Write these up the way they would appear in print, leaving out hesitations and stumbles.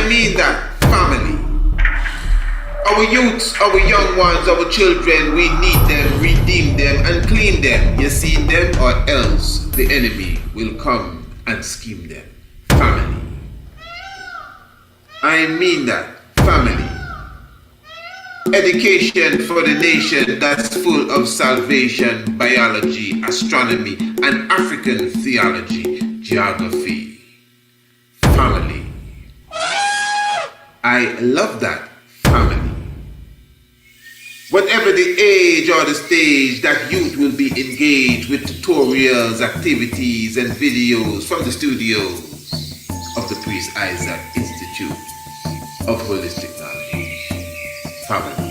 mean that, family. Our youths, our young ones, our children, we need them, redeem them, and clean them. You see them, or else the enemy will come and scheme them. Family. I mean that, family. Education for the nation that's full of salvation, biology, astronomy, and African theology, geography. Family. I love that, family. Whatever the age or the stage, that youth will be engaged with tutorials, activities, and videos from the studios of the Priest Isaac Institute of Holistic Knowledge. Family.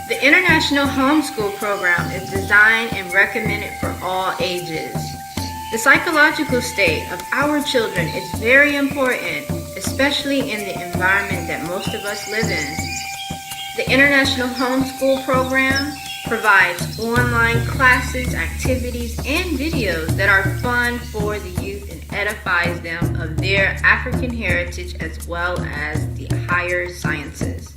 The International Homeschool Program is designed and recommended for all ages. The psychological state of our children is very important, especially in the environment that most of us live in. The International Homeschool Program provides online classes, activities, and videos that are fun for the youth and edifies them of their African heritage as well as the higher sciences.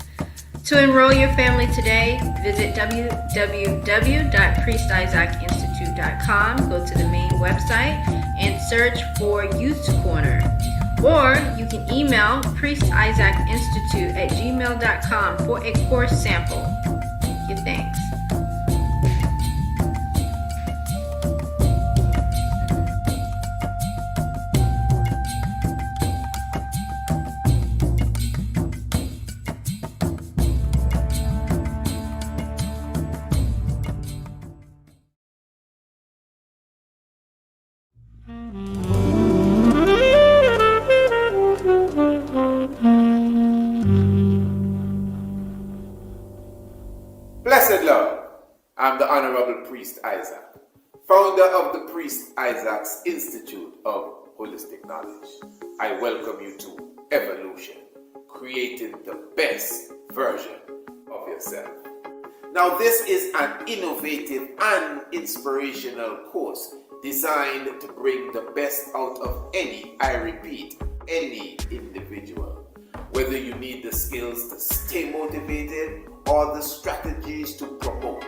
To enroll your family today, visit www.priestisaacinstitute.com, go to the main website, and search for Youth Corner. Or you can email priestisaacinstitute@gmail.com for a course sample. Thank you, thanks. Blessed Lord, I'm the Honorable Priest Isaac, founder of the Priest Isaac's Institute of Holistic Knowledge. I welcome you to Evolution, creating the best version of yourself. Now, this is an innovative and inspirational course designed to bring the best out of any, I repeat, any individual. Whether you need the skills to stay motivated or the strategies to promote,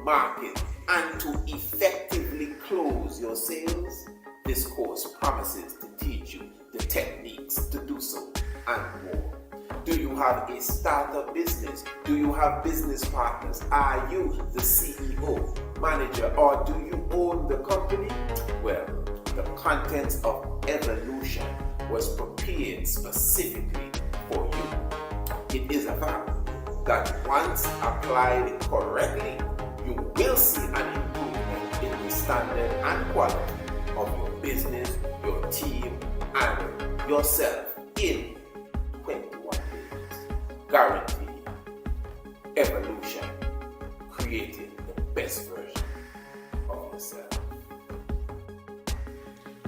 market, and to effectively close your sales, this course promises to teach you the techniques to do so and more. Do you have a startup business? Do you have business partners? Are you the CEO, manager, or do you own the company? Well, the contents of Evolution was prepared specifically for you. It is a fact that once applied correctly, you will see an improvement in the standard and quality of your business, your team, and yourself in 21 days. Guaranteed. Evolution, creating the best version of yourself.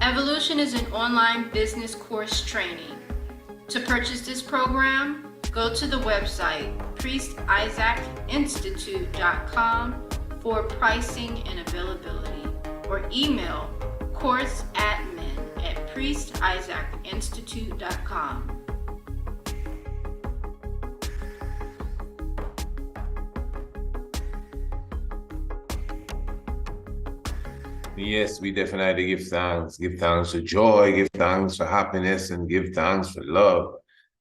Evolution is an online business course training. To purchase this program, go to the website priestisaacinstitute.com for pricing and availability, or email courseadmin@priestisaacinstitute.com. Yes, we definitely give thanks. Give thanks for joy, give thanks for happiness, and give thanks for love.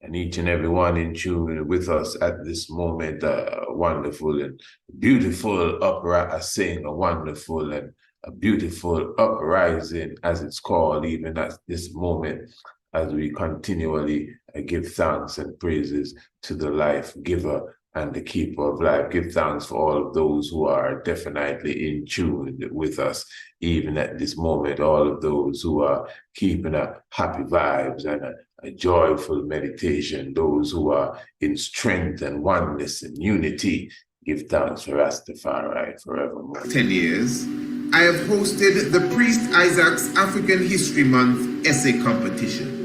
And each and every one in tune with us at this moment, wonderful and beautiful uprising, a wonderful and a beautiful uprising, as it's called, even at this moment, as we continually give thanks and praises to the life giver and the keeper of life. Give thanks for all of those who are definitely in tune with us, even at this moment, all of those who are keeping up happy vibes and a joyful meditation, those who are in strength and oneness and unity. Give thanks for Rastafari forevermore. 10 years, I have hosted the Priest Isaac's African History Month essay competition.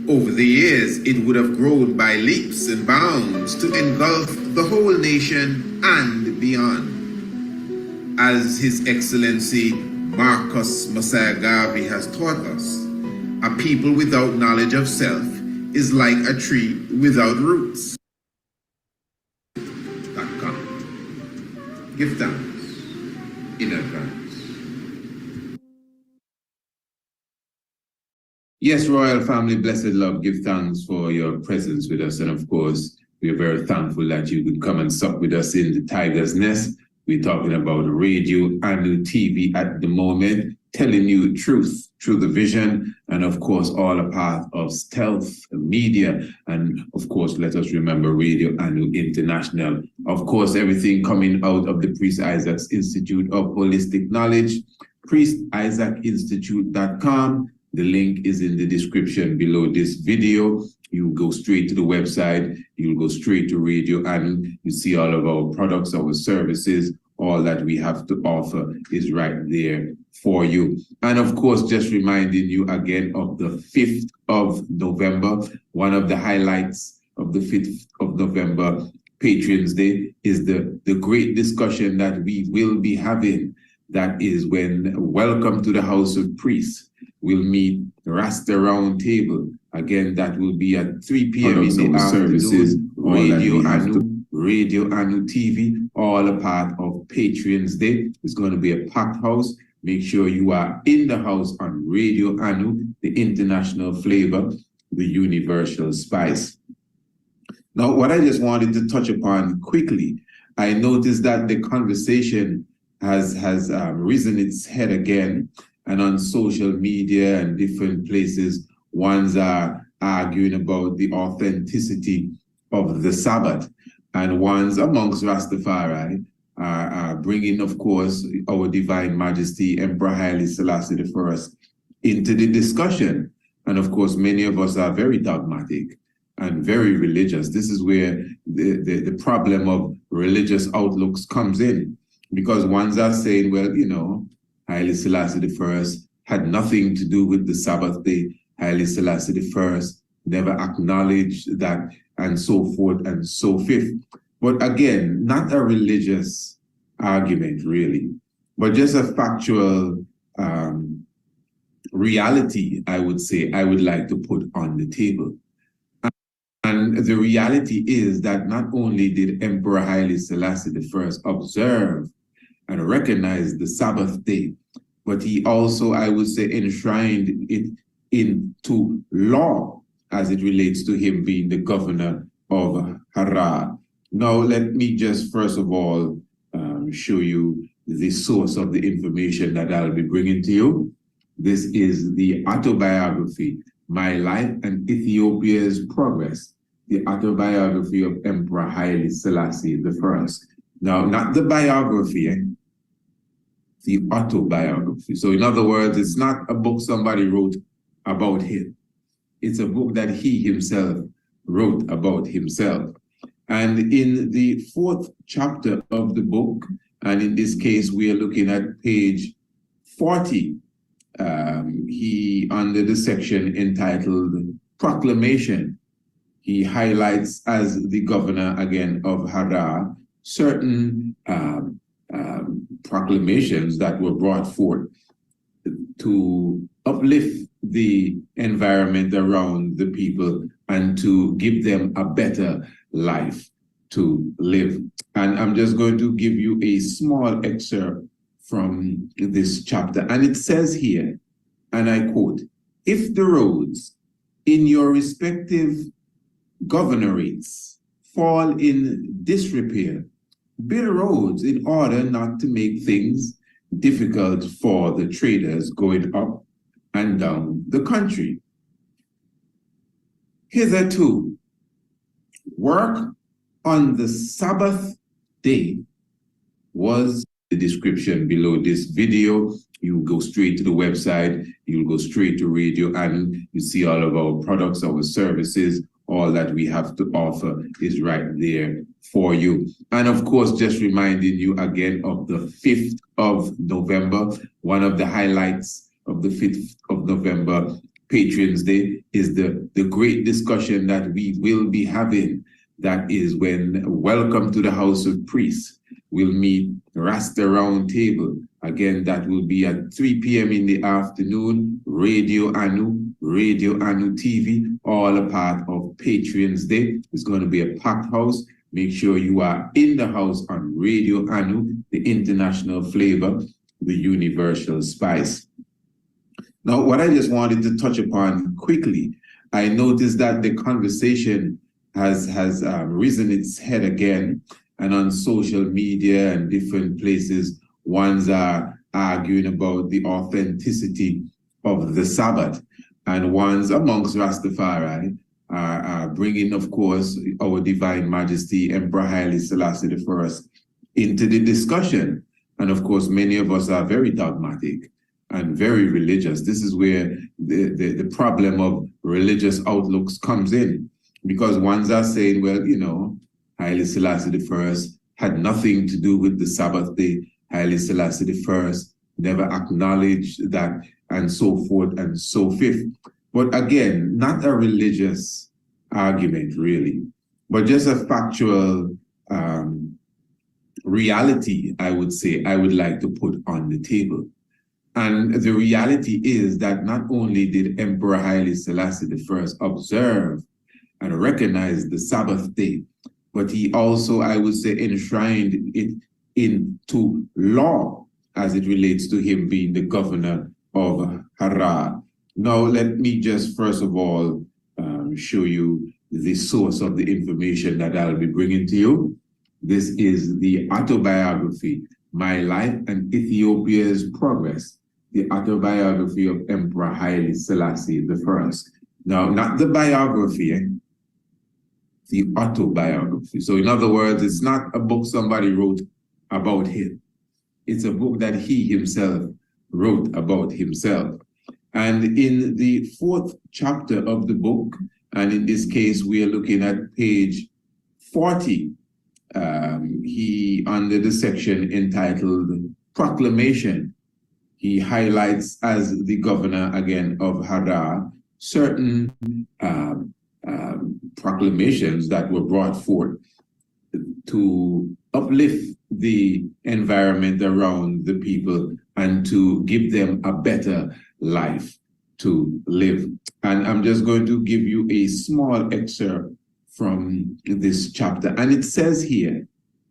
Over the years, it would have grown by leaps and bounds to engulf the whole nation and beyond. As His Excellency Marcus Mosiah Garvey has taught us, a people without knowledge of self is like a tree without roots. Give thanks in advance. Yes, Royal Family, blessed love, give thanks for your presence with us. And of course, we are very thankful that you could come and sup with us in the Tigress Nest. We're talking about radio and TV at the moment, telling you truth through the vision, and of course, all a part of stealth media. And of course, let us remember Radio Anu International. Of course, everything coming out of the Priest Isaac's Institute of Holistic Knowledge, priestisaacinstitute.com. The link is in the description below this video. You go straight to the website, you'll go straight to Radio Anu. You see all of our products, our services, all that we have to offer is right there for you. And of course, just reminding you again of the 5th of November. One of the highlights of the 5th of November, Patrons Day, is the great discussion that we will be having. That is when Welcome to the House of Priests will meet Rasta Round Table. Again, that will be at 3 p.m. in the services, Radio Anu TV, all a part of Patrons Day. It's going to be a packed house. Make sure you are in the house on Radio Anu, the international flavor, the universal spice. Now, what I just wanted to touch upon quickly, I noticed that the conversation has risen its head again, and on social media and different places, ones are arguing about the authenticity of the Sabbath, and ones amongst Rastafari are bringing, of course, our Divine Majesty, Emperor Haile Selassie I, into the discussion. And of course, many of us are very dogmatic and very religious. This is where the problem of religious outlooks comes in, because ones are saying, well, you know, Haile Selassie I had nothing to do with the Sabbath day. Haile Selassie I never acknowledged that, and so forth and so forth. But again, not a religious argument really, but just a factual reality, I would say, I would like to put on the table. And the reality is that not only did Emperor Haile Selassie I observe and recognize the Sabbath day, but he also, I would say, enshrined it into law as it relates to him being the governor of Harar. Now, let me just first of all show you the source of the information that I'll be bringing to you. This is the autobiography, My Life and Ethiopia's Progress, the autobiography of Emperor Haile Selassie I. Now, not the biography, the autobiography. So in other words, it's not a book somebody wrote about him. It's a book that he himself wrote about himself. And in the 4th chapter of the book, and in this case, we are looking at page 40, he, under the section entitled Proclamation, he highlights as the governor again of Harar certain proclamations that were brought forth to uplift the environment around the people and to give them a better life to live. And I'm just going to give you a small excerpt from this chapter. And it says here, and I quote, "If the roads in your respective governorates fall in disrepair, build roads in order not to make things difficult for the traders going up and down the country. Hitherto, work on the Sabbath day was the description below this video. You go straight to the website, you'll go straight to Radio Anu, you see all of our products, our services, all that we have to offer is right there for you. And of course, just reminding you again of the 5th of November. One of the highlights of the 5th of November, Patrons Day, is the great discussion that we will be having. That is when Welcome to the House of Priests will meet Rasta Round Table. Again, that will be at 3 p.m. in the afternoon, Radio Anu, Radio Anu TV, all a part of Patreon's Day. It's going to be a packed house. Make sure you are in the house on Radio Anu, the international flavor, the universal spice. Now, what I just wanted to touch upon quickly, I noticed that the conversation has risen its head again, and on social media and different places, ones are arguing about the authenticity of the Sabbath, and ones amongst Rastafari are bringing, of course, our Divine Majesty, Emperor Haile Selassie I, into the discussion. And of course, many of us are very dogmatic and very religious. This is where the problem of religious outlooks comes in, because ones are saying, well, you know, Haile Selassie I had nothing to do with the Sabbath day. Haile Selassie I never acknowledged that, and so forth and so forth. But again, not a religious argument really, but just a factual reality, I would say, I would like to put on the table. And the reality is that not only did Emperor Haile Selassie I observe and recognize the Sabbath day, but he also, I would say, enshrined it into law as it relates to him being the governor of Harar. Now, let me just first of all show you the source of the information that I'll be bringing to you. This is the autobiography, My Life and Ethiopia's Progress, the autobiography of Emperor Haile Selassie I. Now, not the biography, the autobiography. So in other words, it's not a book somebody wrote about him. It's a book that he himself wrote about himself. And in the 4th chapter of the book, and in this case, we are looking at page 40, he, under the section entitled Proclamation, he highlights as the governor again of Harar certain proclamations that were brought forth to uplift the environment around the people and to give them a better life to live. And I'm just going to give you a small excerpt from this chapter. And it says here,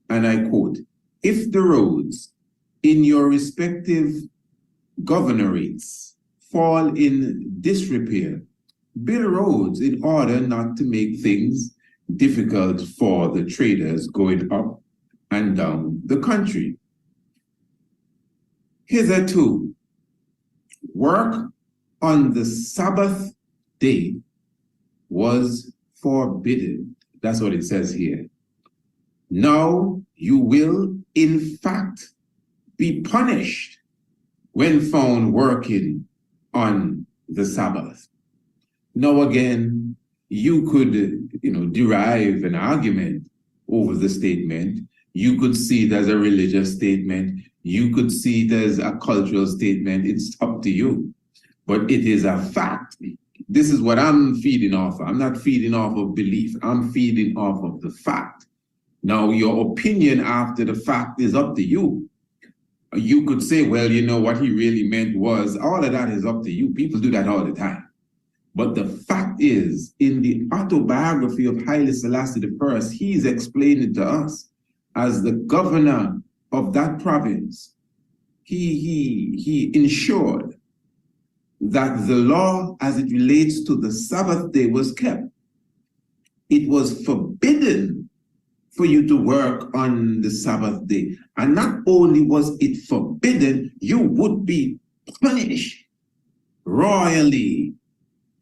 and I quote, "If the roads in your respective governorates fall in disrepair, build roads in order not to make things difficult for the traders going up and down the country. Hitherto, work on the Sabbath day was forbidden." That's what it says here. "Now you will, in fact, be punished when found working on the Sabbath." Now again, you could, derive an argument over the statement. You could see it as a religious statement. You could see it as a cultural statement. It's up to you. But it is a fact. This is what I'm feeding off of. I'm not feeding off of belief. I'm feeding off of the fact. Now, your opinion after the fact is up to you. You could say, well, you know, what he really meant was, all of that is up to you. People do that all the time. But the fact is, in the autobiography of Haile Selassie I, he's explaining to us as the governor of that province, he ensured that the law as it relates to the Sabbath day was kept. It was forbidden for you to work on the Sabbath day. And not only was it forbidden, you would be punished royally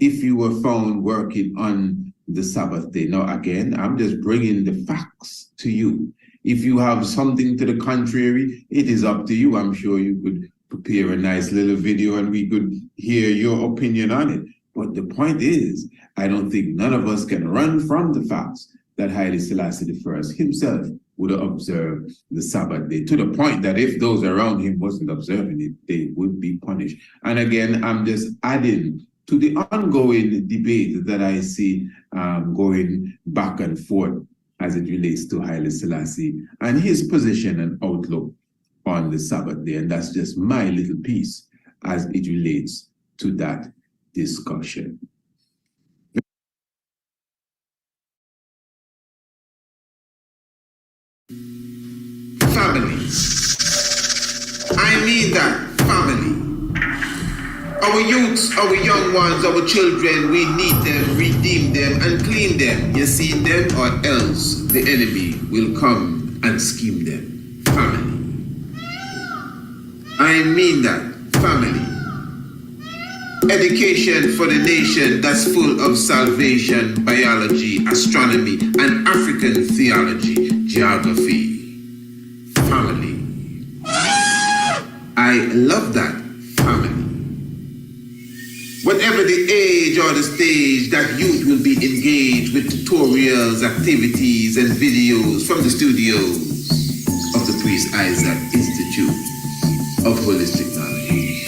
if you were found working on the Sabbath day. Now, again, I'm just bringing the facts to you. If you have something to the contrary, it is up to you. I'm sure you could prepare a nice little video and we could hear your opinion on it. But the point is, I don't think none of us can run from the facts that Haile Selassie I himself would have observed the Sabbath day, to the point that if those around him wasn't observing it, they would be punished. And again, I'm just adding to the ongoing debate that I see going back and forth as it relates to Haile Selassie and his position and outlook on the Sabbath day. And that's just my little piece as it relates to that discussion. Family. I mean that, family. Our youths, our young ones, our children, we need them, redeem them, and clean them. You see them, or else the enemy will come and scheme them. Family. I mean that, family. Education for the nation that's full of salvation, biology, astronomy, and African theology, geography. Family. I love that, family. Whatever the age or the stage, that youth will be engaged with tutorials, activities, and videos from the studios of the Priest Isaac Institute of Holistic Knowledge.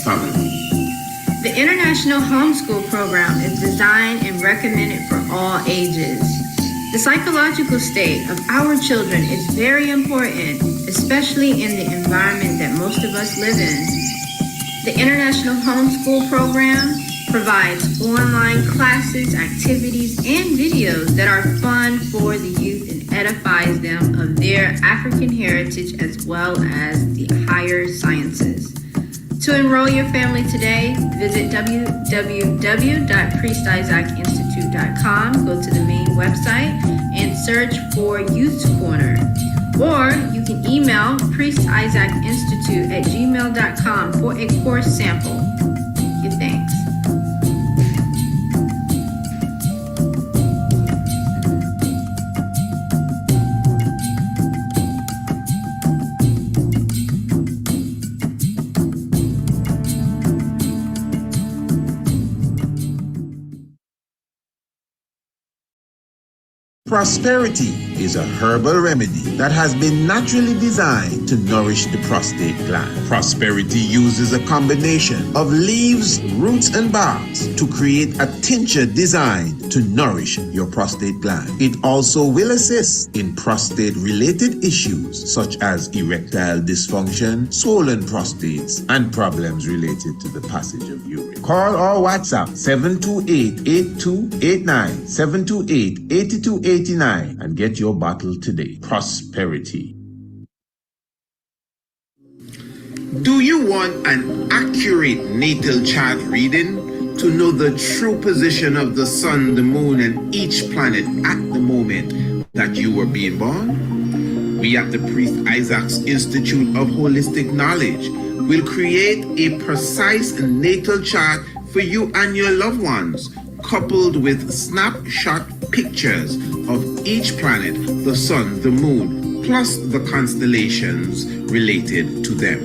Family. The International Homeschool Program is designed and recommended for all ages. The psychological state of our children is very important, especially in the environment that most of us live in. The International Homeschool Program provides online classes, activities, and videos that are fun for the youth and edifies them of their African heritage as well as the higher sciences. To enroll your family today, visit www.priestisaacinstitute.com, go to the main website, and search for Youth Corner. Or you can email priestisaacinstitute@gmail.com for a course sample. Thank you, thanks. Prosperity is a herbal remedy that has been naturally designed to nourish the prostate gland. Prosperity uses a combination of leaves, roots, and barks to create a tincture designed to nourish your prostate gland. It also will assist in prostate-related issues such as erectile dysfunction, swollen prostates, and problems related to the passage of urine. Call or WhatsApp 728-8289, 728-8289 and get your bottle today. Prosperity. Do you want an accurate natal chart reading to know the true position of the sun, the moon, and each planet at the moment that you were being born? We at the Priest Isaac's Institute of Holistic Knowledge will create a precise natal chart for you and your loved ones, coupled with snapshot pictures of each planet, the sun, the moon, plus the constellations related to them.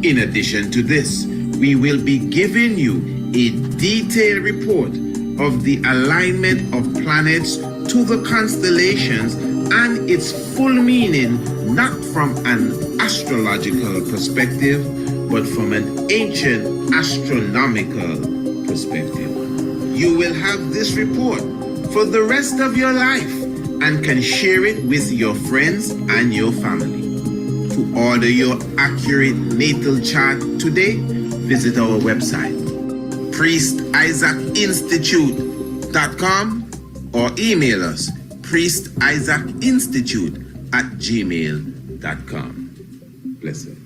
In addition to this, we will be giving you a detailed report of the alignment of planets to the constellations and its full meaning, not from an astrological perspective, but from an ancient astronomical perspective. You will have this report for the rest of your life and can share it with your friends and your family. To order your accurate natal chart today, visit our website, priestisaacinstitute.com, or email us, priestisaacinstitute@gmail.com. Blessed.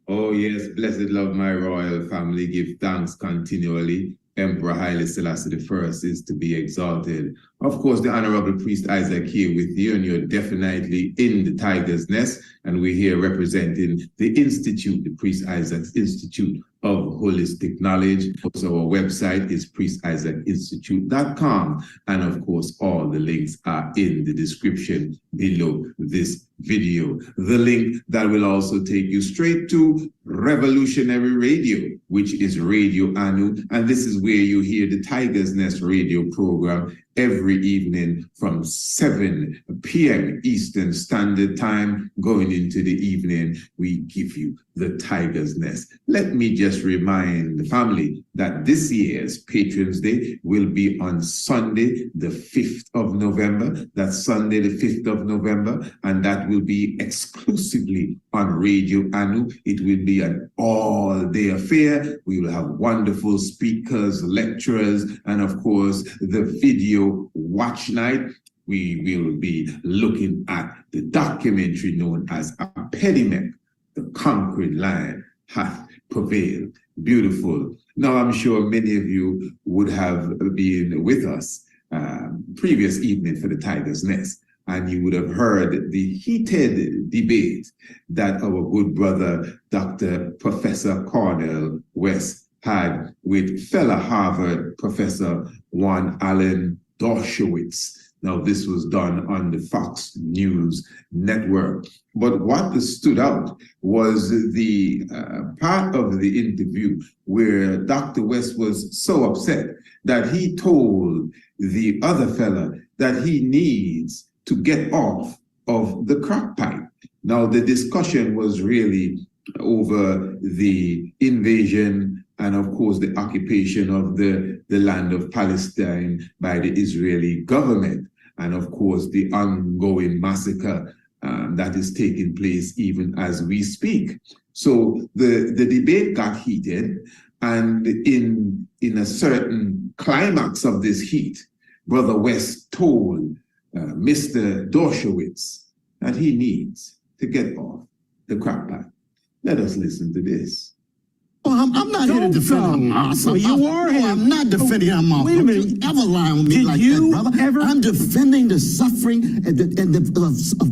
Oh yes, blessed love my royal family, give thanks continually. Emperor Haile Selassie I is to be exalted. Of course, the Honorable Priest Isaac here with you, and you're definitely in the Tigress Nest, and we're here representing the Institute, the Priest Isaac's Institute of Holistic Knowledge. So our website is priestisaacinstitute.com, and of course, all the links are in the description below this video. The link that will also take you straight to Revolutionary Radio, which is Radio Anu, and this is where you hear the Tigress Nest radio program every evening from 7 p.m. Eastern Standard Time. Going into the evening, we give you the Tigress Nest. Let me just remind the family that this year's Patrons Day will be on Sunday, the 5th of November. That's Sunday, the 5th of November, and that will be exclusively on Radio Anu. It will be an all-day affair. We will have wonderful speakers, lecturers, and of course, the video watch night. We will be looking at the documentary known as Apedimek, the conquering lion hath prevailed. Beautiful. Now, I'm sure many of you would have been with us previous evening for the Tigress Nest, and you would have heard the heated debate that our good brother, Dr. Professor Cornel West, had with fellow Harvard Professor Juan Allen Dershowitz. Now, this was done on the Fox News network. But what stood out was the part of the interview where Dr. West was so upset that he told the other fella that he needs to get off of the crack pipe. Now, the discussion was really over the invasion and, of course, the occupation of the land of Palestine by the Israeli government. And of course, the ongoing massacre that is taking place even as we speak. So the debate got heated, and in a certain climax of this heat, Brother West told Mr. Dershowitz that he needs to get off the crack pipe. Let us listen to this. Well, I'm not here to defend Hamas. Well, you are. No, I'm not defending Hamas. Wait a minute. Don't you ever lie on me like that, brother. I'm defending the suffering of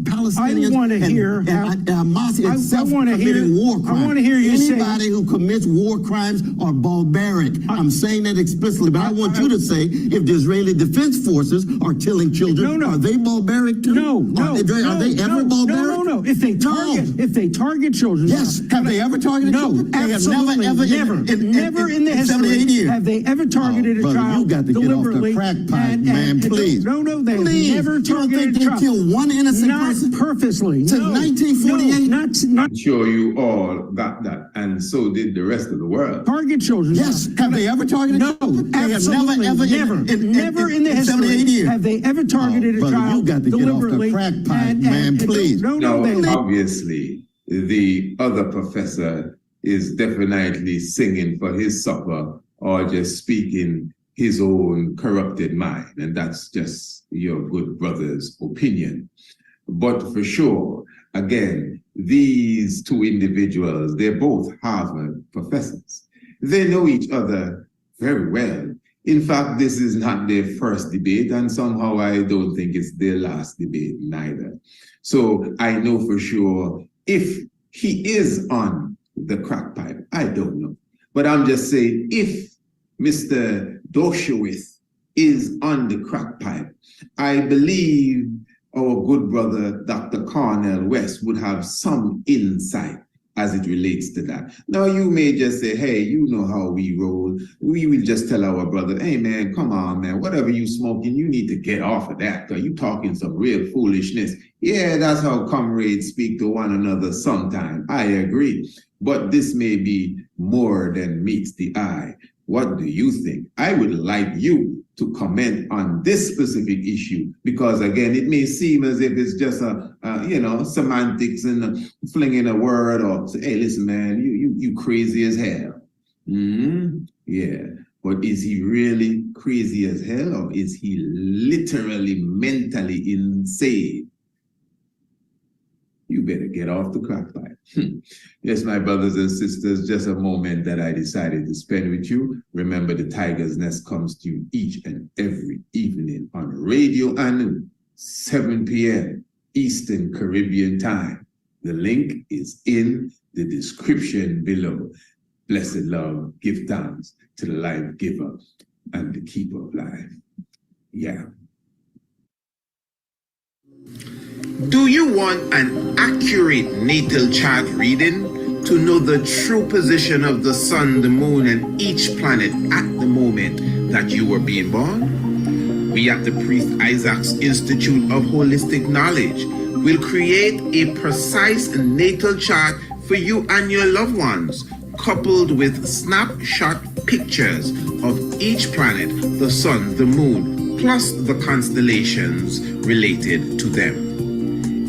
Palestinians. I want to hear Hamas itself committing war crimes. I want to hear you say anybody who commits war crimes are barbaric. I'm saying that explicitly, but I want you to say if the Israeli Defense Forces are killing children, are they barbaric too? No. Are they ever barbaric? No. If they target children, yes. Have they ever targeted children? No, absolutely. Never in the history have they ever targeted a child. You got to get off the crack pipe, man, please. No, they have never targeted a child. They killed one innocent person? Not purposely. Since 1948? No, not. I'm sure you all got that, and so did the rest of the world. Target children. Yes. Have they ever targeted children? No, absolutely. Never in the history have they ever targeted a child. You got to get off the crack pipe, man, please. No, obviously, the other professor is definitely singing for his supper or just speaking his own corrupted mind. And that's just your good brother's opinion. But for sure, again, these two individuals, they're both Harvard professors. They know each other very well. In fact, this is not their first debate, and somehow I don't think it's their last debate neither. So I know for sure if he is on the crack pipe, I don't know. But I'm just saying, if Mr. Dershowitz is on the crack pipe, I believe our good brother, Dr. Cornel West, would have some insight as it relates to that. Now, you may just say, hey, you know how we roll. We will just tell our brother, hey, man, come on, man, whatever you smoking, you need to get off of that, because you talking some real foolishness. Yeah, that's how comrades speak to one another sometimes. I agree. But this may be more than meets the eye. What do you think? I would like you to comment on this specific issue, because again, it may seem as if it's just semantics and flinging a word or say, hey, listen, man, you crazy as hell. Yeah, but is he really crazy as hell, or is he literally mentally insane? You better get off the crack pipe. Yes, my brothers and sisters, just a moment that I decided to spend with you. Remember, the Tigress Nest comes to you each and every evening on Radio Anu, 7 p.m. Eastern Caribbean time. The link is in the description below. Blessed love, give thanks to the life giver and the keeper of life. Yeah. Do you want an accurate natal chart reading to know the true position of the sun, the moon, and each planet at the moment that you were being born? We at the Priest Isaac's Institute of Holistic Knowledge will create a precise natal chart for you and your loved ones, coupled with snapshot pictures of each planet, the sun, the moon, plus the constellations related to them.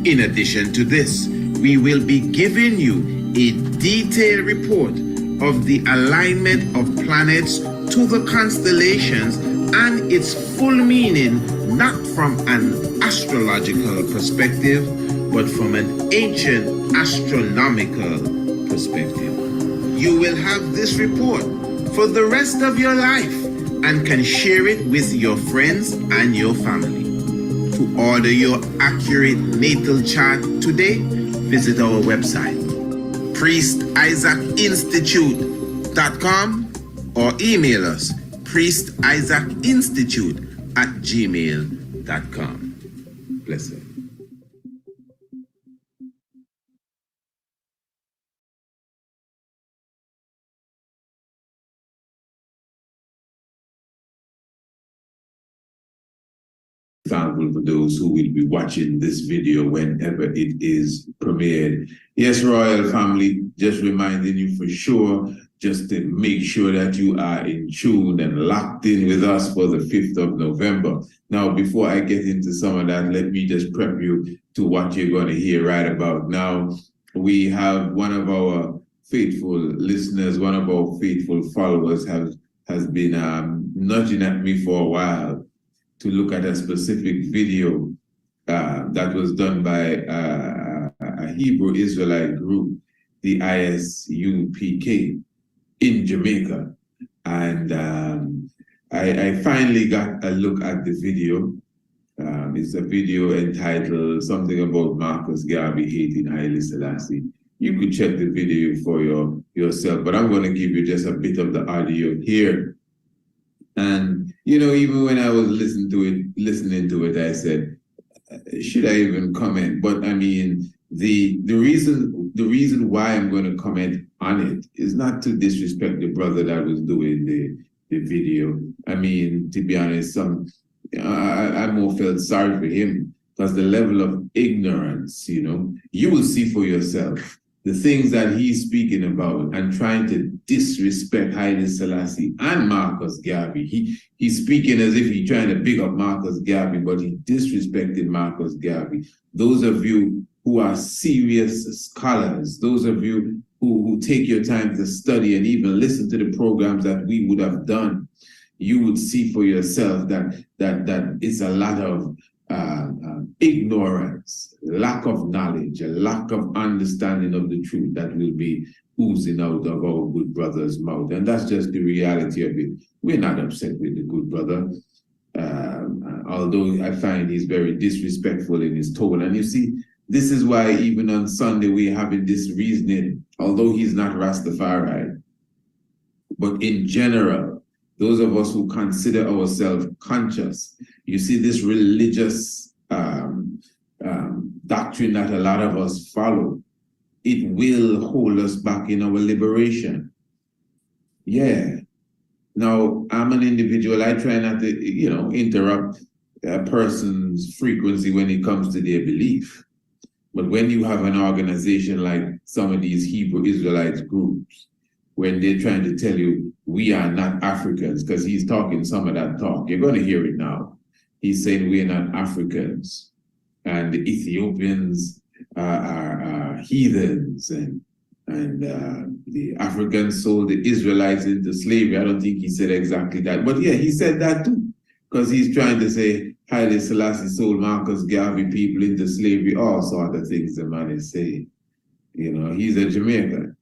In addition to this, we will be giving you a detailed report of the alignment of planets to the constellations and its full meaning, not from an astrological perspective, but from an ancient astronomical perspective. You will have this report for the rest of your life and can share it with your friends and your family. To order your accurate natal chart today, visit our website, priestisaacinstitute.com, or email us, priestisaacinstitute@gmail.com. Blessed. Thankful for those who will be watching this video whenever it is premiered. Yes, Royal Family, just reminding you for sure, just to make sure that you are in tune and locked in with us for the 5th of November. Now, before I get into some of that, let me just prep you to what you're going to hear right about now. We have one of our faithful listeners, one of our faithful followers has been nudging at me for a while to look at a specific video that was done by a Hebrew Israelite group, the ISUPK in Jamaica. And I finally got a look at the video. It's a video entitled something about Marcus Garvey hating Haile Selassie. You could check the video for yourself, but I'm going to give you just a bit of the audio here. And, you know, even when I was listening to it, I said, should I even comment? But I mean, the reason why I'm going to comment on it is not to disrespect the brother that was doing the video. I mean, to be honest, I more felt sorry for him because the level of ignorance, you know, you will see for yourself. The things that he's speaking about and trying to disrespect Haile Selassie and Marcus Garvey. He's speaking as if he's trying to big up Marcus Garvey, but he disrespected Marcus Garvey. Those of you who are serious scholars, those of you who take your time to study and even listen to the programs that we would have done, you would see for yourself that it's a lot of ignorance, lack of knowledge, a lack of understanding of the truth that will be oozing out of our good brother's mouth. And that's just the reality of it. We're not upset with the good brother, although I find he's very disrespectful in his tone. And you see, this is why even on Sunday we're having this reasoning, although he's not Rastafari, but in general, those of us who consider ourselves conscious, you see this religious doctrine that a lot of us follow, it will hold us back in our liberation. Yeah. Now, I'm an individual. I try not to, you know, interrupt a person's frequency when it comes to their belief. But when you have an organization like some of these Hebrew Israelite groups, when they're trying to tell you we are not Africans, because he's talking some of that talk, you're going to hear it now. He's saying we're not Africans, and the Ethiopians are heathens, and the Africans sold the Israelites into slavery. I don't think he said exactly that, but yeah, he said that too, because he's trying to say Haile Selassie sold Marcus Garvey people into slavery, all sort of things the man is saying. You know, he's a Jamaican,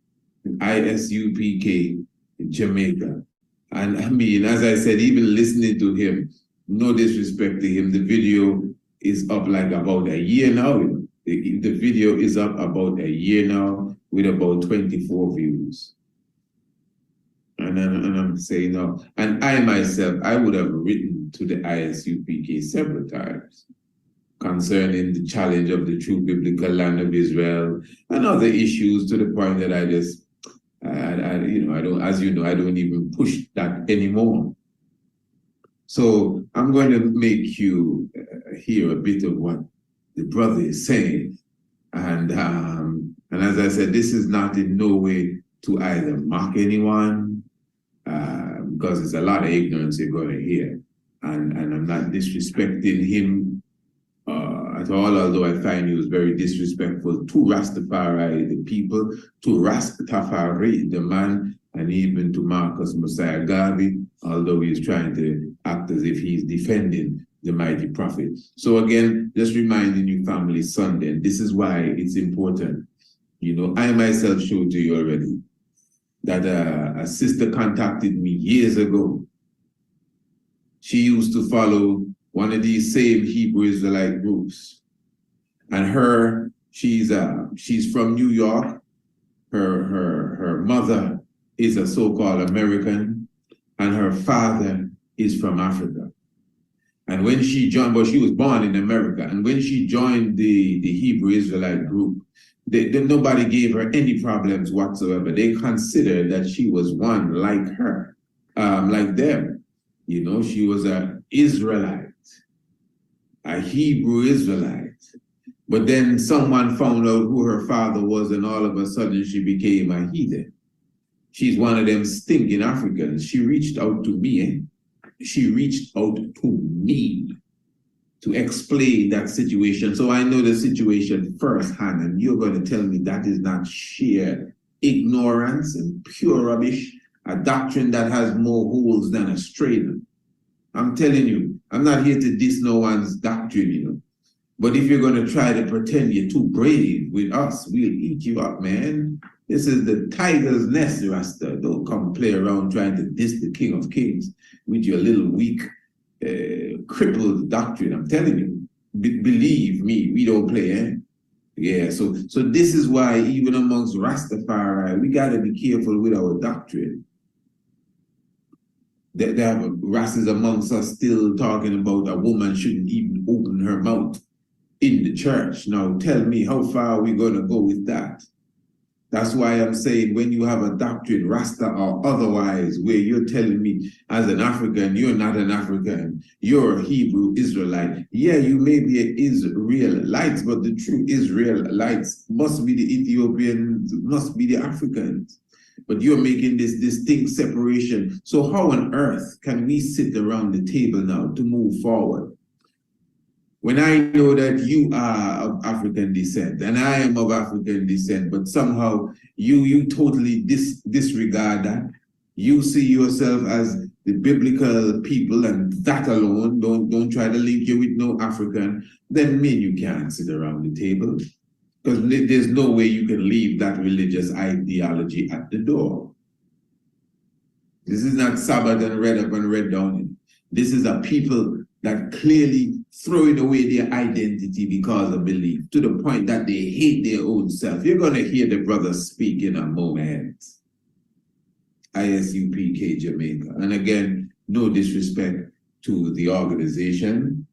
ISUPK, Jamaica. And I mean, as I said, even listening to him, no disrespect to him, the video is up like about a year now. The video is up about a year now with about 24 views. And I'm saying, no. And I myself, I would have written to the ISUPK several times concerning the challenge of the true biblical land of Israel and other issues, to the point that I just, I don't, as you know, I don't even push that anymore. So I'm going to make you hear a bit of what the brother is saying. And as I said, this is not in no way to either mock anyone, because it's a lot of ignorance you're going to hear. And I'm not disrespecting him at all, although I find he was very disrespectful to Rastafari, the people, to Rastafari, the man, and even to Marcus Mosiah Garvey, although he's trying to act as if he's defending the mighty prophet. So again, just reminding you, family, Sunday, and this is why it's important. You know, I myself showed to you already that a sister contacted me years ago. She used to follow one of these same Hebrew Israelite groups. And she's from New York. Her mother is a so-called American, and her father is from Africa. And when she joined, but she was born in America, and when she joined the Hebrew Israelite group, nobody gave her any problems whatsoever. They considered that she was one like her, like them. You know, she was an Israelite, a Hebrew Israelite. But then someone found out who her father was, and all of a sudden she became a heathen. She's one of them stinking Africans. She reached out to me. She reached out to me to explain that situation. So I know the situation firsthand, and you're going to tell me that is not sheer ignorance and pure rubbish, a doctrine that has more holes than a strainer. I'm telling you, I'm not here to diss no one's doctrine, you know. But if you're going to try to pretend you're too brave with us, we'll eat you up, man. This is the Tigress Nest, Rasta. Don't come play around trying to diss the King of Kings with your little weak, crippled doctrine. I'm telling you, believe me, we don't play, eh? Yeah, so this is why even amongst Rastafari, we got to be careful with our doctrine. There have Rastas amongst us still talking about a woman shouldn't even open her mouth in the church. Now tell me, how far are we going to go with that? That's why I'm saying, when you have a doctrine, Rasta or otherwise, where you're telling me as an African, you're not an African, you're a Hebrew Israelite. Yeah, you may be an Israelite, but the true Israelites must be the Ethiopians, must be the Africans. But you're making this distinct separation. So how on earth can we sit around the table now to move forward? When I know that you are of African descent and I am of African descent, but somehow you totally disregard that. You see yourself as the biblical people, and that alone, don't try to link you with no African, then you can't sit around the table. Because there's no way you can leave that religious ideology at the door. This is not Sabbath and read up and read down. This is a people that clearly throwing away their identity because of belief, to the point that they hate their own self. You're going to hear the brothers speak in a moment. ISUPK Jamaica. And again, no disrespect to the organization.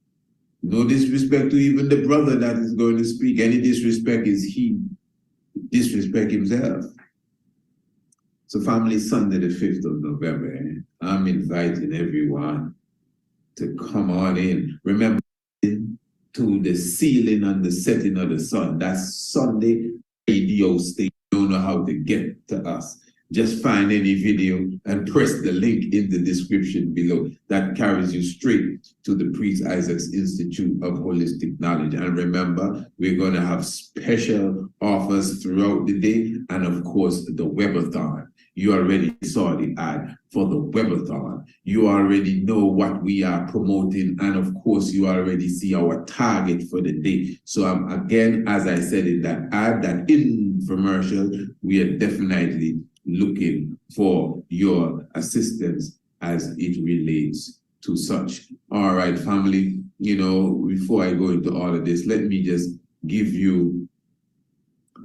No disrespect to even the brother that is going to speak. Any disrespect is he disrespect himself. So family, Sunday the 5th of November, I'm inviting everyone to come on in. Remember, to the sealing and the setting of the sun. That's Sunday radio station. You don't know how to get to us. Just find any video and press the link in the description below. That carries you straight to the Priest Isaac's Institute of Holistic Knowledge. And remember, we're going to have special offers throughout the day. And of course, the webathon. You already saw the ad for the webathon. You already know what we are promoting. And of course, you already see our target for the day. So again, as I said in that ad, that infomercial, we are definitely looking for your assistance as it relates to such. All right, family, you know, before I go into all of this, let me just give you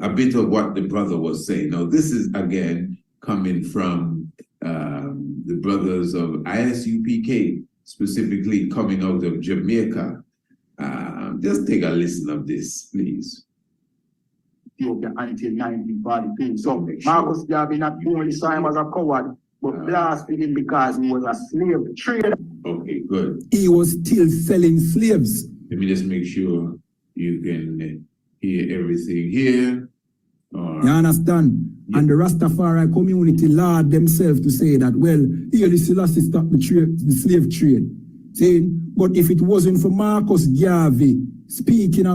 a bit of what the brother was saying. Now, this is, again, coming from the brothers of ISUPK, specifically coming out of Jamaica. Just take a listen of this, please. Ethiopia until 1942. So Marcus Garvey not only saw him as a coward, but blasted him because he was a slave trader. Okay, good. He was still selling slaves. Let me just make sure you can hear everything here. You understand? And the Rastafari community laud themselves to say that, well, Haile Selassie stopped the slave trade. Saying, but if it wasn't for Marcus Garvey speaking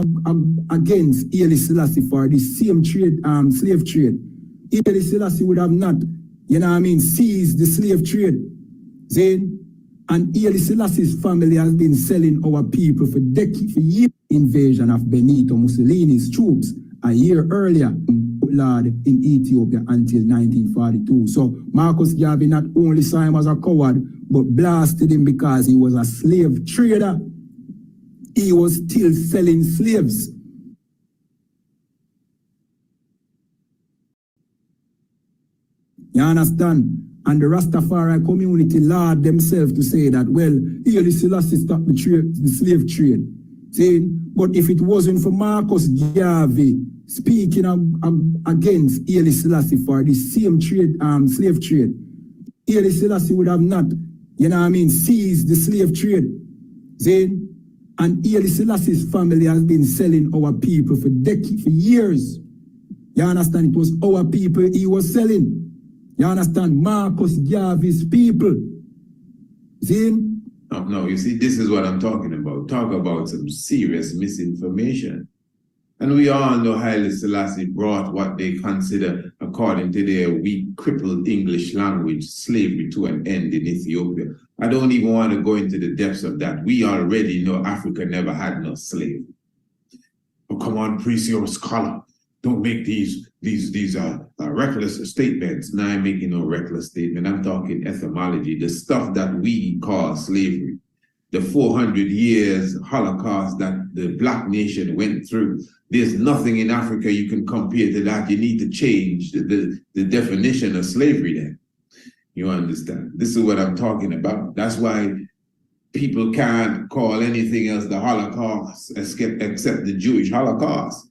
against Haile Selassie for the same trade, slave trade, Haile Selassie would have not, seized the slave trade. Saying, and Haile Selassie's family has been selling our people for years. Invasion of Benito Mussolini's troops a year earlier in Ethiopia until 1942. So Marcus Garvey not only saw him as a coward, but blasted him because he was a slave trader. He was still selling slaves. You understand? And the Rastafari community laud themselves to say that, well, Haile Selassie stopped the slave trade. Saying, but if it wasn't for Marcus Garvey speaking against Haile Selassie for the same trade, slave trade, Haile Selassie would have not, seized the slave trade. Saying, and Haile Selassie's family has been selling our people for years. You understand? It was our people he was selling. You understand? Marcus Garvey's people. See? No, you see, this is what I'm talking about. Talk about some serious misinformation. And we all know Haile Selassie brought what they consider, according to their weak, crippled English language, slavery to an end in Ethiopia. I don't even want to go into the depths of that. We already know Africa never had no slave. Oh, come on, priest, you're a scholar. Don't make these reckless statements. Now I'm making no reckless statement. I'm talking etymology, the stuff that we call slavery, the 400 years Holocaust that the Black nation went through. There's nothing in Africa you can compare to that. You need to change the definition of slavery then. You understand? This is what I'm talking about. That's why people can't call anything else the Holocaust except the Jewish Holocaust.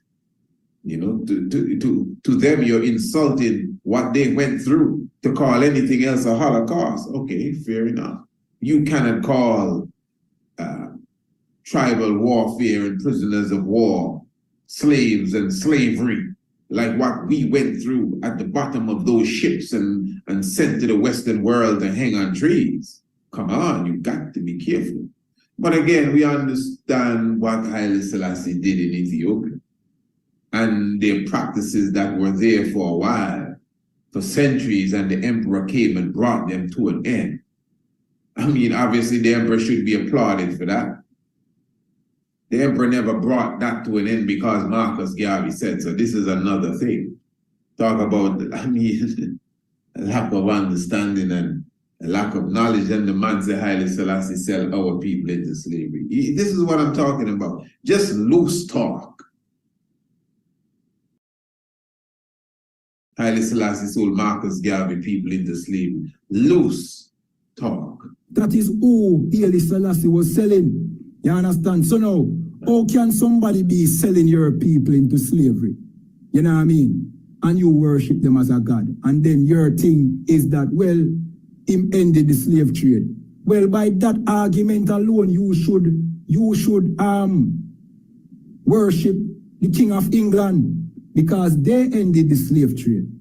You know, to them, you're insulting what they went through. To call anything else a Holocaust, okay, fair enough. You cannot call tribal warfare and prisoners of war slaves and slavery, like what we went through at the bottom of those ships and sent to the Western world to hang on trees. Come on, you got to be careful. But again, we understand what Haile Selassie did in Ethiopia and their practices that were there for a while, for centuries, and the emperor came and brought them to an end. I mean, obviously the emperor should be applauded for that. The emperor never brought that to an end because Marcus Garvey said so. This is another thing. Talk about, I mean, a lack of understanding and a lack of knowledge. And the man said Haile Selassie sell our people into slavery. This is what I'm talking about. Just loose talk. Haile Selassie sold Marcus Garvey people into slavery. Loose talk. That is who Haile Selassie was selling. You understand? So now, how can somebody be selling your people into slavery? You know what I mean? And you worship them as a god. And then your thing is that, well, him ended the slave trade. Well, by that argument alone, you should worship the King of England because they ended the slave trade.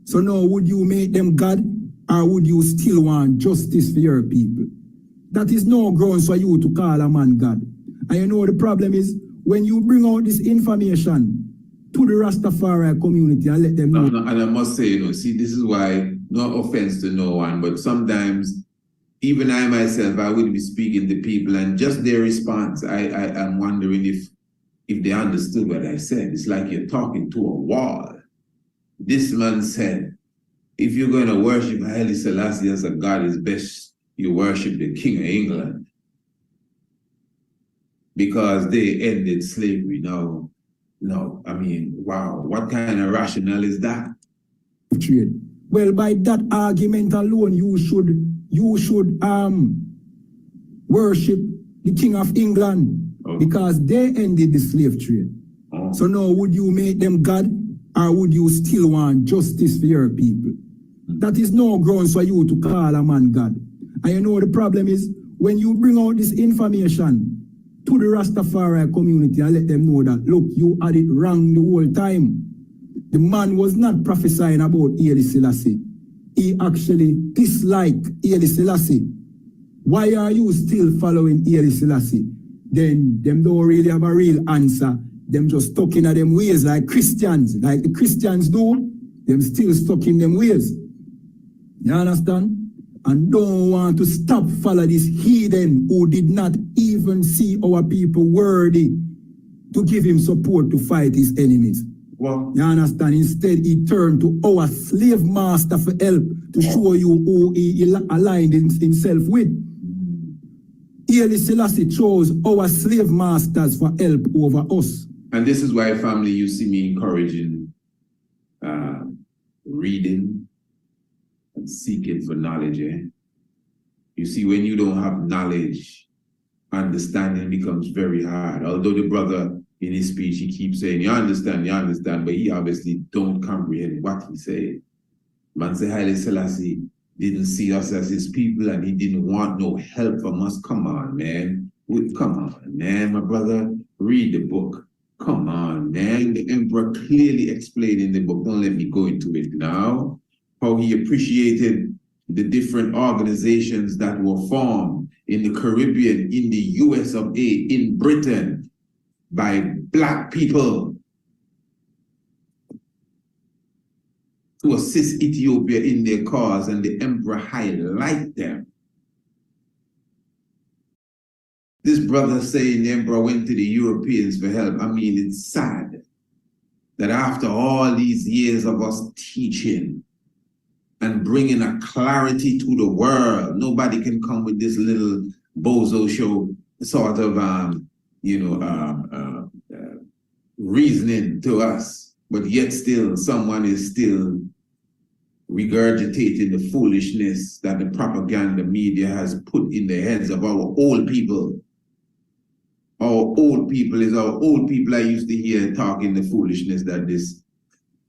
So now, would you make them God, or would you still want justice for your people? That is no grounds for you to call a man God. And you know the problem is, when you bring out this information to the Rastafari community and let them know. No, and I must say, see, this is why, no offense to no one, but sometimes, even I myself, I would be speaking to people and just their response, I'm wondering if they understood what I said. It's like you're talking to a wall. This man said, if you're going to worship Haile Selassie as a god, it's best you worship the King of England because they ended slavery. No, I mean, wow, what kind of rationale is that? Well, by that argument alone, you should worship the King of England because they ended the slave trade. So now, would you make them God, or would you still want justice for your people? That is no grounds for you to call a man God. And you know the problem is, when you bring out this information to the Rastafari community and let them know that, look, you had it wrong the whole time, The man was not prophesying about Haile Selassie. He actually disliked Haile Selassie. Why are you still following Haile Selassie? Then them don't really have a real answer. Them just stuck in them ways like Christians. Like the Christians do, them still stuck in them ways. You understand? And don't want to stop follow this heathen who did not even see our people worthy to give him support to fight his enemies. Well, you understand? Instead, he turned to our slave master for help to show you who he aligned himself with. Haile Selassie chose our slave masters for help over us. And this is why, family, you see me encouraging reading and seeking for knowledge. You see, when you don't have knowledge, understanding becomes very hard. Although the brother in his speech, he keeps saying, you understand, but he obviously don't comprehend what he said. Man say Haile Selassie didn't see us as his people and he didn't want no help from us. Come on, man. Come on, man, my brother. Read the book. Come on, man. The emperor clearly explained in the book, don't let me go into it now, how he appreciated the different organizations that were formed in the Caribbean, in the US of A, in Britain, by Black people to assist Ethiopia in their cause, and the emperor highlighted them. This brother saying the emperor went to the Europeans for help. I mean, it's sad that after all these years of us teaching and bringing a clarity to the world, nobody can come with this little bozo show sort of, reasoning to us, but yet still someone is still regurgitating the foolishness that the propaganda media has put in the heads of our old people. Our old people is our old people I used to hear talking the foolishness that this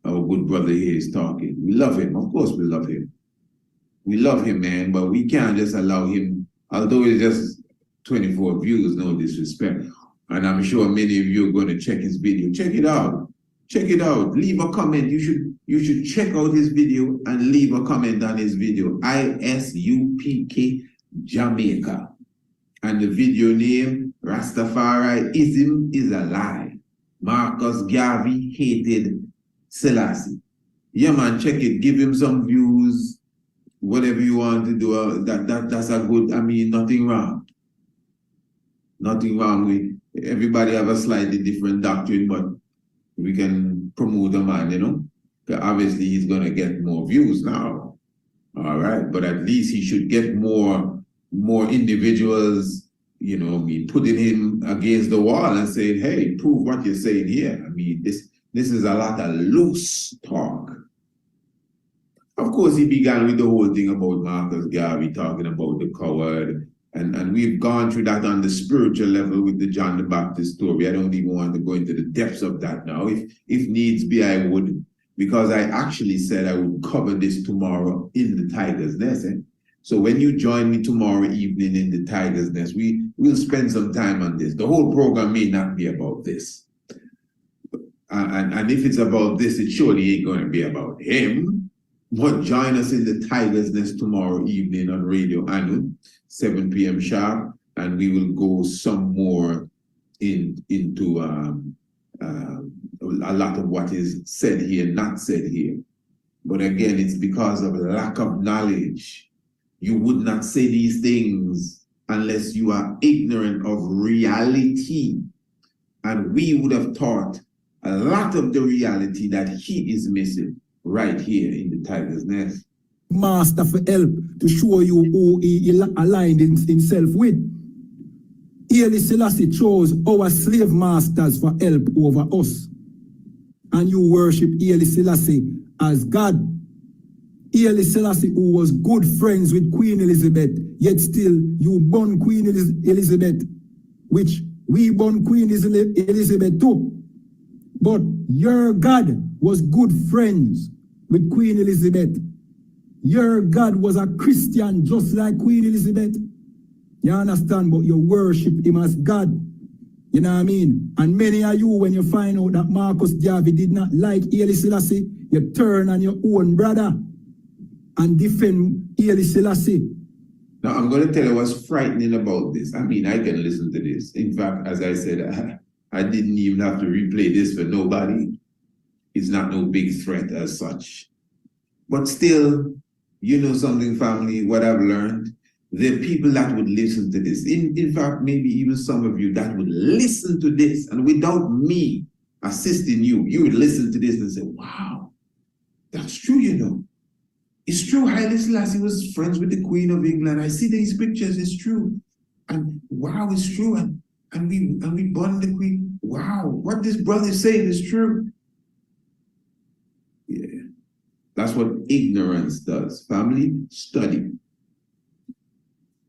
our good brother here is talking. We love him. Of course we love him. We love him, man, but we can't just allow him, although it's just 24 views, no disrespect. And I'm sure many of you are going to check his video. Check it out. Check it out. Leave a comment. You should check out his video and leave a comment on his video. ISUPK Jamaica. And the video name, Rastafariism is a lie. Marcus Garvey hated Selassie. Yeah, man, check it. Give him some views. Whatever you want to do. That's a good, I mean, nothing wrong. Nothing wrong with everybody have a slightly different doctrine, but we can promote a man, you know. Obviously, he's going to get more views now. All right. But at least he should get more individuals, you know, putting him against the wall and saying, hey, prove what you're saying here. I mean, this is a lot of loose talk. Of course, he began with the whole thing about Marcus Garvey talking about the coward. And we've gone through that on the spiritual level with the John the Baptist story. I don't even want to go into the depths of that now. If needs be, I would, because I actually said I would cover this tomorrow in the Tigress Nest. So when you join me tomorrow evening in the Tigress Nest, we'll spend some time on this. The whole program may not be about this. And if it's about this, it surely ain't going to be about him. But join us in the Tigress Nest tomorrow evening on Radio Anu, 7 p.m. sharp, and we will go some more into a lot of what is said here, not said here. But again, it's because of lack of knowledge. You would not say these things unless you are ignorant of reality. And we would have taught a lot of the reality that he is missing right here in the Tigress Nest. Master for help to show you who he aligned himself with. Haile Selassie chose our slave masters for help over us. And you worship Haile Selassie as God. Haile Selassie, who was good friends with Queen Elizabeth, yet still you born Queen Elizabeth, which we born Queen Elizabeth too. But your God was good friends with Queen Elizabeth. Your God was a Christian just like Queen Elizabeth. You understand? But you worship him as God. You know what I mean? And many of you, when you find out that Marcus Garvey did not like Haile Selassie, you turn on your own brother and defend Haile Selassie. Now, I'm going to tell you what's frightening about this. I mean, I can listen to this. In fact, as I said, I didn't even have to replay this for nobody. It's not no big threat as such. But still, you know something, family, what I've learned, there are people that would listen to this. In fact, maybe even some of you that would listen to this, and without me assisting you, you would listen to this and say, wow, that's true, you know. It's true, Haile Selassie was friends with the Queen of England. I see these pictures, it's true. And wow, it's true. And we bond the Queen. Wow, what this brother is saying is true. Yeah, that's what ignorance does. Family, study.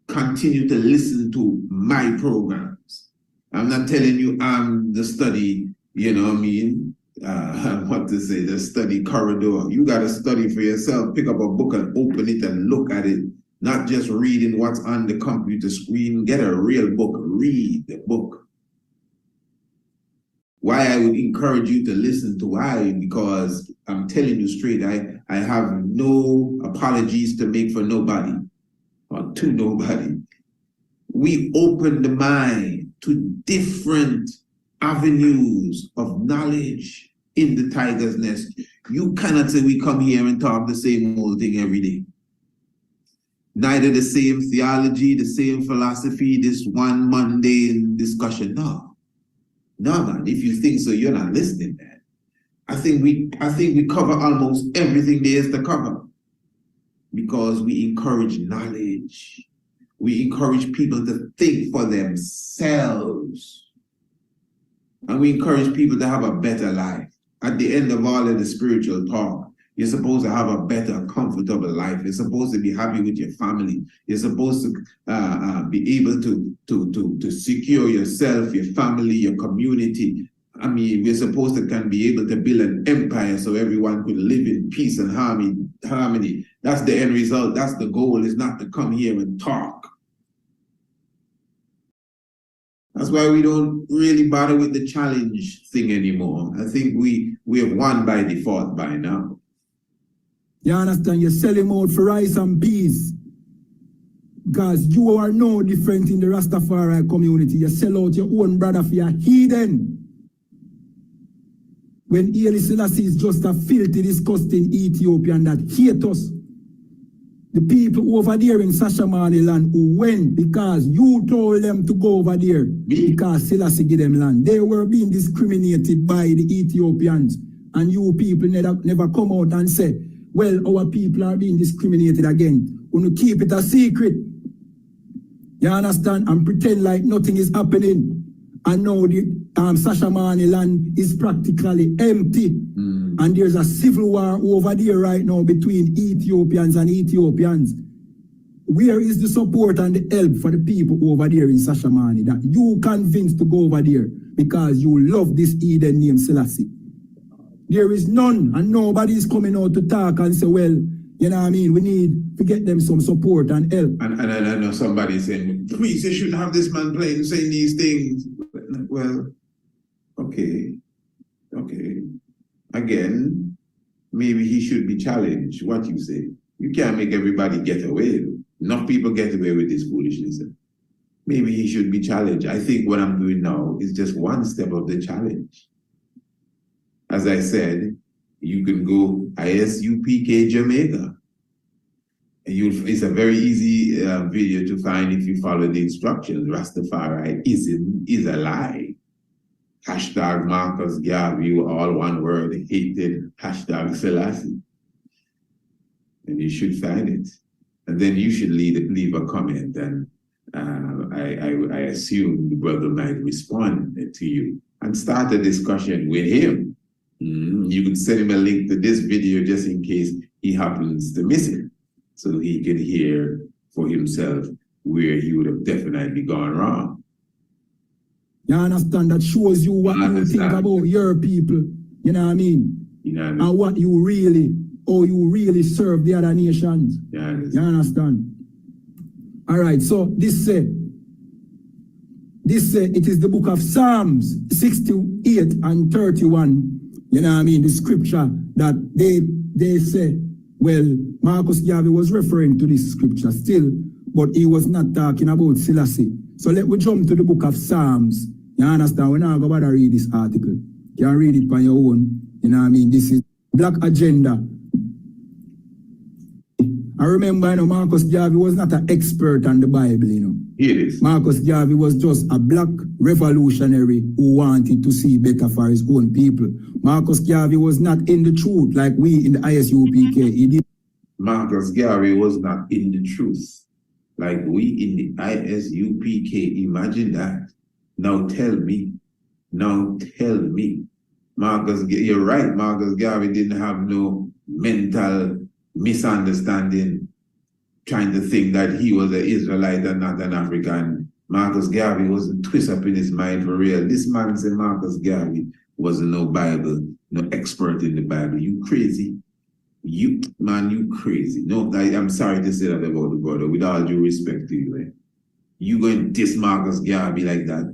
Continue to listen to my programs. I'm not telling you I'm the study, you know what I mean? What to say, the study corridor. You got to study for yourself. Pick up a book and open it and look at it. Not just reading what's on the computer screen. Get a real book. Read the book. Why I would encourage you to listen to why, because I'm telling you straight, I have no apologies to make for nobody or to nobody. We open the mind to different avenues of knowledge in the Tigress Nest. You cannot say we come here and talk the same old thing every day. Neither the same theology, the same philosophy, this one mundane discussion. No, man. If you think so, you're not listening, man. I think we cover almost everything there is to cover because we encourage knowledge. We encourage people to think for themselves. And we encourage people to have a better life. At the end of all of the spiritual talk, you're supposed to have a better, comfortable life. You're supposed to be happy with your family. You're supposed to be able to secure yourself, your family, your community. I mean, we're supposed to be able to build an empire so everyone could live in peace and harmony. That's the end result. That's the goal, is not to come here and talk. That's why we don't really bother with the challenge thing anymore. I think we have won by default by now. You understand? You're selling out for rice and peas. Because you are no different in the Rastafari community. You sell out your own brother for your heathen. When Haile Selassie is just a filthy, disgusting Ethiopian that hate us. The people over there in Sashamani land who went because you told them to go over there because Selassie gave them land. They were being discriminated by the Ethiopians. And you people never come out and say, well, our people are being discriminated again. We want to keep it a secret. You understand? And pretend like nothing is happening. And now the Sashamani land is practically empty. And there's a civil war over there right now between Ethiopians and Ethiopians. Where is the support and the help for the people over there in Sashamani that you convinced to go over there because you love this Eden named Selassie? There is none, and nobody is coming out to talk and say, well, you know what I mean, we need to get them some support and help. And I know somebody saying, please, you shouldn't have this man saying these things. Well, okay. Again, maybe he should be challenged. What you say? You can't make everybody get away. Enough people get away with this foolishness. Maybe he should be challenged. I think what I'm doing now is just one step of the challenge. As I said, you can go ISUPK Jamaica. It's a very easy video to find if you follow the instructions. Rastafariism is a lie. Hashtag Marcus Garvey, all one word, hated hashtag Selassie. And you should find it. And then you should leave a comment, and I assume the brother might respond to you and start a discussion with him. You could send him a link to this video just in case he happens to miss it, so he can hear for himself where he would have definitely gone wrong. You understand? That shows you what you think about your people. You know what I mean? And what you really, or you really serve the other nations. You understand? All right, so this said, this it is the book of Psalms 68 and 31. You know what I mean? The scripture that they say, well, Marcus Garvey was referring to this scripture still, but he was not talking about Selassie. So let me jump to the book of Psalms. You understand? We're not going to read this article. You can read it by your own. You know what I mean? This is Black Agenda. I remember, you know, Marcus Garvey was not an expert on the Bible, you know. It is. Marcus Garvey was just a black revolutionary who wanted to see better for his own people. Marcus Garvey was not in the truth like we in the ISUPK. He did. Marcus Garvey was not in the truth like we in the ISUPK. Imagine that. Now tell me. You're right, Marcus Garvey didn't have no mental misunderstanding, trying to think that he was an Israelite and not an African. Marcus Garvey wasn't twist up in his mind for real. This man said Marcus Garvey wasn't no Bible, no expert in the Bible. You crazy. You crazy. No, I'm sorry to say that about the brother, with all due respect to you. Eh? You going to diss Marcus Garvey like that?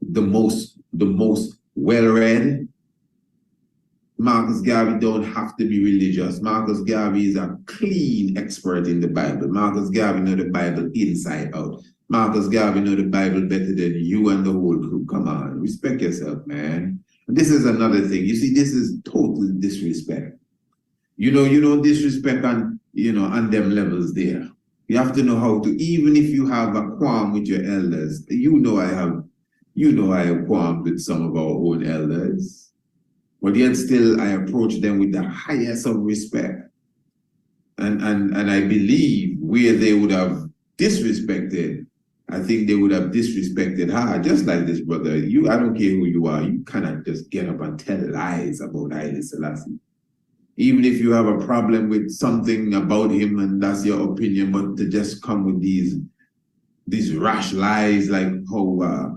The most well-read. Marcus Garvey don't have to be religious. Marcus Garvey is a clean expert in the Bible. Marcus Garvey know the Bible inside out. Marcus Garvey know the Bible better than you and the whole crew. Come on, respect yourself, man. This is another thing. You see, this is total disrespect. You know disrespect on on them levels there. You have to know how to, even if you have a qualm with your elders. I have qualms with some of our own elders. But yet still I approach them with the highest of respect. And I believe where they would have disrespected, I think they would have disrespected her, just like this brother. I don't care who you are, you cannot just get up and tell lies about Haile Selassie. Even if you have a problem with something about him and that's your opinion, but to just come with these rash lies like how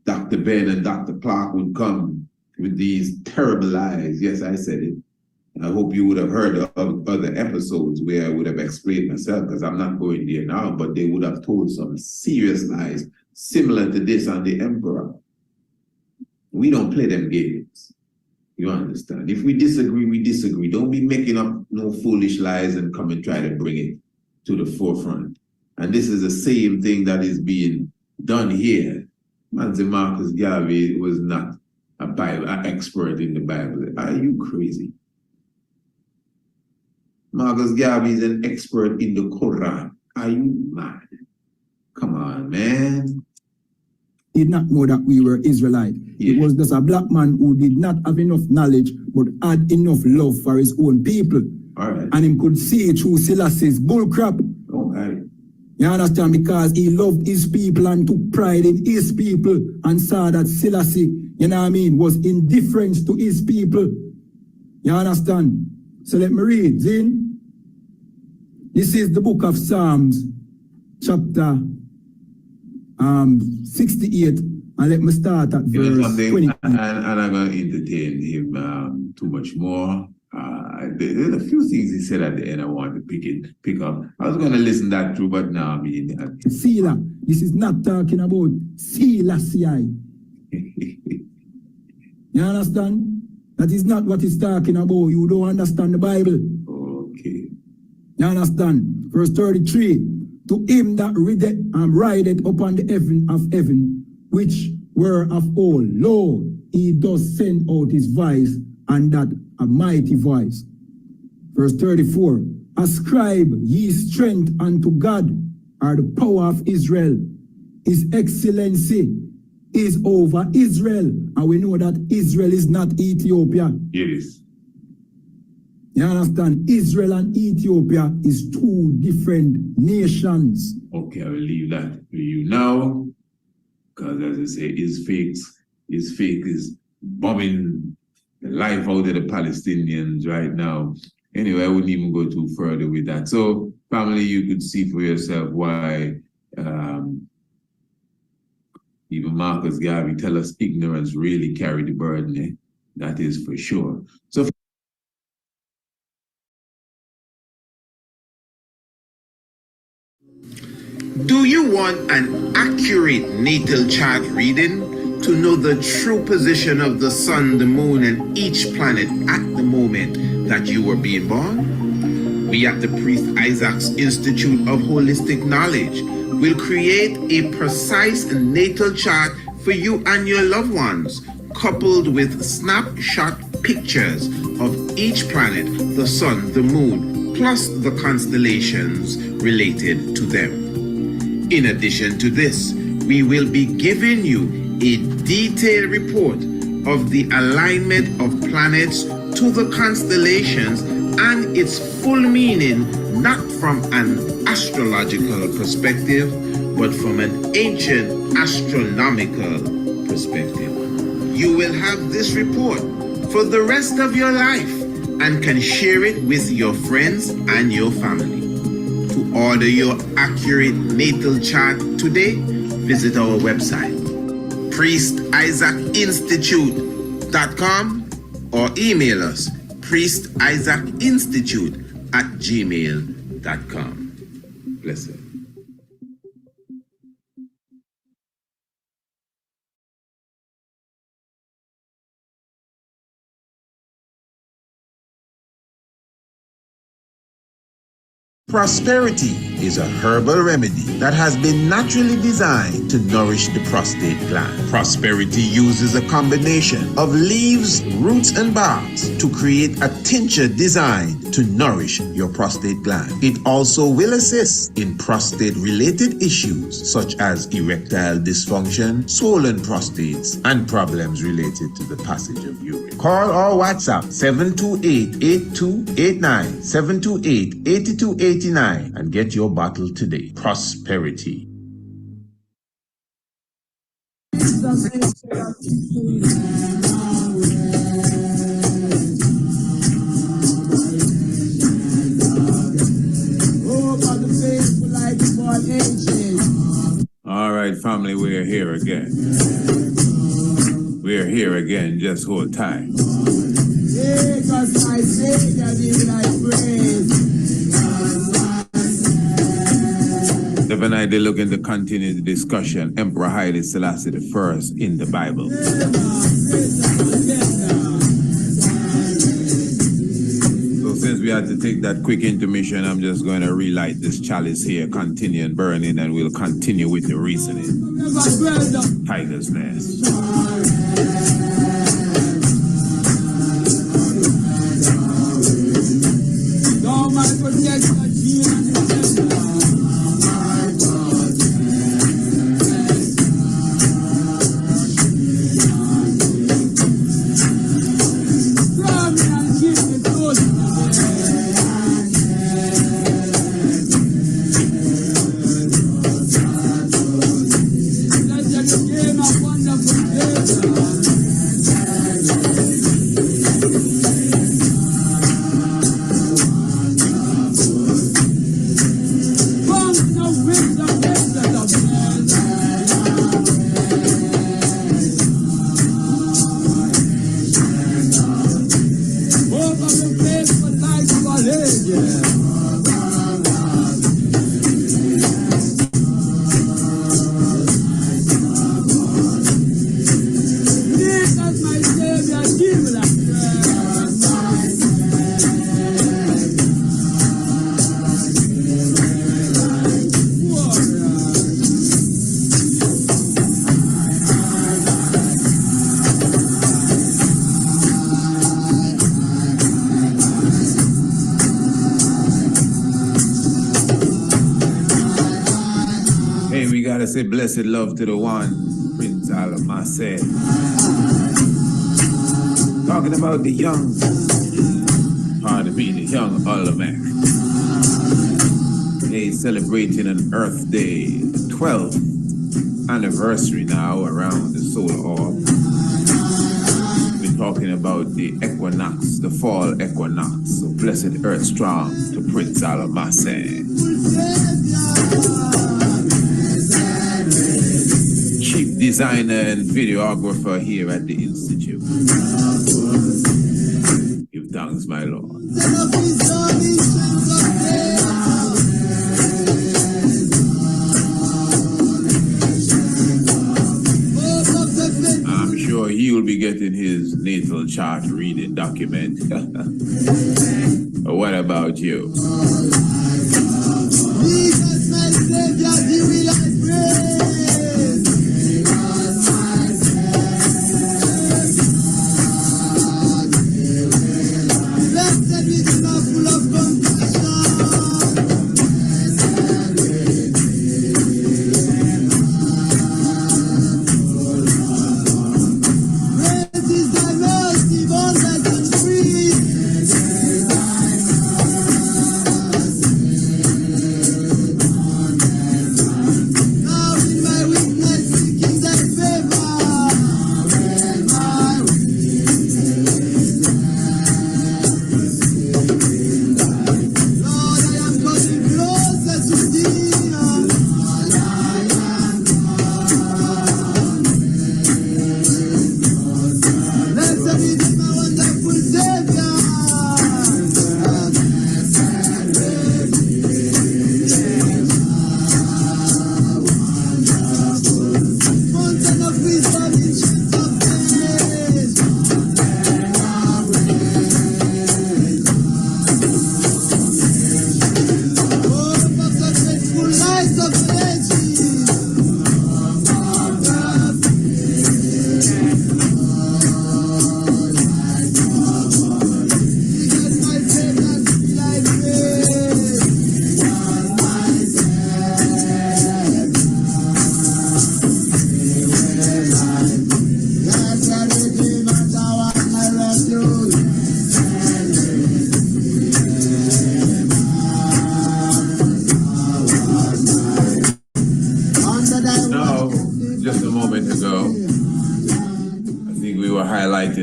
Dr. Ben and Dr. Clark would come with these terrible lies. Yes, I said it. And I hope you would have heard of other episodes where I would have explained myself, because I'm not going there now, but they would have told some serious lies similar to this on the emperor. We don't play them games. You understand? If we disagree, we disagree. Don't be making up no foolish lies and come and try to bring it to the forefront. And this is the same thing that is being done here. Manzi Marcus Garvey was not an expert in the Bible. Are you crazy? Marcus Garvey is an expert in the Quran. Are you mad? Come on, man. Did not know that we were Israelite. Yeah. It was just a black man who did not have enough knowledge, but had enough love for his own people. All right. And him could see through Selassie's bullcrap. All right. You understand? Because he loved his people and took pride in his people and saw that Selassie, you know what I mean, was indifferent to his people. You understand? So let me read, Zin. This is the book of Psalms, chapter 68, and let me start at verse 20. And I'm going to entertain him too much more. There's a few things he said at the end I want to pick up. I was going to listen that through, but now I mean... Sela. This is not talking about Selassie. You understand? That is not what it's talking about. You don't understand the Bible. Okay. You understand? Verse 33. To him that rideth upon the heaven of heaven, which were of old, lo, he does send out his voice, and that a mighty voice. Verse 34. Ascribe ye strength unto God, or the power of Israel. His excellency is over Israel. And we know that Israel is not Ethiopia. Yes. You understand? Israel and Ethiopia is two different nations. Okay, I will leave that to you now. Because as I say, his fake is bombing the life out of the Palestinians right now. Anyway, I wouldn't even go too further with that. So, family, you could see for yourself why even Marcus Garvey tell us ignorance really carried the burden. Eh? That is for sure. So. Do you want an accurate natal chart reading to know the true position of the sun, the moon, and each planet at the moment that you were being born? We at the Priest Isaac's Institute of Holistic Knowledge will create a precise natal chart for you and your loved ones, coupled with snapshot pictures of each planet, the sun, the moon, plus the constellations related to them. In addition to this, we will be giving you a detailed report of the alignment of planets to the constellations and its full meaning, not from an astrological perspective, but from an ancient astronomical perspective. You will have this report for the rest of your life and can share it with your friends and your family. To order your accurate natal chart today, visit our website, priestisaacinstitute.com, or email us, priestisaacinstitute@gmail.com. Blessed. Prosperity is a herbal remedy that has been naturally designed to nourish the prostate gland. Prosperity uses a combination of leaves, roots, and barks to create a tincture designed to nourish your prostate gland. It also will assist in prostate-related issues such as erectile dysfunction, swollen prostates, and problems related to the passage of urine. Call or WhatsApp 728-8289, 728-8289 and get your bottle today. Prosperity. All right, family, we're here again. We're here again. Just hold tight. Divinity looking to continue the discussion. Emperor Haile Selassie I in the Bible. So since we had to take that quick intermission, I'm just going to relight this chalice here, continue and burning, and we'll continue with the reasoning. Tigress Nest. Say blessed love to the one, Prince Mosiah. Talking about the young, pardon me, the young Olmec. They celebrating an Earth Day, 12th anniversary now around the solar orb. We're talking about the equinox, the fall equinox. So blessed Earth strong to Prince Mosiah. Chief designer and videographer here at the Institute. Give thanks, my Lord. reading document. What about you?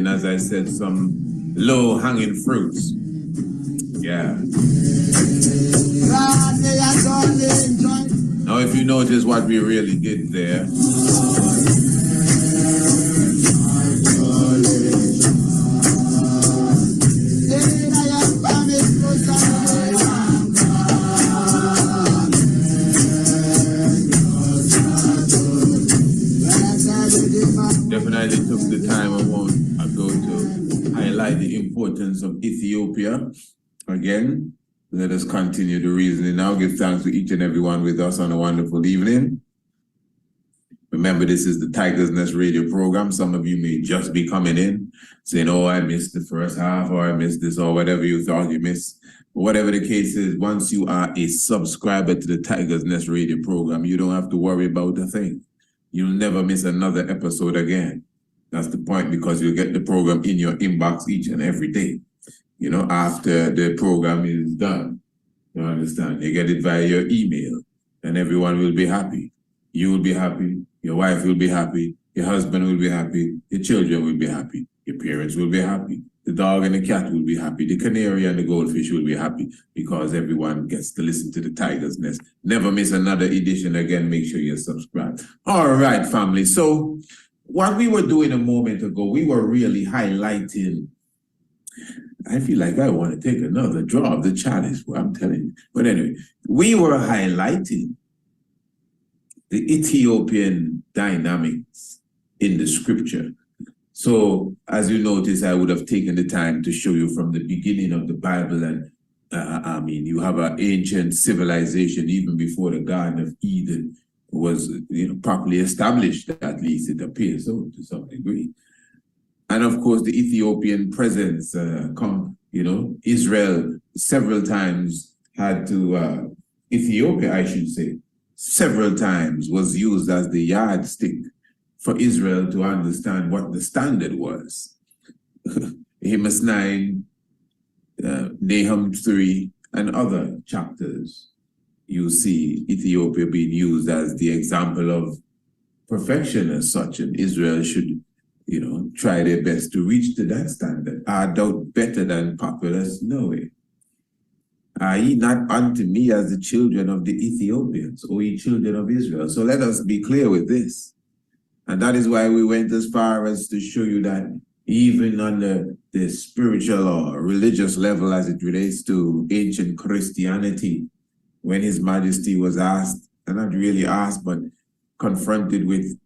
As I said, some low-hanging fruits. Yeah. Now, if you notice what we really did there, definitely took the time to highlight the importance of Ethiopia. Again, let us continue the reasoning now. Give thanks to each and everyone with us on a wonderful evening. Remember, this is the Tigress Nest radio program. Some of you may just be coming in saying, oh, I missed the first half, or I missed this, or whatever you thought you missed. But whatever the case is, once you are a subscriber to the Tigress Nest radio program, you don't have to worry about a thing. You'll never miss another episode again. That's the point, because you'll get the program in your inbox each and every day. You know, after the program is done. You understand? You get it via your email, and everyone will be happy. You will be happy. Your wife will be happy. Your husband will be happy. Your children will be happy. Your parents will be happy. The dog and the cat will be happy. The canary and the goldfish will be happy, because everyone gets to listen to the Tigress Nest. Never miss another edition again. Make sure you're subscribed. All right, family. So what we were doing a moment ago, we were really highlighting. I feel like I want to take another draw of the chalice, I'm telling you. But anyway, we were highlighting the Ethiopian dynamics in the scripture. So as you notice, I would have taken the time to show you from the beginning of the Bible. And I mean, you have an ancient civilization even before the Garden of Eden was properly established, at least it appears so to some degree. And of course, the Ethiopian presence, Israel several times had to, Ethiopia, I should say, several times was used as the yardstick for Israel to understand what the standard was. Amos 9, Nahum 3, and other chapters, you see Ethiopia being used as the example of perfection as such, and Israel should try their best to reach to that standard. Art thou better than populace? No way. Are ye not unto me as the children of the Ethiopians, O ye children of Israel? So let us be clear with this. And that is why we went as far as to show you that even on the spiritual or religious level as it relates to ancient Christianity, when His Majesty was asked, and not really asked, but confronted with,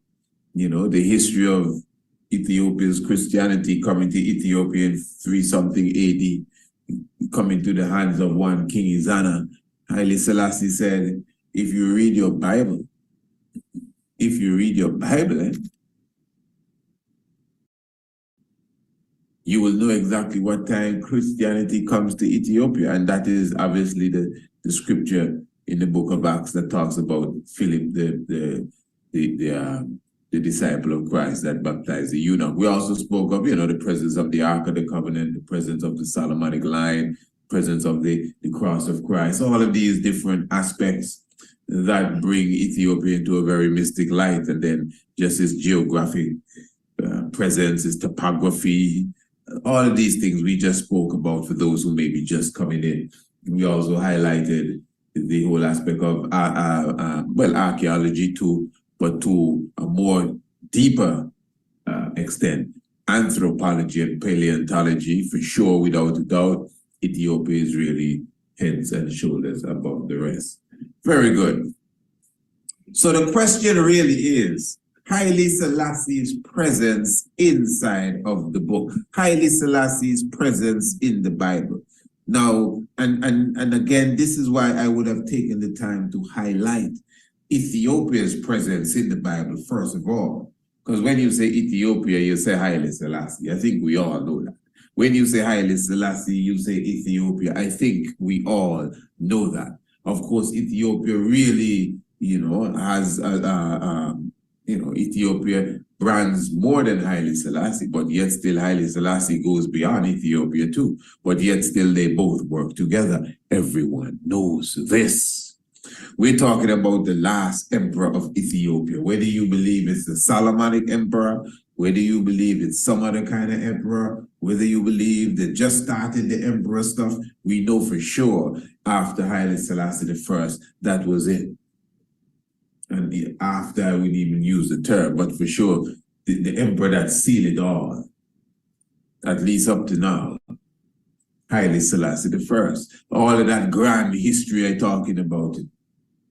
the history of Ethiopia's Christianity coming to Ethiopia in 3-something AD, coming to the hands of one King Izana, Haile Selassie said, if you read your Bible, you will know exactly what time Christianity comes to Ethiopia. And that is obviously the scripture in the book of Acts that talks about Philip, the disciple of Christ that baptized the eunuch. We also spoke of, the presence of the Ark of the Covenant, the presence of the Solomonic line, presence of the cross of Christ, all of these different aspects that bring Ethiopia into a very mystic light. And then just its geographic presence, its topography, all of these things we just spoke about for those who may be just coming in. We also highlighted the whole aspect of, archaeology too, but to a more deeper extent, anthropology and paleontology, for sure, without a doubt, Ethiopia is really heads and shoulders above the rest. Very good. So the question really is, Haile Selassie's presence inside of the book, Haile Selassie's presence in the Bible. Now, and again, this is why I would have taken the time to highlight Ethiopia's presence in the Bible, first of all. Because when you say Ethiopia, you say Haile Selassie. I think we all know that. When you say Haile Selassie, you say Ethiopia. I think we all know that. Of course, Ethiopia really, has, Ethiopia brands more than Haile Selassie, but yet still Haile Selassie goes beyond Ethiopia too. But yet still they both work together. Everyone knows this. We're talking about the last emperor of Ethiopia. Whether you believe it's the Solomonic emperor, whether you believe it's some other kind of emperor, whether you believe they just started the emperor stuff, we know for sure after Haile Selassie I, that was it. And after I wouldn't even use the term, but for sure, the emperor that sealed it all, at least up to now, Haile Selassie I. All of that grand history I'm talking about,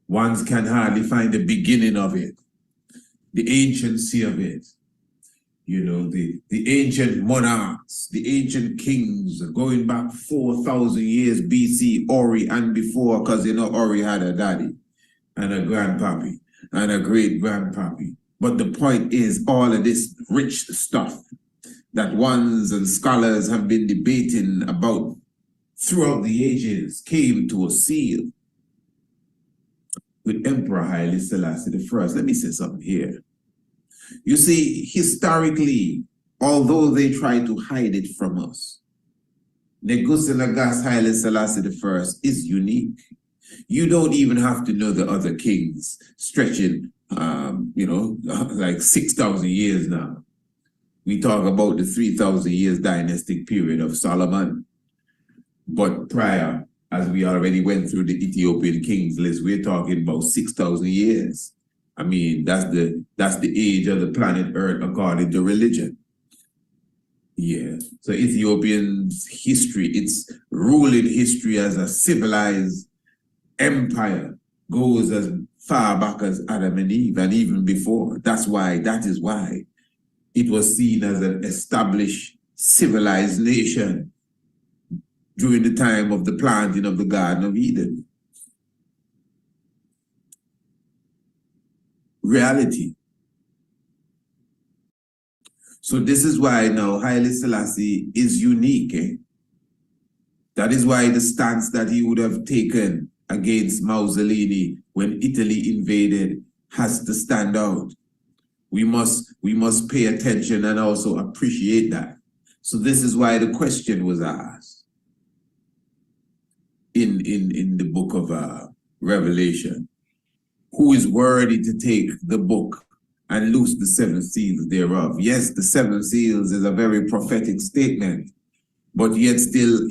ones can hardly find the beginning of it, the anciency of it. The ancient monarchs, the ancient kings, going back 4,000 years BC, Ori and before, because Ori had a daddy and a grandpappy and a great-grandpappy. But the point is, all of this rich stuff that ones and scholars have been debating about throughout the ages came to a seal with Emperor Haile Selassie I. Let me say something here. You see, historically, although they try to hide it from us, Negus Nagas Haile Selassie I is unique. You don't even have to know the other kings stretching, like 6,000 years now. We talk about the 3,000 years dynastic period of Solomon. But prior, as we already went through the Ethiopian kings list, we're talking about 6,000 years. I mean, that's the age of the planet Earth according to religion. Yeah. So Ethiopian's history, its ruling history as a civilized empire goes as far back as Adam and Eve, and even before. That is why it was seen as an established civilized nation during the time of the planting of the Garden of Eden. Reality. So this is why now Haile Selassie is unique. That is why the stance that he would have taken against Mussolini when Italy invaded has to stand out. We must pay attention and also appreciate that. So this is why the question was asked in the book of Revelation. Who is worthy to take the book and loose the 7 seals thereof? Yes, the 7 seals is a very prophetic statement, but yet still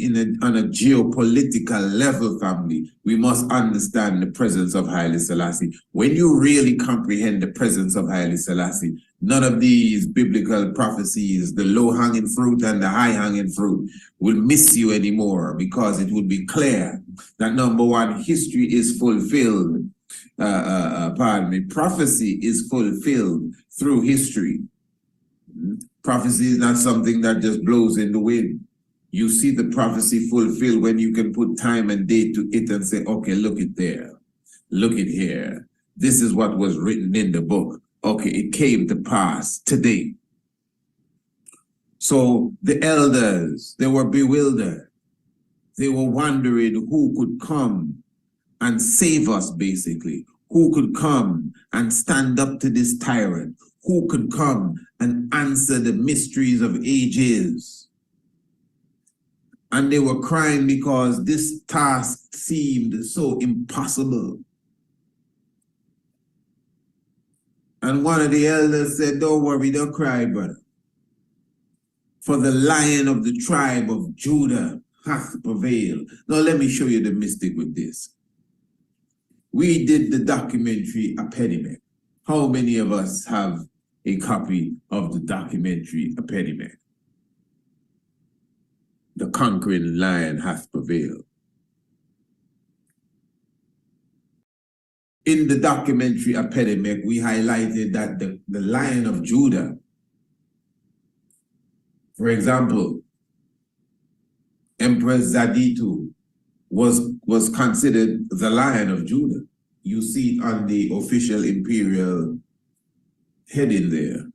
on a geopolitical level, family, we must understand the presence of Haile Selassie. When you really comprehend the presence of Haile Selassie, none of these biblical prophecies, the low-hanging fruit and the high-hanging fruit, will miss you anymore, because it would be clear that, number one, history is fulfilled. Prophecy is fulfilled through history. Prophecy is not something that just blows in the wind. You see the prophecy fulfilled when you can put time and date to it and say, okay, look it there. Look it here. This is what was written in the book. Okay, it came to pass today. So the elders, they were bewildered. They were wondering who could come and save us, basically. Who could come and stand up to this tyrant? Who could come and answer the mysteries of ages? And they were crying because this task seemed so impossible. And one of the elders said, don't worry, don't cry, brother. For the Lion of the tribe of Judah hath prevailed. Now let me show you the mystic with this. We did the documentary Epidemic. How many of us have a copy of the documentary Epidemic? The conquering lion hath prevailed. In the documentary Epidemic, we highlighted that the Lion of Judah, for example, Empress Zaditu was considered the Lion of Judah. You see it on the official imperial heading there,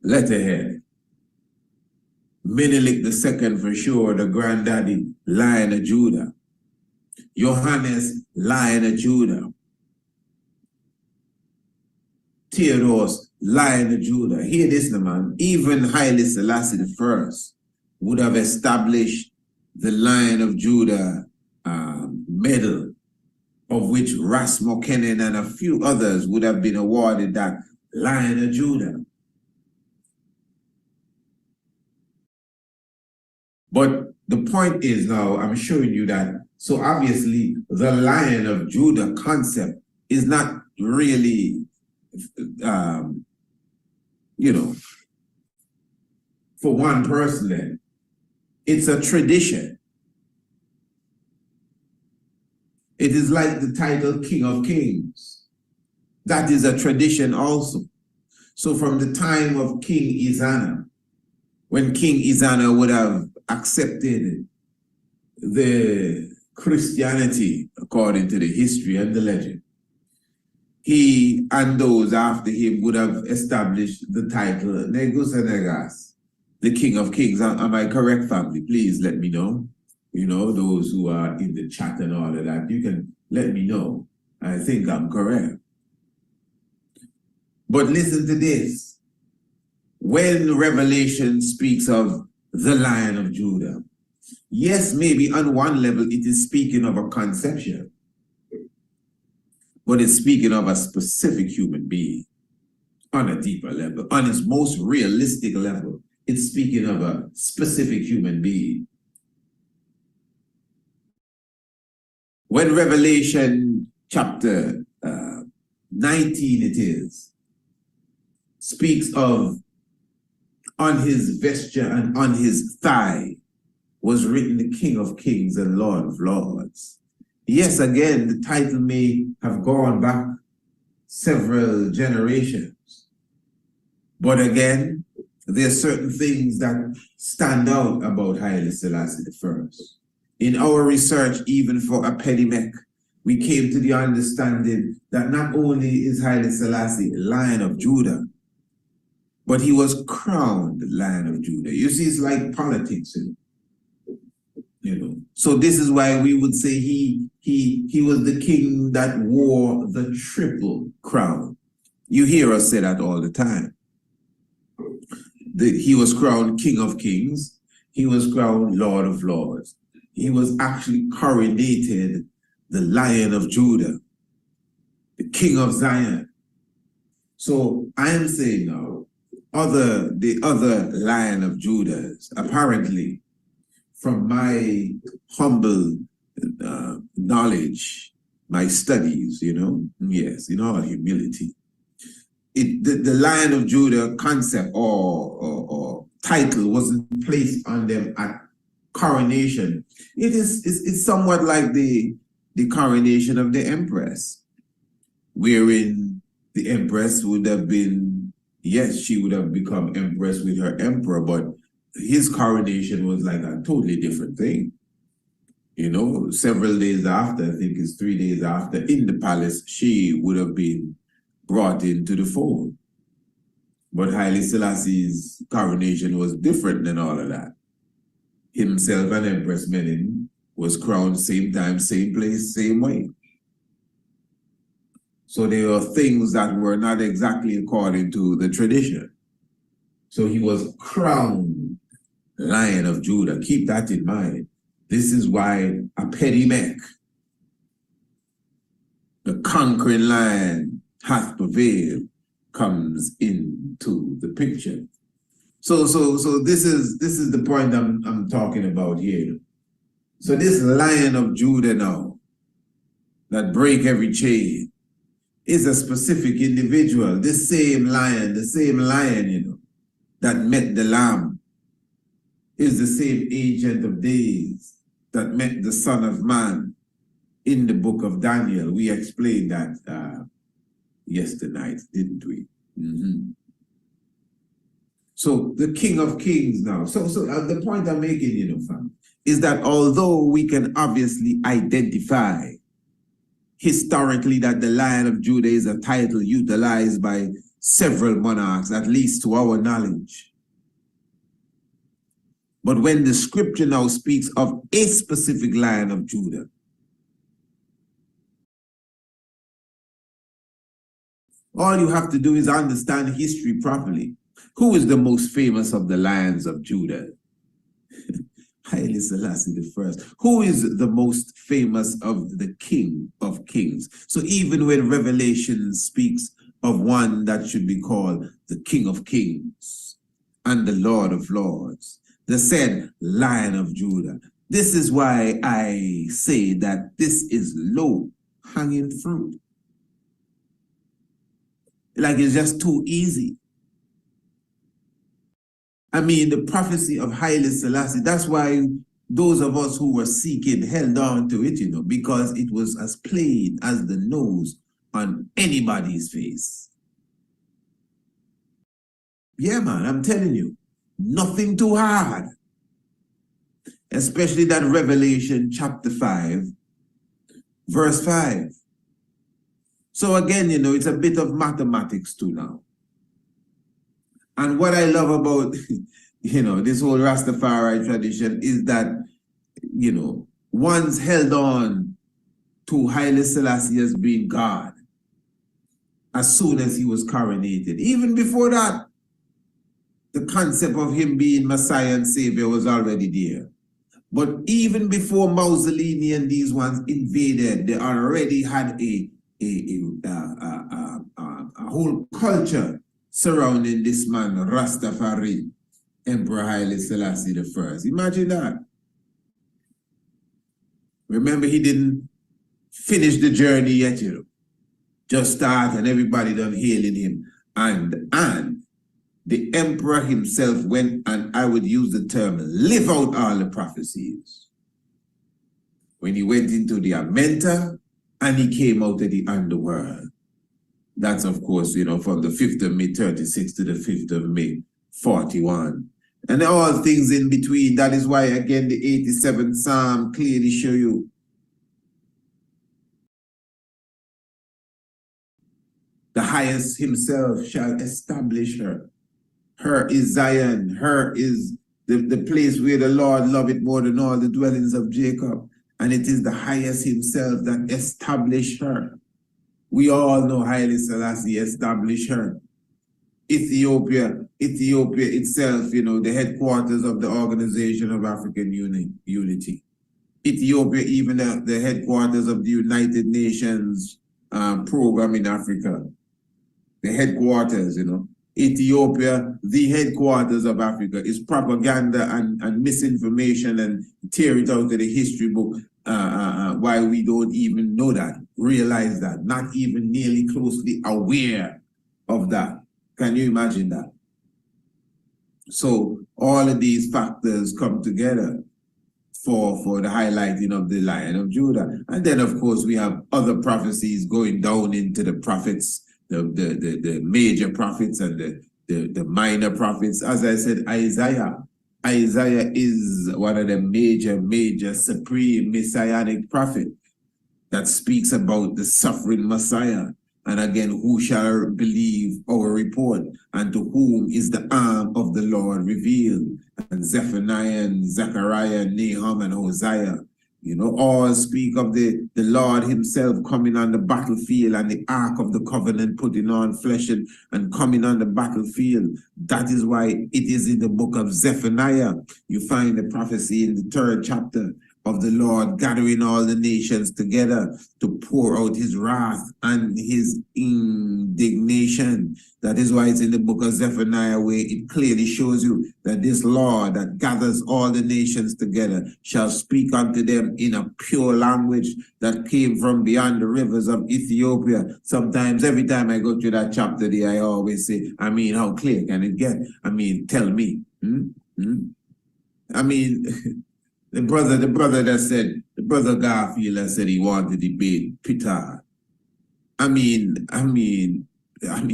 letterhead. Menelik II for sure, the granddaddy, Lion of Judah. Johannes, Lion of Judah. Theodos, Lion of Judah. Hear this now, man. Even Haile Selassie I would have established the Lion of Judah medal, of which Rasmussen and a few others would have been awarded that Lion of Judah. But the point is now, I'm showing you that, so obviously the Lion of Judah concept is not really, for one person then. It's a tradition. It is like the title King of Kings. That is a tradition also. So from the time of King Izana, when King Izana would have accepted the Christianity according to the history and the legend, he and those after him would have established the title Negus and Negas, the King of Kings. Am I correct, family? Please let me know. You know, those who are in the chat and all of that, you can let me know. I think I'm correct. But listen to this. When Revelation speaks of the Lion of Judah, yes, maybe on one level it is speaking of a conception, but it's speaking of a specific human being on a deeper level. On its most realistic level, it's speaking of a specific human being. When Revelation chapter 19 it is, speaks of on his vesture and on his thigh was written the King of Kings and Lord of Lords. Yes, again, the title may have gone back several generations. But again, there are certain things that stand out about Haile Selassie I. In our research, even for Epidemic, we came to the understanding that not only is Haile Selassie Lion of Judah, but he was crowned Lion of Judah. You see, it's like politics, you know. So this is why we would say he was the king that wore the triple crown. You hear us say that all the time. He was crowned King of Kings. He was crowned Lord of Lords. He was actually coronated the Lion of Judah, the King of Zion. So I am saying now, the other Lion of Judah, apparently, from my humble knowledge, my studies, yes, in all humility, the Lion of Judah concept or title wasn't placed on them at coronation. It's somewhat like the coronation of the Empress, wherein the Empress would have been, yes, she would have become empress with her emperor, but his coronation was like a totally different thing. You know, several days after, I think it's 3 days after, in the palace, she would have been brought into the fold. But Haile Selassie's coronation was different than all of that. Himself and Empress Menen was crowned same time, same place, same way. So there are things that were not exactly according to the tradition. So he was crowned Lion of Judah. Keep that in mind. This is why a Pedimech, the conquering lion, hath prevailed, comes into the picture. So this is the point I'm talking about here. So this Lion of Judah now, that break every chain, is a specific individual. This same lion, you know, that met the Lamb, is the same Ancient of Days that met the Son of Man in the book of Daniel. We explained that yesterday, didn't we? So the King of Kings now. So the point I'm making, you know, fam, is that although we can obviously identify historically that the Lion of Judah is a title utilized by several monarchs, at least to our knowledge. But when the scripture now speaks of a specific Lion of Judah, all you have to do is understand history properly. Who is the most famous of the Lions of Judah? Haile Selassie I. Who is the most famous of the King of Kings? So even when Revelation speaks of one that should be called the King of Kings and the Lord of Lords, the said Lion of Judah. This is why I say that this is low-hanging fruit. Like it's just too easy. I mean, the prophecy of Haile Selassie, that's why those of us who were seeking held on to it, you know, because it was as plain as the nose on anybody's face. Yeah, man, I'm telling you, nothing too hard. Especially that Revelation chapter 5, verse 5. So again, you know, it's a bit of mathematics too now. And what I love about, you know, this whole Rastafari tradition is that, you know, one's held on to Haile Selassie as being God as soon as he was coronated. Even before that, the concept of him being Messiah and Savior was already there. But even before Mussolini and these ones invaded, they already had a whole culture surrounding this man, Rastafari, Emperor Haile Selassie I. Imagine that. Remember, he didn't finish the journey yet, you know. Just start and everybody done hailing him. And the emperor himself went, and I would use the term, live out all the prophecies. When he went into the Amenta and he came out of the underworld. That's, of course, you know, from the 5th of May 36 to the 5th of May 41. And all things in between. That is why, again, the 87th Psalm clearly show you the highest himself shall establish her. Her is Zion. Her is the place where the Lord loveth more than all the dwellings of Jacob. And it is the highest himself that established her. We all know Haile Selassie established her. Ethiopia itself, you know, the headquarters of the Organization of African Unity. Ethiopia, even the headquarters of the United Nations program in Africa. The headquarters, you know. Ethiopia, the headquarters of Africa, is propaganda and misinformation, and tear it out of the history book. Why we don't even know that, realize that, not even nearly closely aware of that. Can you imagine that? So all of these factors come together for the highlighting of the Lion of Judah. And then, of course, we have other prophecies going down into the prophets, the major prophets and the minor prophets. As I said, Isaiah is one of the major supreme messianic prophet that speaks about the suffering Messiah. And again, who shall believe our report? And to whom is the arm of the Lord revealed? And Zephaniah and Zechariah, Nahum and Hosea, all speak of the Lord himself coming on the battlefield and the Ark of the Covenant putting on flesh and coming on the battlefield. That is why it is in the book of Zephaniah. You find the prophecy in the 3rd chapter of the Lord gathering all the nations together to pour out his wrath and his indignation. That is why it's in the book of Zephaniah, where it clearly shows you that this Lord that gathers all the nations together shall speak unto them in a pure language that came from beyond the rivers of Ethiopia. Sometimes, every time I go through that chapter there, I always say, how clear can it get? Tell me. The brother Garvey that said he wanted to debate Peter.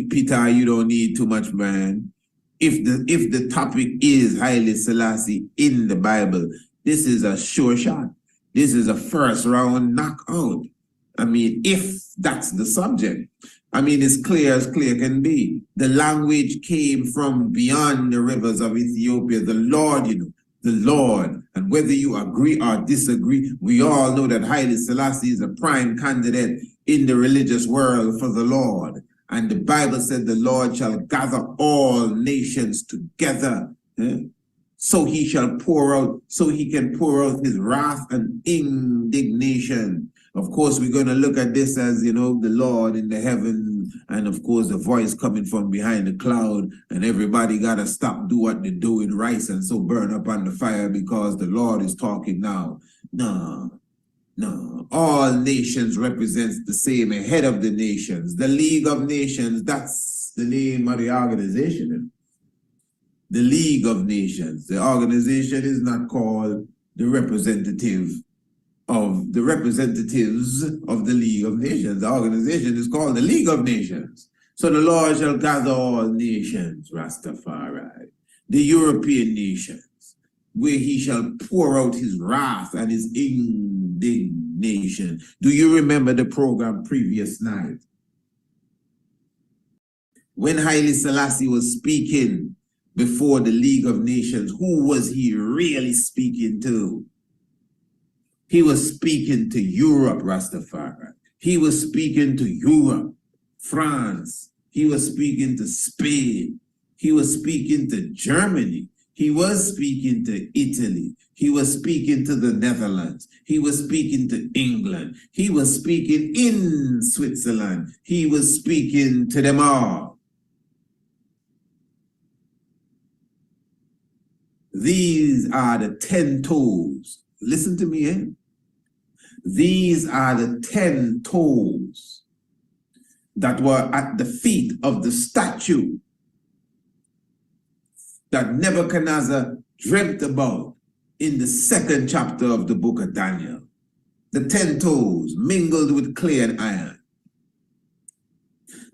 Peter, you don't need too much, man. If the topic is Haile Selassie in the Bible, this is a sure shot. This is a first round knockout. If that's the subject. It's clear as clear can be. The language came from beyond the rivers of Ethiopia. The Lord, the Lord. And whether you agree or disagree, we all know that Haile Selassie is a prime candidate in the religious world for the Lord. And the Bible said the Lord shall gather all nations together. So he can pour out his wrath and indignation. Of course, we're going to look at this as, the Lord in the heaven, and of course, the voice coming from behind the cloud, and everybody got to stop, do what they do in rice, and so burn up on the fire because the Lord is talking now. No. All nations represents the same head of the nations. The League of Nations, that's the name of the organization. The League of Nations. The organization is not called the representatives of the League of Nations. The organization is called the League of Nations. So the Lord shall gather all nations, Rastafari, the European nations, where he shall pour out his wrath and his indignation. Do you remember the program previous night? When Haile Selassie was speaking before the League of Nations, who was he really speaking to? He was speaking to Europe, Rastafari. He was speaking to Europe, France. He was speaking to Spain. He was speaking to Germany. He was speaking to Italy. He was speaking to the Netherlands. He was speaking to England. He was speaking in Switzerland. He was speaking to them all. These are the 10 toes. Listen to me, eh? These are the 10 toes that were at the feet of the statue that Nebuchadnezzar dreamt about in the 2nd chapter of the book of Daniel. The 10 toes mingled with clay and iron.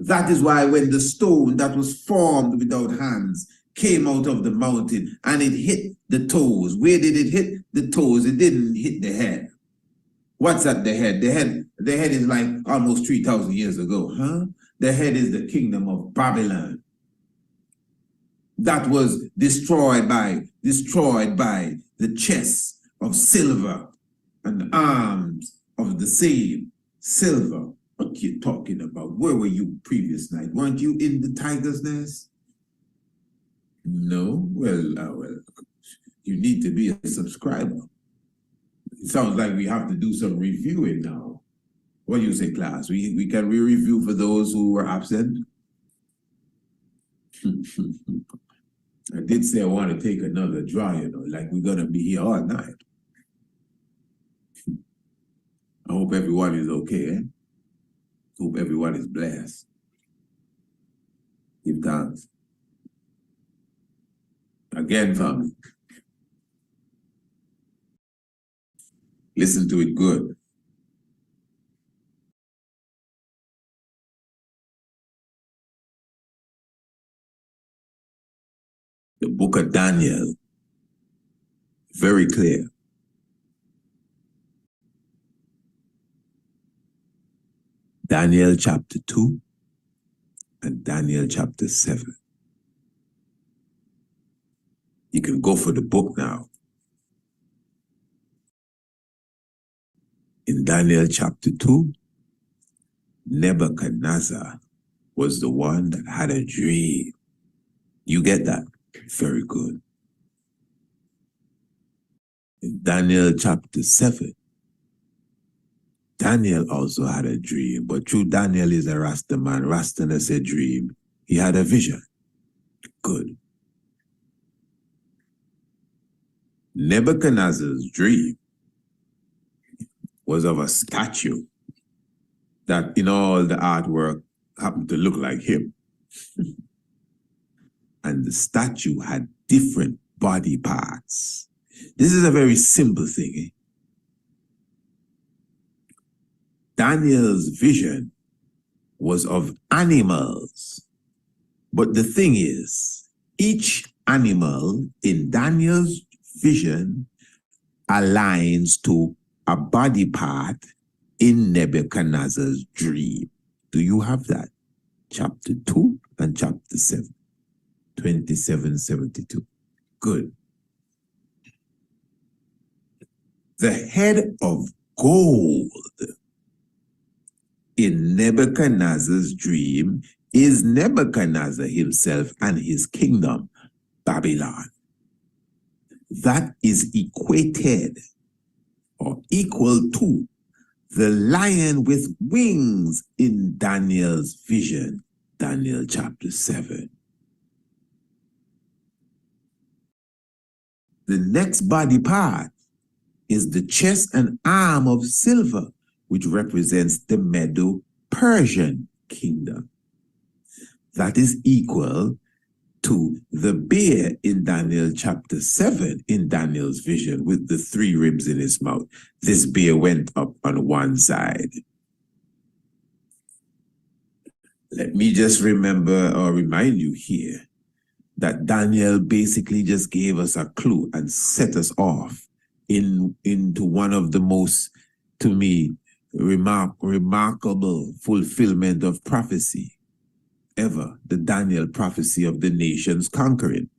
That is why when the stone that was formed without hands came out of the mountain and it hit the toes. Where did it hit? The toes. It didn't hit the head. What's at the head? The head is like almost 3,000 years ago, huh? The head is the kingdom of Babylon. That was destroyed by the chest of silver and the arms of the same silver. What are you talking about? Where were you previous night? Weren't you in the Tigress Nest? No? Well, you need to be a subscriber. It sounds like we have to do some reviewing now. What do you say, class? We can re-review for those who were absent? I did say I want to take another draw, like we're going to be here all night. I hope everyone is okay, eh? Hope everyone is blessed. Give thanks. Again, family. Listen to it good. The book of Daniel, very clear. Daniel chapter 2 and Daniel chapter 7. You can go for the book now. In Daniel chapter 2, Nebuchadnezzar was the one that had a dream. You get that? Very good. In Daniel chapter 7, Daniel also had a dream, but true, Daniel is a Rasta man. Rasta has a dream. He had a vision. Good. Nebuchadnezzar's dream was of a statue that in all the artwork happened to look like him. And the statue had different body parts. This is a very simple thing. Eh? Daniel's vision was of animals. But the thing is, each animal in Daniel's vision aligns to a body part in Nebuchadnezzar's dream. Do you have that? Chapter 2 and chapter 7. 2772. Good. The head of gold in Nebuchadnezzar's dream is Nebuchadnezzar himself and his kingdom, Babylon. That is equated or equal to the lion with wings in Daniel's vision, Daniel chapter 7. The next body part is the chest and arm of silver, which represents the Medo-Persian kingdom. That is equal to the bear in Daniel chapter 7 in Daniel's vision with the 3 ribs in his mouth. This bear went up on one side. Let me just remember or remind you here that Daniel basically just gave us a clue and set us off into one of the most, to me, remarkable fulfillment of prophecy ever, the Daniel prophecy of the nations conquering.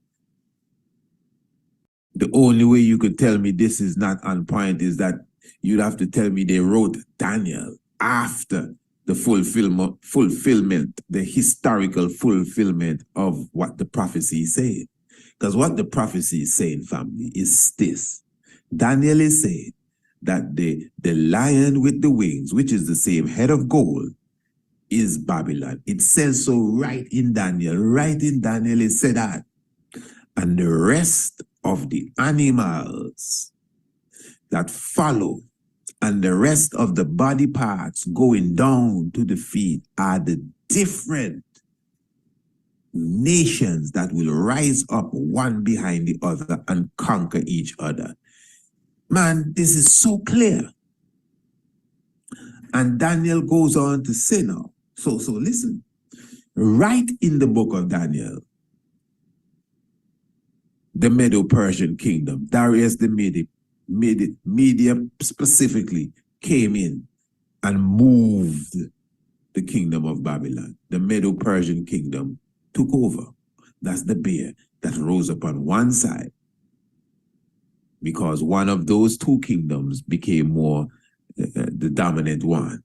The only way you could tell me this is not on point is that you'd have to tell me they wrote Daniel after the fulfillment, the historical fulfillment of what the prophecy is saying. Because what the prophecy is saying, family, is this. Daniel is saying that the lion with the wings, which is the same head of gold, is Babylon. It says so right in Daniel. Right in Daniel it said that. And the rest of the animals that follow and the rest of the body parts going down to the feet are the different nations that will rise up one behind the other and conquer each other. Man, this is so clear. And Daniel goes on to say now, so listen, right in the book of Daniel, the Medo-Persian kingdom, Darius the Media specifically came in and moved the kingdom of Babylon. The Medo-Persian kingdom took over. That's the bear that rose up on one side, because one of those 2 kingdoms became more the dominant one.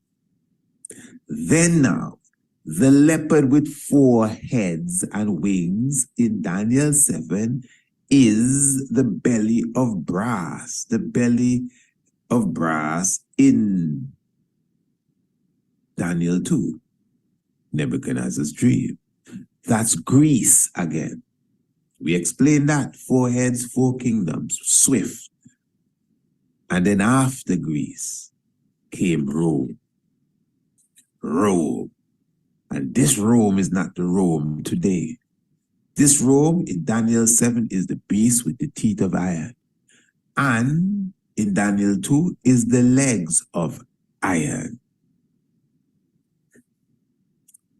Then now, the leopard with 4 heads and wings in Daniel 7 is the belly of brass. The belly of brass in Daniel 2, Nebuchadnezzar's dream. That's Greece again. We explained that. 4 heads, 4 kingdoms, swift. And then after Greece came Rome. Rome. And this Rome is not the Rome today. This Rome in Daniel 7 is the beast with the teeth of iron. And in Daniel 2 is the legs of iron.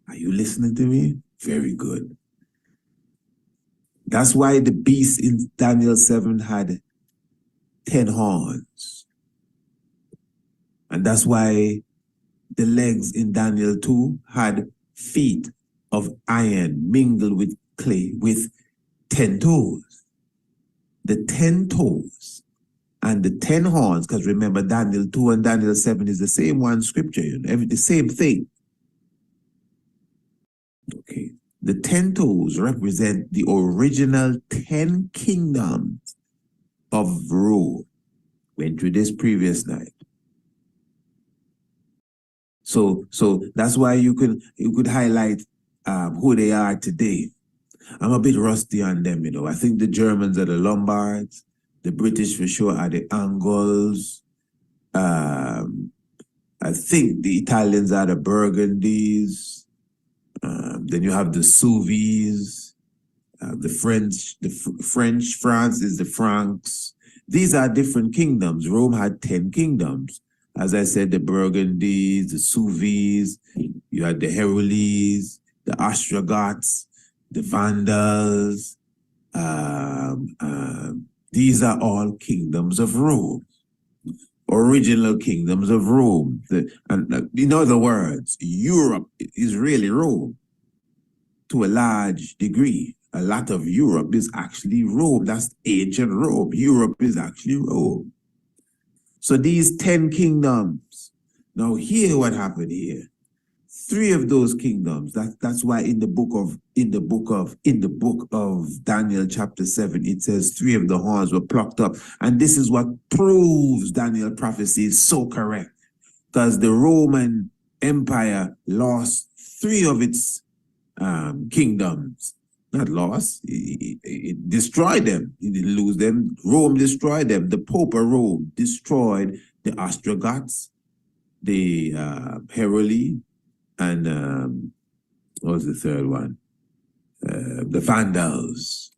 Are you listening to me? Very good. That's why the beast in Daniel 7 had 10 horns. And that's why the legs in Daniel 2 had feet of iron mingled with clay with 10 toes. The 10 toes and the 10 horns, because remember Daniel 2 and Daniel 7 is the same one scripture, the same thing. Okay. The 10 toes represent the original 10 kingdoms of Rome. Went through this previous night. So that's why you could highlight who they are today. I'm a bit rusty on them, I think the Germans are the Lombards, the British for sure are the Angles. I think the Italians are the Burgundies. Then you have the Sueves, the French, France is the Franks. These are different kingdoms. Rome had 10 kingdoms. As I said, the Burgundies, the Sueves, you had the Herules, the Ostrogoths, the Vandals. These are all kingdoms of Rome. Original kingdoms of Rome. In other words, Europe is really Rome to a large degree. A lot of Europe is actually Rome. That's ancient Rome. Europe is actually Rome. So these 10 kingdoms. Now hear what happened here. 3 of those kingdoms. That's why in the book of Daniel chapter 7, it says 3 of the horns were plucked up. And this is what proves Daniel prophecy is so correct. Because the Roman Empire lost 3 of its kingdoms. Not lost, it destroyed them. It didn't lose them. Rome destroyed them. The Pope of Rome destroyed the Ostrogoths, the Heruli, and what was the third one? The Vandals.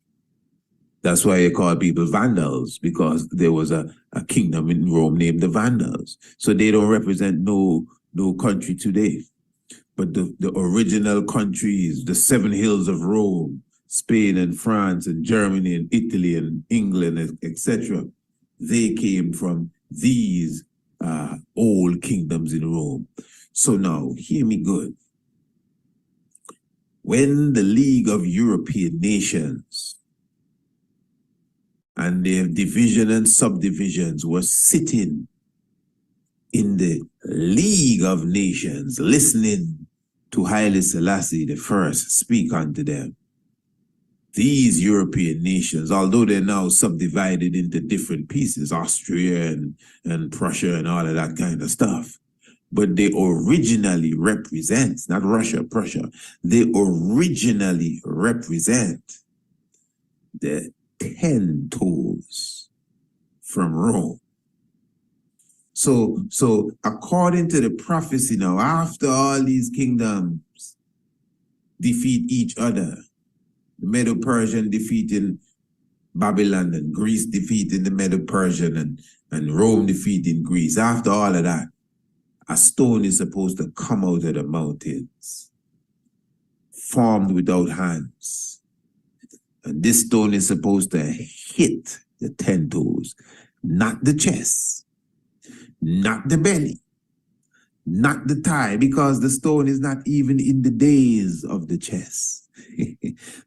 That's why they call people Vandals, because there was a kingdom in Rome named the Vandals. So they don't represent no country today. But the original countries, the 7 hills of Rome, Spain and France and Germany and Italy and England, etc., they came from these old kingdoms in Rome. So now, hear me good. When the League of European Nations and their division and subdivisions were sitting in the League of Nations, listening to Haile Selassie the first speak unto them, these European nations, although they're now subdivided into different pieces, Austria and Prussia and all of that kind of stuff, but they originally represent, not Russia, Prussia, they originally represent the 10 toes from Rome. So according to the prophecy now, after all these kingdoms defeat each other, the Medo-Persian defeating Babylon and Greece defeating the Medo-Persian and Rome defeating Greece. After all of that, a stone is supposed to come out of the mountains, formed without hands. And this stone is supposed to hit the 10 toes, not the chest, not the belly, not the thigh, because the stone is not even in the days of the chest.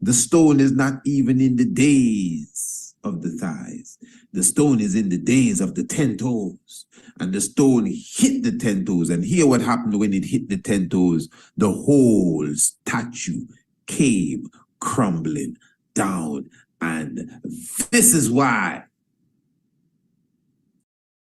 The stone is not even in the days of the thighs. The stone is in the days of the 10 toes. And the stone hit the 10 toes. And hear what happened when it hit the 10 toes. The whole statue came crumbling down. And this is why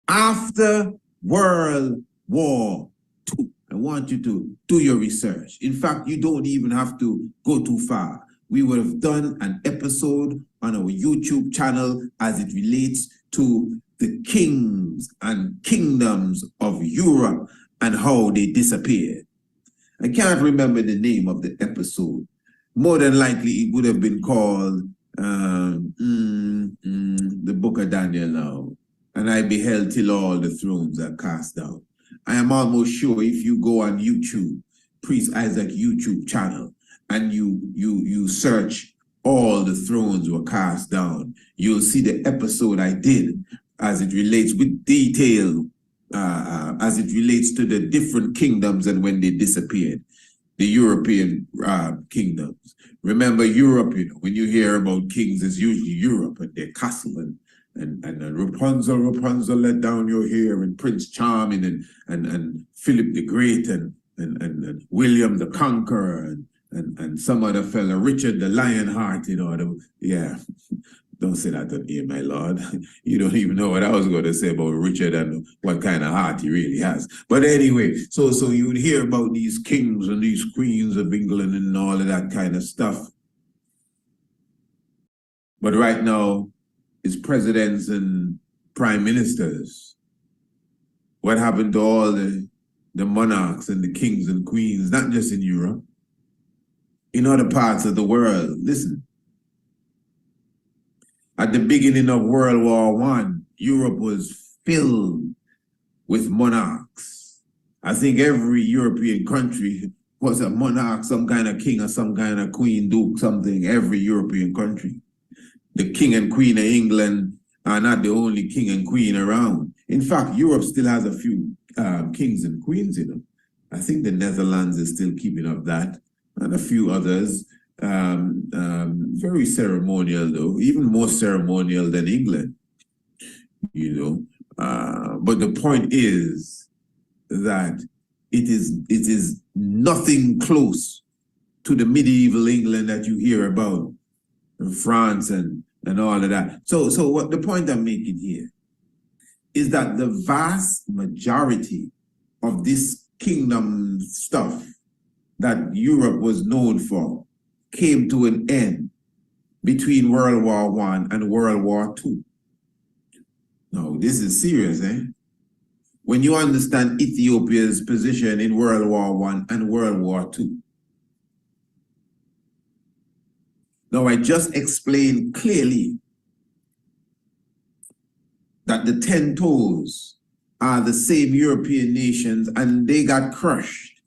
after World War II, I want you to do your research. In fact, you don't even have to go too far. We would have done an episode on our YouTube channel as it relates to the kings and kingdoms of Europe and how they disappeared. I can't remember the name of the episode. More than likely, it would have been called the Book of Daniel now. And I beheld till all the thrones are cast down. I am almost sure if you go on YouTube, Priest Isaac YouTube channel, and you search all the thrones were cast down. You'll see the episode I did as it relates with detail, as it relates to the different kingdoms and when they disappeared, the European kingdoms. Remember Europe, you know, when you hear about kings, it's usually Europe and their castle and Rapunzel let down your hair, and Prince Charming and Philip the Great and William the Conqueror and some other fella, Richard the Lionhearted, yeah. Don't say that to me, my lord. You don't even know what I was going to say about Richard and what kind of heart he really has. But anyway, so you would hear about these kings and these queens of England and all of that kind of stuff. But right now, it's presidents and prime ministers. What happened to all the monarchs and the kings and queens, not just in Europe, in other parts of the world? Listen. At the beginning of World War I, Europe was filled with monarchs. I think every European country was a monarch, some kind of king or some kind of queen, duke, something, every European country. The king and queen of England are not the only king and queen around. In fact, Europe still has a few kings and queens, you know. I think the Netherlands is still keeping up that, and a few others. Very ceremonial though, even more ceremonial than England, you know. But the point is that it is nothing close to the medieval England that you hear about, France and all of that. So what the point I'm making here is that the vast majority of this kingdom stuff that Europe was known for came to an end between World War I and World War II. No, this is serious, eh? When you understand Ethiopia's position in World War I and World War II. Now, I just explained clearly that the 10 toes are the same European nations and they got crushed.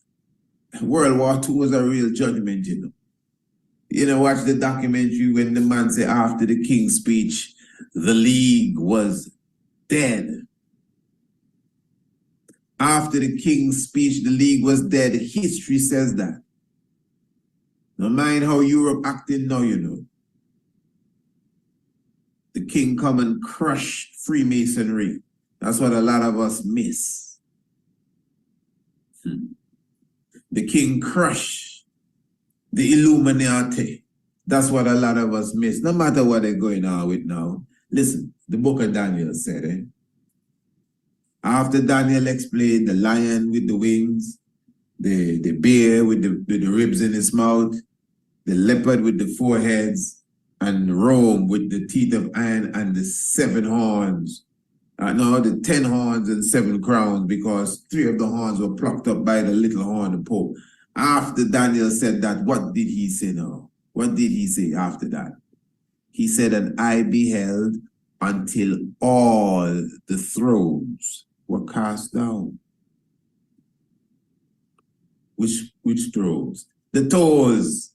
World War II was a real judgment, you know. You know, watch the documentary when the man said after the King's speech, the League was dead. After the King's speech, the League was dead. History says that. Now mind how Europe acting now, you know. The King come and crush Freemasonry. That's what a lot of us miss. The King crushed the Illuminati. That's what a lot of us miss, no matter what they're going on with now. Listen, the book of Daniel said, after Daniel explained the lion with the wings, the bear with the ribs in his mouth, the leopard with the 4 heads, and Rome with the teeth of iron and the 7 horns. No, the 10 horns and 7 crowns, because 3 of the horns were plucked up by the little horn of Pope. After Daniel said that, what did he say now? What did he say after that? He said, and I beheld until all the thrones were cast down. Which thrones? The toes.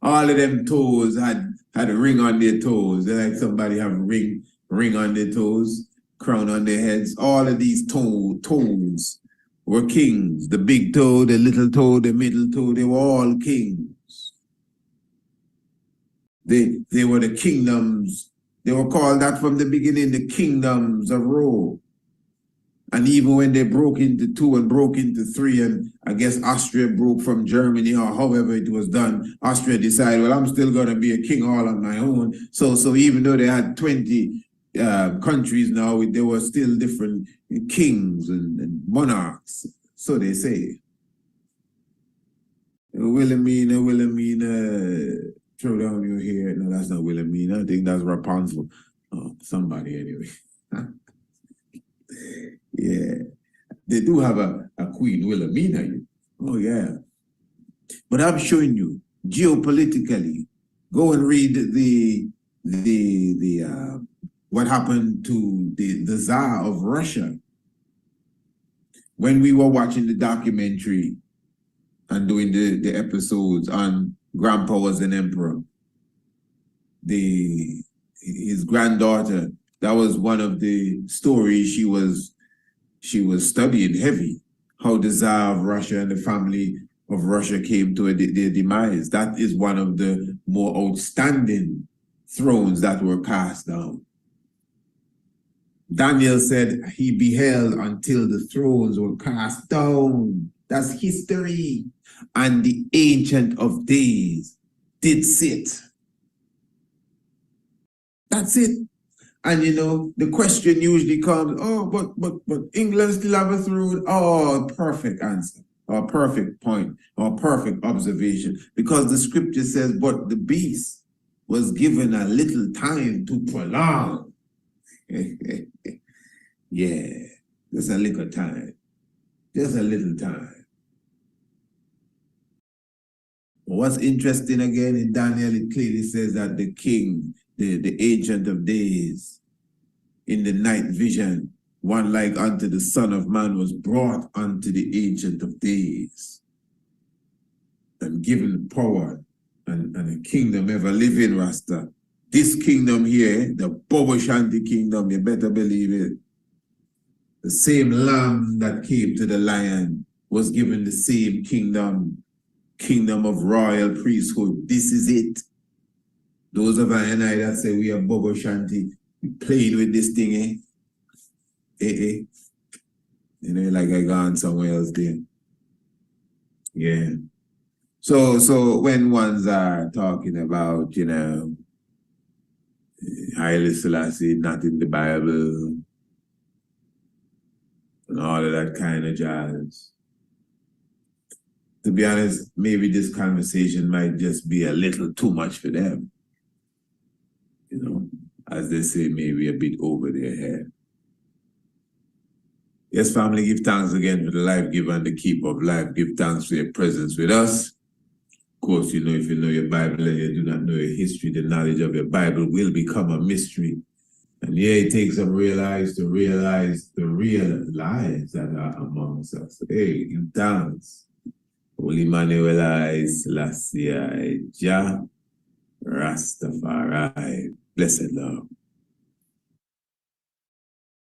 All of them toes had a ring on their toes. They're like somebody have a ring on their toes, crown on their heads. All of these toes were kings. The big toe, the little toe, the middle toe, they were all kings. They were the kingdoms. They were called that from the beginning, the kingdoms of Rome. And even when they broke into 2 and broke into 3, and I guess Austria broke from Germany, or however it was done, Austria decided, well, I'm still going to be a king all on my own. So even though they had 20 countries now, there were still different kings and monarchs, so they say. Wilhelmina, throw down your hair. No, that's not Wilhelmina. I think that's Rapunzel. Oh, somebody anyway. Yeah, they do have a Queen Wilhelmina. Oh yeah, but I'm showing you geopolitically. Go and read the what happened to the Tsar of Russia when we were watching the documentary and doing the episodes on grandpa was an emperor. His granddaughter, that was one of the stories she was studying heavy, how the Tsar of Russia and the family of Russia came to their demise. That is one of the more outstanding thrones that were cast down. Daniel said he beheld until the thrones were cast down. That's history. And the Ancient of Days did sit. That's it. And you know, the question usually comes, oh, but England still have a throne. Oh, perfect answer, or perfect point, or perfect observation. Because the scripture says, but the beast was given a little time to prolong. Yeah, just a little time. Just a little time. What's interesting again in Daniel, it clearly says that the king, the Ancient of Days, in the night vision, one like unto the Son of Man was brought unto the Ancient of Days and given power and a kingdom ever living, Rasta. This kingdom here, the Bobo Shanti kingdom, you better believe it. The same lamb that came to the lion was given the same kingdom of royal priesthood. This is it. Those of I and I that say we are Bobo Shanti, we played with this thing, You know, like I gone somewhere else there. Yeah. So when ones are talking about, you know, Haile Selassie not in the Bible and all of that kind of jazz, to be honest, maybe this conversation might just be a little too much for them. You know, as they say, maybe a bit over their head. Yes, family, give thanks again for the life giver and the keeper of life. Give thanks for your presence with us. Of course, you know, if you know your Bible and you do not know your history, the knowledge of your Bible will become a mystery. And yeah, it takes some realize the real lives that are amongst us. Hey, give thanks. Holy Manuel, Selassie, Jah, Rastafari, blessed love.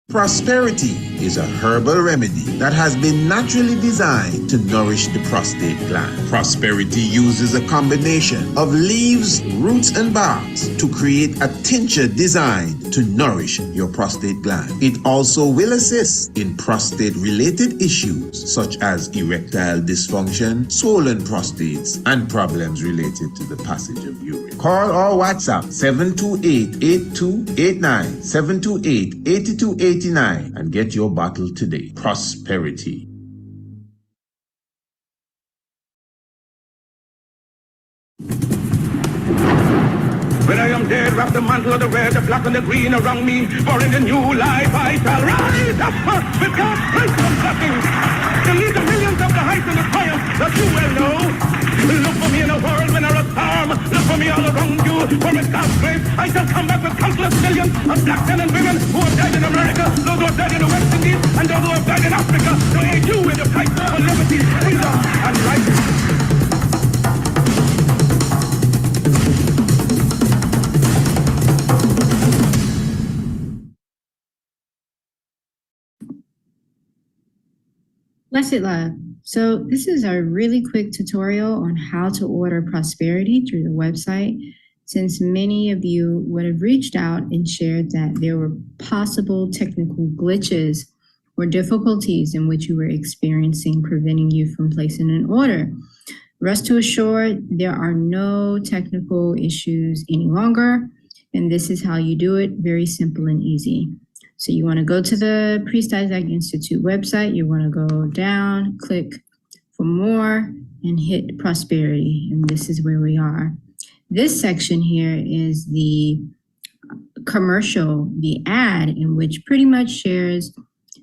Prosperity is a herbal remedy that has been naturally designed to nourish the prostate gland. Prosperity uses a combination of leaves, roots, and barks to create a tincture designed to nourish your prostate gland. It also will assist in prostate-related issues such as erectile dysfunction, swollen prostates, and problems related to the passage of urine. Call or WhatsApp 728-8289, 728-8289 and get your bottle today. Prosperity. When I am dead, wrap the mantle of the red, the black and the green around me. For in the new life I shall rise up with God's grace and blessings to lead the millions of the heights and the triumph that you well know. Look for me in a world when a storm. Look for me all around you. For with God's grace I shall come back with countless millions of black men and women who have died in America, those who have died in the West Indies, and those who have died in Africa to aid you in the fight for liberty, freedom, and righteousness. Blessed love. So this is a really quick tutorial on how to order prosperity through the website, since many of you would have reached out and shared that there were possible technical glitches or difficulties in which you were experiencing preventing you from placing an order. Rest assured, there are no technical issues any longer, and this is how you do it, very simple and easy. So you want to go to the Priest Isaac Institute website, you want to go down, click for more, and hit prosperity, and this is where we are. This section here is the commercial, the ad, in which pretty much shares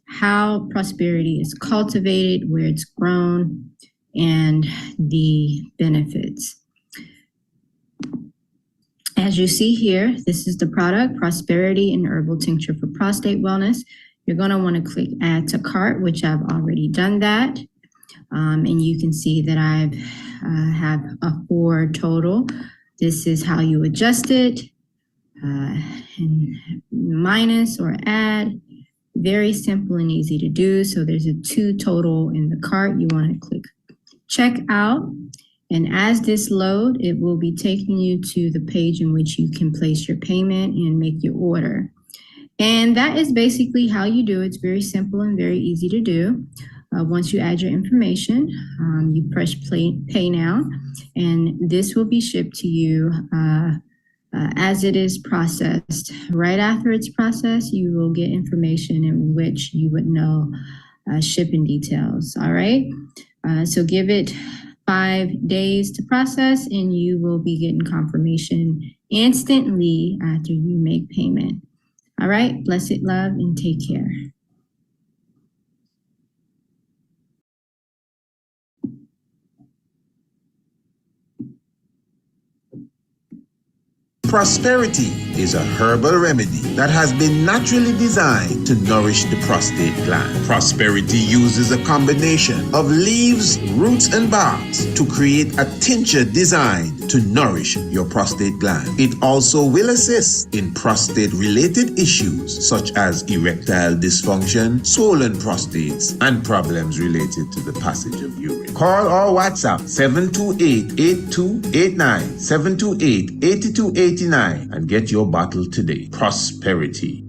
how prosperity is cultivated, where it's grown, and the benefits. As you see here, this is the product, Prosperity and Herbal Tincture for Prostate Wellness. You're going to want to click Add to Cart, which I've already done that. And you can see that I have a 4 total. This is how you adjust it, and minus or add. Very simple and easy to do. So there's a 2 total in the cart. You want to click check out. And as this load, it will be taking you to the page in which you can place your payment and make your order. And that is basically how you do it. It's very simple and very easy to do. Once you add your information, you press pay now, and this will be shipped to you as it is processed. Right after it's processed, you will get information in which you would know shipping details. All right. So give it 5 days to process, and you will be getting confirmation instantly after you make payment. All right. Blessed love and take care. Prosperity is a herbal remedy that has been naturally designed to nourish the prostate gland. Prosperity uses a combination of leaves, roots, and barks to create a tincture designed to nourish your prostate gland. It also will assist in prostate-related issues such as erectile dysfunction, swollen prostates, and problems related to the passage of urine. Call or WhatsApp 728-8289, 728-8289 and get your bottle today. Prosperity.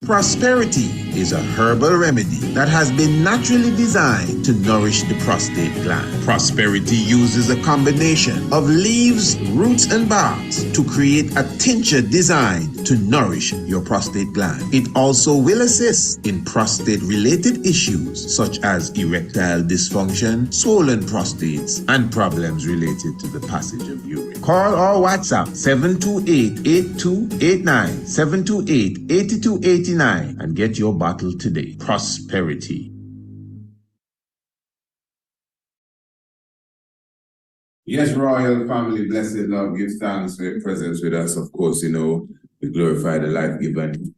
Prosperity is a herbal remedy that has been naturally designed to nourish the prostate gland. Prosperity uses a combination of leaves, roots, and barks to create a tincture designed to nourish your prostate gland. It also will assist in prostate-related issues such as erectile dysfunction, swollen prostates, and problems related to the passage of urine. Call or WhatsApp 728-8289, 728-8289 and get your bottle today. Prosperity. Yes, royal family, blessed love, give thanks for your presence with us. Of course, you know, we glorify the life given.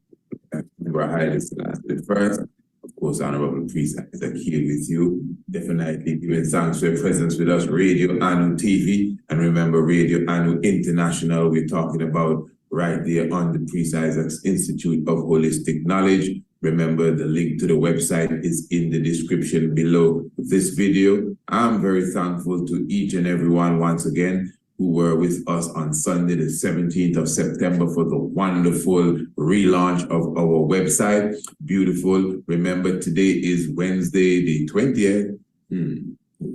Remember Haile, Selassie first. Of course, Honorable Priest Isaac here with you. Definitely giving thanks for your presence with us. Radio Anu TV, and remember Radio Anu International, we're talking about right there on the Priest Isaac's Institute of Holistic Knowledge. Remember, the link to the website is in the description below this video. I'm very thankful to each and everyone once again who were with us on Sunday, the 17th of September for the wonderful relaunch of our website. Beautiful. Remember, today is Wednesday, the 20th.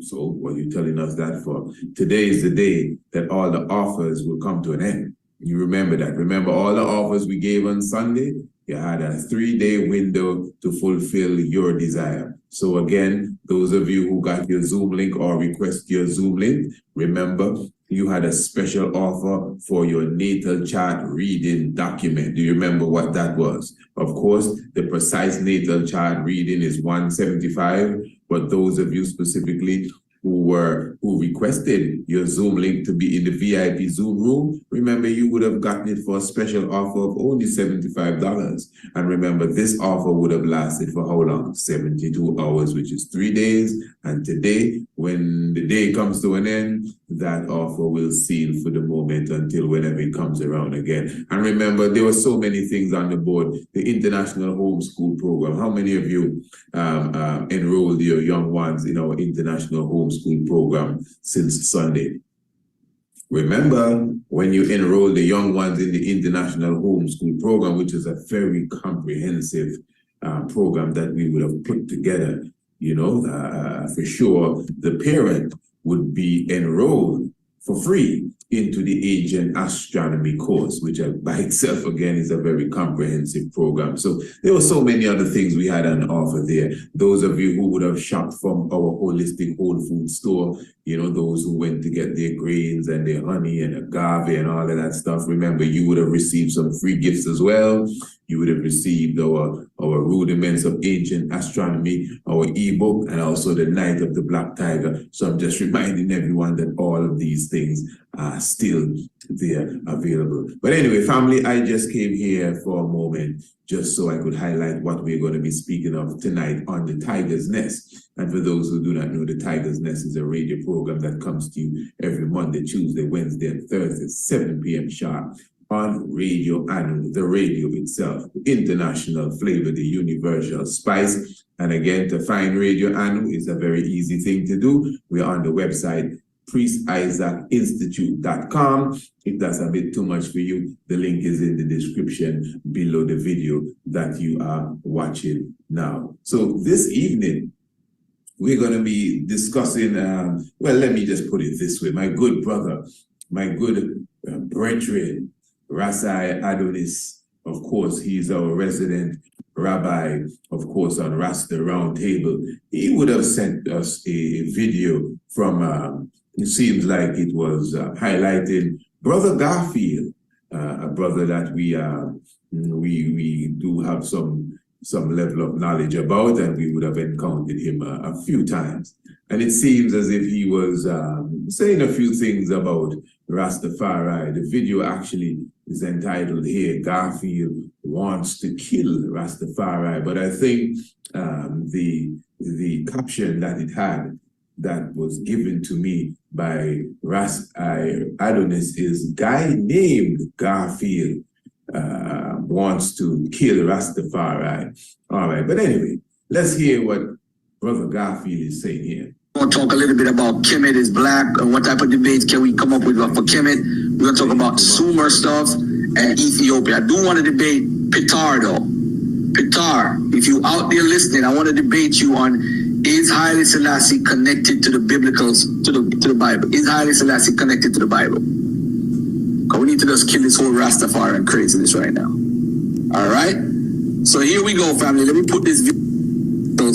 So what are you telling us that for? Today is the day that all the offers will come to an end. You remember that. Remember all the offers we gave on Sunday? You had a 3-day window to fulfill your desire. So again, those of you who got your Zoom link or request your Zoom link, remember you had a special offer for your natal chart reading document. Do you remember what that was? Of course, the precise natal chart reading is $175, but those of you specifically who requested your Zoom link to be in the VIP Zoom room, remember you would have gotten it for a special offer of only $75. And remember, this offer would have lasted for how long? 72 hours, which is 3 days. And today, when the day comes to an end, that offer will seal for the moment until whenever it comes around again. And remember, there were so many things on the board. The International Homeschool Program. How many of you enrolled your young ones in our International Homeschool Program since Sunday? Remember, when you enroll the young ones in the International Homeschool Program, which is a very comprehensive program that we would have put together, you know, for sure, the parent would be enrolled for free into the Ancient Astronomy Course, which by itself, again, is a very comprehensive program. So there were so many other things we had on offer there. Those of you who would have shopped from our holistic whole food store, you know, those who went to get their grains and their honey and their Garvey and all of that stuff, remember, you would have received some free gifts as well. You would have received our our Rudiments of Ancient Astronomy, our eBook, and also the Night of the Black Tiger. So I'm just reminding everyone that all of these things are still there available. But anyway, family, I just came here for a moment just so I could highlight what we're going to be speaking of tonight on the Tigress Nest. And for those who do not know, the Tigress Nest is a radio program that comes to you every Monday, Tuesday, Wednesday, and Thursday, 7 p.m. sharp on Radio Anu, the radio itself, the international flavor, the universal spice. And again, to find Radio Anu is a very easy thing to do. We're on the website, priestisaacinstitute.com. If that's a bit too much for you, the link is in the description below the video that you are watching now. So this evening, we're going to be discussing, well, let me just put it this way. My good brother, my good brethren, Rasai Adonis, of course, he's our resident rabbi, of course, on Rasta Roundtable. He would have sent us a video from, it seems like it was highlighting Brother Garfield, a brother that we do have some level of knowledge about, and we would have encountered him a few times. And it seems as if he was saying a few things about Rastafari. The video actually is entitled here, Garfield Wants to Kill Rastafari. But I think the caption that it had that was given to me by Adonis is guy named Garfield wants to kill Rastafari. All right, but anyway, let's hear what Brother Garfield is saying here. We're going to talk a little bit about Kemet is black and what type of debates can we come up with for Kemet. We're going to talk about Sumer stuff and Ethiopia. I do want to debate Petar though. Petar, if you out there listening, I want to debate you on is Haile Selassie connected to the biblicals, to the Bible? Is Haile Selassie connected to the Bible? Because we need to just kill this whole Rastafari and craziness right now. All right? So here we go, family. Let me put this video to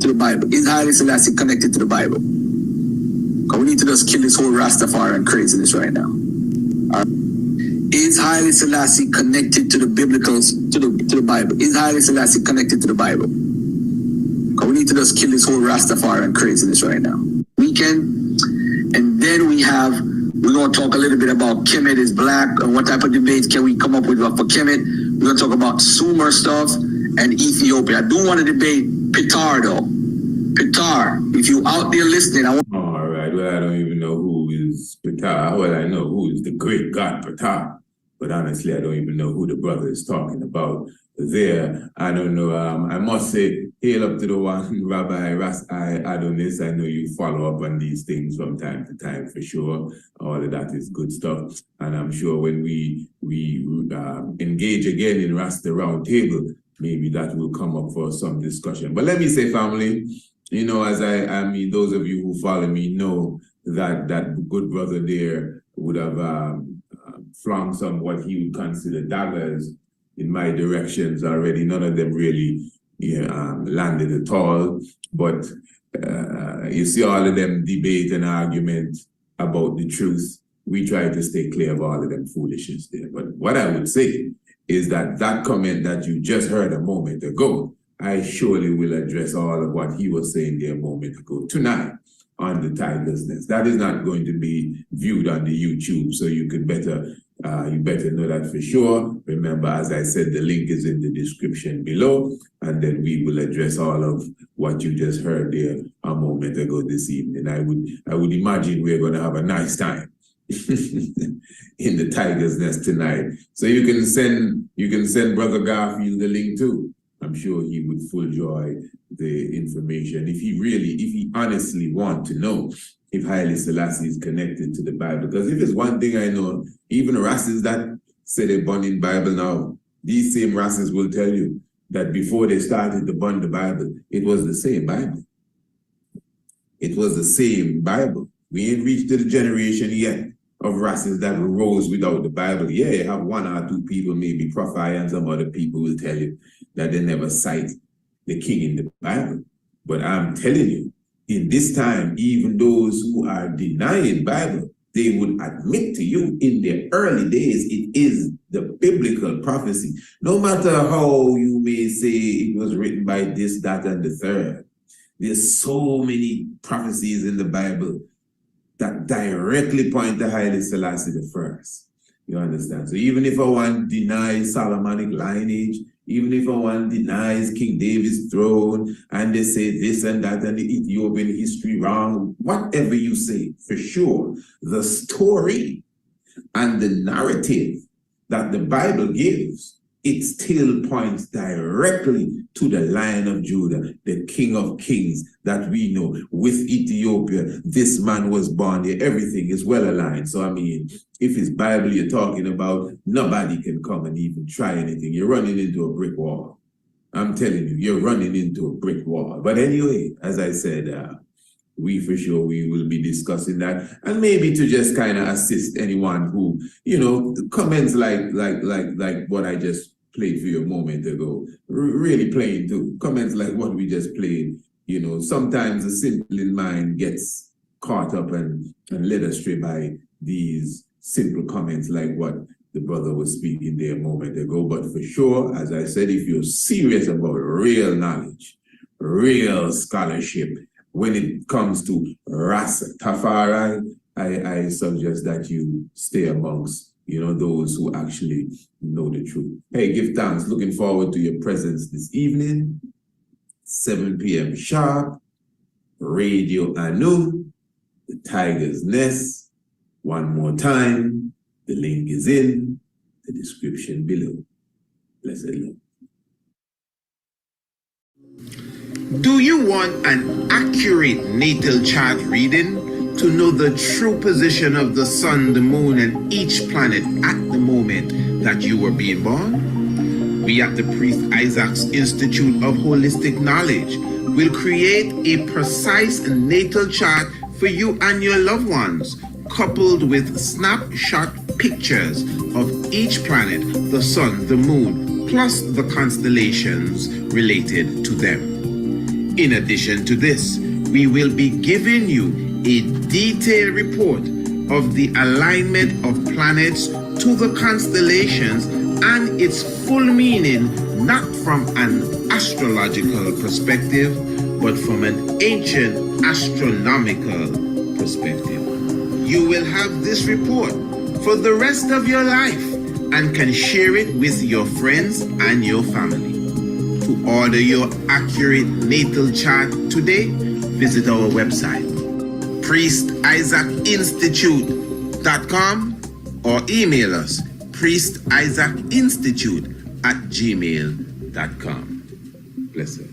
the Bible. Is Haile Selassie connected to the Bible? Because we need to just kill this whole Rastafari and craziness right now. All right? Is Haile Selassie connected to the biblicals, to the Bible? Is Haile Selassie connected to the Bible? Because we need to just kill this whole Rastafari and craziness right now. Weekend, and then we're going to talk a little bit about Kemet is black and what type of debates can we come up with for Kemet. We're going to talk about Sumer stuff and Ethiopia. I do want to debate Petar though. Petar, if you out there listening, I want. All right, well, I don't even know who is Petar. Well, I know who is the great God Petar, but honestly, I don't even know who the brother is talking about there. I don't know. I must say, hail up to the one, Rabbi Rasai Adonis. I know you follow up on these things from time to time for sure. All of that is good stuff. And I'm sure when we engage again in Rasta Roundtable, maybe that will come up for some discussion. But let me say, family, you know, as I mean, those of you who follow me know that good brother there would have flung some what he would consider daggers in my directions already. None of them really landed at all. But you see all of them debate and argument about the truth. We try to stay clear of all of them foolishness there. But what I would say is that comment that you just heard a moment ago, I surely will address all of what he was saying there a moment ago tonight on the Tigress Nest. That is not going to be viewed on the YouTube, so you better know that for sure. Remember, as I said, the link is in the description below, and then we will address all of what you just heard there a moment ago this evening. I would imagine we're going to have a nice time in the Tigress Nest tonight. So you can send Brother Garfield the link too. I'm sure he would full joy the information if he honestly want to know if Haile Selassie is connected to the Bible. Because if it's one thing I know, even races that say they burn in Bible now, these same races will tell you that before they started to burn the Bible, it was the same Bible. It was the same Bible. We ain't reached to the generation yet of races that rose without the Bible. Yeah, you have one or two people, maybe Prophet and some other people will tell you that they never cite the king in the Bible. But I'm telling you, in this time, even those who are denying Bible they would admit to you in their early days, it is the biblical prophecy. No matter how you may say it was written by this, that, and the third, there's so many prophecies in the Bible that directly point to Haile Selassie the first. You understand? So even if one denies Solomonic lineage, even if one denies King David's throne, and they say this and that and the Ethiopian history wrong, whatever you say, for sure, the story and the narrative that the Bible gives, it still points directly to the Lion of Judah, the King of Kings that we know. With Ethiopia, this man was born here. Everything is well aligned. So, I mean, if it's Bible you're talking about, nobody can come and even try anything. You're running into a brick wall. I'm telling you, you're running into a brick wall. But anyway, as I said, we for sure, we will be discussing that, and maybe to just kind of assist anyone who, you know, comments like what I just played for you a moment ago, really playing too. Comments like what we just played, you know, sometimes the simple in mind gets caught up and led astray by these simple comments like what the brother was speaking there a moment ago. But for sure, as I said, if you're serious about real knowledge, real scholarship, when it comes to Rastafari, I suggest that you stay amongst, you know, those who actually know the truth. Hey, give thanks. Looking forward to your presence this evening, 7 p.m. sharp, Radio Anu, the Tigress Nest. One more time, the link is in the description below. Blessed Lord. Do you want an accurate natal chart reading to know the true position of the sun, the moon, and each planet at the moment that you were being born? We at the Priest Isaac's Institute of Holistic Knowledge will create a precise natal chart for you and your loved ones, coupled with snapshot pictures of each planet, the sun, the moon, plus the constellations related to them. In addition to this, we will be giving you a detailed report of the alignment of planets to the constellations and its full meaning, not from an astrological perspective, but from an ancient astronomical perspective. You will have this report for the rest of your life and can share it with your friends and your family. To order your accurate natal chart today, visit our website, priestisaacinstitute.com, or email us, priestisaacinstitute@gmail.com. Blessed.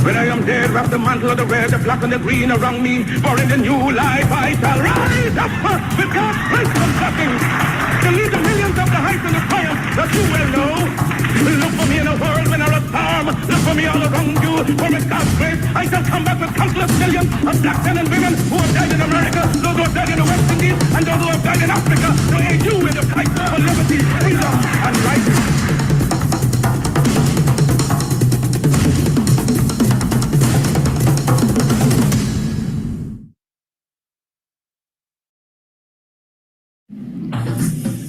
When I am dead, wrap the mantle of the red, the black and the green around me. For in the new life I shall rise up with God's grace and blessing to lead the millions of the heights and the triumph that you will know. Look for me in a world when I a storm. Look for me all around you. For with God's grace I shall come back with countless millions of black men and women who have died in America, those who have died in the West Indies, and those who have died in Africa to aid you in the fight for liberty, freedom, and righteousness.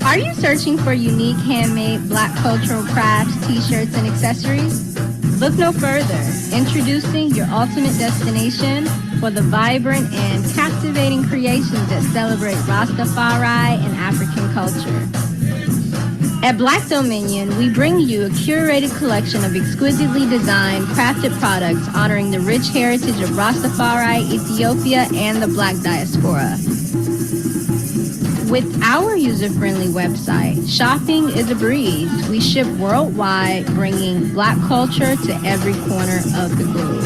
Are you searching for unique handmade Black cultural crafts, t-shirts, and accessories? Look no further. Introducing your ultimate destination for the vibrant and captivating creations that celebrate Rastafari and African culture. At Black Dominion, we bring you a curated collection of exquisitely designed, crafted products honoring the rich heritage of Rastafari, Ethiopia, and the Black diaspora. With our user-friendly website, shopping is a breeze. We ship worldwide, bringing Black culture to every corner of the globe.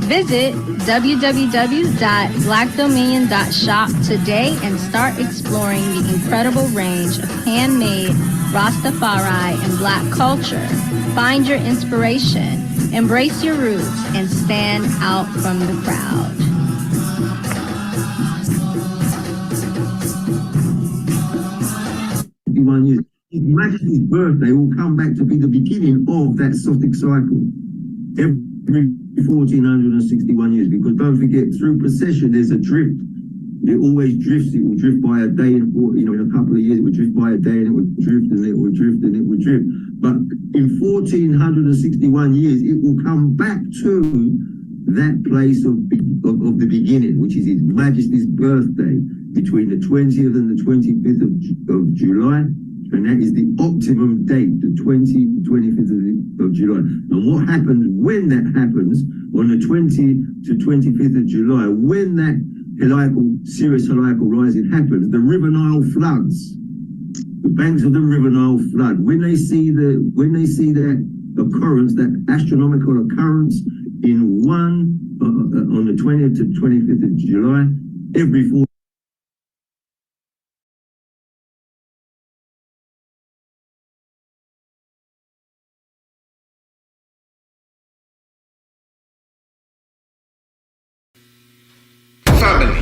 Visit www.blackdominion.shop today and start exploring the incredible range of handmade Rastafari and Black culture. Find your inspiration, embrace your roots, and stand out from the crowd. Majesty's birthday will come back to be the beginning of that Gnostic cycle. Every 1461 years, because don't forget, through procession there's a drift. It always drifts. It will drift by a day in a couple of years it will drift by a day, and it will drift and it will drift and it will drift. But in 1461 years it will come back to that place of the beginning, which is His Majesty's birthday, between the 20th and the 25th of July. And that is the optimum date, the 25th of July. And what happens when that happens on the 20th to 25th of July, when that Sirius Haleical rising happens, the River Nile floods. The banks of the River Nile flood. When they see that occurrence, that astronomical occurrence in on the 20th to 25th of July, every 4 family.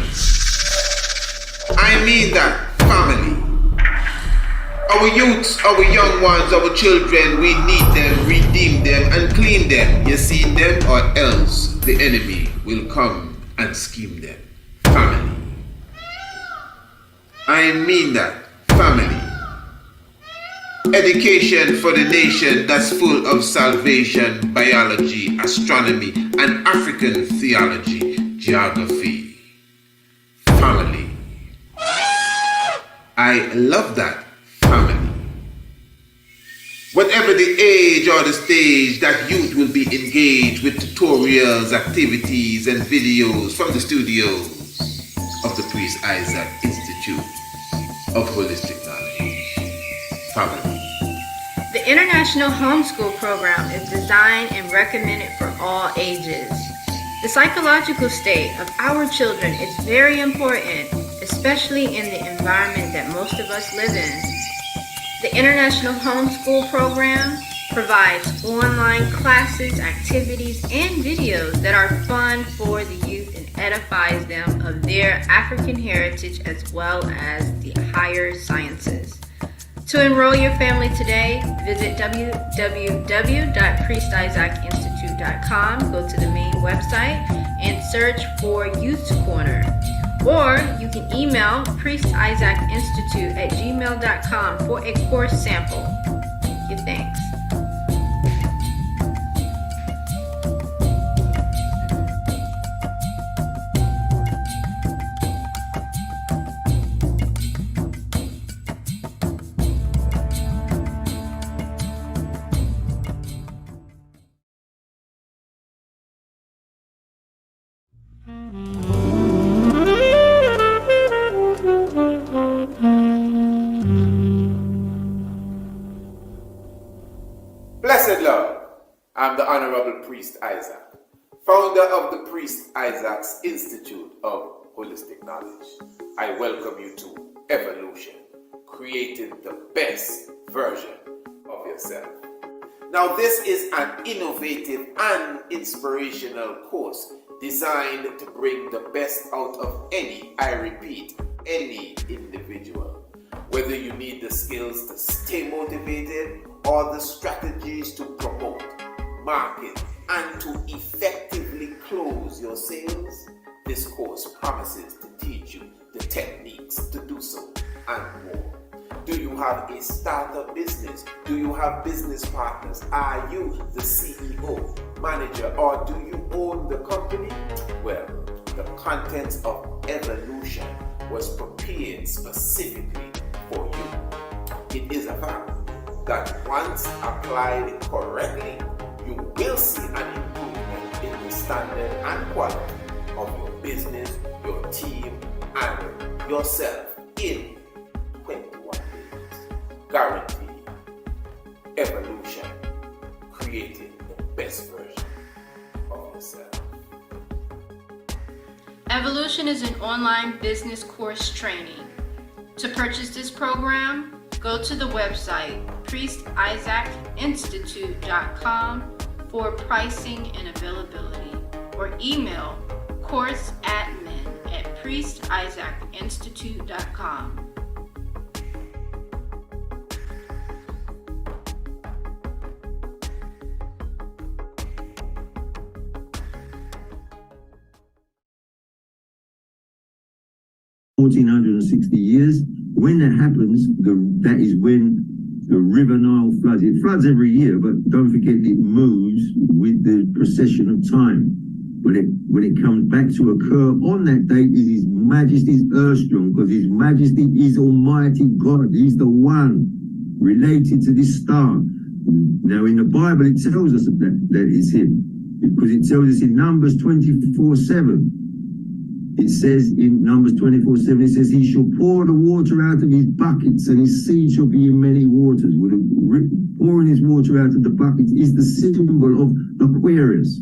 I mean that family. Our youths, our young ones, our children, we need them, redeem them, and clean them. You see them, or else the enemy will come and scheme them. Family. I mean that family. Education for the nation that's full of salvation, biology, astronomy, and African theology, geography. Family. I love that family. Whatever the age or the stage, that youth will be engaged with tutorials, activities, and videos from the studios of the Priest Isaac Institute of Holistic Knowledge. Family. The International Homeschool Program is designed and recommended for all ages. The psychological state of our children is very important, especially in the environment that most of us live in. The International Homeschool Program provides online classes, activities, and videos that are fun for the youth and edifies them of their African heritage as well as the higher sciences. To enroll your family today, visit www.priestisaacinstitute.com, go to the main website, and search for Youth Corner. Or you can email priestisaacinstitute@gmail.com for a course sample. Give thanks. Blessed Lord, I'm the Honorable Priest Isaac, founder of the Priest Isaac's Institute of Holistic Knowledge. I welcome you to Evolution, creating the best version of yourself. Now, this is an innovative and inspirational course designed to bring the best out of any, I repeat, any individual. Whether you need the skills to stay motivated or the strategies to promote, market, and to effectively close your sales, this course promises to teach you the techniques to do so and more. Do you have a startup business? Do you have business partners? Are you the CEO, manager, or do you own the company? Well, the contents of Evolution was prepared specifically for you. It is a fact that once applied correctly, you will see an improvement in the standard and quality of your business, your team, and yourself in 21 days. Guaranteed. Evolution, creating the best version of yourself. Evolution is an online business course training. To purchase this program, go to the website priestisaacinstitute.com for pricing and availability, or email courseadmin@priestisaacinstitute.com. 1460 years. When that happens, that is when the River Nile floods. It floods every year, but don't forget it moves with the procession of time. When it comes back to occur on that date is His Majesty's Earthstrong, because His Majesty is Almighty God. He's the one related to this star. Now in the Bible it tells us that it's Him, because it tells us in Numbers 24:7. It says in Numbers 24:7, it says, He shall pour the water out of His buckets, and His seed shall be in many waters. Pouring His water out of the buckets is the symbol of Aquarius.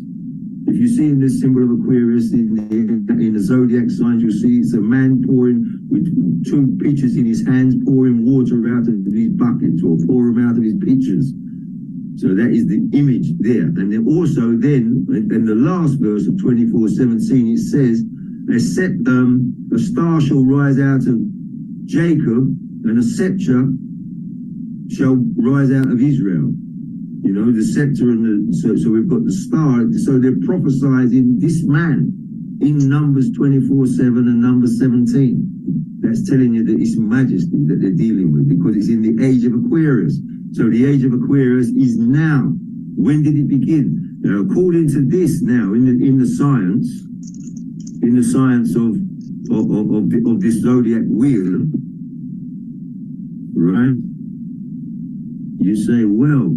If you see in this symbol of Aquarius in the zodiac signs, you'll see it's a man pouring with two pitchers in his hands, pouring water out of his buckets, or pour them out of his pitchers. So that is the image there. And then also then, in the last verse of 24:17, it says, a star shall rise out of Jacob, and a scepter shall rise out of Israel. You know, the scepter and so we've got the star. So they're prophesizing this man in Numbers 24:7 and Numbers 17. That's telling you that it's Majesty that they're dealing with, because it's in the age of Aquarius. So the age of Aquarius is now. When did it begin? Now, according to this, now in the science of this zodiac wheel, right? You say, well,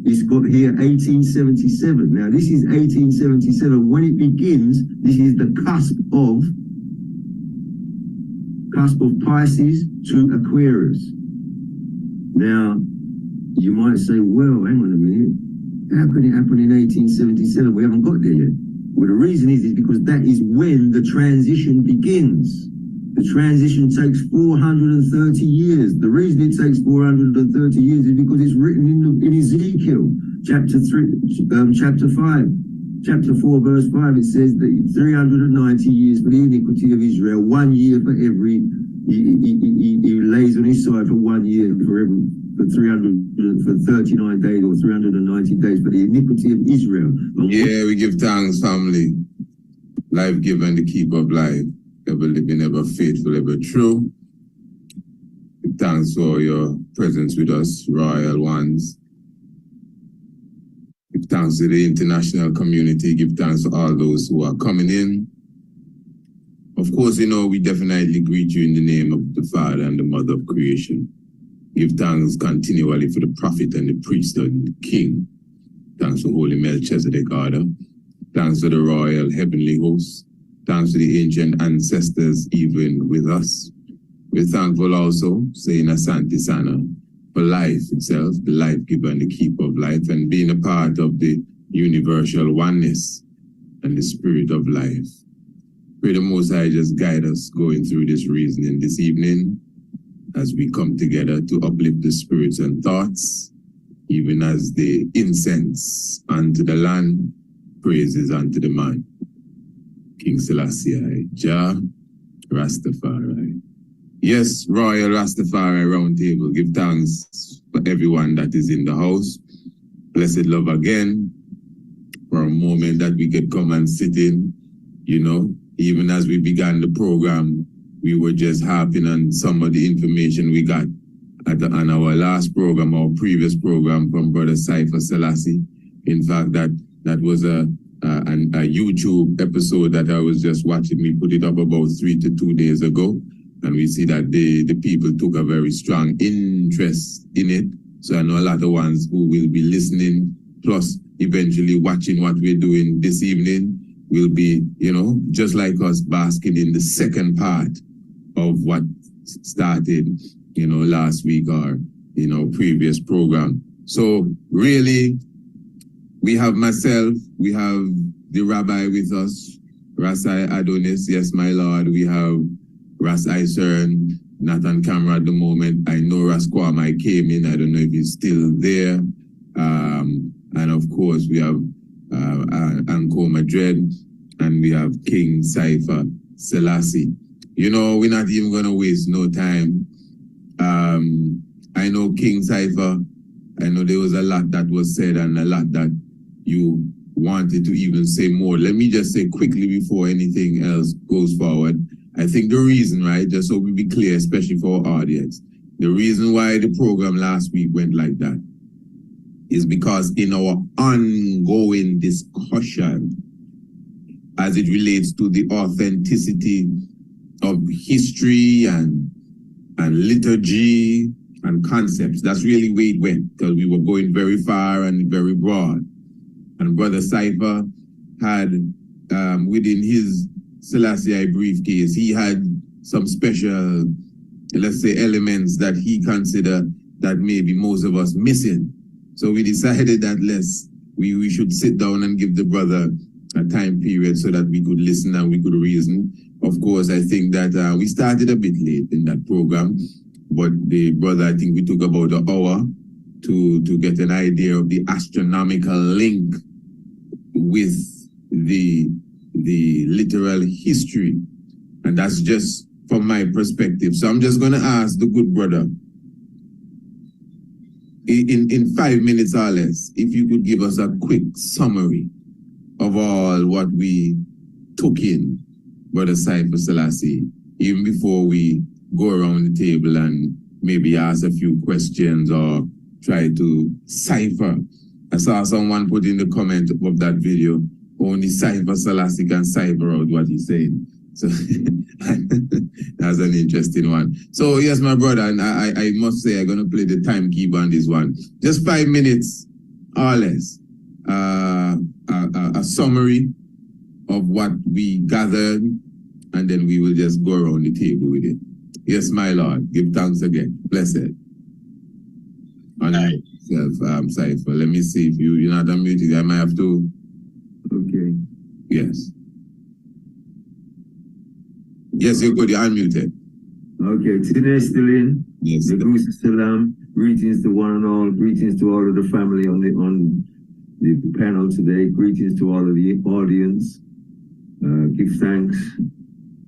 it's got here 1877. Now this is 1877. When it begins, this is the cusp of Pisces to Aquarius. Now you might say, well, hang on a minute, how could it happen in 1877? We haven't got there yet. Well, the reason is because that is when the transition begins. The transition takes 430 years. The reason it takes 430 years is because it's written in Ezekiel, chapter 5. Chapter 4, verse 5, it says that 390 years for the iniquity of Israel, 1 year for every, he lays on his side for 1 year for 39 days or 390 days for the iniquity of Israel. Yeah, we give thanks, family. Life given, the keeper of life. Ever living, ever faithful, ever true. Give thanks for your presence with us, royal ones. Give thanks to the international community. Give thanks to all those who are coming in. Of course, you know, we definitely greet you in the name of the Father and the Mother of creation. Give thanks continually for the prophet and the priest and the king. Thanks for Holy Melchizedek order. Thanks for the royal heavenly hosts. Thanks to the ancient ancestors even with us. We're thankful also, saying Asante Sana, for life itself, the life giver and the keeper of life, and being a part of the universal oneness and the spirit of life. Pray the Mosiah just guide us going through this reasoning this evening as we come together to uplift the spirits and thoughts, even as the incense unto the land, praises unto the man. King Selassie, Jah, Rastafari. Yes, Royal Rastafari Round Table, give thanks for everyone that is in the house. Blessed love again for a moment that we could come and sit in. You know, even as we began the program, we were just harping on some of the information we got on our last program, our previous program from Brother Cypher Selassie. In fact, that was a YouTube episode that I was just watching. We put it up about 3 to 2 days ago, and we see that the people took a very strong interest in it. So I know a lot of ones who will be listening, plus eventually watching what we're doing this evening, will be, you know, just like us, basking in the second part of what started, you know, last week or, you know, previous program. So really, we have myself, we have the rabbi with us, Rasai Adonis, yes, my Lord. We have Ras Isern, not on camera at the moment. I know Ras Kwamai came in, I don't know if he's still there. And of course, we have Anko Madrid, and we have King Cypher Selassie. You know, we're not even going to waste no time. I know King Cypher, I know there was a lot that was said and a lot that you wanted to even say more. Let me just say quickly before anything else goes forward, I think the reason, right, just so we be clear, especially for our audience, the reason why the program last week went like that is because in our ongoing discussion as it relates to the authenticity of history and liturgy and concepts, that's really where it went, because we were going very far and very broad. And Brother Cypher had, within his Selassie briefcase, he had some special, let's say, elements that he considered that maybe most of us missing. So we decided that we should sit down and give the brother a time period so that we could listen and we could reason. Of course, I think that we started a bit late in that program, but the brother, I think we took about an hour to get an idea of the astronomical link with the literal history. And that's just from my perspective. So I'm just going to ask the good brother, in 5 minutes or less, if you could give us a quick summary of all what we took in, Brother Cypher Selassie, even before we go around the table and maybe ask a few questions or try to cipher. I saw someone put in the comment of that video, only Cypher Selassie can cipher out what he's saying. So that's an interesting one. So yes, my brother, and I must say I'm gonna play the timekeeper on this one. Just 5 minutes or less. A summary of what we gathered, and then we will just go around the table with it. Yes, my Lord, give thanks again. Blessed. Unmute yourself, Cypher. Let me see if you're not unmuted. I might have to. Okay. Yes. Yes, you're good. You're unmuted. Okay. Today still in. Yes. Negus Salam. Greetings to one and all. Greetings to all of the family on the panel today. Greetings to all of the audience. Give thanks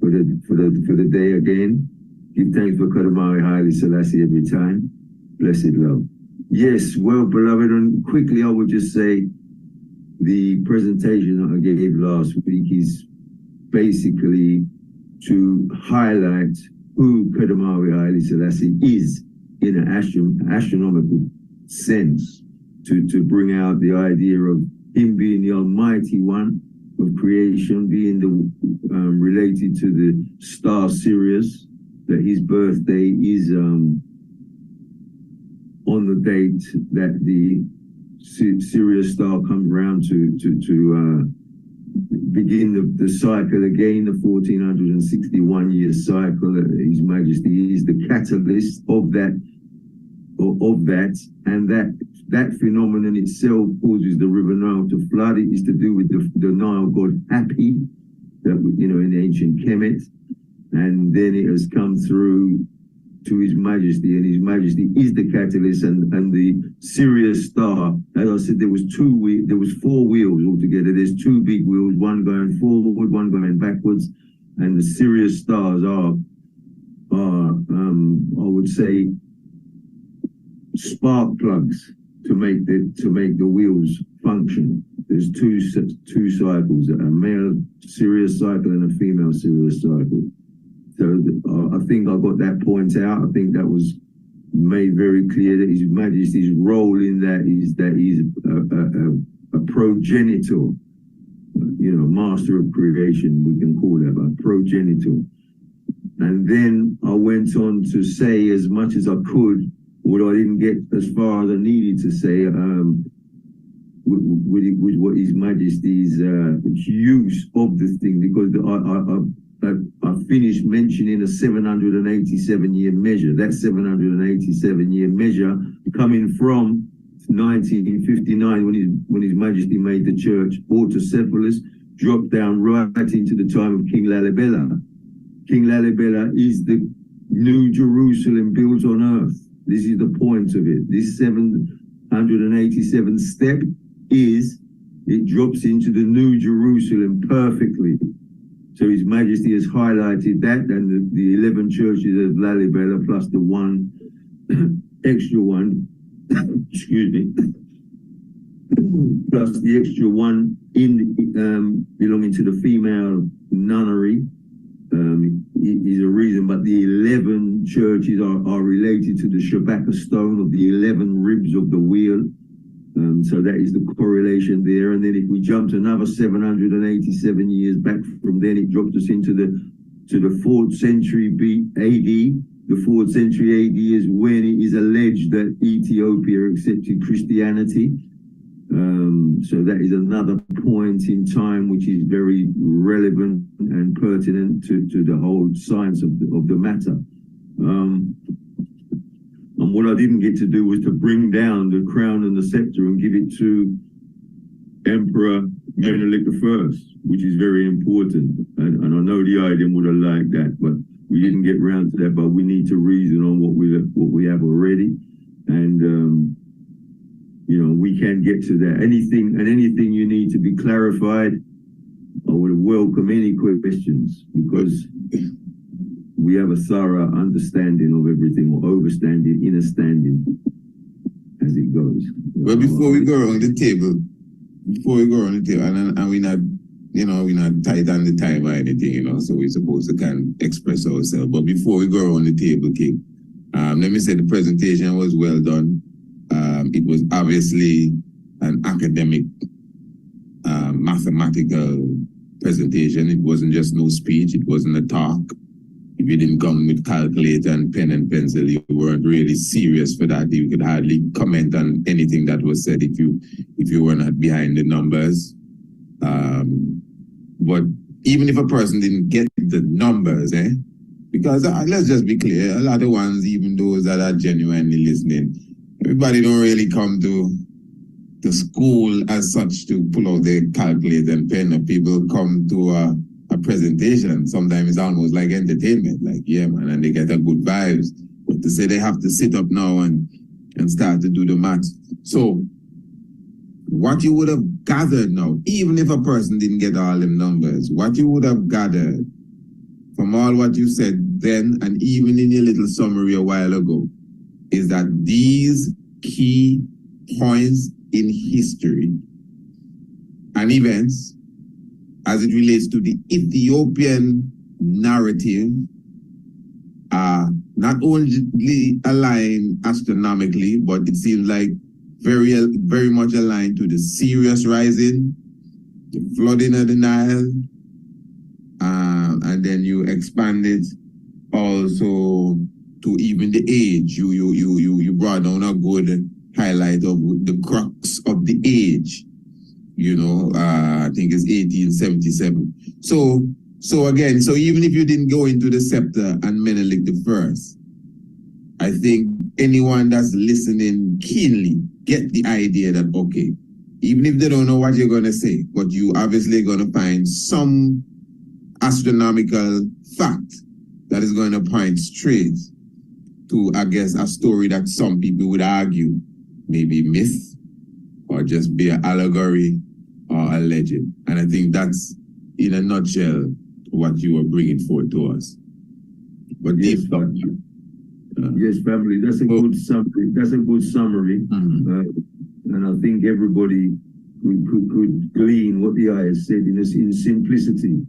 for the day again. Give thanks for Kadamari Haile Selassie every time. Blessed love. Yes, well, beloved, and quickly I would just say the presentation that I gave last week is basically to highlight who Kadamari Haile Selassie is in an astronomical sense, to bring out the idea of him being the Almighty One of creation, being the related to the star Sirius, that his birthday is on the date that the Sirius star comes around to begin the cycle again, the 1461-year cycle. His Majesty is the catalyst of that, and that phenomenon itself causes the River Nile to flood. It is to do with the Nile god Happy, that in the ancient Kemet, and then it has come through to His Majesty, and His Majesty is the catalyst, and the Sirius star, as I said, there was 4 wheels altogether. There's 2 big wheels, one going forward, one going backwards, and the Sirius stars are I would say spark plugs to make the wheels function. There's two cycles, a male Sirius cycle and a female Sirius cycle. So I think I got that point out. I think that was made very clear that His Majesty's role in that he's a progenitor, master of creation, we can call that, a progenitor. And then I went on to say as much as I could, although I didn't get as far as I needed to say, with what His Majesty's use of the thing, because I finished mentioning a 787-year measure. That 787-year measure coming from 1959 when His Majesty made the church autocephalous, dropped down right into the time of King Lalibela. King Lalibela is the new Jerusalem built on earth. This is the point of it. This 787 step it drops into the new Jerusalem perfectly. So His Majesty has highlighted that, and the 11 churches of Lalibela plus the one extra one, excuse me, plus the extra one in belonging to the female nunnery. is a reason, but the 11 churches are related to the Shabaka stone of the 11 ribs of the wheel. So that is the correlation there. And then if we jumped another 787 years back from then, it dropped us into the 4th century AD. The 4th century AD is when it is alleged that Ethiopia accepted Christianity. So that is another point in time which is very relevant and pertinent to the whole science of the matter. And what I didn't get to do was to bring down the crown and the scepter and give it to Emperor Menelik I, which is very important. And I know the item would have liked that, but we didn't get round to that. But we need to reason on what we have already, and you know, we can get to that. Anything you need to be clarified, I would welcome any questions, because we have a thorough understanding of everything, or overstanding, understanding as it goes. Well, before we go around the table, and we're not, we're not tight on the time or anything, so we're supposed to kind of express ourselves. But before we go around the table, King, let me say the presentation was well done. It was obviously an academic, mathematical presentation. It wasn't just no speech. It wasn't a talk. If you didn't come with calculator and pen and pencil, you weren't really serious for that. You could hardly comment on anything that was said if you were not behind the numbers. But even if a person didn't get the numbers, because let's just be clear, a lot of ones, even those that are genuinely listening, everybody don't really come to school as such to pull out their calculator and pen. And people come to a presentation. Sometimes it's almost like entertainment, like, yeah, man, and they get a good vibes. But to say they have to sit up now and start to do the math. So what you would have gathered now, even if a person didn't get all them numbers, what you would have gathered from all what you said then, and even in your little summary a while ago, is that these key points in history and events, as it relates to the Ethiopian narrative, are not only aligned astronomically, but it seems like very, very much aligned to the Sirius rising, the flooding of the Nile, and then you expand it also to even the age. You brought down a good highlight of the crux of the age. I think it's 1877. So again, even if you didn't go into the scepter and Menelik I, I think anyone that's listening keenly get the idea that, okay, even if they don't know what you're going to say, but you obviously going to find some astronomical fact that is going to point straight to, I guess, a story that some people would argue maybe myth or just be an allegory or a legend. And I think that's, in a nutshell, what you were bringing forth to us. But yes, yes, family, that's a good summary. That's a good summary. And I think everybody could glean what the ayah said in simplicity.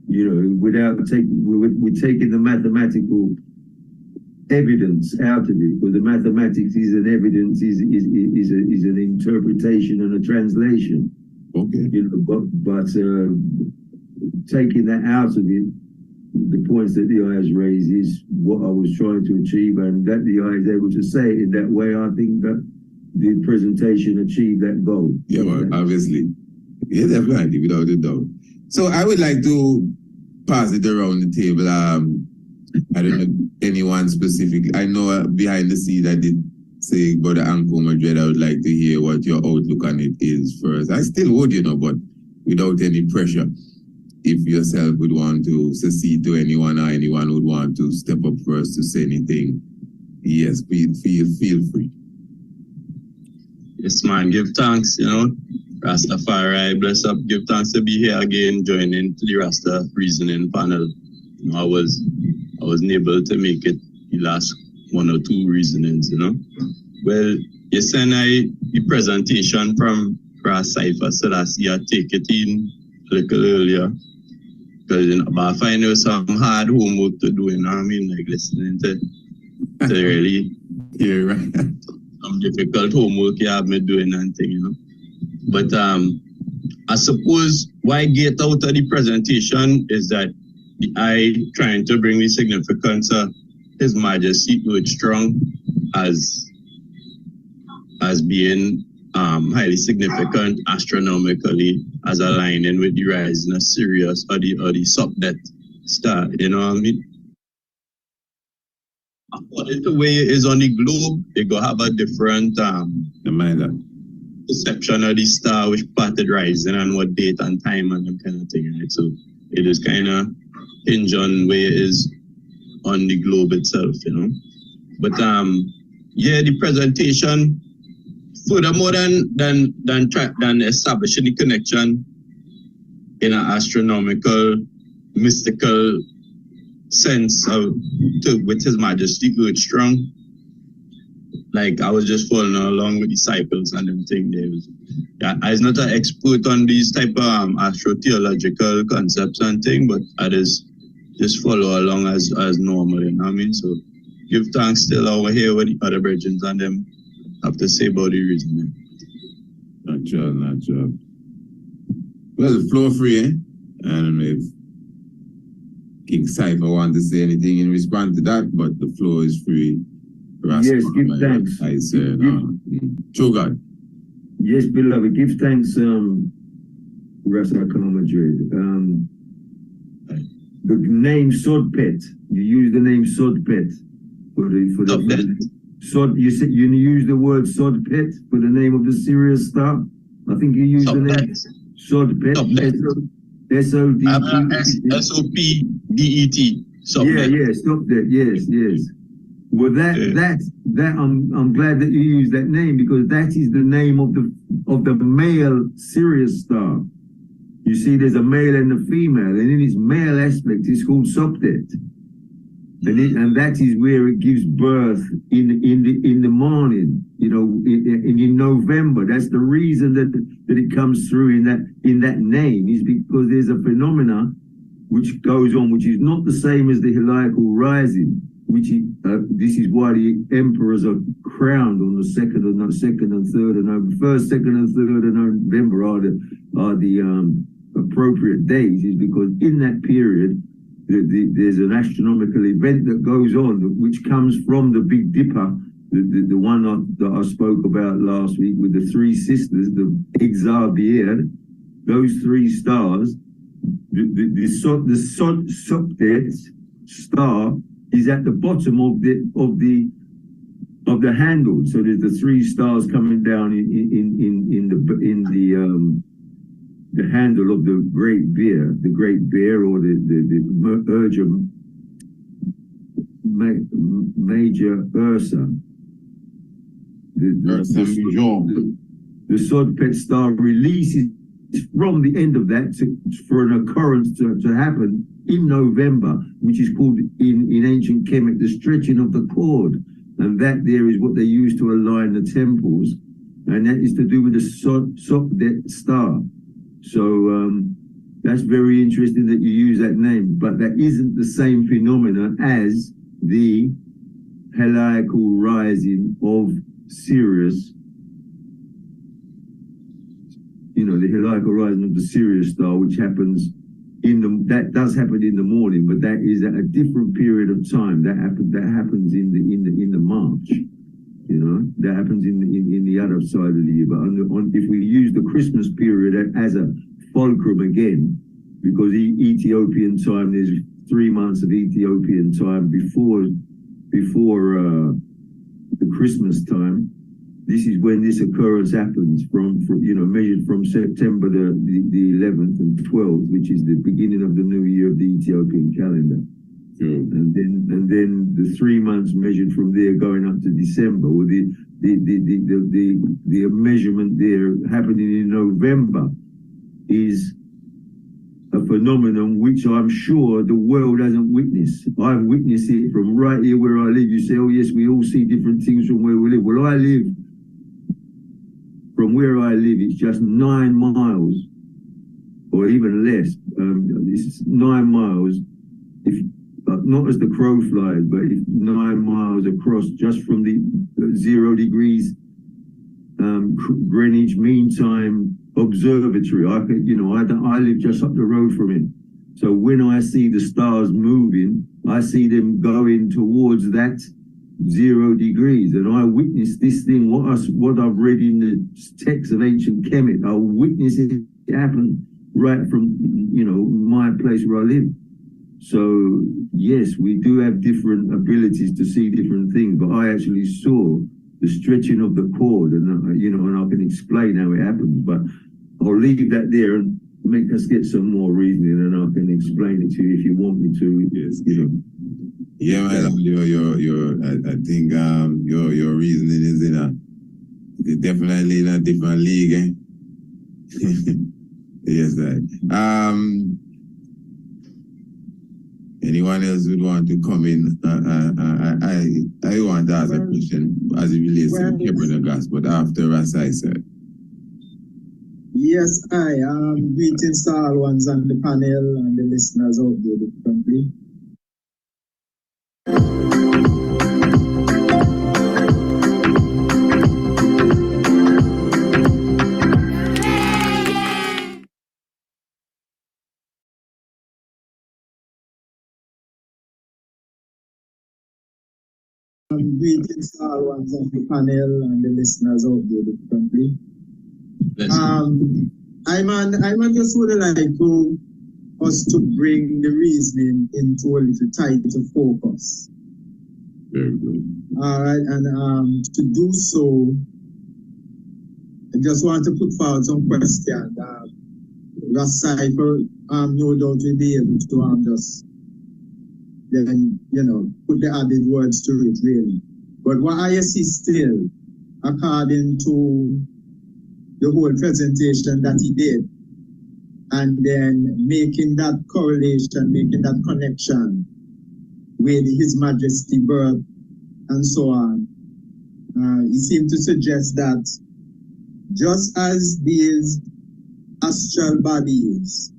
Without we're taking the mathematical evidence out of it, but the mathematics is an evidence, is an interpretation and a translation. Okay. But taking that out of it, the points that the ayah has raised is what I was trying to achieve, and that the ayah is able to say it in that way. I think that the presentation achieved that goal. Yeah, well, obviously. Yeah, definitely, without a doubt. So I would like to pass it around the table. I don't know anyone specifically. I know behind the scenes I did say, Brother Anko Madrid, I would like to hear what your outlook on it is first. I still would, but without any pressure. If yourself would want to secede to anyone, or anyone would want to step up first to say anything, yes, feel free. Yes, man, give thanks, Rastafari, bless up, give thanks to be here again, joining the Rasta Reasoning panel. I wasn't able to make it the last one or two reasonings, Well, you sent the presentation from Cross Cipher Selassie, I take it in a little earlier. Because you know, but I find there's some hard homework to do, you know what I mean? Like listening to really right. some difficult homework you have me doing and thing, you know. But I suppose why I get out of the presentation is that I trying to bring the significance of His Majesty Earth Strong as being highly significant astronomically, as aligning with the rising of Sirius or the Sabbath star, you know what I mean? According to where it is on the globe, it go have a different perception of the star, which part it rising and what date and time and them kind of thing. Right? So it is kind of hinge on where it is on the globe itself, you know. But yeah, the presentation, furthermore than establishing the connection in an astronomical, mystical sense with His Majesty Earth Strong. Like I was just following along with disciples and them thing. I was not an expert on these type of astro-theological concepts and thing, but I just follow along as normal, you know what I mean? So give thanks still over here with the other brethren and them have to say about the reason. Not sure. Well, the floor free, eh? I don't know if King Cypher want to say anything in response to that, but the floor is free. Yes, give thanks. I said, show God. Yes, beloved, give thanks, Rasakonomadrid. The name Sodpet, you use the name Sodpet for the Sod. You said you use the word Sodpet for the name of the Sirius star. I think you use the name Sodpet. S-O-P-D-E-T. Yeah, stop that. Yes. Well, I'm glad that you use that name because that is the name of the male Sirius star. You see, there's a male and a female, and in its male aspect, it's called Sopdet, and that is where it gives birth in the morning. You know, in November. That's the reason that it comes through in that name is because there's a phenomena which goes on, which is not the same as the Haile rising. Which is, this is why the emperors are crowned on the second and third of November. First, second, and third of November are the appropriate days, is because in that period there's an astronomical event that goes on, which comes from the Big Dipper, the one that I spoke about last week with the three sisters, the Exarbier, those three stars, the Sopdet star is at the bottom of the handle. So there's the three stars coming down in the handle of the Great Bear, or the Major Ursa. The Sodpet star releases from the end of that for an occurrence to happen in November, which is called in ancient Kemet the stretching of the cord, and that there is what they use to align the temples, and that is to do with the Sopdet star. So that's very interesting that you use that name, but that isn't the same phenomena as the heliacal rising of Sirius. You know, the heliacal rising of the Sirius star, which happens that does happen in the morning, but that is at a different period of time. That happens in the March. You know, that happens in the other side of the year. But if we use the Christmas period as a fulcrum again, because Ethiopian time, there's 3 months of Ethiopian time before the Christmas time. This is when this occurrence happens measured from September the 11th and 12th, which is the beginning of the new year of the Ethiopian calendar. And then the 3 months measured from there going up to December, or the measurement there happening in November is a phenomenon which I'm sure the world hasn't witnessed. I've witnessed it from right here where I live. You say, oh yes, we all see different things from where we live. Well, from where I live, it's just 9 miles or even less. it's 9 miles, if not as the crow flies, but if 9 miles across just from the 0 degrees Greenwich Mean Time Observatory. I live just up the road from it. So when I see the stars moving, I see them going towards that 0 degrees, and I witnessed this thing. What I've read in the text of ancient Kemet, I witnessed it happen right from my place where I live. So yes, we do have different abilities to see different things, but I actually saw the stretching of the cord, and and I can explain how it happens. But I'll leave that there and make us get some more reasoning, and I can explain it to you if you want me to. Yes. Yeah, man. I think your reasoning is definitely in a different league. Eh? Yes, right. Anyone else would want to come in? I want to ask a question as it relates to the Hebrew gospel, but after Rasai said. Yes, greetings to all ones on the panel and the listeners out there differently. Greetings to all ones on the panel and the listeners out there differently. I just would like to us to bring the reasoning into a little tighter focus. Very good. All right, and to do so, I just want to put forward some questions. Rasai, no doubt will be able to just then put the added words to it really. But what I see still, according to the whole presentation that he did, and then making that correlation, making that connection with His Majesty birth and so on, he seemed to suggest that just as these astral bodies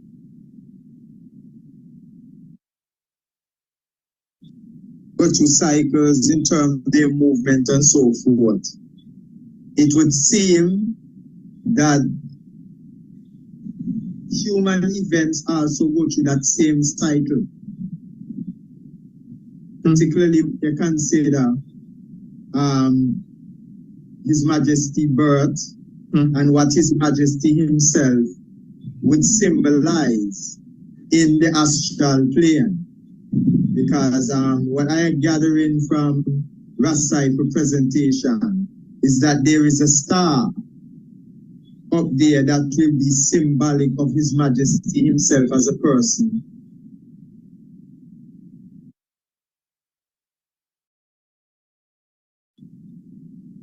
go through cycles in terms of their movement and so forth, it would seem that human events also go through that same cycle. Particularly if you consider His Majesty birth and what His Majesty himself would symbolize in the astral plane. Because what I am gathering from Rasai for presentation is that there is a star up there that will be symbolic of His Majesty himself as a person.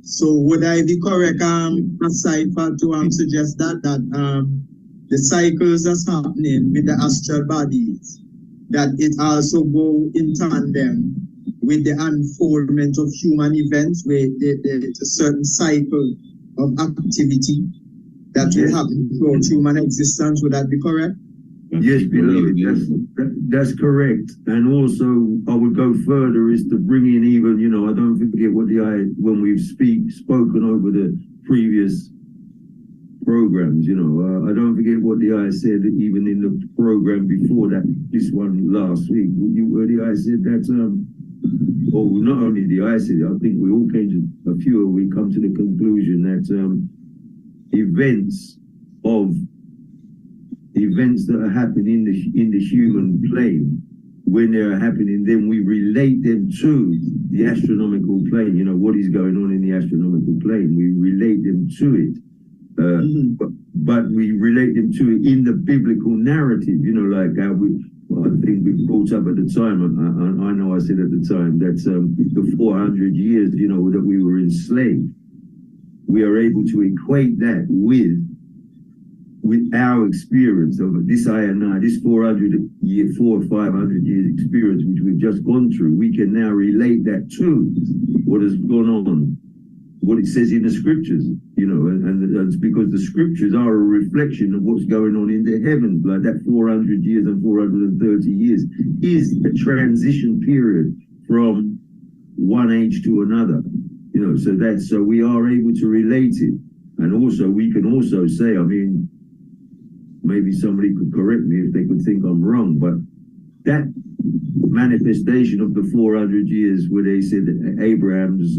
So would I be correct, aside to suggest that the cycles that's happening with the astral bodies, that it also go in tandem with the unfoldment of human events, where there's a certain cycle of activity that will happen throughout human existence? Would that be correct? Yes, beloved, that's correct. And also, I would go further is to bring in even, I don't forget when we've spoken over the previous programs, I don't forget what the I said even in the program before that, this one last week. Where the I said that, not only the I said, I think we all came to we come to the conclusion that events that are happening in the human plane, when they're happening, then we relate them to the astronomical plane. What is going on in the astronomical plane, we relate them to it. But we relate them to it in the biblical narrative, like how I think we brought up at the time, I know I said at the time, that the 400 years, that we were enslaved, we are able to equate that with our experience of this 400 year, 400 or 500 years experience, which we've just gone through. We can now relate that to what has gone on what it says in the scriptures, you know, and it's because the scriptures are a reflection of what's going on in the heavens. Like that 400 years and 430 years is a transition period from one age to another, you know, so we are able to relate it. And also we can also say, I mean, maybe somebody could correct me if they could think I'm wrong, but that manifestation of the 400 years where they said that Abraham's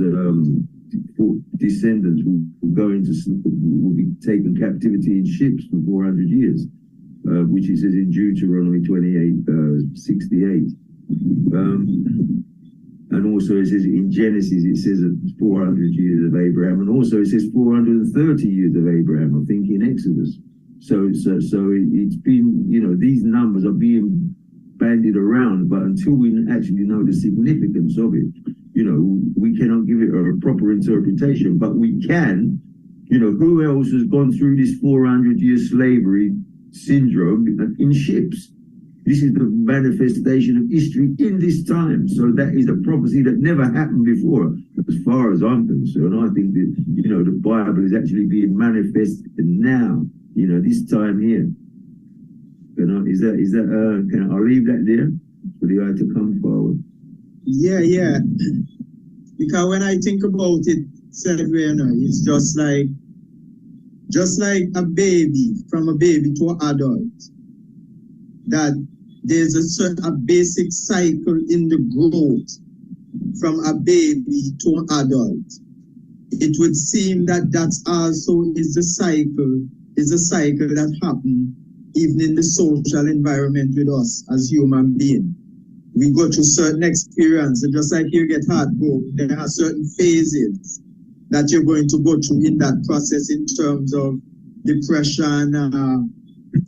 descendants will be taken captivity in ships for 400 years, which it says in Deuteronomy 28:68. And also it says in Genesis, it says 400 years of Abraham, and also it says 430 years of Abraham, I think, in Exodus. So it's been, you know, these numbers are being bandied around, but until we actually know the significance of it, you know, we cannot give it a proper interpretation. But we can, you know, who else has gone through this 400-year slavery syndrome in ships? This is the manifestation of history in this time. So that is a prophecy that never happened before, as far as I'm concerned. I think that, you know, the Bible is actually being manifested now, you know, this time here. I'll leave that there for the eye to come forward. Yeah. Because when I think about it, you know, it's just like a baby, from a baby to an adult, that there's a basic cycle in the growth from a baby to an adult. It would seem that that's also is a cycle that happens even in the social environment with us as human beings. We go through certain experiences, just like you get heartbroken, there are certain phases that you're going to go through in that process in terms of depression,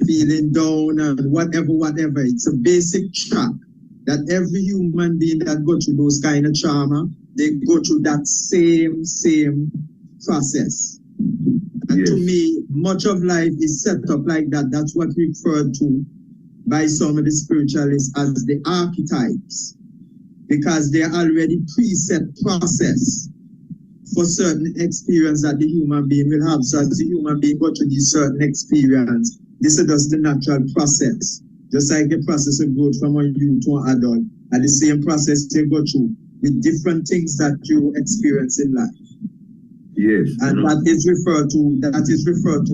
feeling down, and whatever. It's a basic track that every human being that go through those kind of trauma, they go through that same process. And yes, to me, much of life is set up like that. That's what referred to by some of the spiritualists as the archetypes, because they're already preset process for certain experience that the human being will have. So as the human being go through this certain experience, this is just the natural process. Just like the process of growth from a youth to an adult, and the same process they go through with different things that you experience in life. Yes. And that is referred to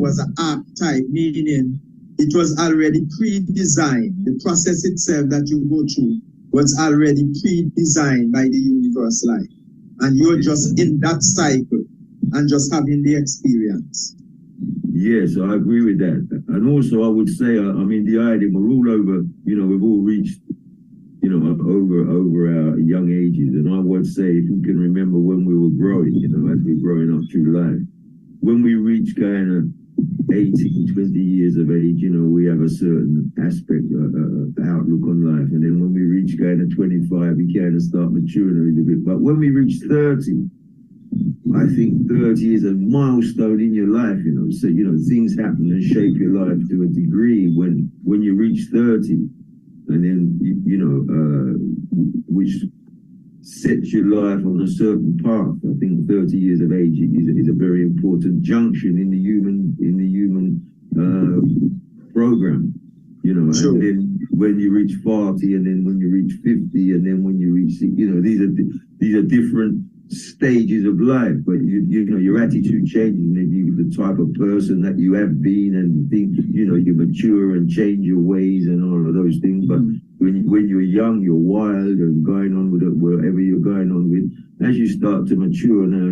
as an archetype, meaning it was already pre-designed. The process itself that you go through was already pre-designed by the universe life. And you're just in that cycle and just having the experience. Yes, I agree with that. And also I would say, I mean, the idea, we're all over, you know, we've all reached, you know, over our young ages. And I would say, if we can remember when we were growing, you know, as we're growing up through life, when we reach kind of 18, 20 years of age, you know, we have a certain aspect, outlook on life. And then when we reach kind of 25, we kind of start maturing a little bit. But when we reach 30, I think 30 is a milestone in your life, you know. So, you know, things happen and shape your life to a degree when you reach 30. And then, you know, which sets your life on a certain path. I think 30 years of age is a very important junction in the human program, you know. Sure. And then when you reach 40, and then when you reach 50, and then when you reach, you know, these are different stages of life. But you know, your attitude changes, maybe the type of person that you have been, and think, you know, you mature and change your ways and all of those things. But when you're young, you're wild and going on with it, wherever you're going on with. As you start to mature now,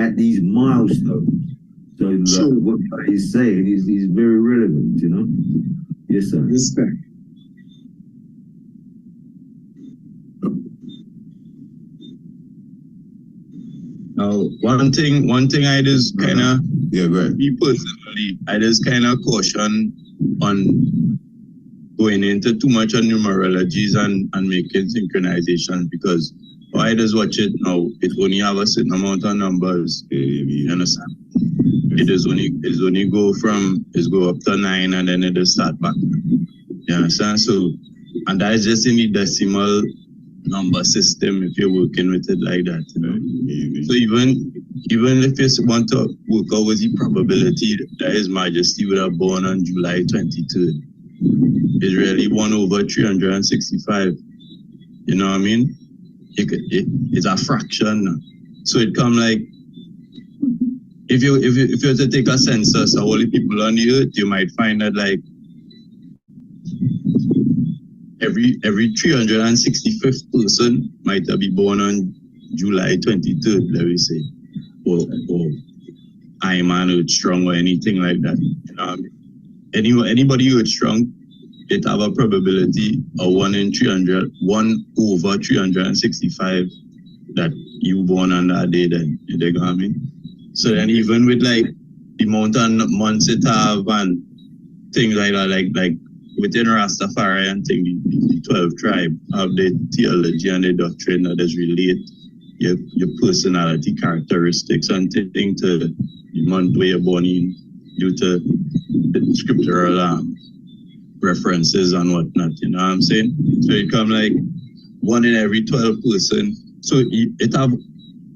at these milestones, so like what he's saying is very relevant, you know. Yes, sir. Respect. Now, one thing I just kind of, me personally, I just kind of caution on going into too much on numerologies and making synchronizations, because I just watch it now, it only have a certain amount of numbers, you understand? It's only go up to 9 and then it just start back. You understand? So, and that is just in the decimal number system if you're working with it like that, you know. So even if you want to work out with the probability that His Majesty would have born on July 23rd, it's really 1/365. You know what I mean? It's a fraction. So it come like, if you were to take a census of all the people on the earth, you might find that like every 365th person might be born on July 23rd, let me say, or I'm on Earth Strong or anything like that. Anybody Earth Strong, it have a probability of 1/365 that you born on that day. Then you know what I mean? So then even with like the amount of months it have and things like that, like within Rastafari and thing, the 12 tribe have the theology and the doctrine that is relate your personality characteristics and things to the month where you're born in due to the scriptural references and whatnot, you know what I'm saying? So it come like 1 in every 12 person. So it have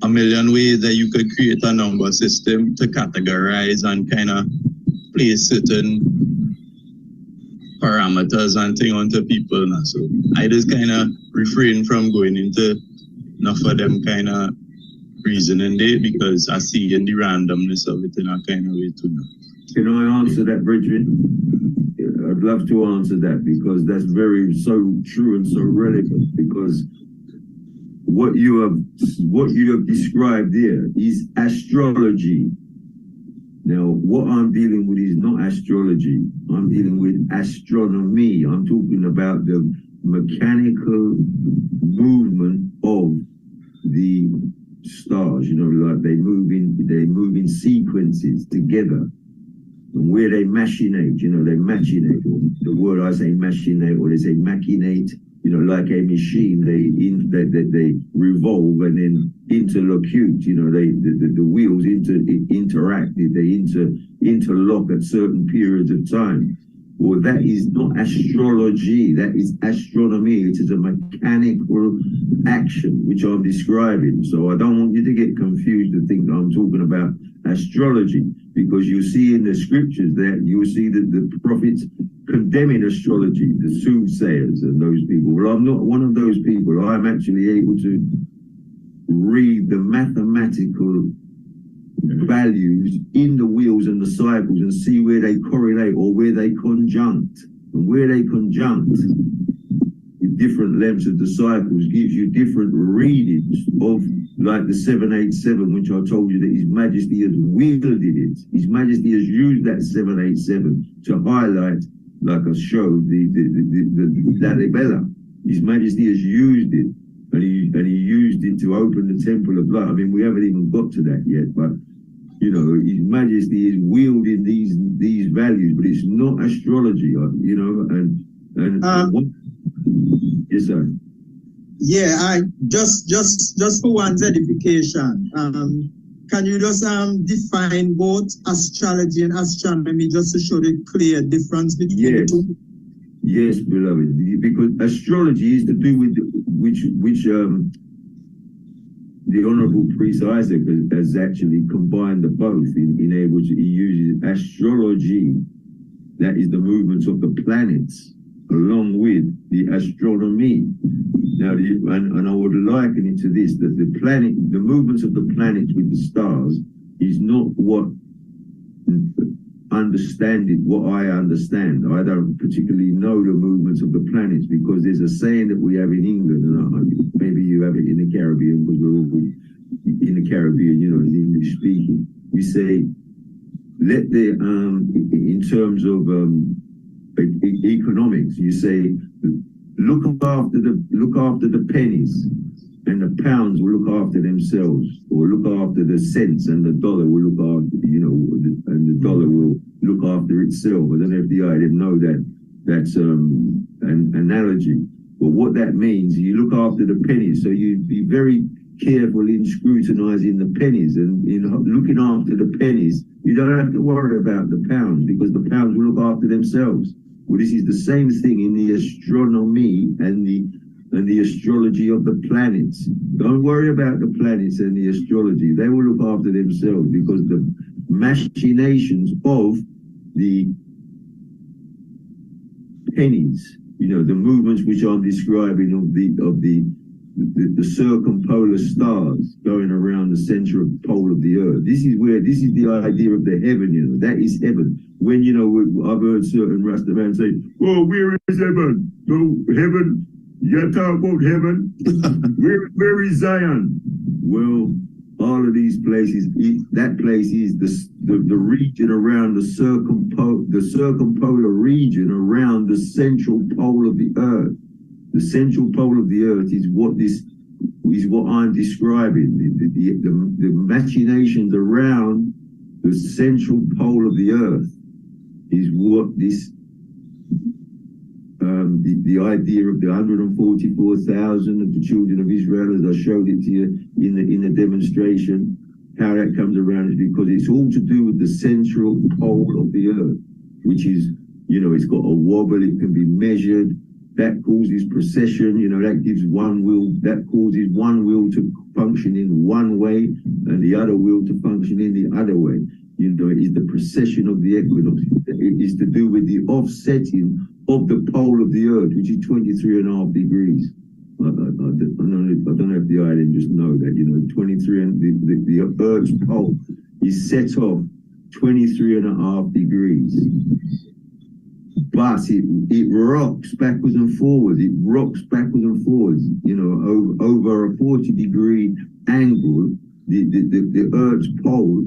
a million ways that you could create a number system to categorize and kind of place certain parameters and thing onto people now. So I just kind of refrain from going into enough of them kind of reasoning there because I see in the randomness of it in a kind of way too now. Can I answer that, Bridget? I'd love to answer that because that's so true and so relevant, because what you have described here is astrology. Now, what I'm dealing with is not astrology. I'm dealing with astronomy. I'm talking about the mechanical movement of the stars. You know, like they move in sequences together. And where they machinate, you know, they machinate. The word I say machinate, or they say machinate, you know, like a machine, they revolve and then interlocute, you know, the wheels interact, they interlock at certain periods of time. Well, that is not astrology, that is astronomy. It is a mechanical action, which I'm describing. So I don't want you to get confused and think I'm talking about astrology, because you see in the scriptures that you see that the prophets condemning astrology, the soothsayers and those people. Well, I'm not one of those people. I'm actually able to read the mathematical values in the wheels and the cycles and see where they correlate or where they conjunct. And where they conjunct with different lengths of the cycles gives you different readings of, like the 787, which I told you that His Majesty has wielded it. His Majesty has used that 787 to highlight, like I showed, the Lalibela. His Majesty has used it, and he used it to open the Temple of Light. I mean, we haven't even got to that yet, but you know, His Majesty is wielding these values, but it's not astrology, you know. Yes, sir. Yeah, I just for one's edification. Can you just define both astrology and astronomy just to show the clear difference between the two? Yes, beloved, because astrology is to do with which the Honorable Priest Isaac has actually combined the both in able to, he uses astrology, that is the movements of the planets, along with the astronomy. Now, and I would liken it to this, that the movements of the planets with the stars is not what I understand. I don't particularly know the movements of the planets, because there's a saying that we have in England, and maybe you have it in the Caribbean, because we're all in the Caribbean, you know, in English speaking. We say, let the, in terms of economics, you say, look after the pennies, and the pounds will look after themselves, or look after the cents, and the dollar will look after, you know, and the dollar will look after itself. I don't know if the I didn't know that's an analogy. But what that means, you look after the pennies, so you be very careful in scrutinizing the pennies, and in looking after the pennies, you don't have to worry about the pounds, because the pounds will look after themselves. Well, this is the same thing in the astronomy and the and the astrology of the planets. Don't worry about the planets and the astrology. They will look after themselves, because the machinations of the pennies, the movements which I'm describing of the circumpolar stars going around the center of pole of the earth. This is the idea of the heaven, that is heaven. When, I've heard certain Rastaman say, "Oh, where is heaven?" No, heaven, you talk about heaven. where is Zion? Well, all of these places, that place is the region around the circumpolar region around the central pole of the earth. The central pole of the earth is what I'm describing. The machinations around the central pole of the earth is what this the idea of the 144,000 of the children of Israel, as I showed it to you in the demonstration, how that comes around is because it's all to do with the central pole of the earth, which is, it's got a wobble, it can be measured. That causes precession, that gives one will, that causes one will to function in one way and the other will to function in the other way. It is the precession of the equinox. It is to do with the offsetting of the pole of the earth, which is 23.5 degrees. I don't know if the island just know that, 23 and the earth's pole is set off 23.5 degrees. But it rocks backwards and forwards. It rocks backwards and forwards. Over a 40-degree angle, the Earth's pole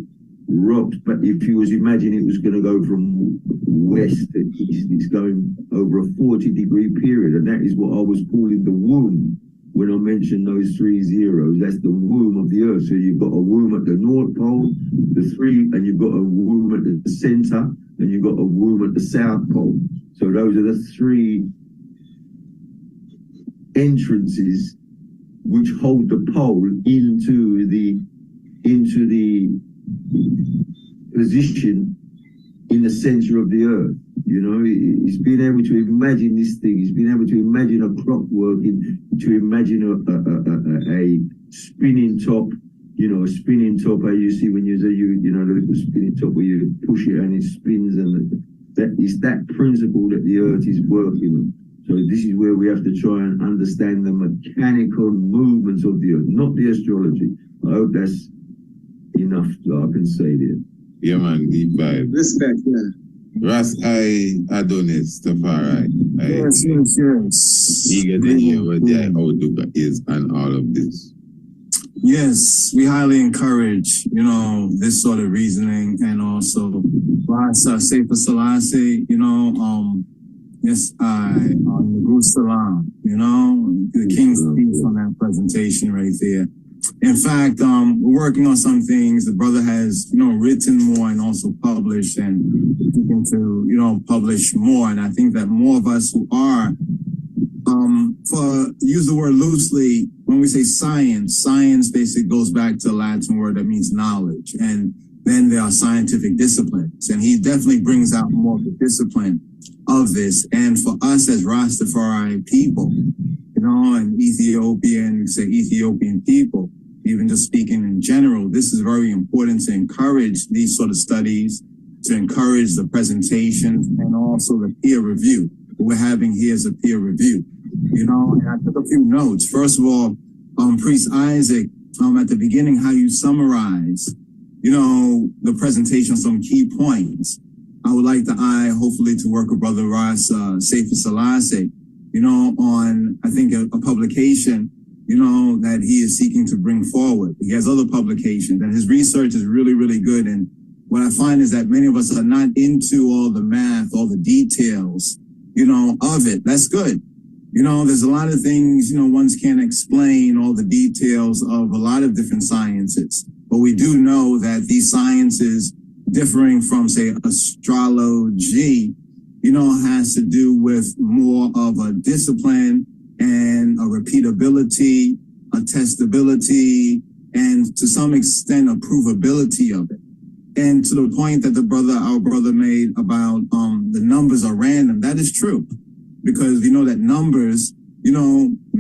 rocks. But if you imagine it was going to go from west to east, it's going over a 40-degree period, and that is what I was calling the womb. When I mentioned those 3 zeros, that's the womb of the Earth. So you've got a womb at the North Pole, and you've got a womb at the center, and you've got a womb at the South Pole. So those are the 3 entrances which hold the pole into the position in the center of the earth. He's been able to imagine this thing. He's been able to imagine a clock working, to imagine a spinning top, a spinning top, how you see when the little spinning top where you push it and it spins, and that is that principle that the earth is working on. So this is where we have to try and understand the mechanical movements of the earth, not the astrology. I hope that's enough that I can say there. Yeah, man, deep vibe. Respect, yeah. Ras, Adonis, Tafari. Yes. Eager to hear what the outlook is on all of this. Yes, we highly encourage, this sort of reasoning, and also Safer Selassie, yes, Nagu Salam, the King's Peace on that presentation right there. In fact, we're working on some things. The brother has, written more and also published, and looking to, publish more. And I think that more of us who are, use the word loosely, when we say science basically goes back to a Latin word that means knowledge. And then there are scientific disciplines. And he definitely brings out more of the discipline of this. And for us as Rastafari people, and Ethiopian, we say Ethiopian people, even just speaking in general, this is very important to encourage these sort of studies, to encourage the presentations, and also the peer review. What we're having here is a peer review, and I took a few notes. First of all, Priest Isaac, at the beginning, how you summarize, the presentation, some key points. I would like hopefully to work with Brother Ras, Sefer Selassie, on, I think, a publication, that he is seeking to bring forward. He has other publications, and his research is really, really good. And what I find is that many of us are not into all the math, all the details, of it. That's good. There's a lot of things, ones can't explain all the details of a lot of different sciences. But we do know that these sciences, differing from, say, astrology, has to do with more of a discipline and a repeatability, a testability, and to some extent a provability of it. And to the point that our brother made about the numbers are random, that is true. Because we know that numbers,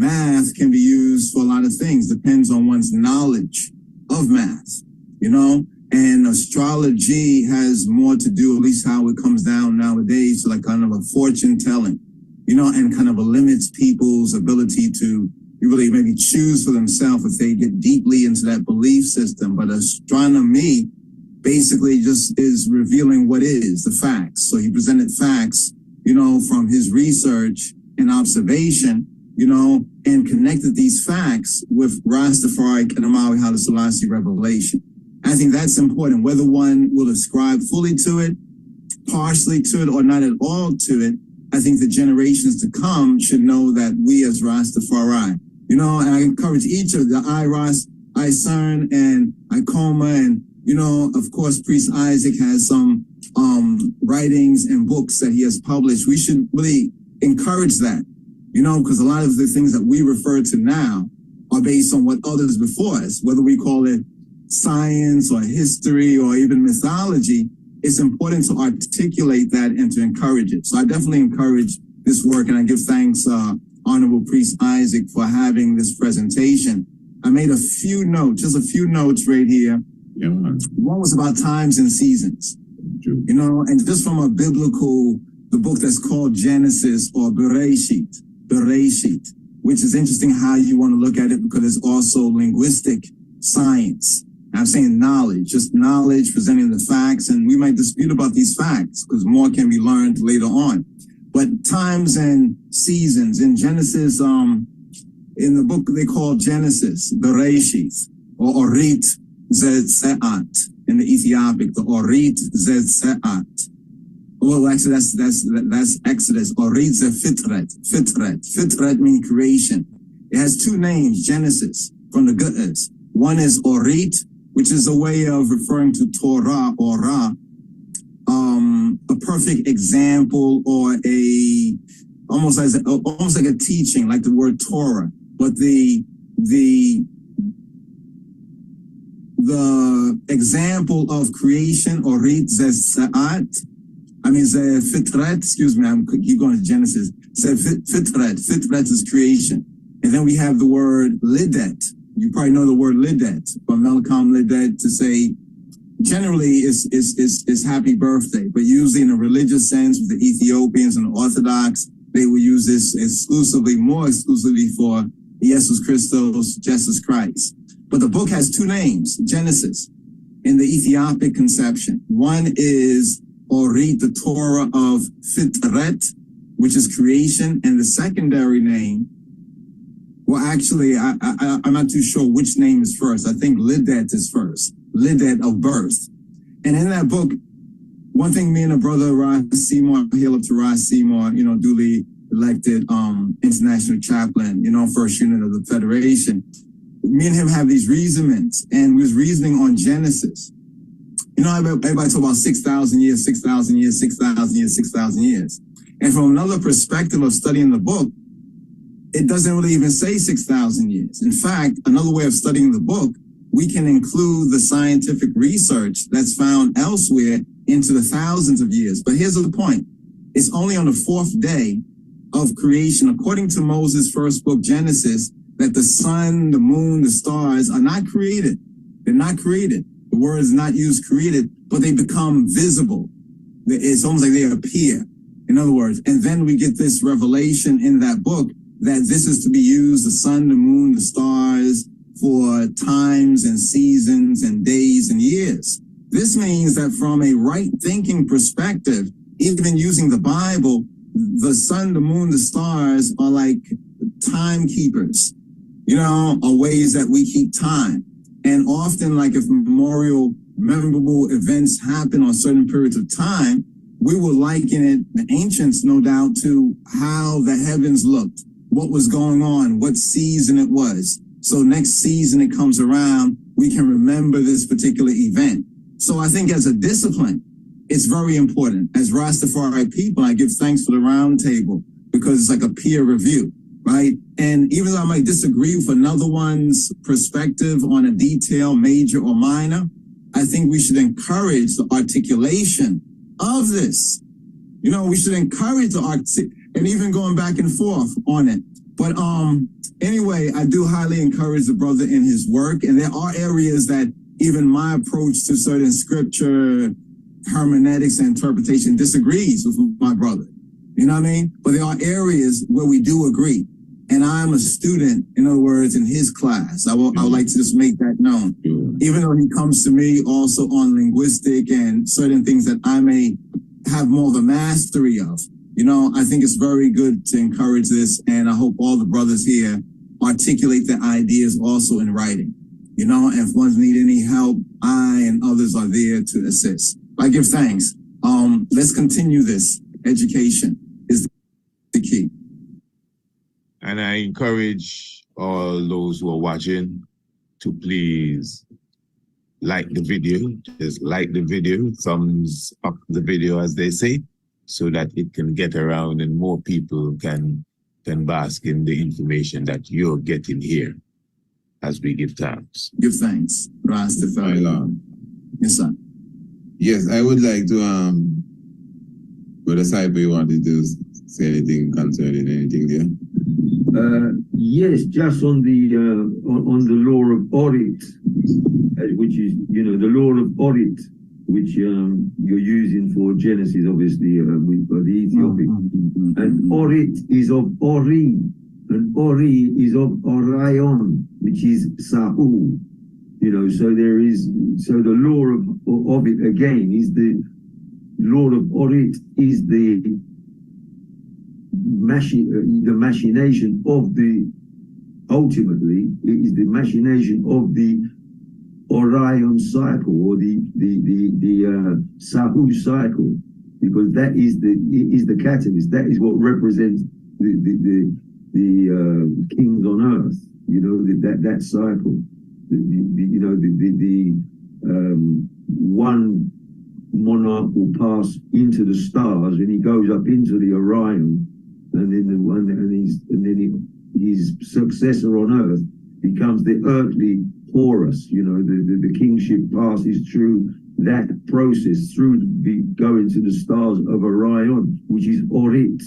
math can be used for a lot of things. Depends on one's knowledge of math, you know? And astrology has more to do, at least how it comes down nowadays, to like kind of a fortune telling, you know, and kind of limits people's ability to really maybe choose for themselves if they get deeply into that belief system. But astronomy basically just is revealing what is the facts. So he presented facts, you know, from his research and observation, you know, and connected these facts with Rastafari and Amawi Haile Selassie revelation. I think that's important, whether one will ascribe fully to it, partially to it, or not at all to it. I think the generations to come should know that we as Rastafari, you know, and I encourage each of the IRAS, ICERN, and ICOMA, and, you know, of course, Priest Isaac has some writings and books that he has published. We should really encourage that, you know, because a lot of the things that we refer to now are based on what others before us, whether we call it science or history or even mythology. It's important to articulate that and to encourage it. So I definitely encourage this work, and I give thanks, Honorable Priest Isaac, for having this presentation. I made a few notes, just a few notes right here. Yeah. One was about times and seasons, you know, and just from a biblical, the book that's called Genesis or Bereshit, which is interesting how you want to look at it because it's also linguistic science. I'm saying knowledge, just knowledge, presenting the facts, and we might dispute about these facts because more can be learned later on. But times and seasons in Genesis, in the book they call Genesis, Bereshit, or Orit Zed-Se'at in the Ethiopic, the Orit Zed-Se'at. Well, actually, that's Exodus. Orit Zed-Fitret. Fitret means creation. It has two names, Genesis, from the Goodness. One is Orit, which is a way of referring to Torah or Ra, a perfect example or almost like a teaching, like the word Torah. But the example of creation, Orit Zed-Se'at, Fitret, excuse me, I'm keep going to Genesis. Fitret is creation. And then we have the word Lidet. You probably know the word Lidet, from Melkam Lidet to say, generally is happy birthday, but usually in a religious sense with the Ethiopians and the Orthodox, they will use this more exclusively for Jesus Christ. But the book has two names, Genesis, in the Ethiopic conception. One is Orit, the Torah of Fitret, which is creation, and the secondary name, well, actually, I'm not too sure which name is first. I think Lidet is first, Lidet of birth. And in that book, one thing me and a brother, Ross Seymour, hail up to Ross Seymour, you know, duly elected international chaplain, you know, first unit of the Federation. Me and him have these reasonings, and we was reasoning on Genesis. You know, everybody talk about 6,000 years, 6,000 years, 6,000 years, 6,000 years. And from another perspective of studying the book, it doesn't really even say 6,000 years. In fact, another way of studying the book, we can include the scientific research that's found elsewhere into the thousands of years. But here's the point. It's only on the fourth day of creation, according to Moses' first book, Genesis, that the sun, the moon, the stars are not created. They're not created. The word is not used created, but they become visible. It's almost like they appear, in other words. And then we get this revelation in that book that this is to be used, the sun, the moon, the stars, for times and seasons and days and years. This means that from a right thinking perspective, even using the Bible, the sun, the moon, the stars are like timekeepers, you know, are ways that we keep time. And often, like if memorable events happen on certain periods of time, we will liken it, the ancients no doubt, to how the heavens looked, what was going on, what season it was. So next season it comes around, we can remember this particular event. So I think as a discipline, it's very important. As Rastafari people, I give thanks for the round table because it's like a peer review, right? And even though I might disagree with another one's perspective on a detail, major or minor, I think we should encourage the articulation of this. You know, we should encourage and even going back and forth on it. But anyway, I do highly encourage the brother in his work. And there are areas that even my approach to certain scripture hermeneutics and interpretation disagrees with my brother. You know what I mean? But there are areas where we do agree. And I'm a student, in other words, in his class. I would like to just make that known. Even though he comes to me also on linguistic and certain things that I may have more of a mastery of. You know, I think it's very good to encourage this, and I hope all the brothers here articulate their ideas also in writing. You know, and if ones need any help, I and others are there to assist. I give thanks. Let's continue this. Education is the key. And I encourage all those who are watching to please like the video. Just like the video, thumbs up the video, as they say, so that it can get around and more people can bask in the information that you're getting here as we give thanks. Give thanks. Rastafari. Yes, sir. Yes, I would like to Brother Saibu, you wanted to say anything concerning anything there? Yes, just on the law of Orit, which is, you know, the law of Orit, which you're using for Genesis, obviously, with the Ethiopic. And Orit is of Ori, and Ori is of Orion, which is Sahu. You know, so the law of it again is the law of Orit is the machination of ultimately it is the machination of the Orion cycle, or the Sahu cycle, because that is the catalyst. That is what represents the kings on earth. You know, that cycle. One monarch will pass into the stars, and he goes up into the Orion, and then his successor on earth becomes the earthly Horus. You know, the kingship passes through that process, going to the stars of Orion, which is Orit.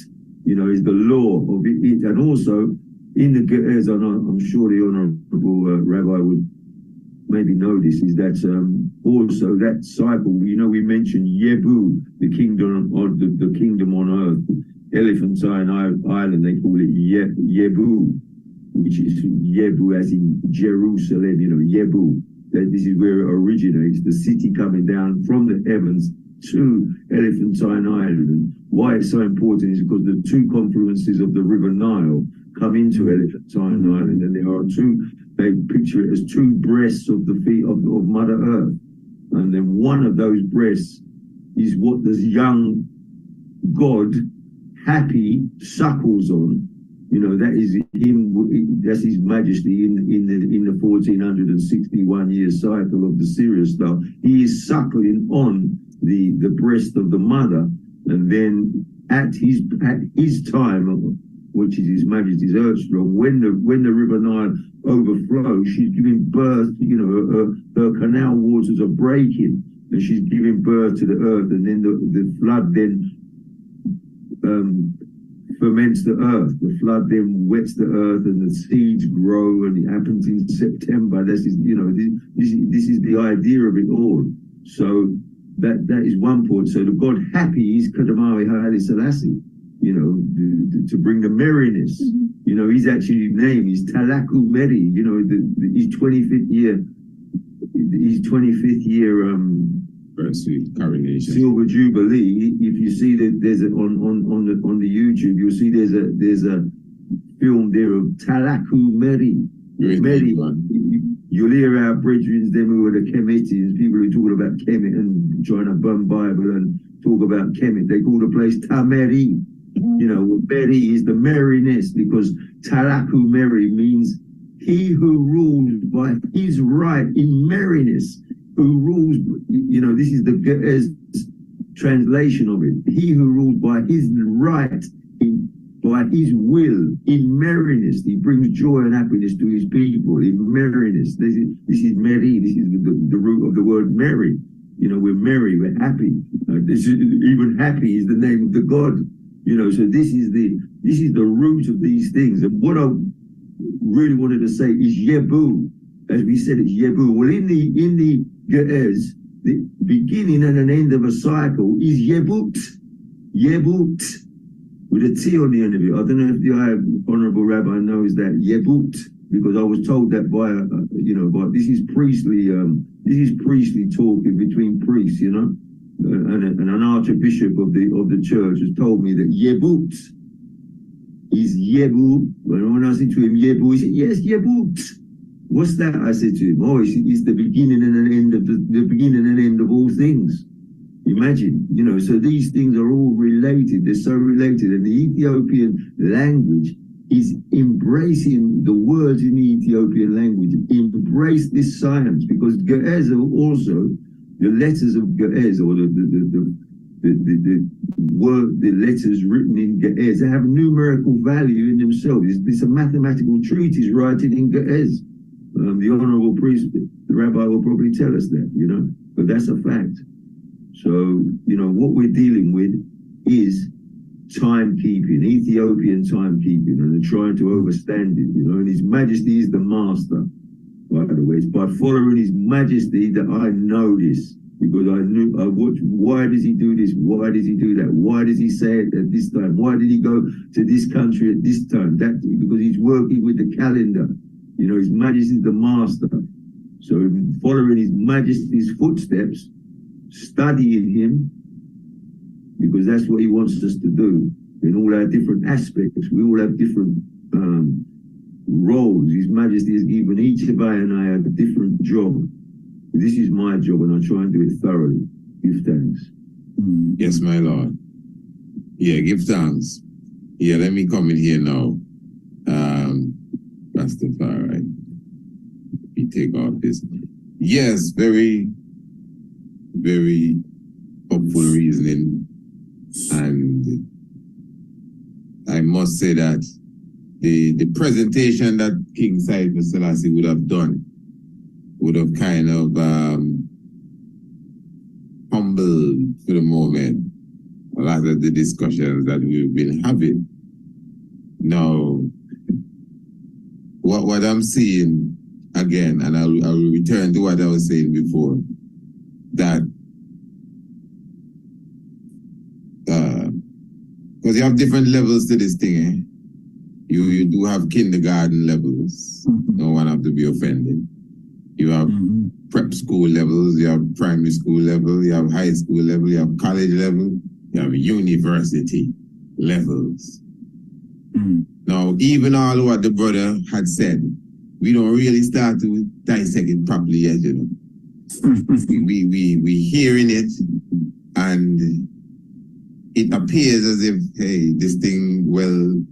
You know, is the law of it, and also in the Ge'ez, I'm sure the Honorable Rabbi would maybe know this, is that also that cycle, you know, we mentioned Yebu, the kingdom on earth, Elephantine Island, they call it Yebu, which is Yebu as in Jerusalem, you know, Yebu. This is where it originates, the city coming down from the heavens to Elephantine Island. And why it's so important is because the two confluences of the River Nile come into Elephantine Island, and there are they picture it as two breasts of the feet of Mother Earth. And then one of those breasts is what this young God, happy, suckles on. You know, that is him, that's his majesty in the 1461 year cycle of the Sirius star. He is suckling on the breast of the mother, and then at his time, which is His Majesty's Earthstrong, when the River Nile overflows, she's giving birth, you know, her canal waters are breaking, and she's giving birth to the earth, and then the flood then ferments the earth. The flood then wets the earth, and the seeds grow, and it happens in September. This is, you know, this is the idea of it all. So that is one point. So the God happy is Kadamari Haile Selassie, you know, to bring the merriness. You know, his actually name is Talaku Meri, you know, his 25th year coronation, silver jubilee. If you see that there's on the YouTube, you'll see there's a film there of Talaku Meri. Meri. You'll hear our brethren, them who are the Kemetians, people who talk about Kemet and trying to burn Bible and talk about Kemet. They call the place Tameri. You know, Meri is the merriness, because Talaku Meri means he who rules by his right in merriness, who rules, you know, this is the Ge'ez translation of it. He who rules by his right, by his will, in merriness. He brings joy and happiness to his people, in merriness. This is Meri, this is the root of the word merry. You know, we're merry, we're happy. This is, even happy is the name of the God. You know, so this is the root of these things. And what I really wanted to say is Yebu. As we said, it's Yebu. Well, in the Ge'ez, the beginning and an end of a cycle is Yebut. Yebut. With a T on the end of it. I don't know if the Honorable Rabbi knows that Yebut, because I was told that by but this is priestly talking between priests, you know, and an archbishop of the church has told me that Yebut is Yebu. When I said to him Yebu, he said, yes, Yebut. What's that? I said to him, oh, it's the beginning and an end of the beginning and end of all things. Imagine, you know, so these things are all related. They're so related. And the Ethiopian language is embracing the words in the Ethiopian language. Embrace this science, because Ge'ez are also the letters of Ge'ez, or the letters written in Ge'ez. They have numerical value in themselves. It's a mathematical treatise written in Ge'ez. The Honorable Priest, the Rabbi, will probably tell us that, you know, but that's a fact. So, you know, what we're dealing with is timekeeping, Ethiopian timekeeping, and they're trying to overstand it, you know, and His Majesty is the master, by the way. It's by following His Majesty that I know this, because I watched, why does he do this? Why does he do that? Why does he say it at this time? Why did he go to this country at this time? That, because he's working with the calendar. You know, His Majesty is the master. So following His Majesty's footsteps, studying Him, because that's what He wants us to do in all our different aspects. We all have different roles. His Majesty has given each of I and I a different job. This is my job, and I try and do it thoroughly. Give thanks. Yes, my Lord. Yeah, give thanks. Yeah, let me come in here now. Rastafari. Let me take off this. Yes, very, very hopeful reasoning. And I must say that the presentation that King Selassie would have done would have kind of humbled for the moment a lot of the discussions that we've been having. Now, what I'm seeing again, and I will return to what I was saying before, that because you have different levels to this thing, eh? You do have kindergarten levels. No one have to be offended. You have prep school levels, you have primary school level, you have high school level, you have college level, you have university levels. Now, even all what the brother had said, we don't really start to dissect it properly yet, you know. we hearing it, and it appears as if, hey, this thing well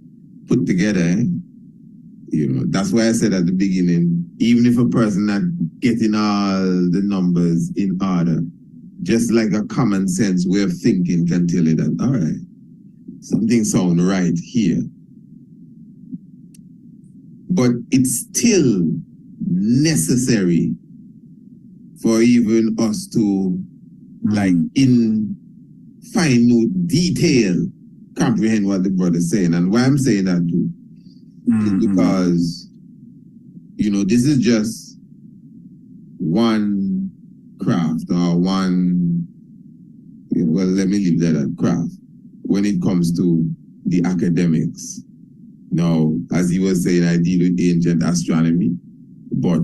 put together, eh? You know, that's why I said at the beginning, even if a person not getting all the numbers in order, just like a common sense way of thinking can tell you that, all right, something sounds right here. But it's still necessary for even us to, like, in fine detail, comprehend what the brother's saying. And why I'm saying that too is because, you know, this is just one craft or one, well, let me leave that at craft when it comes to the academics. Now, as he was saying, I deal with ancient astronomy, but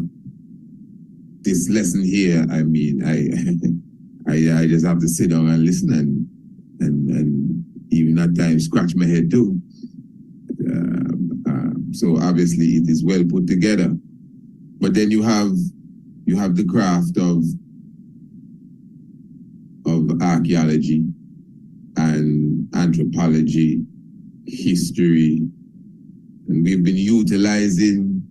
this lesson here, I mean, I just have to sit down and listen and even at times scratch my head too. So obviously it is well put together. But then you have the craft of archaeology and anthropology, history, and we've been utilizing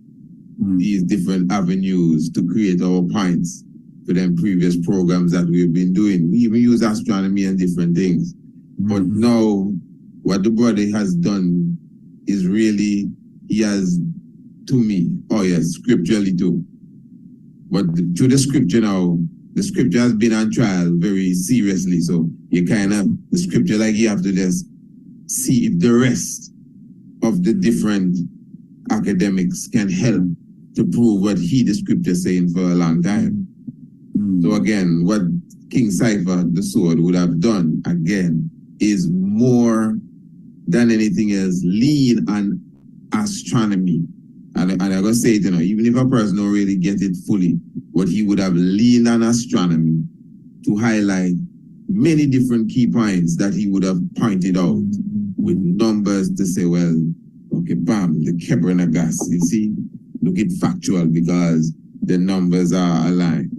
these different avenues to create our points for them previous programs that we've been doing. We even use astronomy and different things. But now, what the brother has done is really, he has, to me, oh yes, scripturally too. But to the scripture now, the scripture has been on trial very seriously. So you kind of, the scripture, like you have to just see if the rest of the different academics can help to prove what the scripture saying for a long time. So again, what King Cypher, the sword, would have done again is more than anything else lean on astronomy. And I'm gonna say it, even if a person don't really get it fully, what he would have leaned on astronomy to highlight many different key points that he would have pointed out with numbers to say, well, okay, bam, the Kebra gas, you see, look it factual because the numbers are aligned.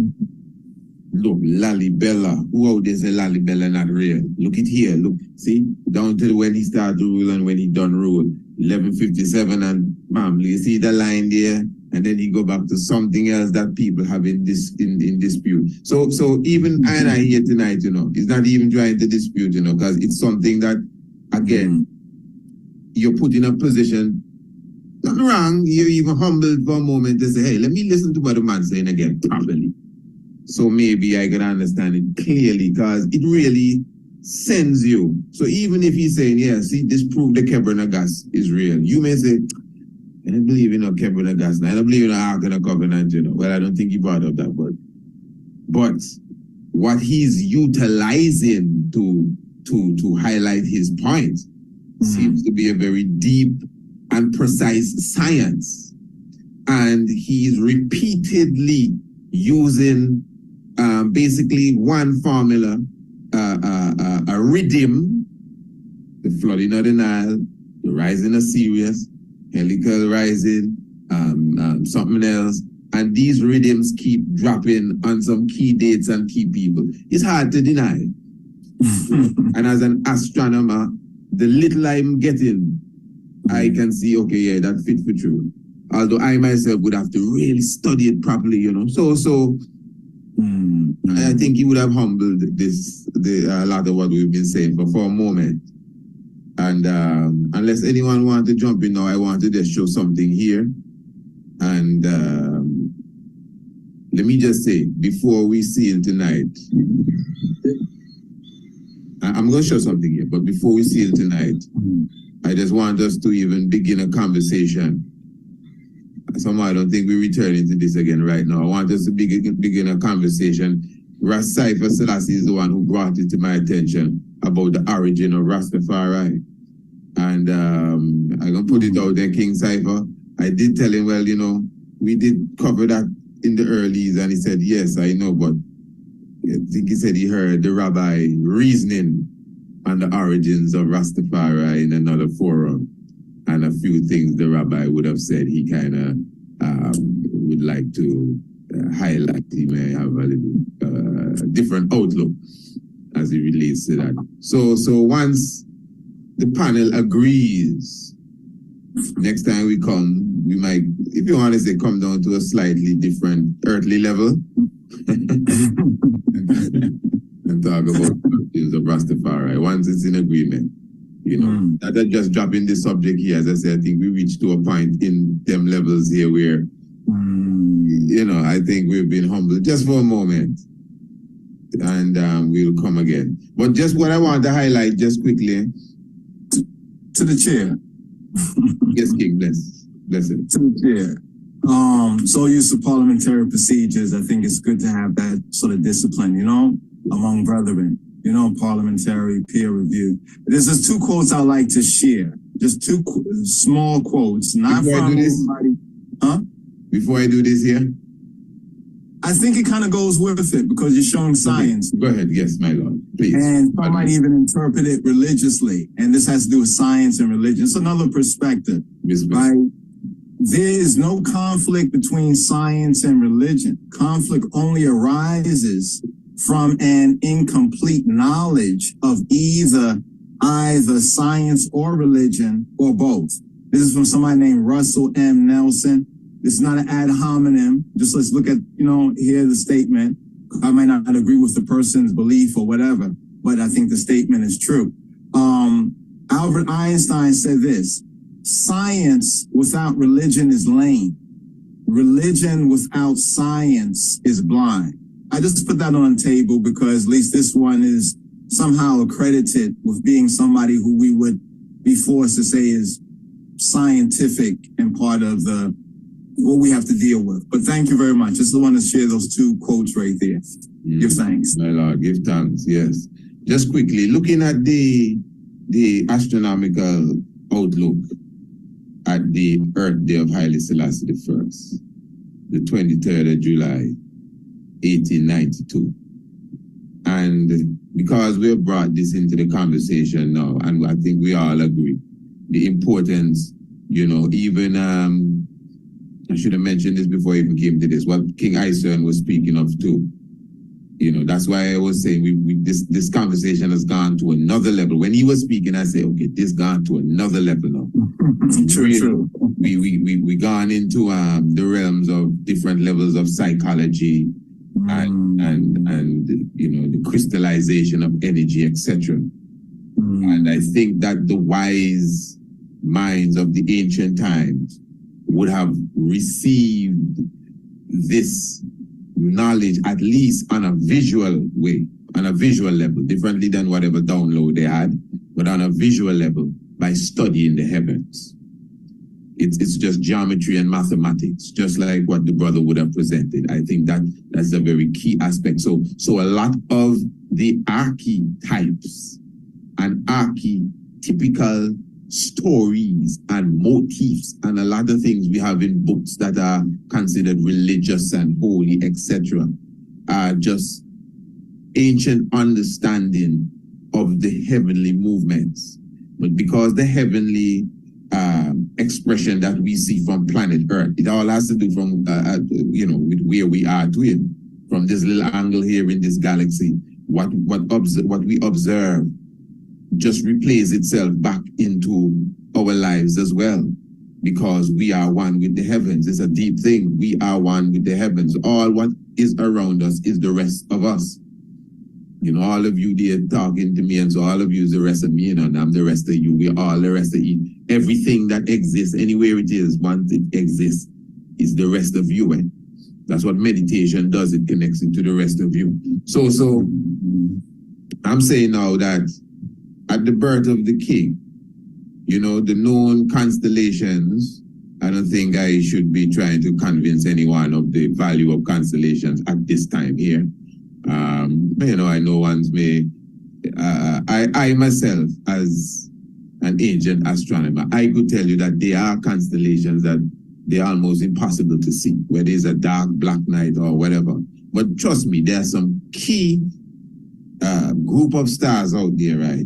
Look, Lalibela, who out there say Lalibela not real? Look it here, look, see, down to when he started to rule and when he done rule, 1157 and bam, you see the line there, and then you go back to something else that people have in dispute. So even I here tonight, it's not even trying to dispute, because it's something that, again, you're put in a position, nothing wrong, you're even humbled for a moment to say, hey, let me listen to what the man's saying again properly. So maybe I can understand it clearly, because it really sends you. So even if he's saying, yeah, see, this proved the Kebra gas is real, you may say, I don't believe in a Kebra gas, I don't believe in an Ark and a Covenant, Well, I don't think he brought up that word. But what he's utilizing to highlight his point seems to be a very deep and precise science. And he's repeatedly using basically one formula, a rhythm, the flooding of the Nile, the rising of Sirius, helical rising, something else, and these rhythms keep dropping on some key dates and key people. It's hard to deny. And as an astronomer, the little I'm getting, I can see, okay, yeah, that fit for true. Although I myself would have to really study it properly, So I think he would have humbled a lot of what we've been saying for a moment. And unless anyone wants to jump in now, I want to just show something here. And let me just say, before we seal tonight, I'm going to show something here, but before we seal tonight, I just want us to even begin a conversation. Somehow I don't think we're returning to this again right now. I want us to begin a conversation. Cypher Selassie is the one who brought it to my attention about the origin of Rastafari. And I'm going to put it out there, King Cypher. I did tell him, well, we did cover that in the earlies, and he said, yes, I know, but I think he said he heard the rabbi reasoning on the origins of Rastafari in another forum. And a few things the rabbi would have said he kind of would like to highlight. He may have a little different outlook as it relates to that. So once the panel agrees, next time we come, we might, if you want to say, come down to a slightly different earthly level and talk about the Rastafari once it's in agreement. That just dropping this subject here, as I said, I think we reached to a point in them levels here where, I think we've been humbled just for a moment, and we'll come again. But just what I want to highlight just quickly. To the chair. Yes, King, bless it. To the chair. So use of parliamentary procedures, I think it's good to have that sort of discipline, among brethren. Parliamentary peer review. There's just two quotes I like to share. Just two small quotes, not from anybody. Huh? Before I do this here? I think it kind of goes with it because you're showing science. Go ahead. Yes, my Lord. Please. And some might even interpret it religiously. And this has to do with science and religion. It's another perspective. Yes, right? There is no conflict between science and religion. Conflict only arises from an incomplete knowledge of either science or religion or both. This is from somebody named Russell M. Nelson. This is not an ad hominem. Just let's look at, hear the statement. I might not agree with the person's belief or whatever, but I think the statement is true. Albert Einstein said this: science without religion is lame. Religion without science is blind. I just put that on the table because at least this one is somehow accredited with being somebody who we would be forced to say is scientific and part of what we have to deal with. But thank you very much. Just want to share those two quotes right there. Give thanks. My Lord, give thanks, yes. Just quickly, looking at the astronomical outlook at the Earth Day of Haile Selassie I, the 23rd of July, 1892. And because we have brought this into the conversation now, and I think we all agree, the importance, even, I should have mentioned this before I even came to this, what King Isern was speaking of too. That's why I was saying this conversation has gone to another level. When he was speaking, I said, okay, this gone to another level now. True. We gone into the realms of different levels of psychology and the crystallization of energy, etc. And I think that the wise minds of the ancient times would have received this knowledge at least on a visual way, on a visual level, differently than whatever download they had, but on a visual level by studying the heavens. It's just geometry and mathematics, just like what the brother would have presented. I think that's a very key aspect. So a lot of the archetypes and archetypical stories and motifs and a lot of things we have in books that are considered religious and holy, etc., are just ancient understanding of the heavenly movements. But because the heavenly expression that we see from planet Earth, it all has to do from with where we are to it, from this little angle here in this galaxy. What we observe just replays itself back into our lives as well, because we are one with the heavens. It's a deep thing. We are one with the heavens. All what is around us is the rest of us. All of you there talking to me, and so all of you is the rest of me, and I'm the rest of you. We're all the rest of you. Everything that exists, anywhere it is, once it exists, is the rest of you. That's what meditation does. It connects into the rest of you. So I'm saying now that at the birth of the king, the known constellations, I don't think I should be trying to convince anyone of the value of constellations at this time here. I know ones may, I myself, as an ancient astronomer, I could tell you that there are constellations that they're almost impossible to see, whether it's a dark black night or whatever. But trust me, there are some key group of stars out there, right,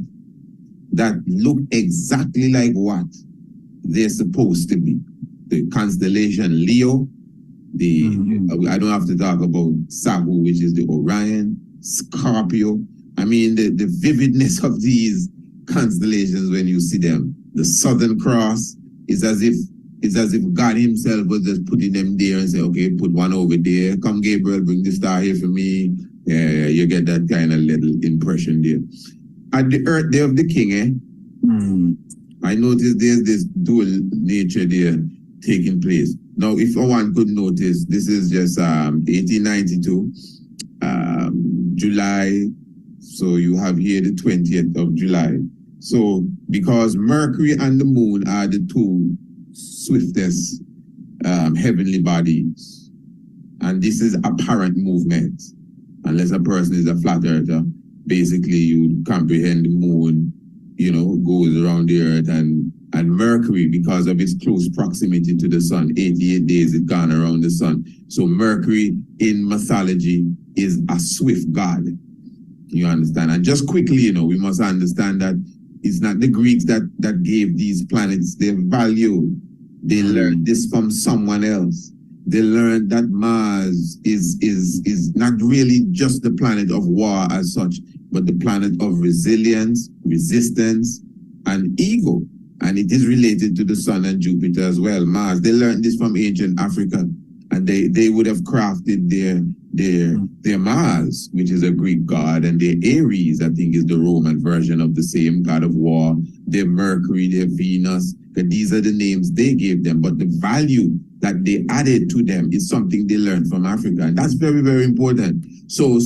that look exactly like what they're supposed to be. The constellation Leo, I don't have to talk about Sahu, which is the Orion, Scorpio. I mean, the vividness of these constellations when you see them. The Southern Cross is as if God himself was just putting them there and say, okay, put one over there. Come, Gabriel, bring the star here for me. Yeah, you get that kind of little impression there. At the Earth Day of the King, I noticed there's this dual nature there taking place. Now, if one could notice, this is just 1892, July. So you have here the 20th of July. So because Mercury and the moon are the two swiftest heavenly bodies, and this is apparent movement, unless a person is a flat earther, basically you comprehend the moon, goes around the earth, and Mercury, because of its close proximity to the sun, 88 days it's gone around the sun. So Mercury in mythology is a swift god. You understand? And just quickly, we must understand that it's not the Greeks that gave these planets their value. They learned this from someone else. They learned that Mars is not really just the planet of war as such, but the planet of resilience, resistance, and ego. And it is related to the sun and Jupiter as well. Mars, they learned this from ancient Africa, and they would have crafted their Mars, which is a Greek god, and their Ares, I think, is the Roman version of the same god of war. Their Mercury, their Venus, these are the names they gave them, but the value that they added to them is something they learned from Africa, and that's very, very important. So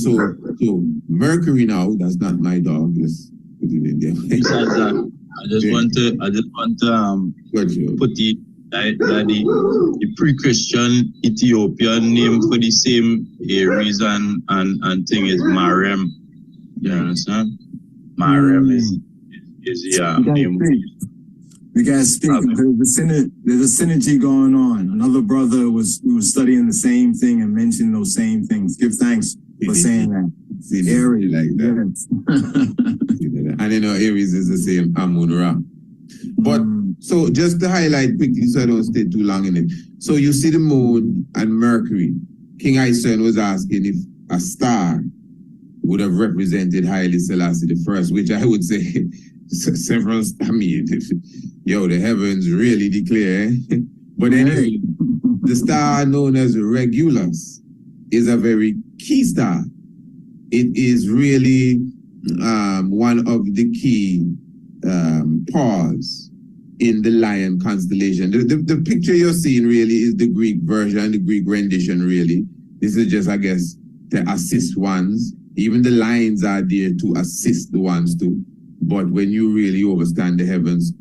Mercury now, that's not my dog, let's put it in there. I just want to put the pre-Christian Ethiopian name for the same Aries and thing is Marem. You understand? Marem is name. We guys speak. There's a synergy going on. Another brother was studying the same thing and mentioning those same things. Give thanks for saying that. Aries like that. And Aries is the same Amun-Ra. But so just to highlight quickly so I don't stay too long in it. So you see the moon and Mercury. King Isan was asking if a star would have represented Haile Selassie the first, which I would say several, the heavens really declare. But anyway, the star known as Regulus is a very key star. It is really one of the key paws in the Lion constellation. The picture you're seeing really is the Greek version, the Greek rendition really. This is just, I guess, to assist ones. Even the lines are there to assist the ones too. But when you really understand the heavens,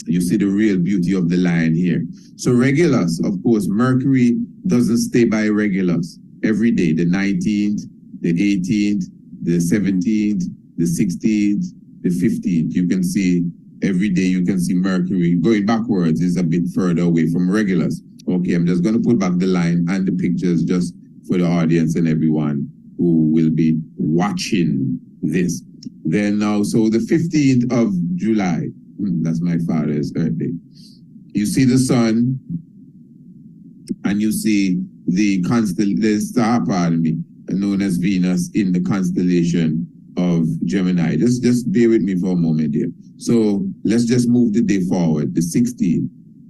you see the real beauty of the lion here. So Regulus, of course, Mercury doesn't stay by Regulus every day. The 19th, the 18th, the 17th, the 16th, the 15th. You can see every day you can see Mercury. Going backwards is a bit further away from Regulus. Okay, I'm just going to put back the line and the pictures just for the audience and everyone who will be watching this. Then now, so the 15th of July, that's my father's birthday. You see the sun and you see the star, known as Venus in the constellation of Gemini. Just bear with me for a moment here. So let's just move the day forward. The 16th,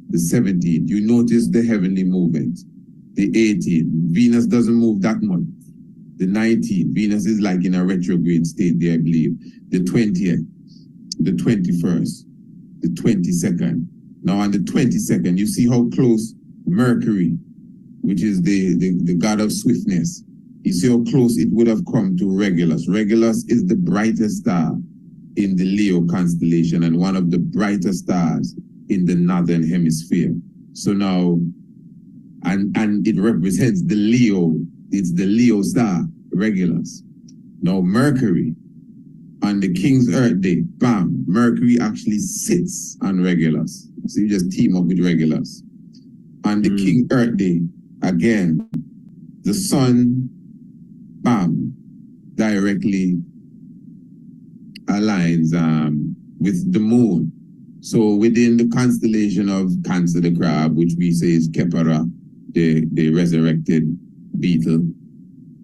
the 17th, you notice the heavenly movement. The 18th, Venus doesn't move that much. The 19th, Venus is like in a retrograde state there, I believe. The 20th, the 21st, the 22nd. Now on the 22nd, you see how close Mercury, which is the god of swiftness, you see how close it would have come to Regulus. Regulus is the brightest star in the Leo constellation and one of the brightest stars in the northern hemisphere. So now, and it represents the Leo. It's the Leo star, Regulus. Now Mercury, on the King's Earth Day, bam, Mercury actually sits on Regulus. So you just team up with Regulus. On the King's Earth Day, again, the sun, bam, directly aligns with the moon. So within the constellation of Cancer the Crab, which we say is Kepara, the resurrected beetle,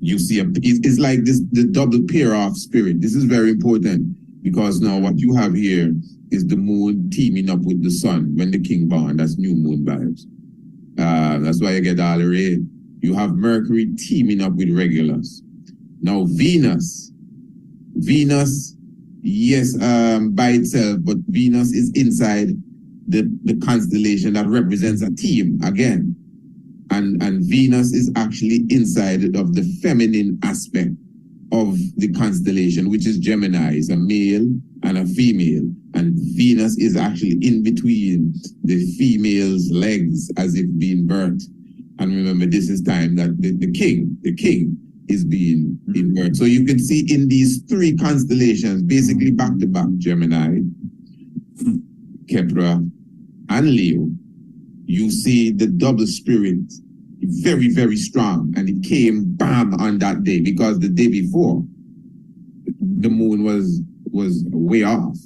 you see it's like this, the double pair of spirit. This is very important because now what you have here is the moon teaming up with the sun when the king born. That's new moon vibes. That's why you get all the red. You have Mercury teaming up with Regulus. Now Venus, yes, by itself, but Venus is inside the constellation that represents a team again. And Venus is actually inside of the feminine aspect of the constellation, which is Gemini. It's a male and a female. And Venus is actually in between the female's legs as if being burnt. And remember, this is time that the king is being birthed. So you can see in these three constellations, basically back to back, Gemini, Kepra, and Leo, you see the double spirit very, very strong. And it came bam on that day because the day before, the moon was way off.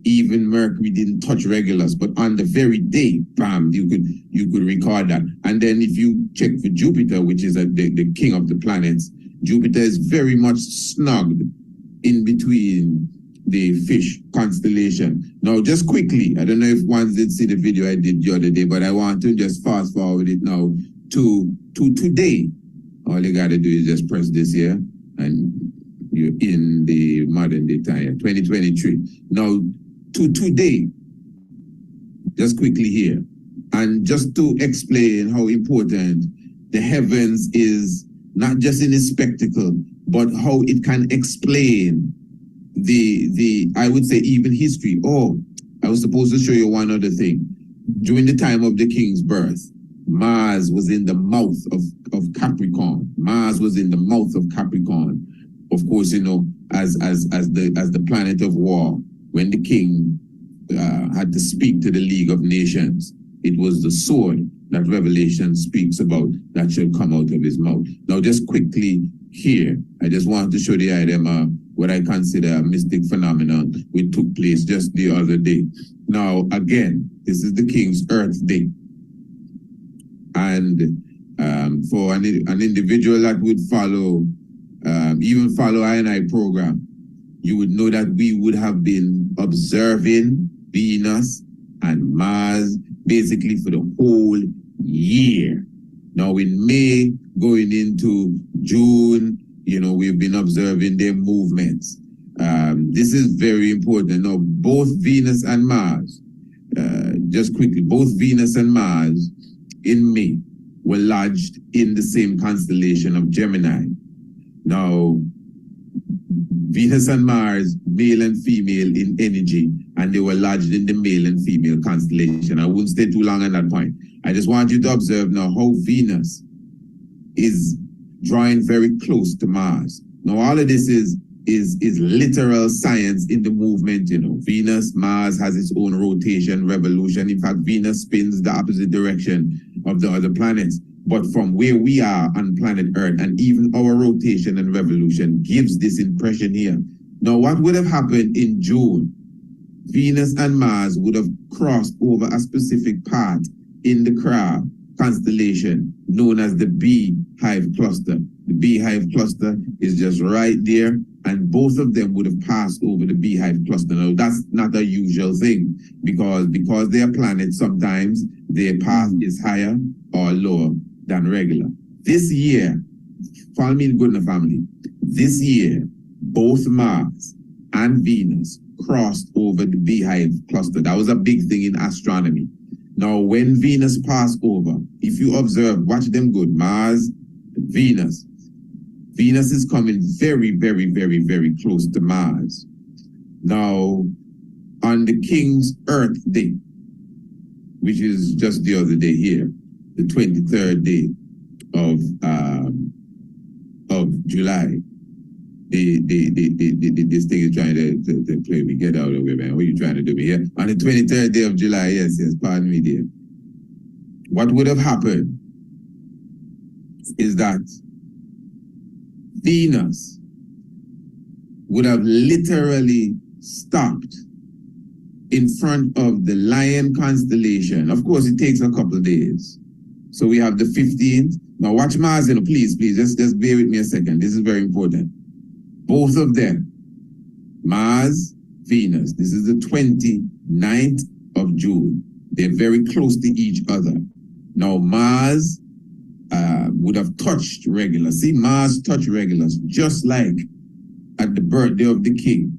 Even Mercury didn't touch Regulus, but on the very day, bam, you could record that. And then if you check for Jupiter, which is the king of the planets, Jupiter is very much snugged in between the fish constellation. Now, just quickly, I don't know if ones did see the video I did the other day, but I want to just fast forward it now to today. All you gotta do is just press this here, and you're in the modern day time, 2023. Now, to today, just quickly here, and just to explain how important the heavens is, not just in its spectacle, but how it can explain the I would say even history. Oh, I was supposed to show you one other thing. During the time of the king's birth, Mars was in the mouth of Capricorn. Mars was in the mouth of Capricorn. Of course, you know, as the planet of war. When the king had to speak to the League of Nations, it was the sword that Revelation speaks about that shall come out of his mouth. Now, just quickly here, I just want to show the item what I consider a mystic phenomenon which took place just the other day. Now, again, this is the king's Earth Day. And for an individual that would follow, even follow I&I program, you would know that we would have been observing Venus and Mars basically for the whole year. Now in May, going into June, you know, we've been observing their movements. This is very important. Now, both Venus and Mars, just quickly, both Venus and Mars in May were lodged in the same constellation of Gemini. Now, Venus and Mars, male and female in energy, and they were lodged in the male and female constellation. I won't stay too long on that point. I just want you to observe now how Venus is drawing very close to Mars. Now, all of this is literal science in the movement, you know. Venus, Mars has its own rotation, revolution. In fact, Venus spins the opposite direction of the other planets. But from where we are on planet Earth, and even our rotation and revolution gives this impression here. Now, what would have happened in June? Venus and Mars would have crossed over a specific part in the Crab constellation known as the Beehive cluster. The Beehive cluster is just right there, and both of them would have passed over the Beehive cluster. Now, that's not a usual thing because they are planets, sometimes their path is higher or lower than regular. This year, follow me in good enough family, this year, both Mars and Venus crossed over the Beehive cluster. That was a big thing in astronomy. Now, when Venus passed over, if you observe, watch them good, Mars, Venus. Venus is coming very, very, very, very close to Mars. Now, on the King's Earth Day, which is just the other day here, the 23rd day of July, this thing is trying to play me. Get out of here, man. What are you trying to do me here? On the 23rd day of July, yes, pardon me, dear. What would have happened is that Venus would have literally stopped in front of the Lion constellation. Of course, it takes a couple of days. So we have the 15th. Now watch Mars, you know, please, just bear with me a second. This is very important. Both of them, Mars, Venus, this is the 29th of June. They're very close to each other. Now Mars would have touched Regulus. See, Mars touched Regulus, just like at the birthday of the king,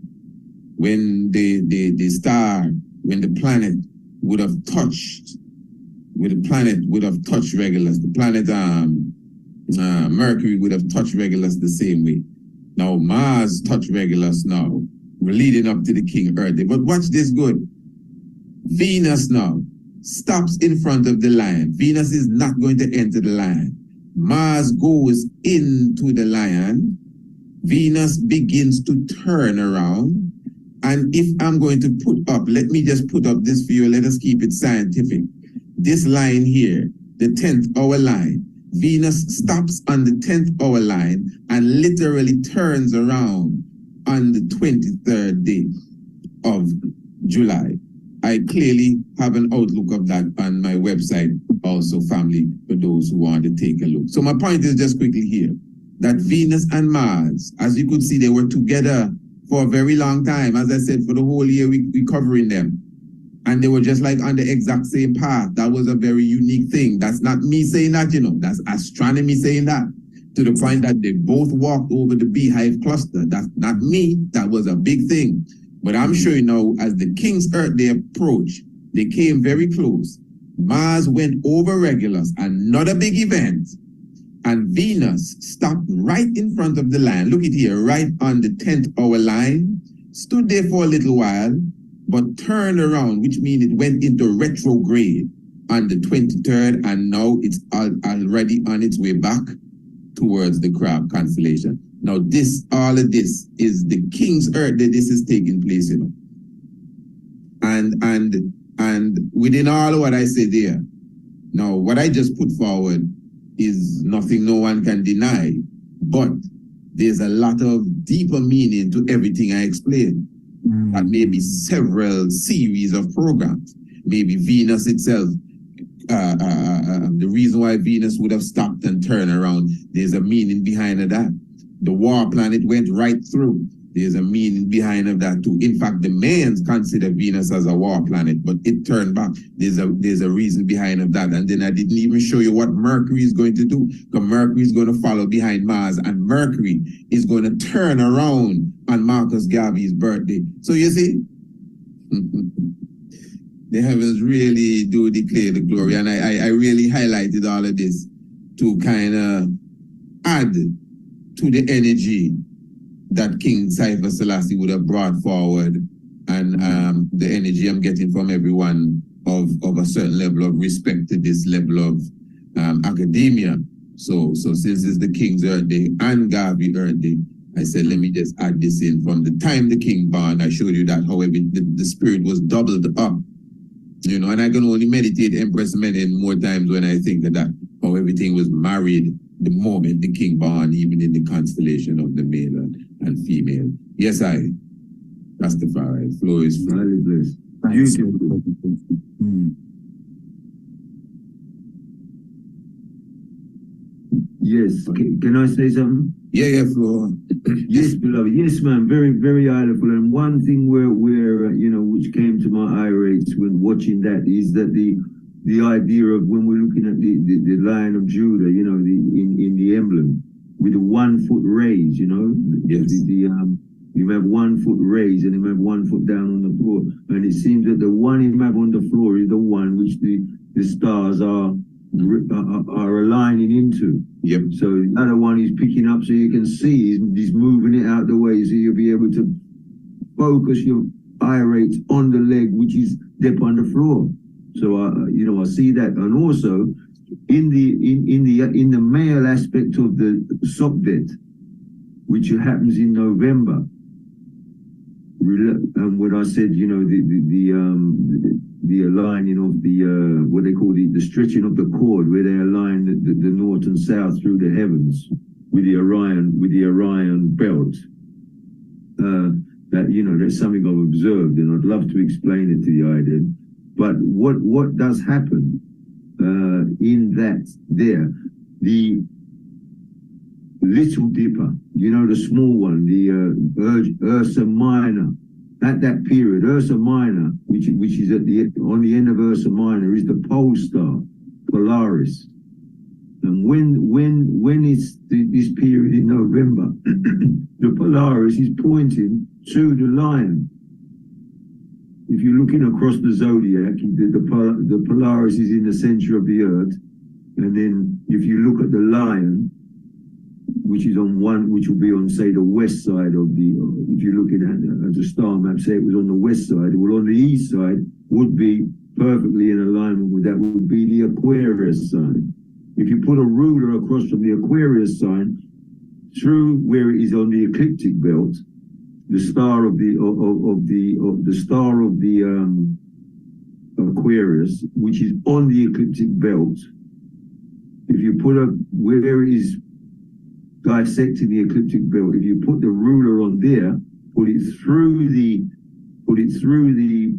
when the planet would have touched, Regulus. The planet Mercury would have touched Regulus the same way. Now Mars touched Regulus now. We're leading up to the King Earth Day. But watch this good. Venus now stops in front of the Lion. Venus is not going to enter the Lion. Mars goes into the Lion. Venus begins to turn around. And if I'm going to put up, let me just put up this for you. Let us keep it scientific. This line here, the 10th hour line, Venus stops on the 10th hour line and literally turns around on the 23rd day of July. I clearly have an outlook of that on my website, also family, for those who want to take a look. So my point is just quickly here, that Venus and Mars, as you could see, they were together for a very long time. As I said, for the whole year, we covering them. And they were just like on the exact same path. That was a very unique thing. That's not me saying that, you know, that's astronomy saying that. To the point that they both walked over the Beehive cluster. That's not me. That was a big thing. But I'm sure you know, as the King's Earth Day approached, they came very close. Mars went over Regulus, another big event. And Venus stopped right in front of the line. Look at here, right on the 10th hour line. Stood there for a little while. but turned around, which means it went into retrograde on the 23rd, and now it's already on its way back towards the Crab constellation. Now, all of this is the King's Earth that this is taking place, you know. And within all of what I say there, now what I just put forward is nothing no one can deny, but there's a lot of deeper meaning to everything I explained. That may be several series of programs, maybe Venus itself. The reason why Venus would have stopped and turned around, there's a meaning behind that. The war planet went right through. There's a meaning behind of that too. In fact, the Mayans consider Venus as a war planet, but it turned back. There's a reason behind of that. And then I didn't even show you what Mercury is going to do, because Mercury is going to follow behind Mars, and Mercury is going to turn around on Marcus Garvey's birthday. So you see, the heavens really do declare the glory. And I really highlighted all of this to kind of add to the energy that King Selassie would have brought forward, and the energy I'm getting from everyone of a certain level of respect to this level of academia. So since it's the King's Earth Day and Garvey Earth Day, I said, let me just add this in. From the time the King born, I showed you that however the spirit was doubled up. You know, and I can only meditate Empress Menen more times when I think of that, how everything was married the moment the King born, even in the constellation of the male and female. Yes, Rastafari, flow is highly blessed. Beautiful. Yes, can I say something? Yeah, Flo. Yes, beloved. Yes, man. Very, very idolful. And one thing where which came to my irates when watching that is that the idea of when we're looking at the Lion of Judah, you know, in the emblem with the 1 foot raise, you know, yes. You have 1 foot raise and you have 1 foot down on the floor, and it seems that the one you have on the floor is the one which the stars are aligning into. Yep. So the other one he's picking up, so you can see he's moving it out the way, so you'll be able to focus your eye rates on the leg which is dip on the floor. So I see that, and also in the male aspect of the Sopdet, which happens in November. And when I said, you know, the aligning of the what they call the stretching of the cord, where they align the north and south through the heavens with the Orion belt. That, you know, that's something I've observed, and I'd love to explain it to you, I did. But what does happen in that there, the Little Dipper, you know, the small one, the Ursa Minor, at that period, Ursa Minor, which is on the end of Ursa Minor, is the pole star, Polaris. And when it's this period in November, the Polaris is pointing to the Lion. If you're looking across the zodiac, the Polaris is in the center of the Earth, and then if you look at the Lion, which will be on, say, the west side of the, if you're looking at the star map, say it was on the west side, well, on the east side would be perfectly in alignment with that, would be the Aquarius sign. If you put a ruler across from the Aquarius sign through where it is on the ecliptic belt, the star of the Aquarius, which is on the ecliptic belt, if you put where it is dissecting the ecliptic belt, if you put the ruler on there, put it through the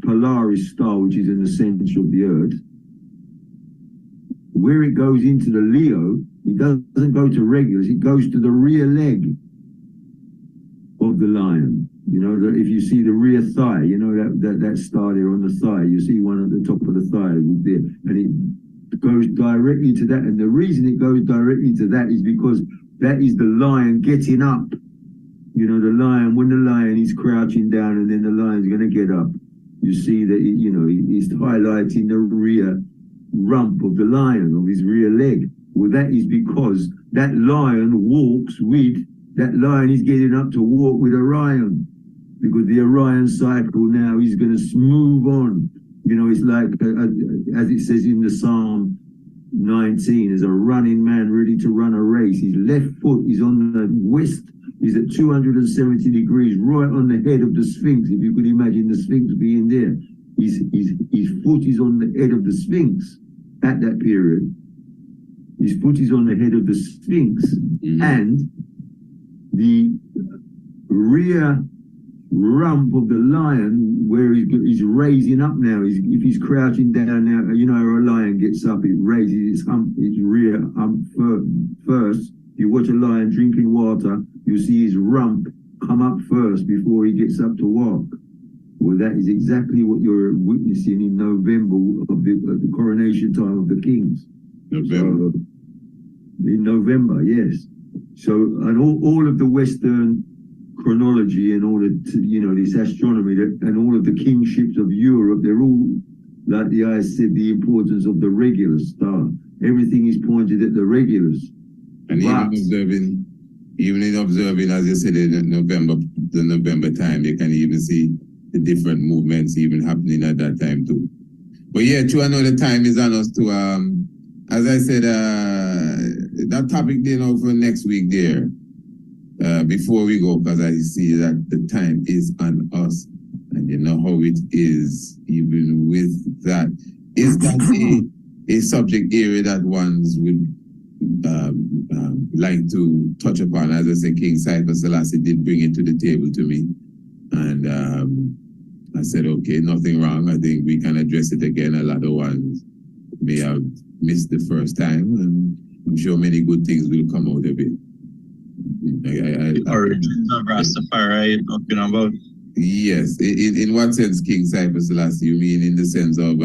Polaris star, which is in the center of the Earth, where it goes into the Leo, it doesn't go to regulars, it goes to the rear leg of the Lion. You know, if you see the rear thigh, you know, that star there on the thigh, you see one at the top of the thigh there, and it goes directly to that. And the reason it goes directly to that is because that is the Lion getting up. You know, the Lion, when the Lion is crouching down and then the Lion's going to get up, you see that, it's highlighting the rear rump of the Lion, of his rear leg. Well, that is because that Lion walks with, that Lion is getting up to walk with Orion. because the Orion cycle now is going to move on. You know, it's like, as it says in the Psalm 19, as a running man ready to run a race. His left foot is on the west, is at 270 degrees, right on the head of the Sphinx. If you could imagine the Sphinx being there. His foot is on the head of the Sphinx at that period. His foot is on the head of the Sphinx, and the rear rump of the lion, where he's raising up now, if he's crouching down now, you know how a lion gets up, it raises its hump, its rear hump first. If you watch a lion drinking water, you see his rump come up first before he gets up to walk. Well, that is exactly what you're witnessing in November of the coronation time of the kings. November. So, in November, yes. So, and all of the Western chronology and all the, you know, this astronomy and all of the kingships of Europe, they're all, like the I said, the importance of the Regulus star. Everything is pointed at the Regulus. And even in observing, as you said, in the November time, you can even see the different movements even happening at that time too. But yeah, I know the time is on us to, as I said, that topic, you know, for next week there, before we go, because I see that the time is on us, and you know how it is, even with that. Is that a subject area that ones would like to touch upon? As I said, King Selassie did bring it to the table to me, and I said, okay, nothing wrong. I think we can address it again. A lot of ones may have missed the first time, and I'm sure many good things will come out of it. Origins of Rastafari you're talking about? Yes. In what sense, King Selassie? You mean in the sense of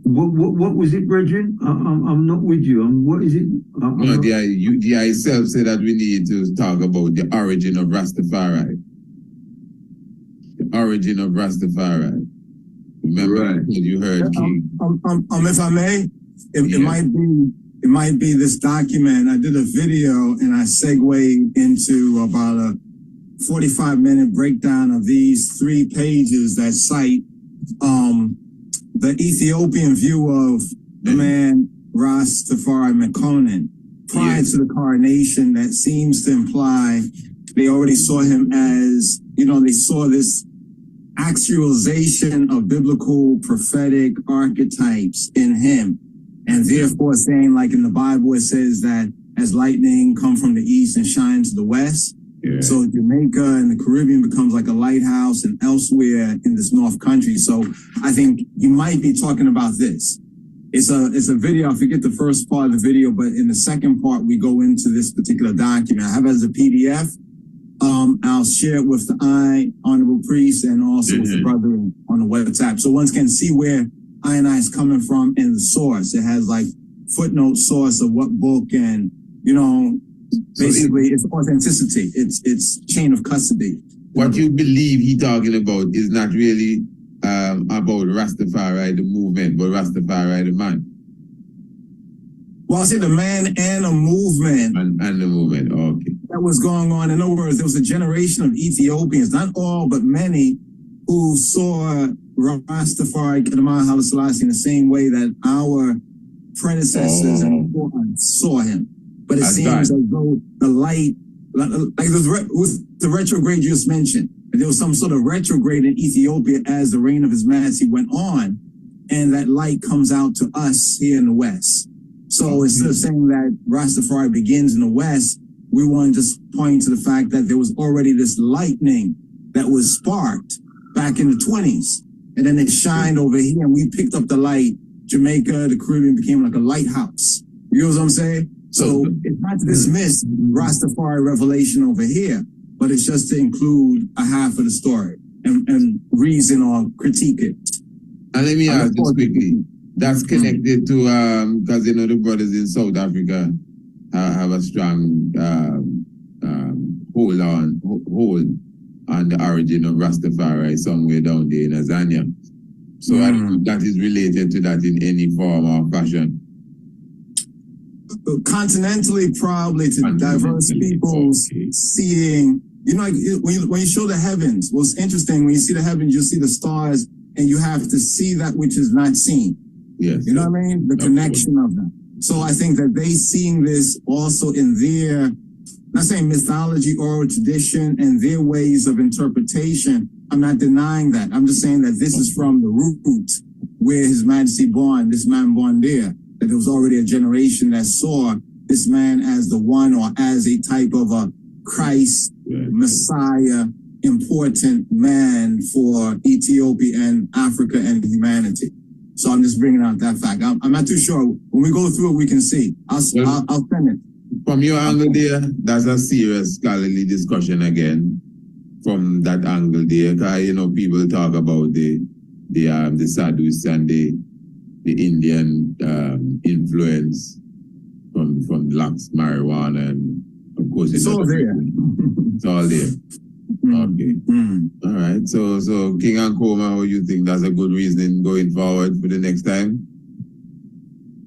what was it, brethren? I'm not with you. What is it? No, the I itself said that we need to talk about the origin of Rastafari. The origin of Rastafari. Remember, right. You heard King. If I may, it might be this document. I did a video and I segued into about a 45-minute breakdown of these 3 pages that cite the Ethiopian view of the man Rastafari Mekonnen prior to the coronation. That seems to imply they already saw him as, you know, they saw this actualization of biblical prophetic archetypes in him. And therefore saying, like in the Bible, it says that as lightning come from the east and shine to the west. Yeah. So Jamaica and the Caribbean becomes like a lighthouse and elsewhere in this North country. So I think you might be talking about this. It's a video. I forget the first part of the video, but in the second part, we go into this particular document. I have it as a PDF. I'll share it with the Honorable Priest and also with the brother on the WhatsApp. So one can see where I is coming from in the source. It has like footnote source of what book and, you know, basically it's authenticity. It's chain of custody. What you believe he talking about is not really about Rastafari, the movement, but Rastafari, the man. Well, I say the man and a movement. And the movement, okay. That was going on. In other words, there was a generation of Ethiopians, not all, but many, who saw Rastafari, Haile Selassie, in the same way that our predecessors and saw him. But it seems as though the light, like the retrograde you just mentioned, there was some sort of retrograde in Ethiopia as the reign of His Majesty went on, and that light comes out to us here in the West. So instead of saying that Rastafari begins in the West, we want to just point to the fact that there was already this lightning that was sparked back in the 20s. And then it shined over here, and we picked up the light. Jamaica, the Caribbean became like a lighthouse. You know what I'm saying? So it's not to dismiss Rastafari revelation over here, but it's just to include a half of the story and reason or critique it. And let me ask this quickly. That's connected to, because you know the brothers in South Africa have a strong hold on the origin of Rastafari somewhere down there in Azania. So I don't know if that is related to that in any form or fashion. continentally, probably to diverse peoples seeing, like when you show the heavens, what's interesting, when you see the heavens, you see the stars, and you have to see that which is not seen. Yes. You know what I mean? The connection of them. So I think that they seeing this also in their, not saying mythology, oral tradition, and their ways of interpretation. I'm not denying that. I'm just saying that this is from the root where His Majesty born, this man born there, that there was already a generation that saw this man as the one, or as a type of a Christ, Messiah, important man for Ethiopia and Africa and humanity. So I'm just bringing out that fact. I'm not too sure. When we go through it, we can see. I'll send it. From your angle there, that's a serious scholarly discussion again. From that angle there, because people talk about the Sadhus and the Indian influence from blacks, marijuana, and of course it's all there. It's all there. Okay. All right. So King and Koma, what do you think? That's a good reasoning going forward for the next time?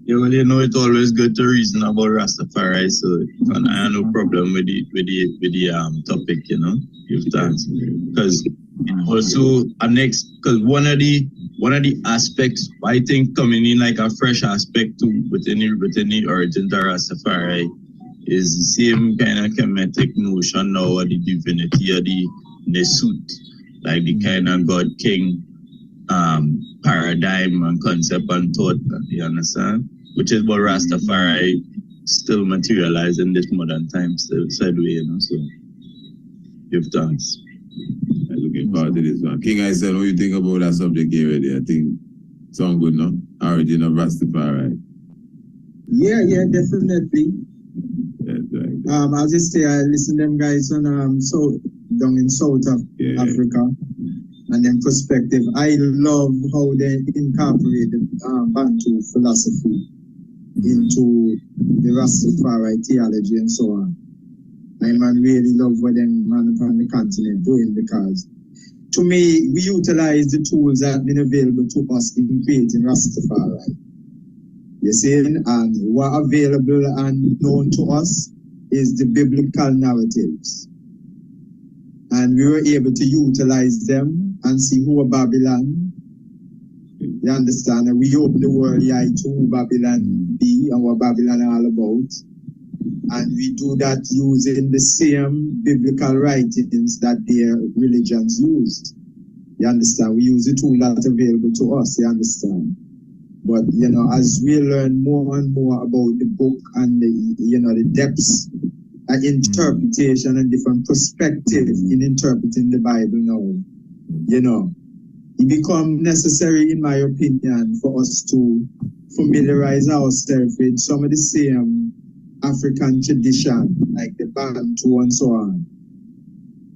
Yeah, well, it's always good to reason about Rastafari, so I have no problem with the topic, give thanks. Because also because one of the aspects I think coming in like a fresh aspect to within the origin of Rastafari is the same kind of Kemetic notion now of the divinity of the Nesut, like the kind of God King paradigm and concept and thought, you understand? Which is what Rastafari still materialize in this modern times, said way, so give thanks. I'm looking forward to this one. King, I said, what do you think about that subject already? I think sound good, no? Origin of Rastafari. Yeah, definitely. I'll just say I listen to them guys on down in South Africa, and then perspective. I love how they incorporate the Bantu philosophy into the Rastafari theology and so on. I really love what them man on the continent doing, because to me, we utilize the tools that have been available to us in creating Rastafari. You see, and what available and known to us is the biblical narratives. And we were able to utilize them and see who Babylon. You understand? And we open the world eye to who Babylon be and what Babylon all about. And we do that using the same biblical writings that their religions used. You understand? We use the tool that's available to us, you understand? But, as we learn more and more about the book and the depths and interpretation and different perspectives in interpreting the Bible now, it becomes necessary, in my opinion, for us to familiarize ourselves with some of the same African tradition, like the Bantu and so on.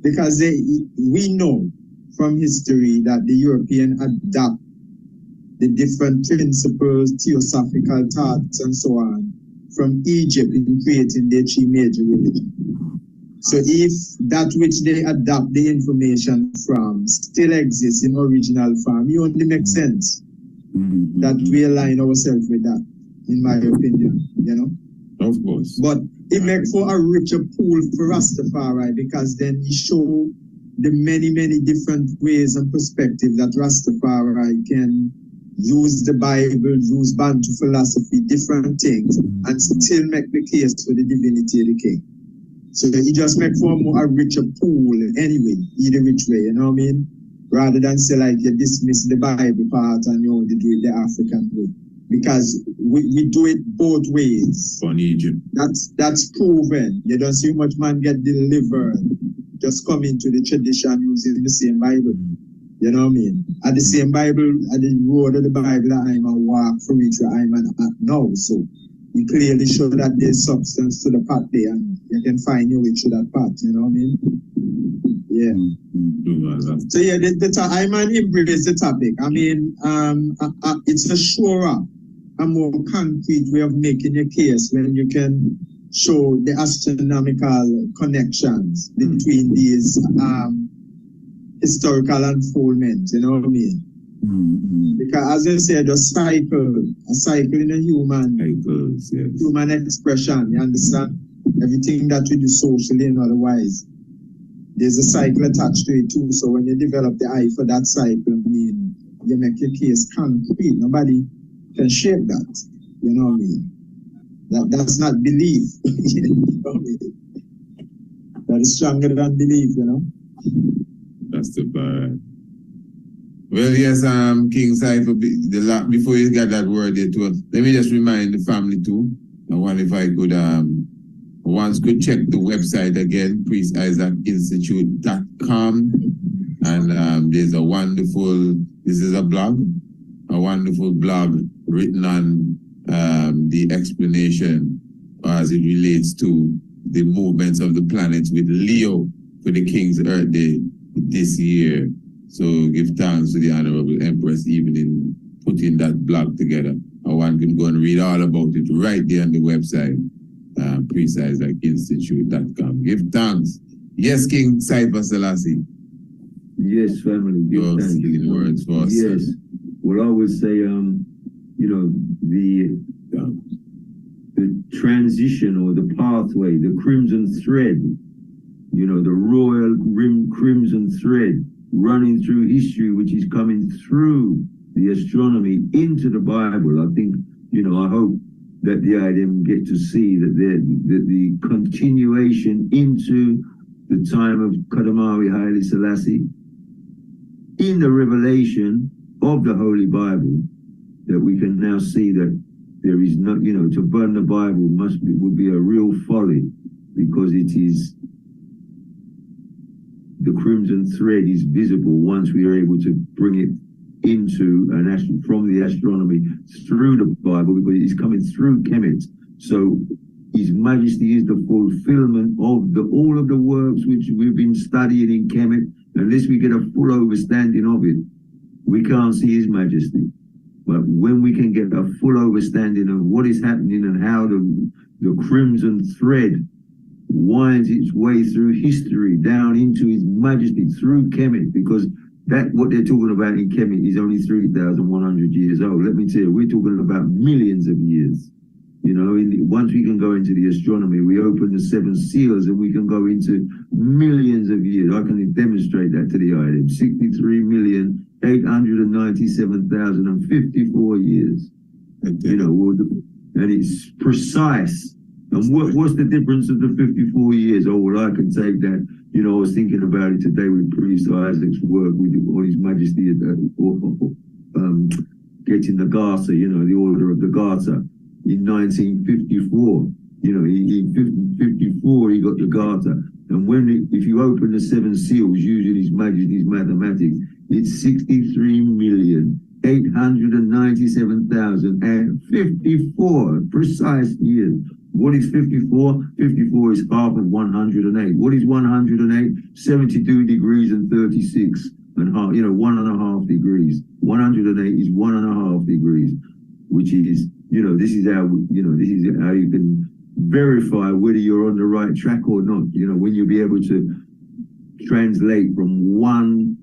Because we know from history that the European adapt the different principles, theosophical thoughts, and so on, from Egypt in creating their three major religions. So if that which they adapt the information from still exists in original form, it only makes sense that we align ourselves with that, in my opinion, Of course. But it makes for a richer pool for Rastafari, because then you show the many, many different ways and perspectives that Rastafari can use the Bible, use Bantu philosophy, different things, and still make the case for the divinity of the king. So it just makes for a richer pool anyway, either which way, you know what I mean? Rather than say like you dismiss the Bible part and you only do it the African way. Because we do it both ways. On Egypt. That's proven. You don't see much man get delivered just come into the tradition using the same Bible. You know what I mean? At the same Bible, at the road of the Bible that I'm a walk for each I'm at now. So you clearly show that there's substance to the path there, and you can find your way through that path, you know what I mean? Yeah. So yeah, I might embrace the topic. I mean, it's a surer, a more concrete way of making a case when you can show the astronomical connections between these historical unfoldments, you know what I mean? Because as I said, a cycle in a human expression, you understand? Everything that we do socially and otherwise, there's a cycle attached to it too. So when you develop the eye for that cycle, I mean, you make your case concrete. Nobody can shake that. You know what I mean? That's not belief. You know what I mean? That is stronger than belief, you know? That's the bad. Well, yes, King Cypher, before you get that word there too, let me just remind the family too. I wonder if I could, once could check the website again, priestisaacinstitute.com. And there's a wonderful, this is a wonderful blog written on the explanation as it relates to the movements of the planets with Leo for the King's Earth Day this year. So give thanks to the Honorable Empress even in putting that blog together. One can go and read all about it right there on the website, priestisaacinstitute.com. Give thanks. Yes, King Cypher Selassie. Yes, family. Give thanks. Words for us. Yes. Well, I would say, the transition or the pathway, the crimson thread, the royal crimson thread running through history, which is coming through the astronomy into the Bible. I think, I hope that the IDM get to see that the continuation into the time of Kadamawi Haile Selassie in the revelation of the Holy Bible, that we can now see that there is no, to burn the Bible would be a real folly, because it is, the crimson thread is visible once we are able to bring it into from the astronomy through the Bible, because it's coming through Kemet. So His Majesty is the fulfillment of all of the works which we've been studying in Kemet. Unless we get a full understanding of it, we can't see His Majesty. But when we can get a full understanding of what is happening and how the crimson thread winds its way through history down into His Majesty through Kemet, because what they're talking about in Kemet is only 3,100 years old. Let me tell you, we're talking about millions of years. Once we can go into the astronomy, we open the 7 seals and we can go into millions of years. I can demonstrate that to the item. 63,897,054 years. And it's precise. And what's the difference of the 54 years? Oh, well, I can take that. I was thinking about it today with Priest Isaac's work with all His Majesty getting the Garter, the Order of the Garter in 1954. In 54 he got the Garter. And if you open the 7 seals using His Majesty's mathematics, it's 63,897,054 precise years. What is 54? 54 is half of 108. What is 108? 72 degrees and 36 and half, 1.5 degrees. 108 is 1.5 degrees, which is, this is how you can verify whether you're on the right track or not. When you'll be able to translate from one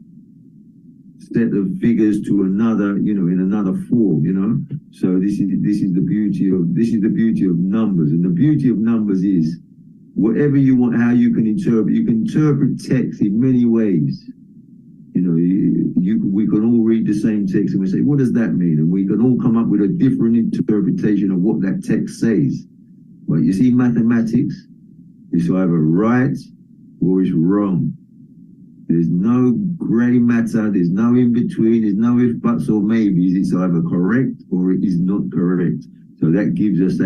set of figures to another, in another form, So this is the beauty of numbers. And the beauty of numbers is whatever you want, how you can interpret text in many ways. We can all read the same text and we say, what does that mean? And we can all come up with a different interpretation of what that text says. But you see, mathematics, it's either right or it's wrong. There's no grey matter, there's no in between, there's no if, buts, or maybes. It's either correct or it is not correct. So that gives us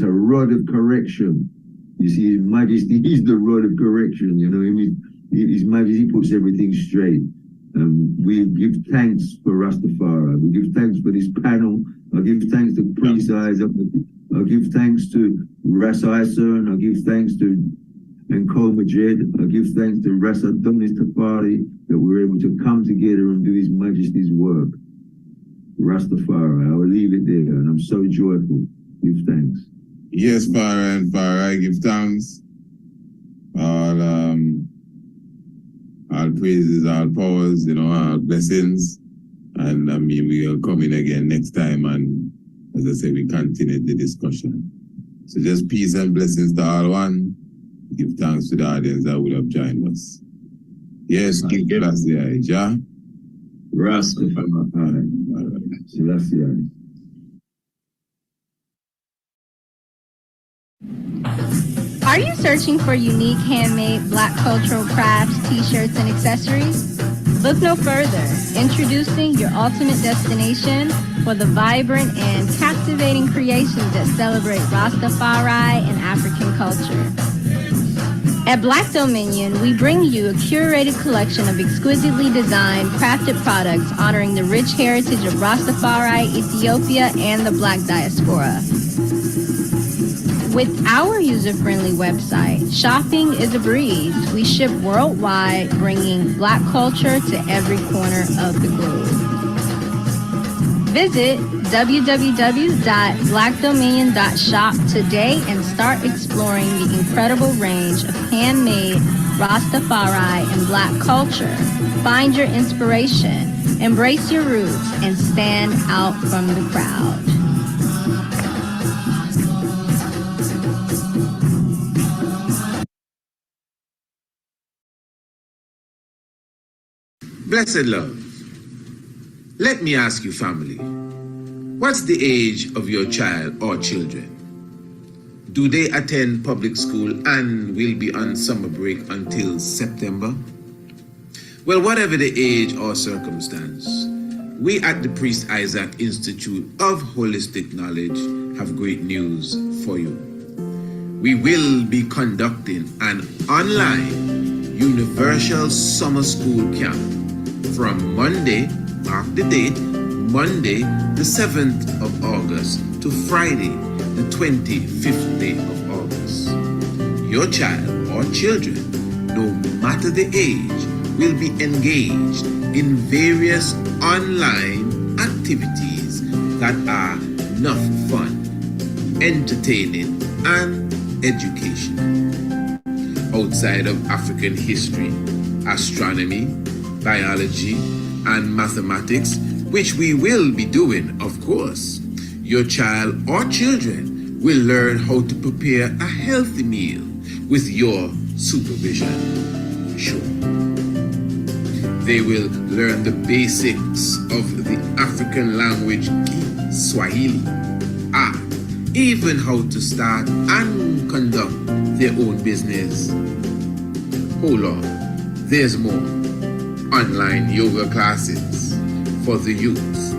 a rod of correction. You see, His Majesty is the rod of correction, His Majesty puts everything straight. We give thanks for Rastafari. We give thanks for this panel. I give thanks to Priest Isaac. I give thanks to Ras Isern. I give thanks to Majed. I give thanks to Rasa Donis Tafari that we're able to come together and do His Majesty's work. Rastafari, I will leave it there, and I'm so joyful. Give thanks. Yes, Farah and Farah, I give thanks. All praises, all powers, all blessings And I mean, we are coming again next time, and as I say, we continue the discussion. So just peace and blessings to all one. Give thanks to the audience that would have joined us. Yes, give Selassie, ja? Rastafari. Selassie. Are you searching for unique handmade Black cultural crafts, t-shirts, and accessories? Look no further. Introducing your ultimate destination for the vibrant and captivating creations that celebrate Rastafari and African culture. At Black Dominion, we bring you a curated collection of exquisitely designed, crafted products honoring the rich heritage of Rastafari, Ethiopia, and the Black diaspora. With our user-friendly website, shopping is a breeze. We ship worldwide, bringing Black culture to every corner of the globe. Visit www.blackdominion.shop today and start exploring the incredible range of handmade Rastafari and Black culture. Find your inspiration, embrace your roots, and stand out from the crowd. Blessed love, let me ask you, family, what's the age of your child or children? Do they attend public school and will be on summer break until September? Well, whatever the age or circumstance, we at the Priest Isaac Institute of Holistic Knowledge have great news for you. We will be conducting an online Universal Summer School Camp from Monday, mark the date, Monday the 7th of August to Friday the 25th day of August. Your child or children, no matter the age, will be engaged in various online activities that are enough fun, entertaining, and educational. Outside of African history, astronomy, biology, and mathematics, which we will be doing, of course, your child or children will learn how to prepare a healthy meal with your supervision. Sure. They will learn the basics of the African language, Swahili, even how to start and conduct their own business. Hold on, there's more. Online yoga classes for the youth,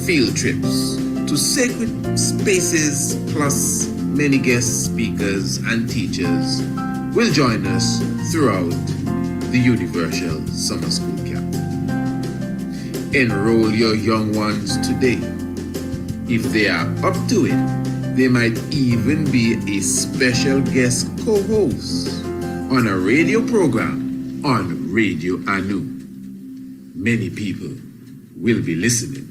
field trips to sacred spaces, plus many guest speakers and teachers will join us throughout the Universal Summer School Camp. Enroll your young ones today. If they are up to it, they might even be a special guest co-host on a radio program on Radio Anu. Many people will be listening.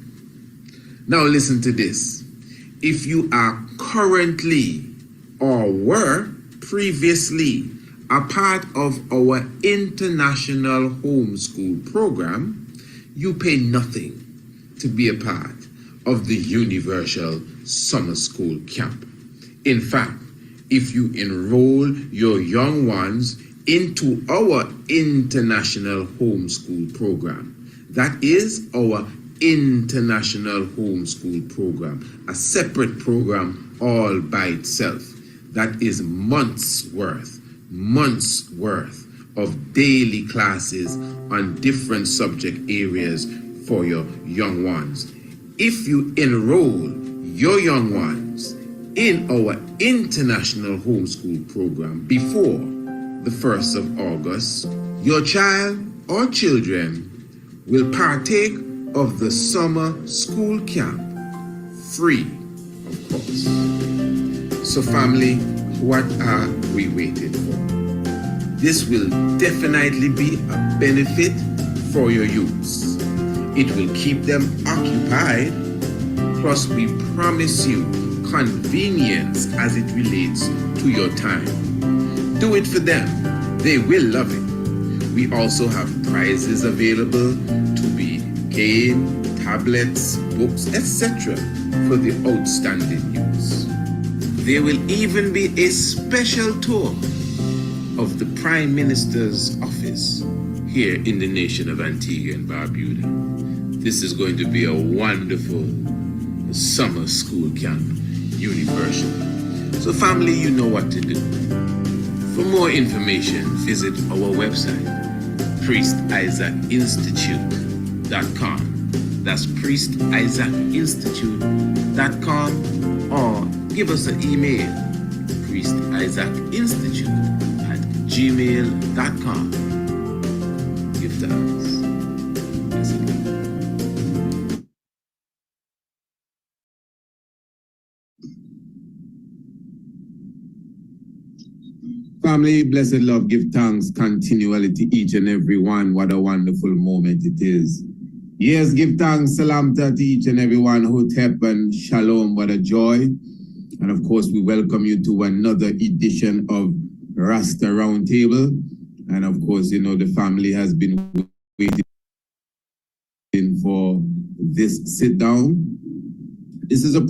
Now listen to this. If you are currently or were previously a part of our international homeschool program, you pay nothing to be a part of the Universal Summer School Camp. In fact, if you enroll your young ones into our international homeschool program, that is our international homeschool program, a separate program all by itself. That is months worth of daily classes on different subject areas for your young ones. If you enroll your young ones in our international homeschool program before the 1st of August, your child or children will partake of the summer school camp free, of course. So family, what are we waiting for? This will definitely be a benefit for your youths. It will keep them occupied, plus we promise you convenience as it relates to your time. Do it for them. They will love it. We also have prizes available to be gained, tablets, books, etc. for the outstanding use. There will even be a special tour of the Prime Minister's office here in the nation of Antigua and Barbuda. This is going to be a wonderful summer school camp, universal. So family, you know what to do. For more information, visit our website, priestisaacinstitute.com. That's priestisaacinstitute.com, or give us an email, priestisaacinstitute@gmail.com. Give thanks. Blessed love. Family, blessed love, give thanks continually to each and every one. What a wonderful moment it is. Yes, give thanks, salamta to each and every one. Hotep and shalom, what a joy. And of course, we welcome you to another edition of Rasta Roundtable. And of course, you know, the family has been waiting for this sit down. This is a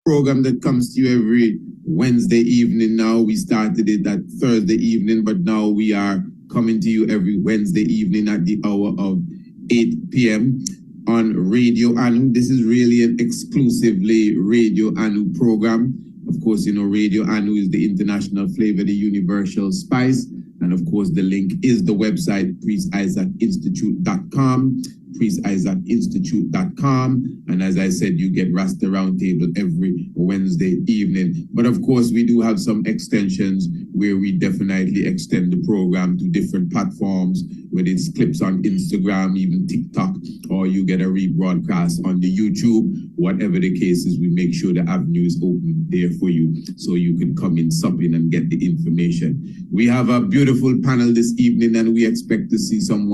program that comes to you every Wednesday evening now. We started it that Thursday evening, but now we are coming to you every Wednesday evening at the hour of 8 p.m. on Radio Anu. This is really an exclusively Radio Anu program. Of course, you know, Radio Anu is the international flavor, the universal spice. And of course, the link is the website, priestisaacinstitute.com, priestisaacinstitute.com. And as I said, you get Rasta Roundtable every Wednesday evening. But of course, we do have some extensions where we definitely extend the program to different platforms, whether it's clips on Instagram, even TikTok, or you get a rebroadcast on the YouTube. Whatever the case is, we make sure the avenue is open there for you so you can come in, sup in, and get the information. We have a beautiful panel this evening, and we expect to see some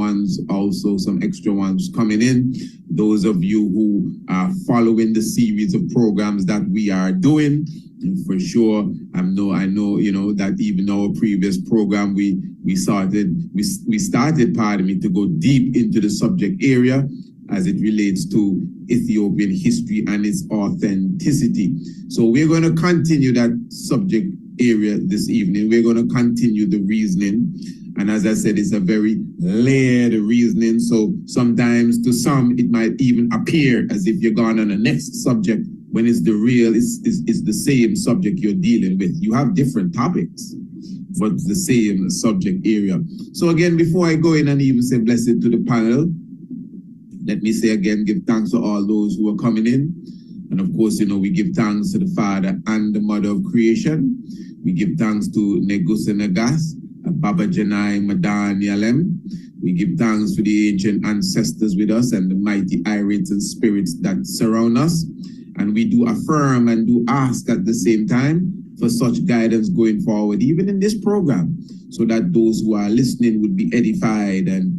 extra ones coming in. Those of you who are following the series of programs that we are doing, and for sure, I know, you know, that even our previous program, we started, to go deep into the subject area as it relates to Ethiopian history and its authenticity. So we're going to continue that subject area this evening. We're going to continue the reasoning. And as I said, it's a very layered reasoning. So sometimes to some, it might even appear as if you're going on the next subject when it's it's the same subject you're dealing with. You have different topics, but the same subject area. So again, before I go in and even say blessed to the panel, let me say again, give thanks to all those who are coming in. And of course, you know, we give thanks to the Father and the Mother of creation. We give thanks to Negus and Negas, Baba Janai, Madan, Yalem. We give thanks to the ancient ancestors with us and the mighty irates and spirits that surround us. And we do affirm and do ask at the same time for such guidance going forward, even in this program, so that those who are listening would be edified and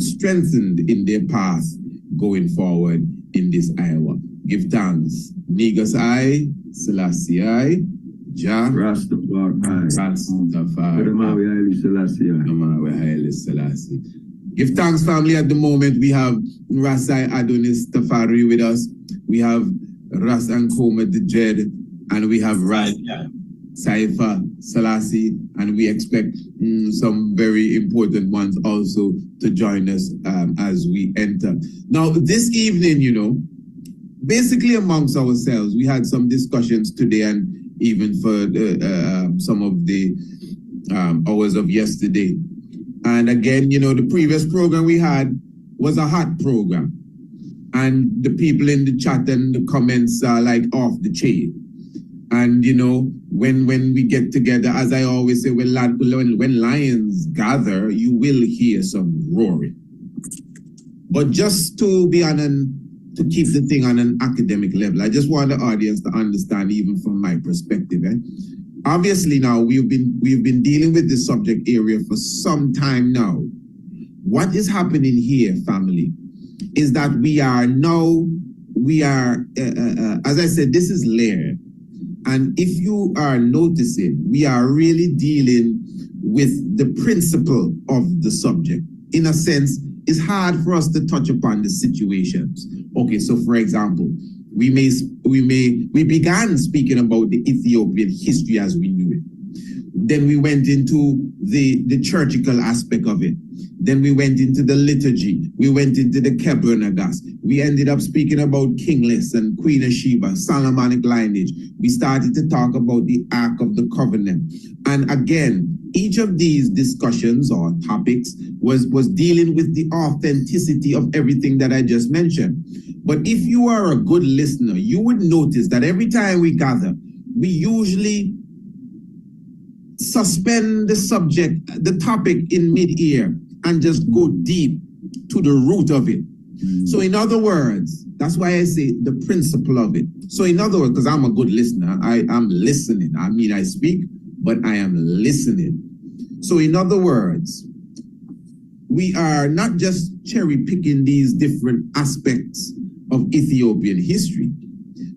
strengthened in their path going forward in this Iowa. Give thanks. Negus I, Selassie I, Jah, Rastafari, Haile Selassie. Give thanks, family. At the moment, we have Rasai Adonis Tafari with us. We have Ras and Koma the Jed, and we have Ras Saifa Selassie, and we expect some very important ones also to join us as we enter. Now, this evening, you know, basically amongst ourselves, we had some discussions today, and even for some of the hours of yesterday. And again, you know, the previous program we had was a hot program. And the people in the chat and the comments are like off the chain. And, you know, when we get together, as I always say, when lions gather, you will hear some roaring. But just to be to keep the thing on an academic level, I just want the audience to understand, even from my perspective. Obviously, now we've been dealing with this subject area for some time now. What is happening here, family, is that we are, as I said, this is layered. And if you are noticing, we are really dealing with the principle of the subject. In a sense, it's hard for us to touch upon the situations. Okay, so for example, we began speaking about the Ethiopian history as we knew it. Then we went into the liturgical aspect of it. Then we went into the liturgy. We went into the Kebronagas. We ended up speaking about Kingless and Queen of Sheba, Solomonic lineage. We started to talk about the Ark of the Covenant. And again, each of these discussions or topics was dealing with the authenticity of everything that I just mentioned. But if you are a good listener, you would notice that every time we gather, we usually suspend the subject, the topic in mid-ear and just go deep to the root of it. So in other words, that's why I say the principle of it. So in other words, because I'm a good listener, I'm listening. I mean, I speak, but I am listening. So in other words, we are not just cherry picking these different aspects of Ethiopian history,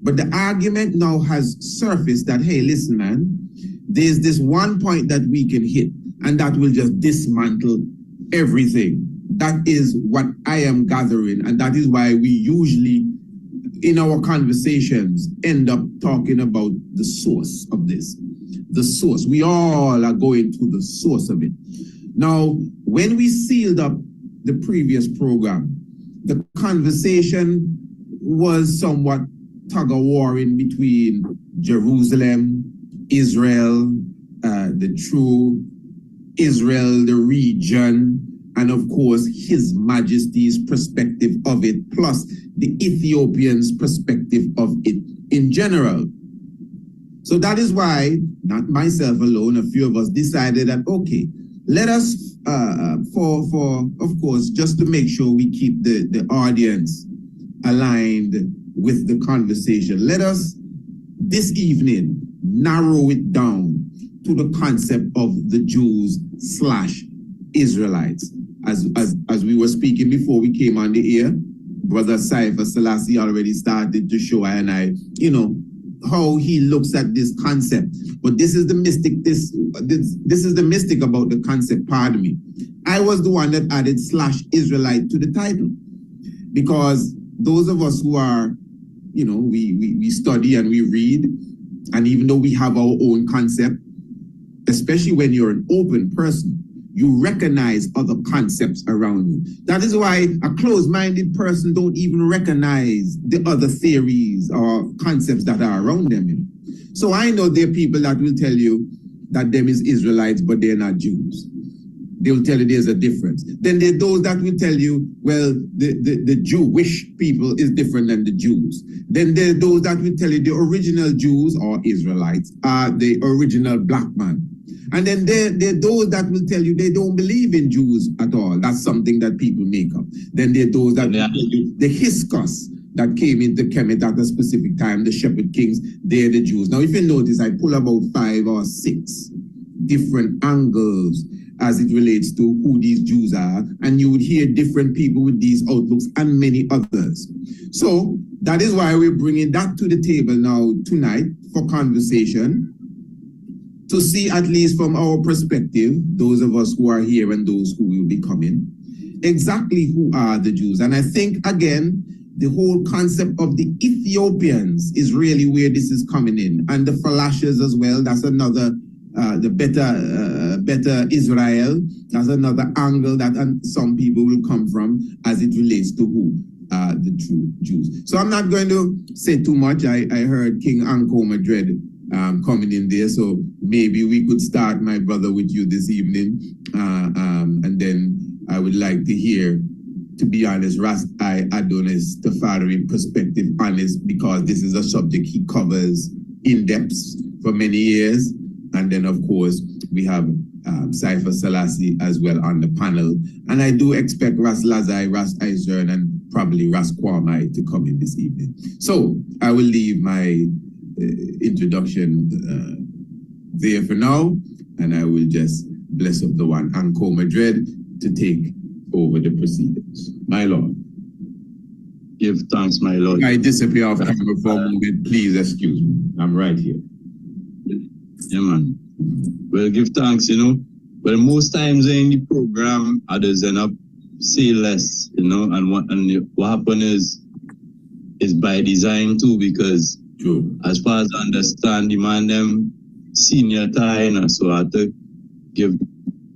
but the argument now has surfaced that, hey, listen, man, there's this one point that we can hit, and that will just dismantle everything. That is what I am gathering, and that is why we usually, in our conversations, end up talking about the source of this. The source. We all are going to the source of it. Now, when we sealed up the previous program, the conversation was somewhat tug-of-war in between Jerusalem, Israel, the true Israel, the region, and of course, His Majesty's perspective of it, plus the Ethiopians' perspective of it in general. So that is why, not myself alone, a few of us decided that, okay, let us, of course, just to make sure we keep the audience aligned with the conversation, let us, this evening, narrow it down to the concept of the Jews/Israelites. As we were speaking before we came on the air, Brother Cypher Selassie already started to show how he looks at this concept. But this is the mystic, this is the mystic about the concept, pardon me. I was the one that added /Israelite to the title, because those of us who are, we study and we read, and even though we have our own concept, especially when you're an open person, you recognize other concepts around you. That is why a closed-minded person don't even recognize the other theories or concepts that are around them. So I know there are people that will tell you that them is Israelites, but they're not Jews. They will tell you there's a difference. Then there are those that will tell you, well, the Jewish people is different than the Jews. Then there are those that will tell you the original Jews or Israelites are the original black man. And then there are those that will tell you they don't believe in Jews at all. That's something that people make up. Then there are those that will tell you the Hyksos that came into Kemet at a specific time, the Shepherd Kings, they're the Jews. Now, if you notice, I pull about 5 or 6 different angles as it relates to who these Jews are, and you would hear different people with these outlooks and many others. So that is why we're bringing that to the table now tonight for conversation, to see, at least from our perspective, those of us who are here and those who will be coming, exactly who are the Jews. And I think, again, the whole concept of the Ethiopians is really where this is coming in, and the Falashas as well. That's another, the better Israel. That's another angle that some people will come from as it relates to who are the true Jews. So I'm not going to say too much. I heard King Anko Madrid coming in there, so maybe we could start, my brother, with you this evening, and then I would like to hear, to be honest, Adonis Tafari perspective on this, because this is a subject he covers in depth for many years. And then, of course, we have Cypher Selassie as well on the panel. And I do expect Ras Lazai, Ras Eisern, and probably Ras Kwamai to come in this evening. So I will leave my introduction there for now, and I will just bless up the one, Anko Madrid, to take over the proceedings. My Lord. Give thanks, my Lord. I disappear off camera for a moment. Please excuse me. I'm right here. Yeah, man. Well, give thanks, Well, most times in the program, others end up say less, you know, and what happened is by design too, because as far as I understand, the man them senior tie, you know, so I had to give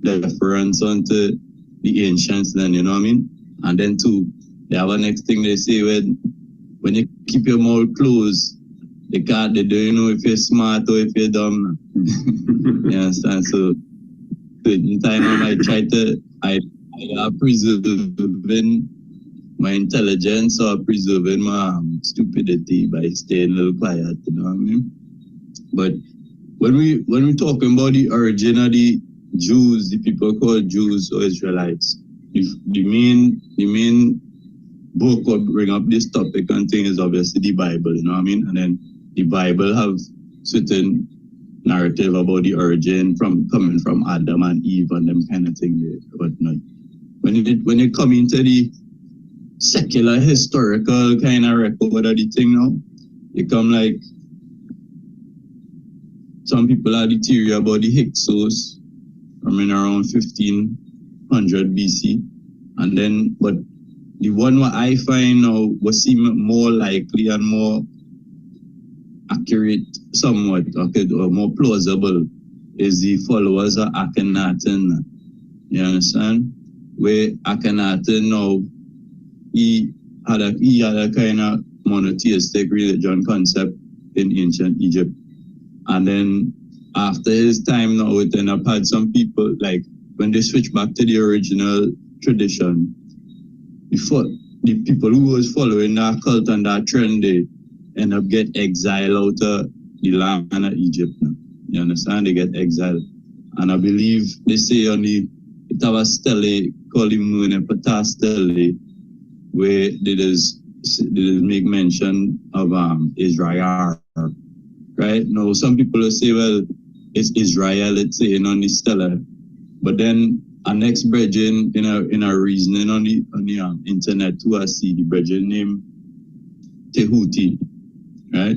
the reference onto the ancients then, you know what I mean? And then too, they have a next thing they say when you keep your mouth closed, they don't know if you're smart or if you're dumb. You understand? So in time I might try to I preserving my intelligence or preserving my stupidity by staying a little quiet, you know what I mean? But when we talking about the origin of the Jews, the people called Jews or Israelites, the main book or bring up this topic and thing is obviously the Bible, you know what I mean? And then the Bible have certain narrative about the origin coming from Adam and Eve and them kind of thing there, whatnot. When you come into the secular historical kind of record of the thing now, you come like some people have the theory about the Hyksos from in around 1500 BC, and then but the one what I find now was seem more likely and more accurate somewhat, okay, or more plausible is the followers of Akhenaten. You understand? Where Akhenaten now he had a kind of monotheistic religion concept in ancient Egypt. And then after his time now, it ended up had some people, like when they switched back to the original tradition, the people who was following that cult and that trend, they end up get exiled out of the land of Egypt now. You understand? They get exiled. And I believe they say on the Itawa Stele called the moon and Pata Stele, where they just make mention of Israel. Right? Now some people will say, well, it's Israel, it's saying on the stellar. But then our next brethren in our reasoning on the internet too, I see the brethren named Tehuti, right?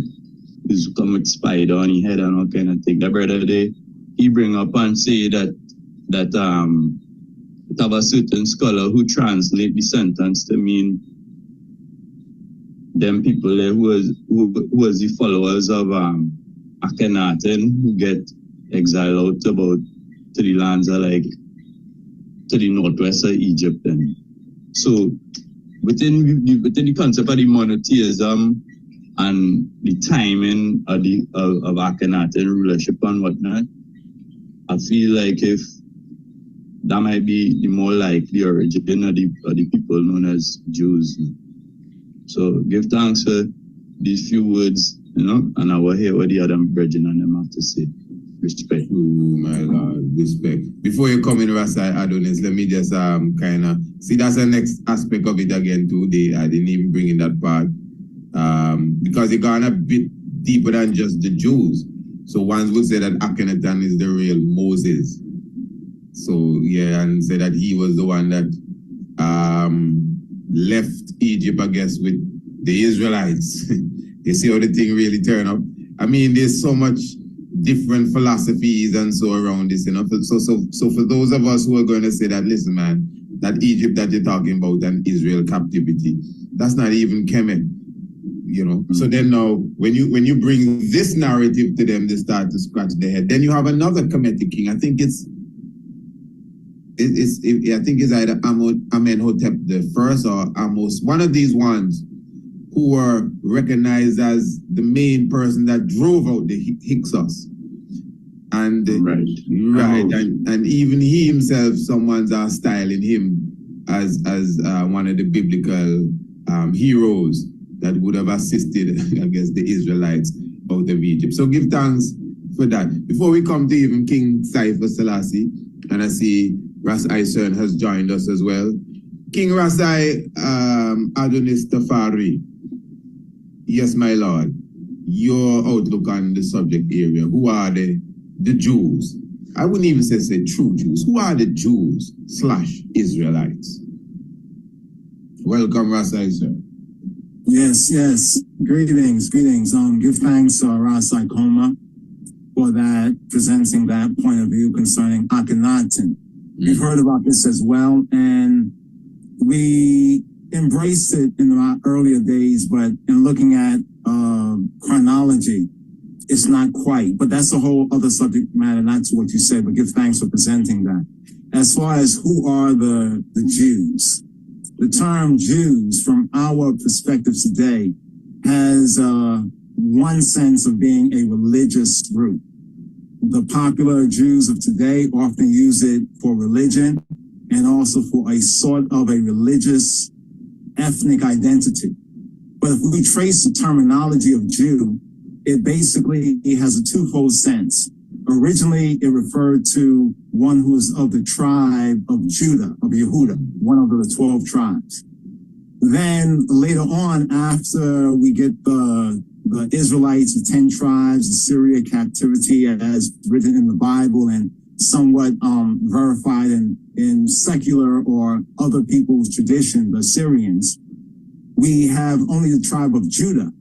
Who's come with spider on his head and all kind of thing. That brother there, he bring up and say that have a certain scholar who translate the sentence to mean them people there who was the followers of Akhenaten who get exiled out to the lands of like to the northwest of Egypt then. So within the concept of the monotheism and the timing of Akhenaten rulership and whatnot, I feel like if that might be the more likely origin of the people known as Jews. So give thanks for these few words, you know, and I will hear what the other brethren and them have to say. Respect. Oh my Lord, respect. Before you come in, Rasai Adonis, let me just kind of see that's the next aspect of it again today. I didn't even bring in that part because it gone a bit deeper than just the Jews. So ones would say that Akhenaten is the real Moses. So yeah, and say that he was the one that left Egypt, I guess, with the Israelites. You see how the thing really turned up. I mean, there's so much different philosophies and so around this, you know. So for those of us who are going to say that, listen, man, that Egypt that you're talking about and Israel captivity, that's not even Kemet, you know. Mm-hmm. So then now, when you bring this narrative to them, they start to scratch their head. Then you have another Kemetic king. I think it's either Amenhotep the first or Amos, one of these ones who were recognized as the main person that drove out the Hyksos. And and even he himself, someone's styling him as one of the biblical heroes that would have assisted, I guess, the Israelites out of Egypt. So give thanks for that. Before we come to even King Cypher Selassie, and I see Rasai Cern has joined us as well. King Rasai Adonis Tafari. Yes, my lord. Your outlook on the subject area. Who are the Jews? I wouldn't even say true Jews. Who are the Jews / Israelites? Welcome, Rasai, sir. Yes. Greetings. Give thanks to Rasai Koma for that, presenting that point of view concerning Akhenaten. We've heard about this as well, and we embraced it in our earlier days, but in looking at chronology, it's not quite. But that's a whole other subject matter, not to what you said, but give thanks for presenting that. As far as who are the Jews, the term Jews, from our perspective today, has one sense of being a religious group. The popular Jews of today often use it for religion and also for a sort of a religious ethnic identity. But if we trace the terminology of Jew, it basically has a twofold sense. Originally, it referred to one who is of the tribe of Judah, of Yehuda, one of the 12 tribes. Then later on, after we get the Israelites, the 10 tribes, the Syria captivity as written in the Bible and somewhat verified in secular or other people's tradition, the Syrians, we have only the tribe of Judah.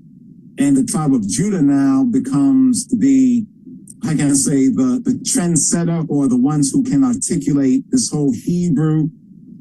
And the tribe of Judah now becomes the, I can say, the trendsetter, or the ones who can articulate this whole Hebrew,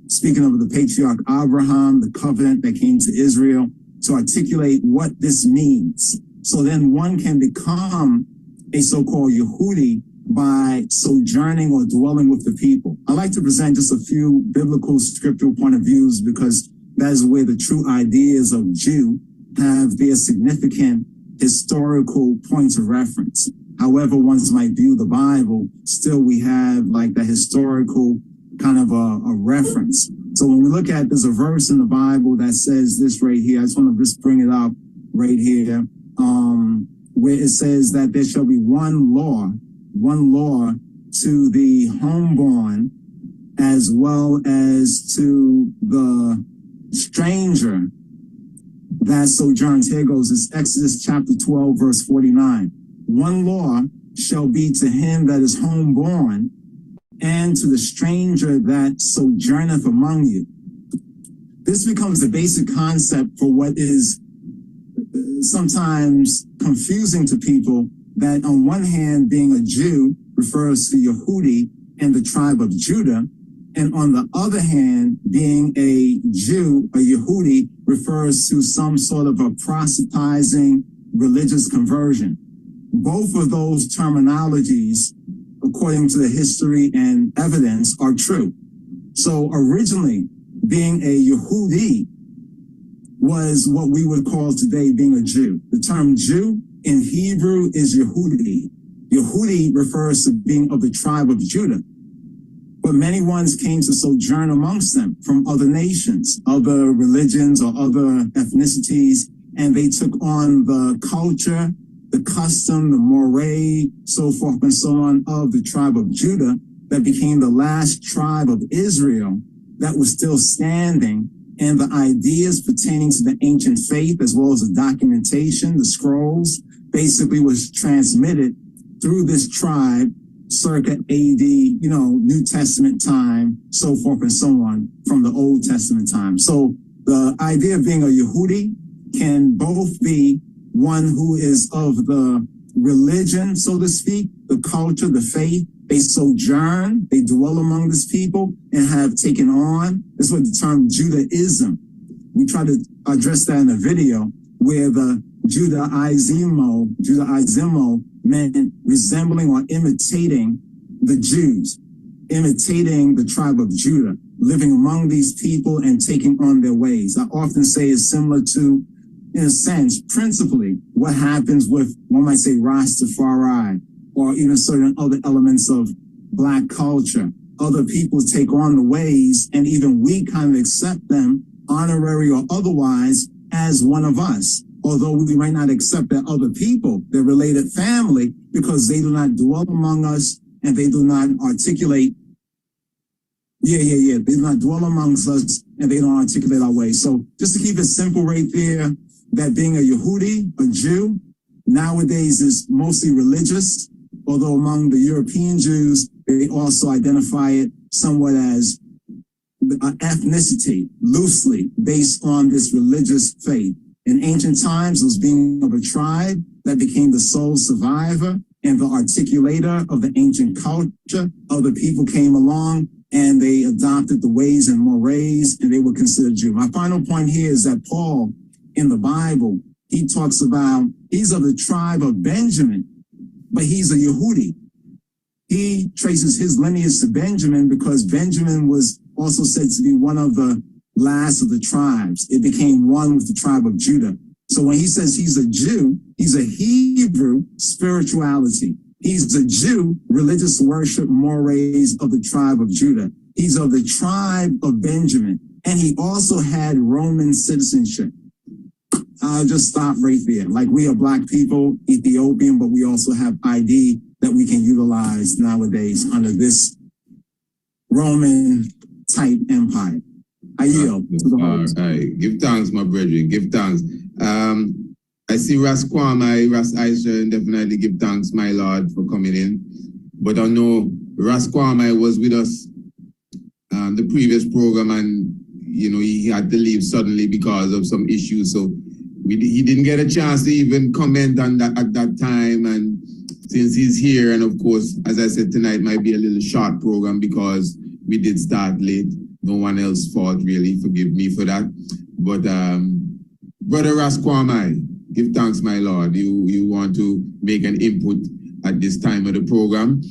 speaking of the patriarch Abraham, the covenant that came to Israel, to articulate what this means. So then one can become a so-called Yehudi by sojourning or dwelling with the people. I like to present just a few biblical scriptural point of views, because that is where the true ideas of Jew have their significant historical points of reference. However one might view the Bible, still we have like the historical kind of a reference. So when we look at, there's a verse in the Bible that says this right here. I just want to just bring it up right here, where it says that there shall be one law to the homeborn as well as to the stranger that sojourns. Here goes. It's Exodus chapter 12, verse 49. One law shall be to him that is homeborn and to the stranger that sojourneth among you. This becomes the basic concept for what is sometimes confusing to people, that on one hand, being a Jew refers to Yehudi and the tribe of Judah, and on the other hand, being a Jew, a Yehudi, refers to some sort of a proselytizing religious conversion. Both of those terminologies, according to the history and evidence, are true. So originally, being a Yehudi was what we would call today being a Jew. The term Jew in Hebrew is Yehudi. Yehudi refers to being of the tribe of Judah. But many ones came to sojourn amongst them from other nations, other religions or other ethnicities, and they took on the culture, the custom, the moray, so forth and so on of the tribe of Judah, that became the last tribe of Israel that was still standing, and the ideas pertaining to the ancient faith, as well as the documentation, the scrolls, basically was transmitted through this tribe circa AD, New Testament time, so forth and so on, from the Old Testament time. So the idea of being a Yehudi can both be one who is of the religion, so to speak, the culture, the faith. They sojourn, they dwell among this people and have taken on. That's what the term Judaism. We try to address that in a video where the Judaizimo meant resembling or imitating the Jews, imitating the tribe of Judah, living among these people and taking on their ways. I often say it's similar to, in a sense, principally what happens with, one might say, Rastafari, or even certain other elements of Black culture. Other people take on the ways, and even we kind of accept them, honorary or otherwise, as one of us. Although we might not accept that other people, their related family, because they do not dwell among us and they do not articulate. They do not dwell amongst us and they don't articulate our ways. So just to keep it simple right there, that being a Yehudi, a Jew, nowadays is mostly religious, although among the European Jews, they also identify it somewhat as ethnicity, loosely based on this religious faith. In ancient times, it was being of a tribe that became the sole survivor and the articulator of the ancient culture. Other people came along, and they adopted the ways and mores, and they were considered Jew. My final point here is that Paul, in the Bible, he talks about, he's of the tribe of Benjamin, but he's a Yehudi. He traces his lineage to Benjamin because Benjamin was also said to be one of the last of the tribes. It became one with the tribe of Judah. So when he says he's a Jew, he's a Hebrew spirituality. He's a Jew, religious worship mores of the tribe of Judah. He's of the tribe of Benjamin. And he also had Roman citizenship. I'll just stop right there. Like, we are Black people, Ethiopian, but we also have ID that we can utilize nowadays under this Roman type empire. I yield to the host. All right. Give thanks, my brethren. Give thanks. I see Ras Kwame, Ras Aisha, and definitely give thanks, my Lord, for coming in. But I know Ras Kwame was with us the previous program, and you know he had to leave suddenly because of some issues. So he didn't get a chance to even comment on that at that time. And since he's here, and of course, as I said, tonight might be a little short program because we did start late. No one else's fault, really. Forgive me for that. But Brother Ras Kwame, give thanks, my Lord. You want to make an input at this time of the program,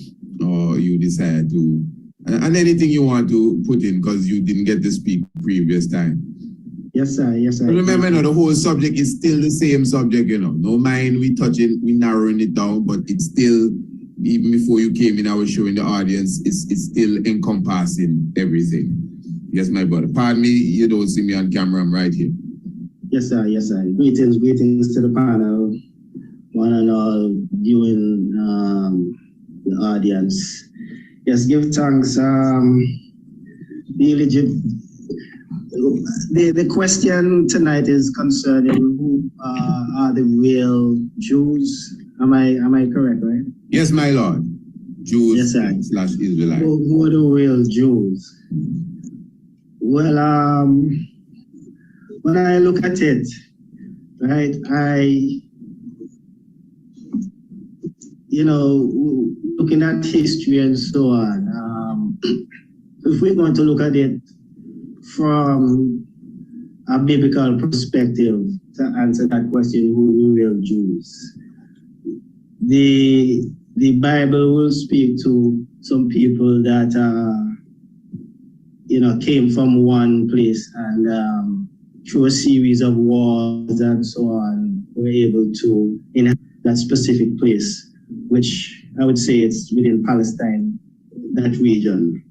or you decide to, and anything you want to put in because you didn't get to speak previous time. Yes, sir. Yes, sir. But remember, the whole subject is still the same subject, No mind we touching, we narrowing it down, but it's still, even before you came in, I was showing the audience, it's still encompassing everything. Yes, my brother. Pardon me, you don't see me on camera, I'm right here. Yes, sir. Yes, sir. Greetings to the panel, one and all viewing the audience. Yes, give thanks. The question tonight is concerning who are the real Jews. Am I correct, right? Yes, my Lord. Jews, yes, sir. / Israelites. Who are the real Jews? Well, when I look at it, right, looking at history and so on, if we're going to look at it from a biblical perspective to answer that question, who are the real Jews? The Bible will speak to some people that came from one place and through a series of wars and so on, were able to inhabit that specific place, which I would say it's within Palestine, that region,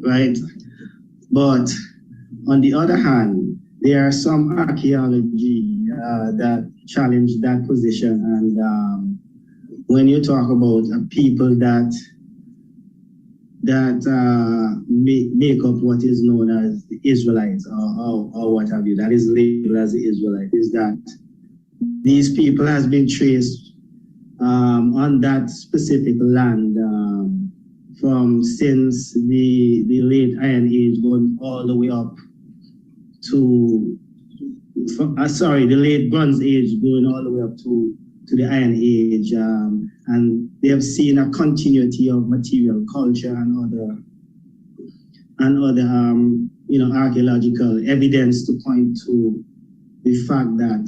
right? But on the other hand, there are some archaeology that challenge that position. And when you talk about people that make up what is known as the Israelites or what have you, that is labeled as the Israelite, is that these people has been traced on that specific land from since the late Iron Age going all the way up to, the late Bronze Age going all the way up to the Iron Age, and they have seen a continuity of material culture and other archaeological evidence to point to the fact that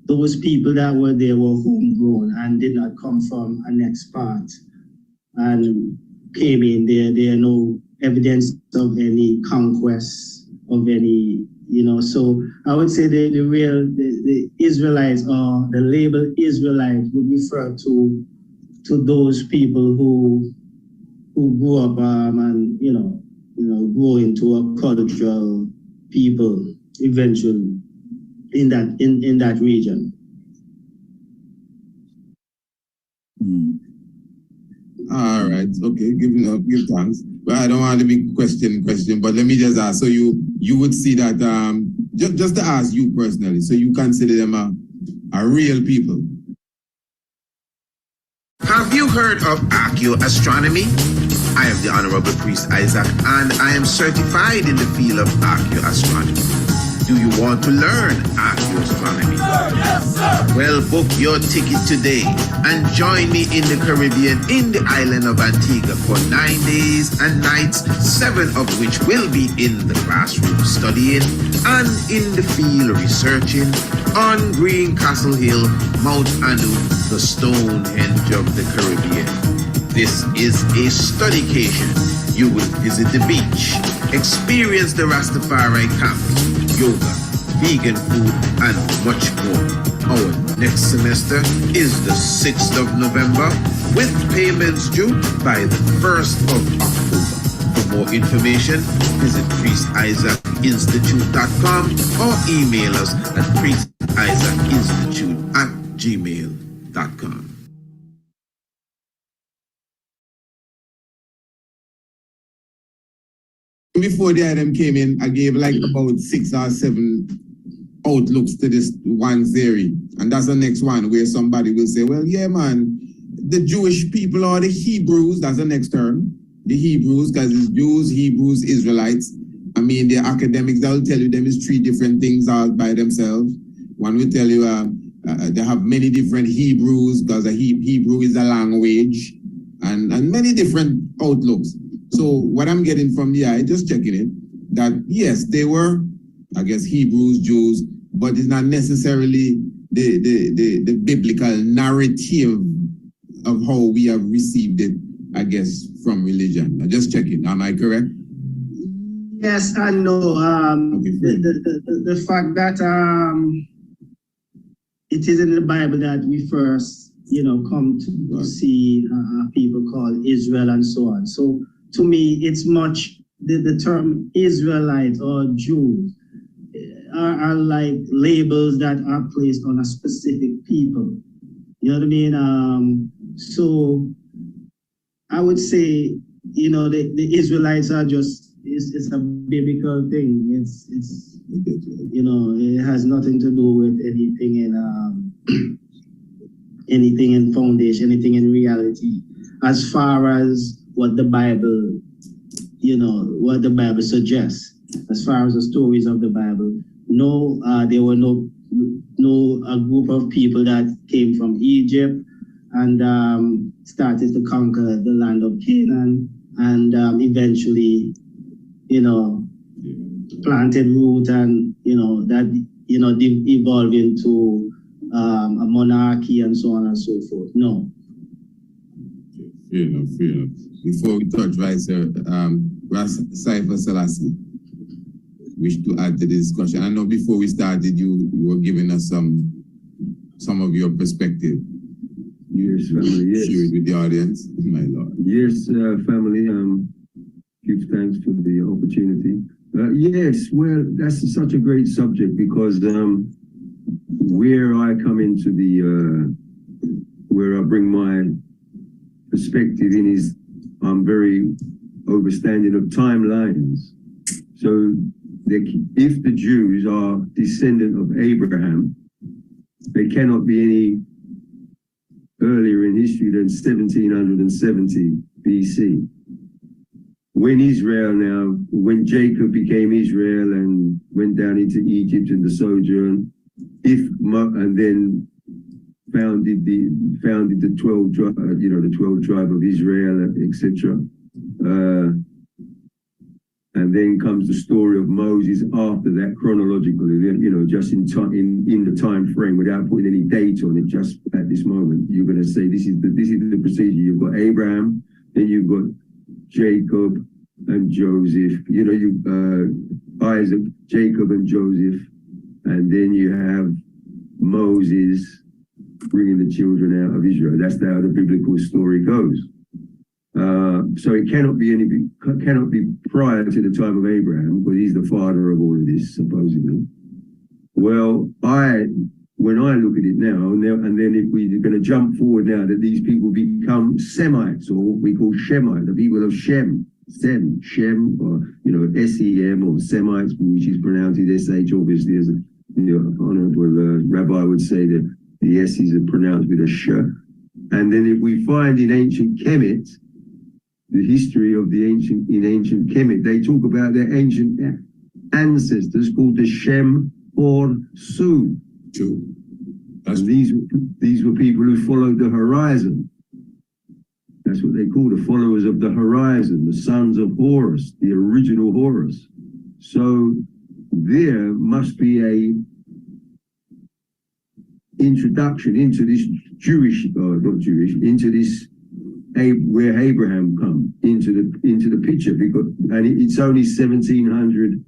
those people that were there were homegrown and did not come from an expat and came in there. There are no evidence of any conquest of any. So I would say the Israelites, or the label Israelite, would refer to those people who grew up and grow into a cultural people eventually in that region. All right, okay, give thanks. But I don't want to be question, but let me just ask. So you would see that just to ask you personally, so you consider them a real people? Have you heard of ARCHAEOASTRONOMY? I am the Honorable Priest Isaac, and I am certified in the field of archaeoastronomy. Do you want to learn archaeoastronomy? Yes, sir. Well, book your ticket today and join me in the Caribbean in the island of Antigua for 9 days and nights, 7 of which will be in the classroom studying and in the field researching on Green Castle Hill, Mount Anu, the Stonehenge of the Caribbean. This is a studycation. You will visit the beach, experience the Rastafari camp, yoga, vegan food, and much more. Our next semester is the 6th of November, with payments due by the 1st of October. For more information, visit priestisaacinstitute.com or email us at priestisaacinstitute@gmail.com. Before the item came in, I gave like about 6 or 7 outlooks to this one theory. And that's the next one where somebody will say, well, yeah, man, the Jewish people or the Hebrews, that's the next term. The Hebrews, because it's Jews, Hebrews, Israelites. I mean, the academics, they'll tell you them is 3 different things all by themselves. One will tell you they have many different Hebrews, because Hebrew is a language, and many different outlooks. So what I'm getting from the eye, just checking it, that yes, they were, I guess, Hebrews, Jews, but it's not necessarily the biblical narrative of how we have received it, I guess, from religion. I'm just checking. Am I correct? Yes and no. The fact that it is in the Bible that we first, come to see people called Israel and so on. So to me, it's much, the term Israelite or Jews are like labels that are placed on a specific people. You know what I mean? So I would say, the Israelites are just, it's a biblical thing. It's it has nothing to do with anything in foundation, anything in reality, as far as what the Bible, what the Bible suggests. As far as the stories of the Bible, there were no a group of people that came from Egypt and started to conquer the land of Canaan and eventually, planted root and, evolved into a monarchy and so on and so forth. No. Fair enough. Before we touch Vice, Cypher Selassie, wish to add to the discussion. I know before we started, you were giving us some of your perspective. Yes, family, yes. Share it with the audience, my lord. Yes, family, give thanks for the opportunity. Yes, well, that's such a great subject because where I come into where I bring my perspective in is I'm very overstanding of timelines. So if the Jews are descendant of Abraham, they cannot be any earlier in history than 1770 BC. When Jacob became Israel and went down into Egypt and the sojourn, and then founded the 12 tribe of Israel, etc. And then comes the story of Moses after that chronologically, just in the time frame without putting any date on it. Just at this moment, you're going to say this is the procedure. You've got Abraham, then you've got Jacob and Joseph. Isaac, Jacob and Joseph, and then you have Moses bringing the children out of Israel. That's how the biblical story goes. So it cannot be prior to the time of Abraham, because he's the father of all of this, supposedly. Well, when I look at it now, and then if we're going to jump forward now that these people become Semites, or we call Shemite, the people of Shem, or SEM, or Semites, which is pronounced SH, obviously, as the honorable rabbi would say that the S's are pronounced with a sh. And then if we find in ancient Kemet, the history of in ancient Kemet, they talk about their ancient ancestors called the Shem or Su. True. And these were people who followed the horizon. That's what they call the followers of the horizon, the sons of Horus, the original Horus. So there must be a introduction into this Jewish, not Jewish, into this where Abraham come into the picture, because and it's only 1700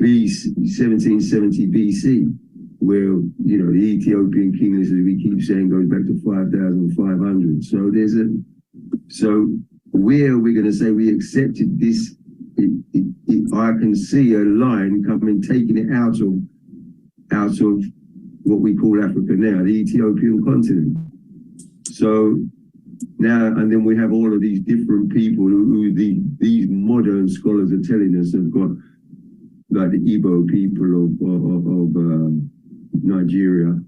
BC, 1770 BC, where the Ethiopian king, as we keep saying, goes back to 5,500. So where we're going to say we accepted this, I can see a line coming, taking it out of what we call Africa now, the Ethiopian continent. So now, and then we have all of these different people who these modern scholars are telling us have got, like the Igbo people of Nigeria,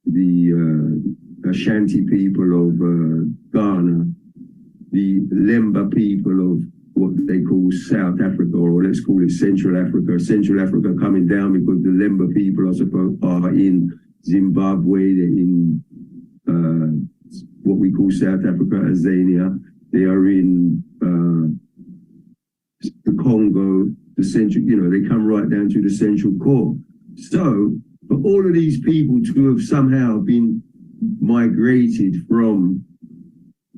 the Ashanti people of Ghana, the Lemba people of what they call South Africa, or let's call it Central Africa. Central Africa coming down because the Lemba people are in Zimbabwe, they're in what we call South Africa, Azania. They are in the Congo, the central, they come right down to the central core. So for all of these people to have somehow been migrated from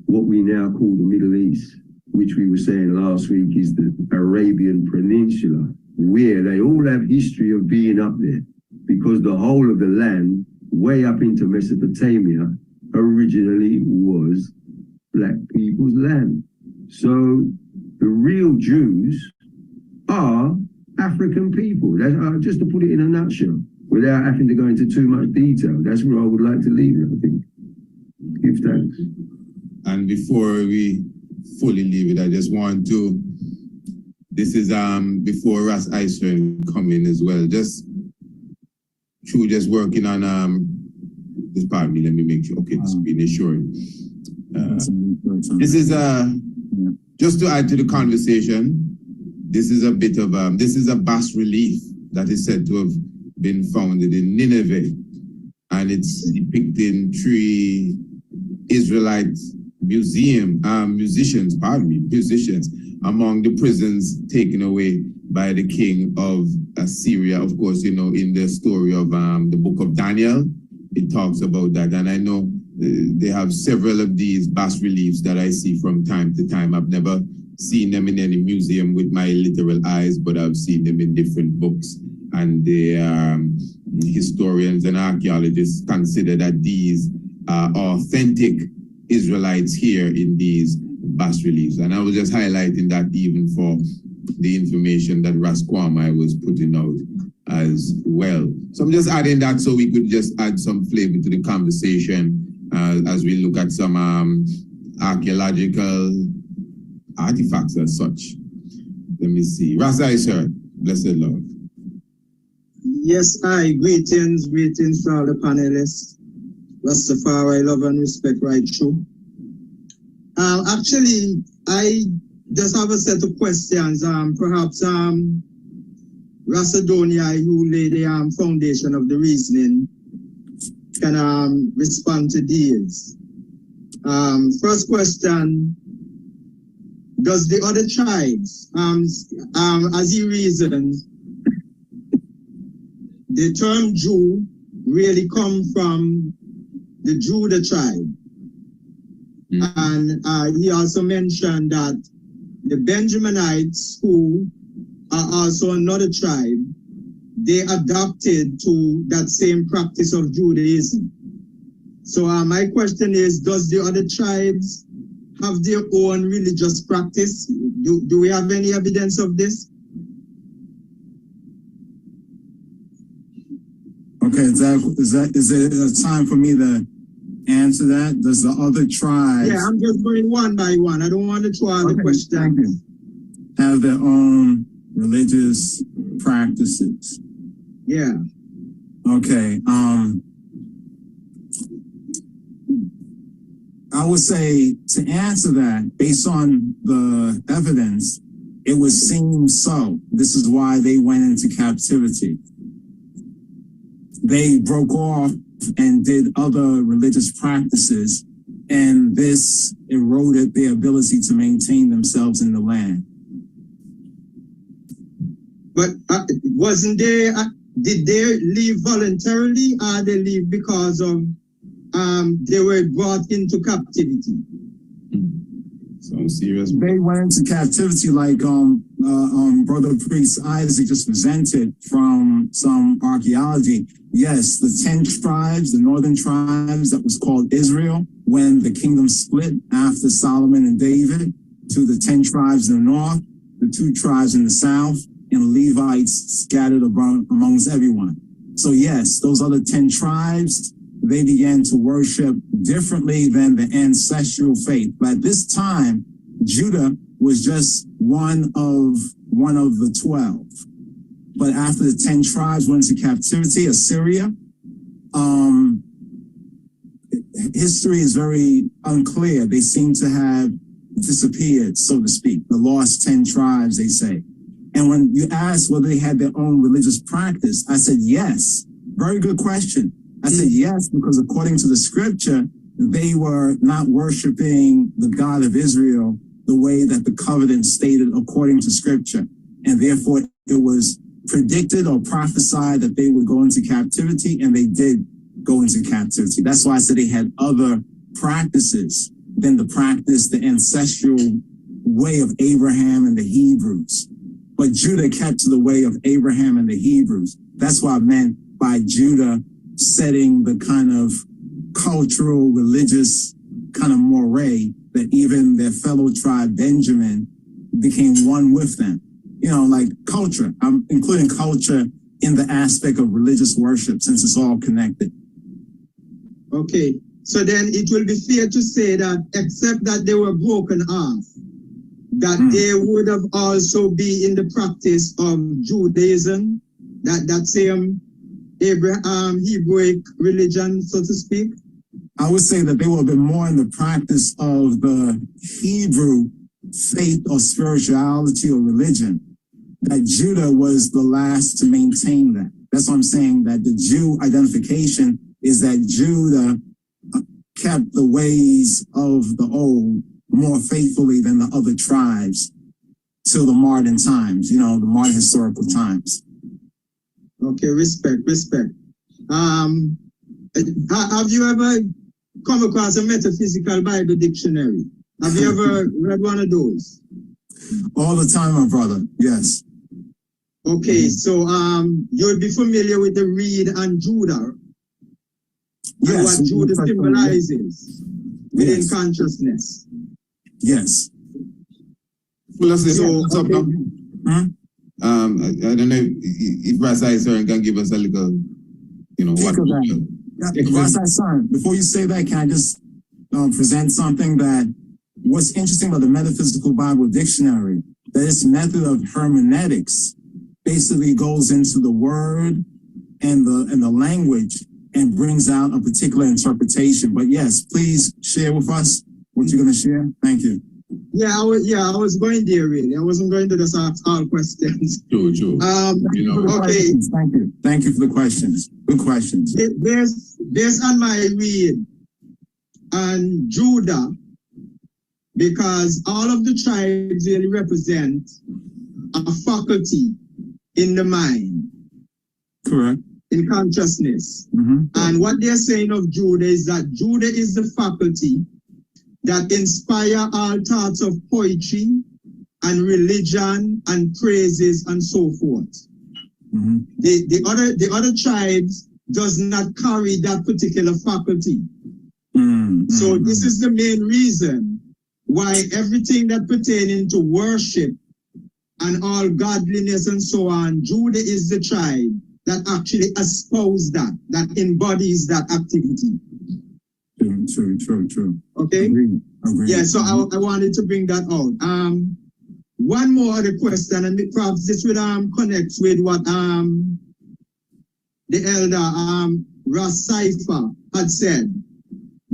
what we now call the Middle East, which we were saying last week is the Arabian Peninsula, where they all have history of being up there, because the whole of the land way up into Mesopotamia originally was black people's land. So the real Jews are African people. That's, just to put it in a nutshell, without having to go into too much detail. That's where I would like to leave it, I think. Give thanks. And before we fully leave it, I just want to, this is before Ras Iceland come in as well, just working on just pardon me, let me make sure, okay, the screen is showing. This is just to add to the conversation, this is a bit of this is a bas relief that is said to have been founded in Nineveh, and it's depicting 3 Israelite musicians among the prisons taken away by the king of Assyria. Of course, in the story of the book of Daniel, it talks about that. And I know they have several of these bas reliefs that I see from time to time. I've never seen them in any museum with my literal eyes, but I've seen them in different books. And the historians and archaeologists consider that these are authentic Israelites here in these bas reliefs. And I was just highlighting that even for the information that Ras Kwame was putting out as well. So I'm just adding that so we could just add some flavor to the conversation as we look at some archaeological artifacts as such. Let me see. Rasa, sir, blessed Lord. Yes, greetings to all the panelists. Rastafari, love and respect right through. Actually, I just have a set of questions. Perhaps Rasadonia, who laid the foundation of the reasoning, can respond to these. First question: does the other tribes, as he reasons, the term Jew really come from the Judah tribe? And he also mentioned that the Benjaminites, who are also another tribe, they adopted to that same practice of Judaism. So my question is, does the other tribes have their own religious practice? Do we have any evidence of this? Okay, is it a time for me to answer that? Does the other tribes... Yeah, I'm just going one by one. I don't want to throw all the questions. Have their own religious practices? Yeah. Okay. I would say, to answer that, based on the evidence, It would seem so. This is why they went into captivity. They broke off and did other religious practices, and this eroded their ability to maintain themselves in the land. But wasn't there, did they leave voluntarily, or they leave because of they were brought into captivity? So serious. They went into captivity like Brother Priest Isaac just presented from some archaeology. Yes, the 10 tribes, the northern tribes that was called Israel, when the kingdom split after Solomon and David, to the 10 tribes in the north, the 2 tribes in the south, and Levites scattered amongst everyone. So yes, those other 10 tribes, they began to worship differently than the ancestral faith. But at this time, Judah was just one of the 12. But after the 10 tribes went into captivity, Assyria, history is very unclear. They seem to have disappeared, so to speak. The lost 10 tribes, they say. And when you ask whether they had their own religious practice, I said, yes. Very good question. I said, yes, because according to the scripture, they were not worshiping the God of Israel the way that the covenant stated according to scripture. And therefore, it was predicted or prophesied that they would go into captivity, and they did go into captivity. That's why I said they had other practices than the ancestral way of Abraham and the Hebrews. But Judah kept to the way of Abraham and the Hebrews. That's what I meant by Judah setting the kind of cultural, religious kind of moray that even their fellow tribe Benjamin became one with them. You know, like culture. I'm including culture in the aspect of religious worship, since it's all connected. Okay, so then it will be fair to say that except that they were broken off, that they would have also be in the practice of Judaism, that same Hebrewic religion, so to speak? I would say that they would have been more in the practice of the Hebrew faith or spirituality or religion. That Judah was the last to maintain that. That's what I'm saying, that the Jew identification is that Judah kept the ways of the old more faithfully than the other tribes till the modern times, the modern historical times. Okay, respect. Have you ever come across a metaphysical Bible dictionary? Have you ever read one of those? All the time, my brother, yes. Okay, so you'll be familiar with the reed and Judah, and what Judah symbolizes within consciousness. Yes. Well, let's say, so what's up now? I don't know if Rasai Sir can give us a little, what. Rasai Sir, before you say that, can I just present something that what's interesting about the Metaphysical Bible Dictionary, that this method of hermeneutics basically goes into the word and the language and brings out a particular interpretation. But yes, please share with us what you're going to share. Thank you. I was going there really. I wasn't going to just ask all questions. Sure. Okay. Thank you for the questions. Good questions. Based on my read on Judah, because all of the tribes really represent a faculty in the mind. Correct. In consciousness. And what they're saying of Judah is that Judah is the faculty that inspire all thoughts of poetry and religion and praises and so forth. The other tribes does not carry that particular faculty. So this is the main reason why everything that pertaining to worship and all godliness and so on, Judah is the tribe that actually espouses that embodies that activity. True. Okay? Agreed. Yeah, so I wanted to bring that out. One more other question, and perhaps this would connect with what the elder Ross Cypher had said.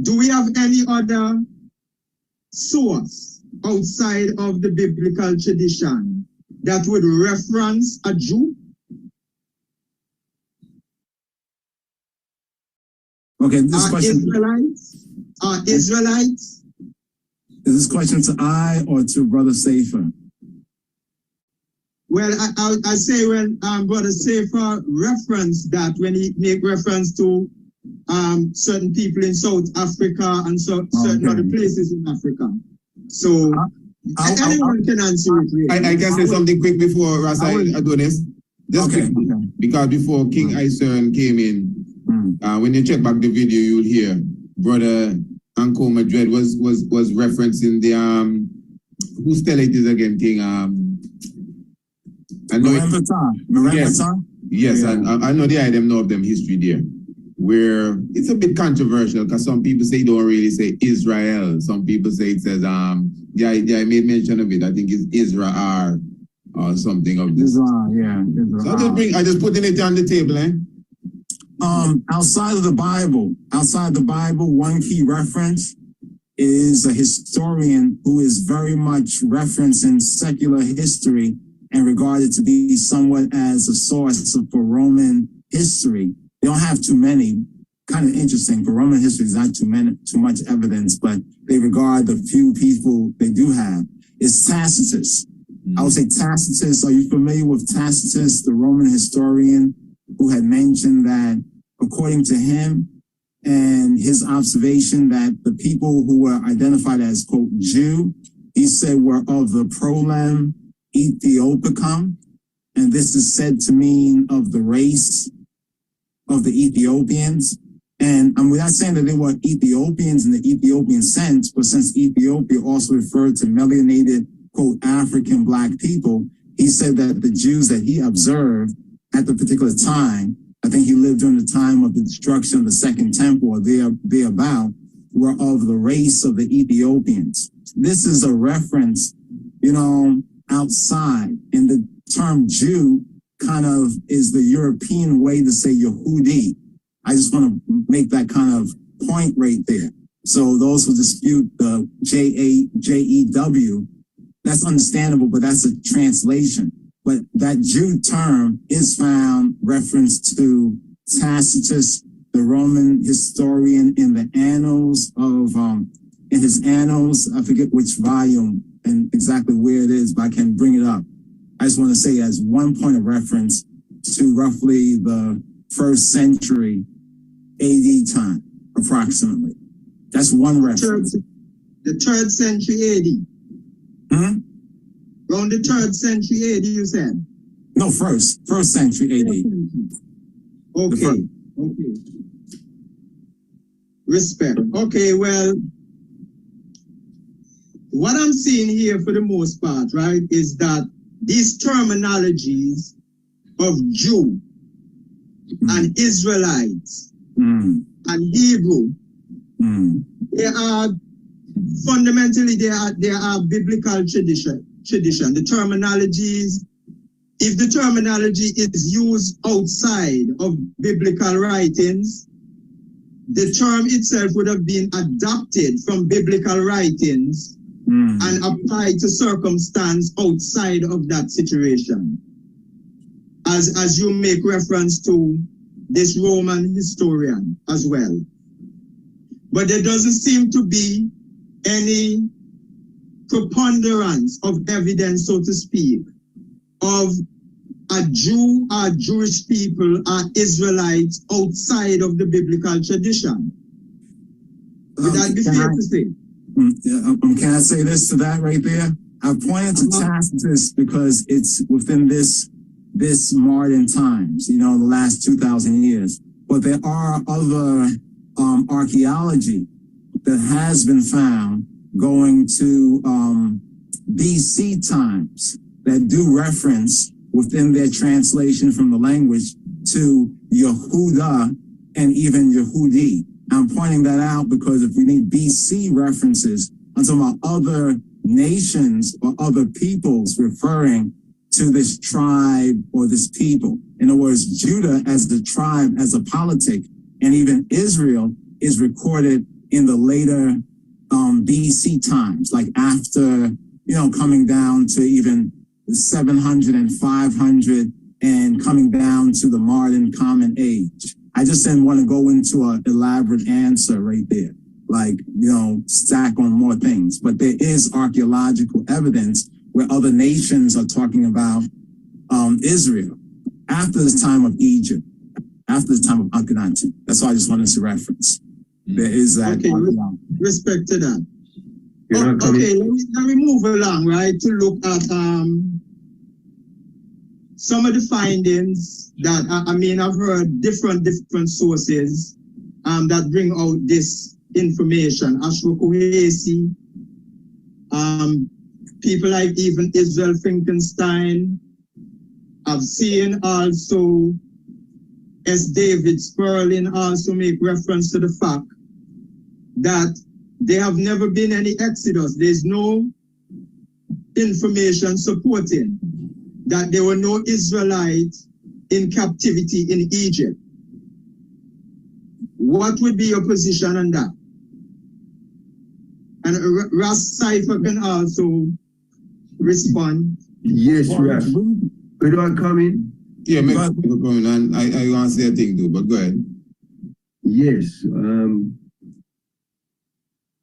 Do we have any other source outside of the biblical tradition that would reference a Jew? Okay, this question. Israelites? Is this question to I or to Brother Safer? Well, I say when Brother Safer referenced that, when he make reference to certain people in South Africa and certain other places in Africa. So anyone can answer it. Really. I can say something quick before Rasai Adonis. Just quickly, because before King Isern came in, when you check back the video, you'll hear Brother Anko Madrid was referencing the whose tell it is again, King I know yes, yeah. And I know the item know of them history there, where it's a bit controversial because some people say don't really say Israel. Some people say it says I made mention of it. I think it's Israel or something of this. Israel, yeah. Israel. So I just putting it on the table, eh? Outside the Bible, one key reference is a historian who is very much referenced in secular history and regarded to be somewhat as a source for Roman history. They don't have too many. Kind of interesting. For Roman history, there's not too much evidence, but they regard the few people they do have. It's Tacitus. I would say Tacitus. Are you familiar with Tacitus, the Roman historian, who had mentioned that, according to him and his observation, that the people who were identified as, quote, Jew, he said were of the Prolam Ethiopicum, and this is said to mean of the race of the Ethiopians. And we're not saying that they were Ethiopians in the Ethiopian sense, but since Ethiopia also referred to melanated, quote, African Black people, he said that the Jews that he observed at the particular time, I think he lived during the time of the destruction of the Second Temple or thereabout, were of the race of the Ethiopians. This is a reference, outside. And the term Jew kind of is the European way to say Yehudi. I just want to make that kind of point right there. So those who dispute the J-E-W, that's understandable, but that's a translation. But that Jew term is found reference to Tacitus, the Roman historian, in the annals of, in his annals, I forget which volume and exactly where it is, but I can bring it up. I just want to say as one point of reference to roughly the 1st century AD time, approximately. That's one reference. The 3rd century AD. Around the 3rd century AD, you said? No, first century AD. Okay. Respect. Okay, well, what I'm seeing here for the most part, right, is that these terminologies of Jew and Israelites and Hebrew, they are fundamentally they are biblical tradition. The terminologies, if the terminology is used outside of biblical writings, the term itself would have been adopted from biblical writings and applied to circumstance outside of that situation. As you make reference to this Roman historian as well. But there doesn't seem to be any preponderance of evidence, so to speak, of a Jew or Jewish people or Israelites outside of the biblical tradition. Would that be fair to say? Can I say this to that right there? I pointed to Tacitus because it's within this modern times, the last 2,000 years. But there are other archaeology that has been found going to BC times that do reference within their translation from the language to Yehuda and even Yehudi. I'm pointing that out because if we need BC references, I'm talking about other nations or other peoples referring to this tribe or this people. In other words, Judah as the tribe, as a politic, and even Israel is recorded in the later BC times, like after, coming down to even 700 and 500 and coming down to the modern common age. I just didn't want to go into an elaborate answer right there, like, stack on more things. But there is archaeological evidence where other nations are talking about Israel after the time of Egypt, after the time of Akhenaten. That's all I just wanted to reference. There is that. Okay, respect to that. Okay, let me move along, right, to look at some of the findings that, I've heard different sources that bring out this information. ARCHAEOASTRONOMY, people like even Israel Finkelstein. I've seen also S. David Sperling also make reference to the fact that there have never been any exodus. There's no information supporting that there were no Israelites in captivity in Egypt. What would be your position on that? And Ras Cypher can also respond. Yes, Ras. Could I come in? Yeah, make a comment, and I want to say a thing too, but go ahead. Yes.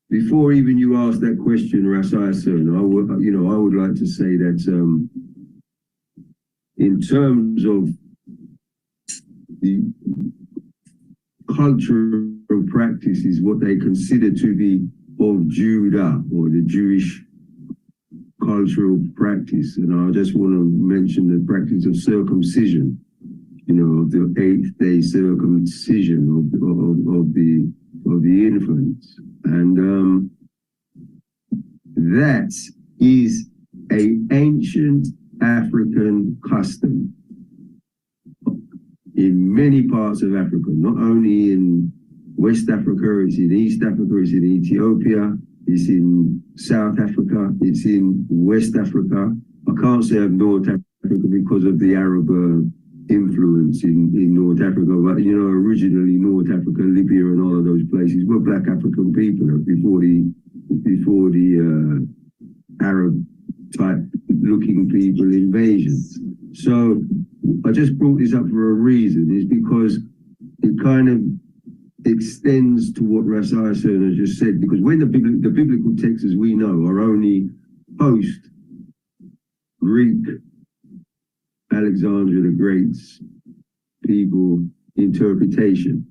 Before even you ask that question, Ras Cypher, I would like to say that in terms of the cultural practices, what they consider to be of Judah or the Jewish cultural practice, and I just want to mention the practice of circumcision, the 8th day circumcision of the infants, and that is an ancient African custom in many parts of Africa, not only in West Africa, it's in East Africa, it's in Ethiopia, it's in South Africa, it's in West Africa. I can't say of North Africa because of the Arab influence in North Africa, but originally North Africa, Libya and all of those places were black African people before the Arab type looking people invasions. So I just brought this up for a reason, is because it kind of extends to what Ras Cypher has just said, because when the biblical texts, as we know, are only post-Greek, Alexander the Great's people interpretation,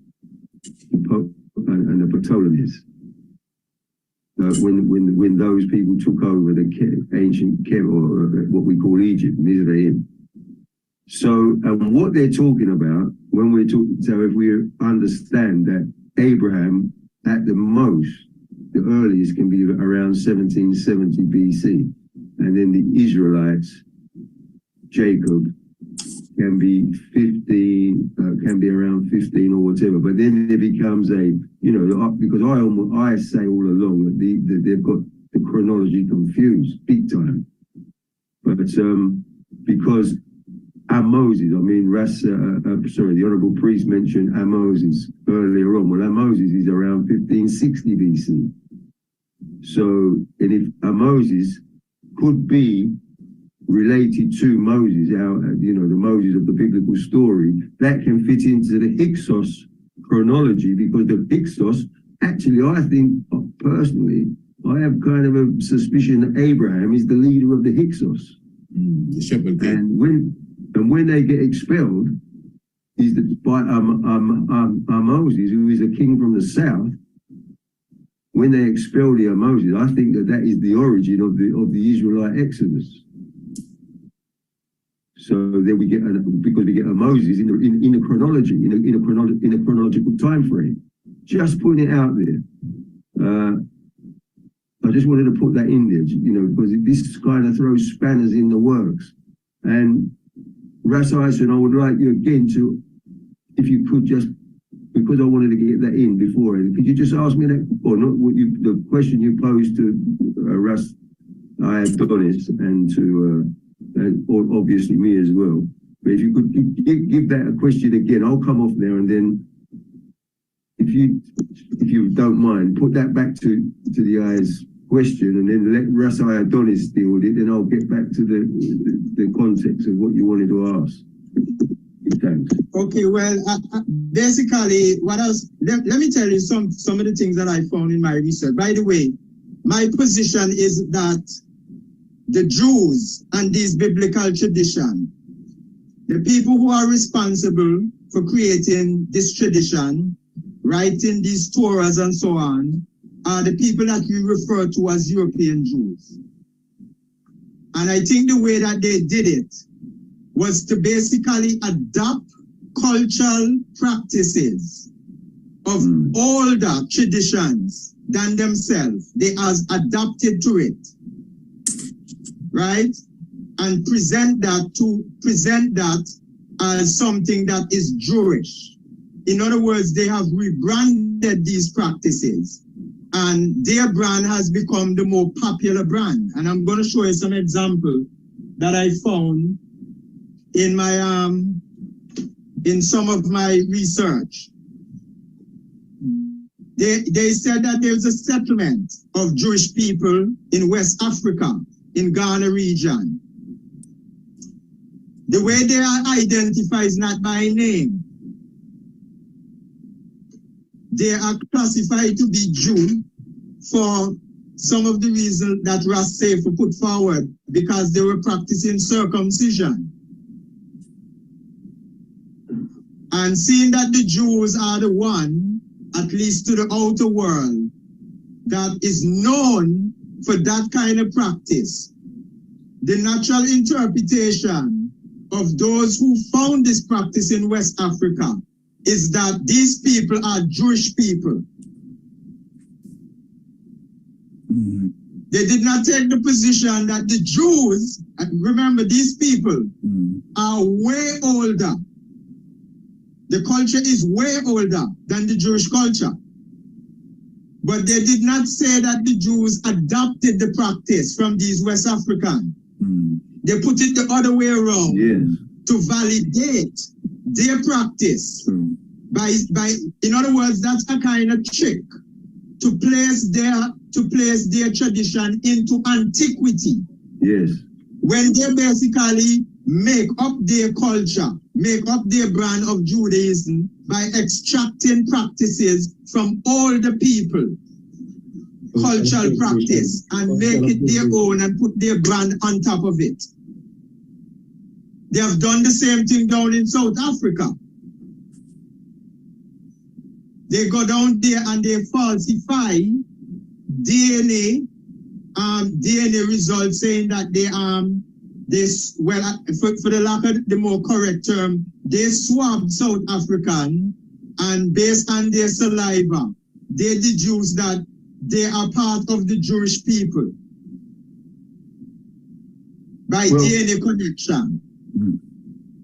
and the Ptolemies, when those people took over the ancient or what we call Egypt, Mizraim. So, what they're talking about when we're talking, so if we understand that Abraham, at the most, the earliest can be around 1770 BC, and then the Israelites, Jacob, can be 15, can be around 15 or whatever. But then it becomes because I say all along that they've got the chronology confused, big time. But because Moses, the Honorable Priest mentioned Moses earlier on. Well, Moses is around 1560 BC. So, and if Moses could be related to Moses, the Moses of the biblical story, that can fit into the Hyksos chronology, because the Hyksos, actually, I think, personally, I have kind of a suspicion that Abraham is the leader of the Hyksos. The shepherd king. And when they get expelled, is by Moses, who is a king from the south. When they expel the Moses, I think that is the origin of the Israelite Exodus. So then we get because we get Moses in a chronology, in a chronological time frame. Just putting it out there. I just wanted to put that in there, because this kind of throws spanners in the works. And Ras Cypher, I would like you again to, if you could just, because I wanted to get that in before, could you just ask me that, or not? The question you posed to Ras Adonis and to obviously me as well. But if you could give that a question again, I'll come off there, and then if you don't mind, put that back to the eyes question and then let Rasai Adonis deal with it, then I'll get back to the context of what you wanted to ask. Thanks. Okay, well, basically, what else? Let me tell you some of the things that I found in my research. By the way, my position is that the Jews and these biblical tradition, the people who are responsible for creating this tradition, writing these Torahs and so on, are the people that we refer to as European Jews. And I think the way that they did it was to basically adopt cultural practices of older traditions than themselves. They as adapted to it, right? And present that as something that is Jewish. In other words, they have rebranded these practices, and their brand has become the more popular brand. And I'm going to show you some example that I found in my in some of my research. They said that there's a settlement of Jewish people in West Africa, in Ghana region. The way they are identified is not by name. They are classified to be Jew for some of the reasons that Ras Sefer put forward, because they were practicing circumcision. And seeing that the Jews are the one, at least to the outer world, that is known for that kind of practice, the natural interpretation of those who found this practice in West Africa is that these people are Jewish people. They did not take the position that the Jews, and remember these people, are way older. The culture is way older than the Jewish culture. But they did not say that the Jews adopted the practice from these West Africans. They put it the other way around to validate their practice. By in other words, that's a kind of trick to place their tradition into antiquity. Yes. When they basically make up their culture, make up their brand of Judaism by extracting practices from all the people, cultural practice, and make it their own and put their brand on top of it. They have done the same thing down in South Africa. They go down there and they falsify DNA results, saying that for the lack of the more correct term, they swabbed South African, and based on their saliva, they deduce that they are part of the Jewish people by DNA connection.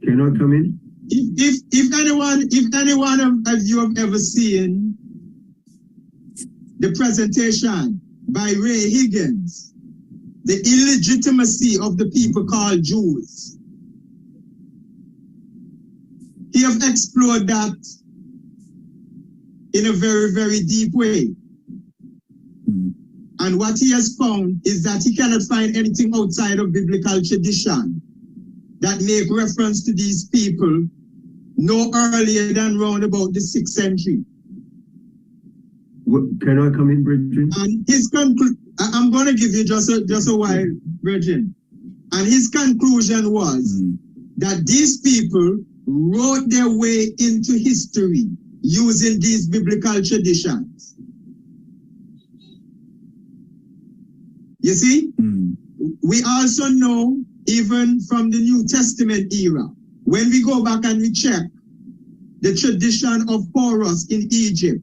Can I come in? If anyone of you have ever seen the presentation by Ray Higgins, the illegitimacy of the people called Jews, he have explored that in a very, very deep way. And what he has found is that he cannot find anything outside of biblical tradition that make reference to these people no earlier than round about the 6th century. Can I come in, Bridget? And his conclusion, I'm going to give you just a while, Virgin. And his conclusion was that these people wrote their way into history using these biblical traditions. You see? We also know, even from the New Testament era, when we go back and we check the tradition of Horus in Egypt,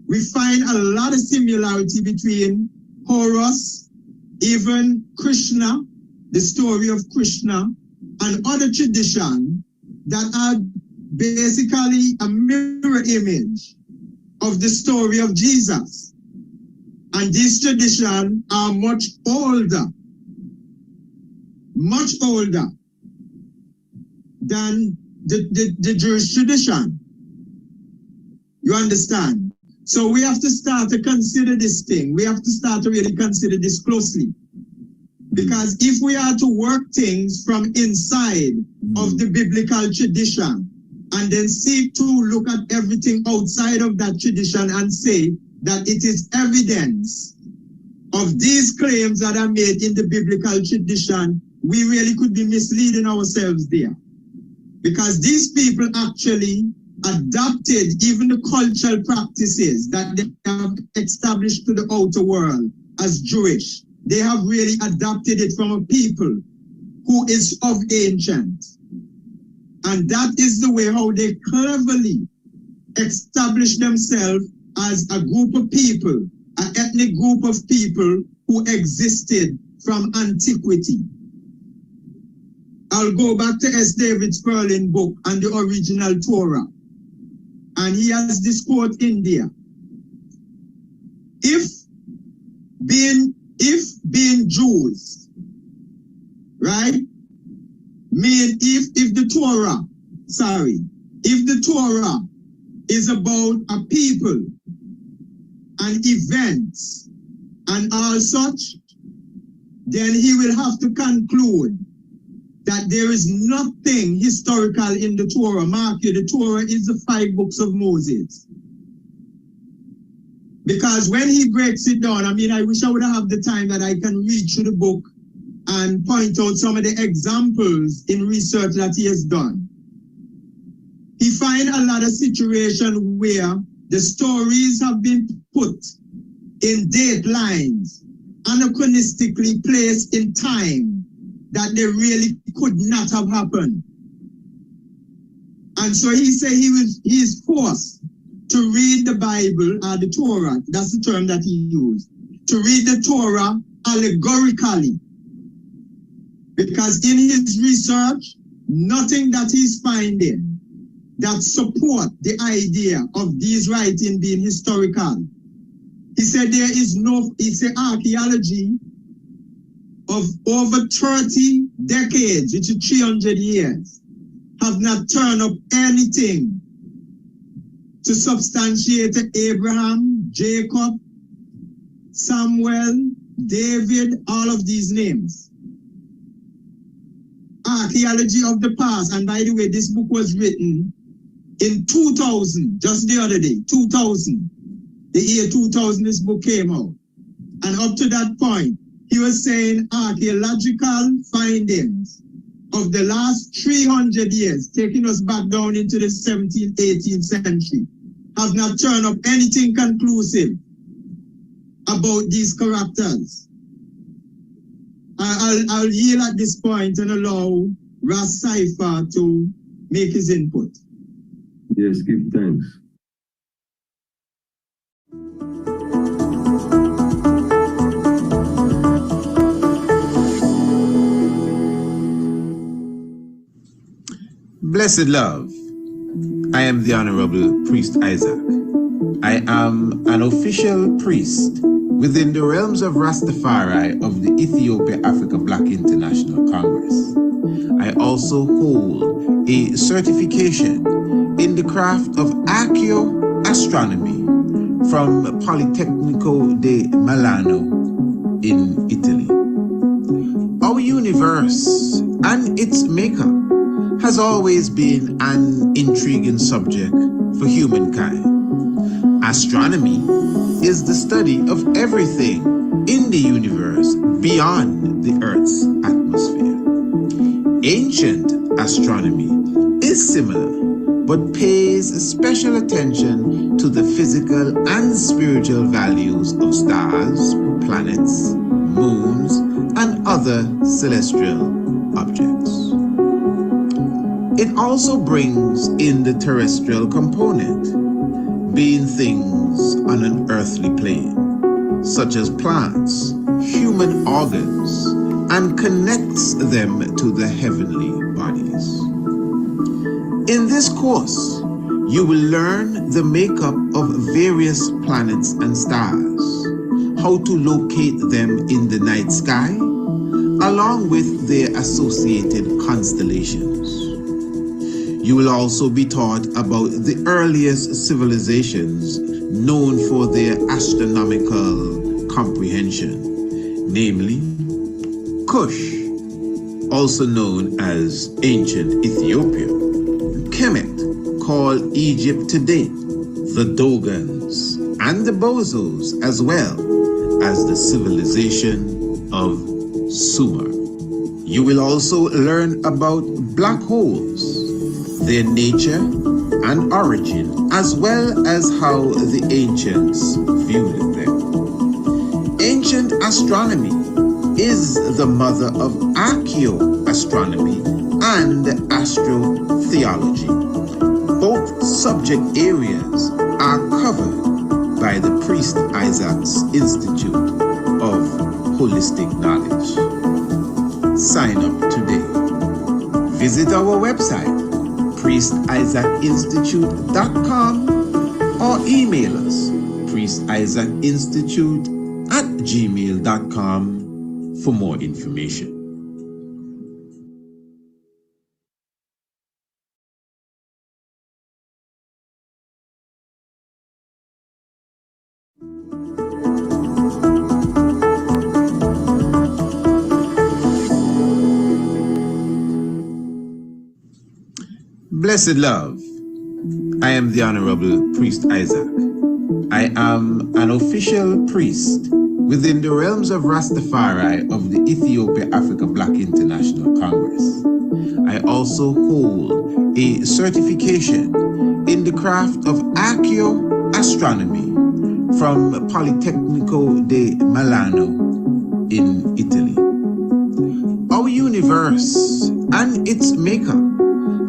we find a lot of similarity between Horus, even Krishna, the story of Krishna, and other traditions that are basically a mirror image of the story of Jesus. And these traditions are much older than the Jewish tradition. You understand? So we have to start to consider this thing. We have to start to really consider this closely. Because if we are to work things from inside of the biblical tradition and then seek to look at everything outside of that tradition and say that it is evidence of these claims that are made in the biblical tradition, we really could be misleading ourselves there. Because these people actually adopted even the cultural practices that they have established to the outer world as Jewish. They have really adopted it from a people who is of ancient. And that is the way how they cleverly establish themselves as a group of people, an ethnic group of people who existed from antiquity. I'll go back to S. David Sperling book and the original Torah. And he has this quote in there. If being Jews, right, mean if the Torah is about a people and events and all such, then he will have to conclude that there is nothing historical in the Torah. Mark you, the Torah is the 5 books of Moses. Because when he breaks it down, I mean, I wish I would have the time that I can read through the book and point out some of the examples in research that he has done. He finds a lot of situations where the stories have been put in date lines, anachronistically placed in time, that they really could not have happened. And so he said he is forced to read the Bible, or the Torah, that's the term that he used, to read the Torah allegorically. Because in his research, nothing that he's finding that support the idea of these writings being historical. He said there is no, he said archaeology of over 30 decades, which is 300 years, have not turned up anything to substantiate Abraham, Jacob, Samuel, David, all of these names. Archaeology of the past, and by the way, this book was written in 2000, just the other day, 2000. The year 2000, this book came out. And up to that point, he was saying archaeological findings of the last 300 years, taking us back down into the 17th, 18th century, have not turned up anything conclusive about these characters. I'll yield at this point and allow Ras Cypher to make his input. Yes, give thanks. Blessed love, I am the Honorable Priest Isaac. I am an official priest within the realms of Rastafari of the Ethiopia Africa Black International Congress. I also hold a certification in the craft of ARCHAEOASTRONOMY from Politecnico di Milano in Italy. Our universe and its makeup has always been an intriguing subject for humankind. Astronomy is the study of everything in the universe beyond the Earth's atmosphere. Ancient astronomy is similar, but pays special attention to the physical and spiritual values of stars, planets, moons, and other celestial objects. It also brings in the terrestrial component, being things on an earthly plane, such as plants, human organs, and connects them to the heavenly bodies. In this course, you will learn the makeup of various planets and stars, how to locate them in the night sky, along with their associated constellations. You will also be taught about the earliest civilizations known for their astronomical comprehension, namely Kush, also known as ancient Ethiopia, Kemet, called Egypt today, the Dogons, and the Bozos, as well as the civilization of Sumer. You will also learn about black holes, their nature and origin, as well as how the ancients viewed them. Ancient astronomy is the mother of archaeoastronomy and astrotheology. Both subject areas are covered by the Priest Isaac's Institute of Holistic Knowledge. Sign up today. Visit our website, priestisaacinstitute.com, or email us, priestisaacinstitute@gmail.com for more information. Blessed love, I am the Honorable Priest Isaac. I am an official priest within the realms of Rastafari of the Ethiopia Africa Black International Congress. I also hold a certification in the craft of archeoastronomy from Politecnico di Milano in Italy. Our universe and its makeup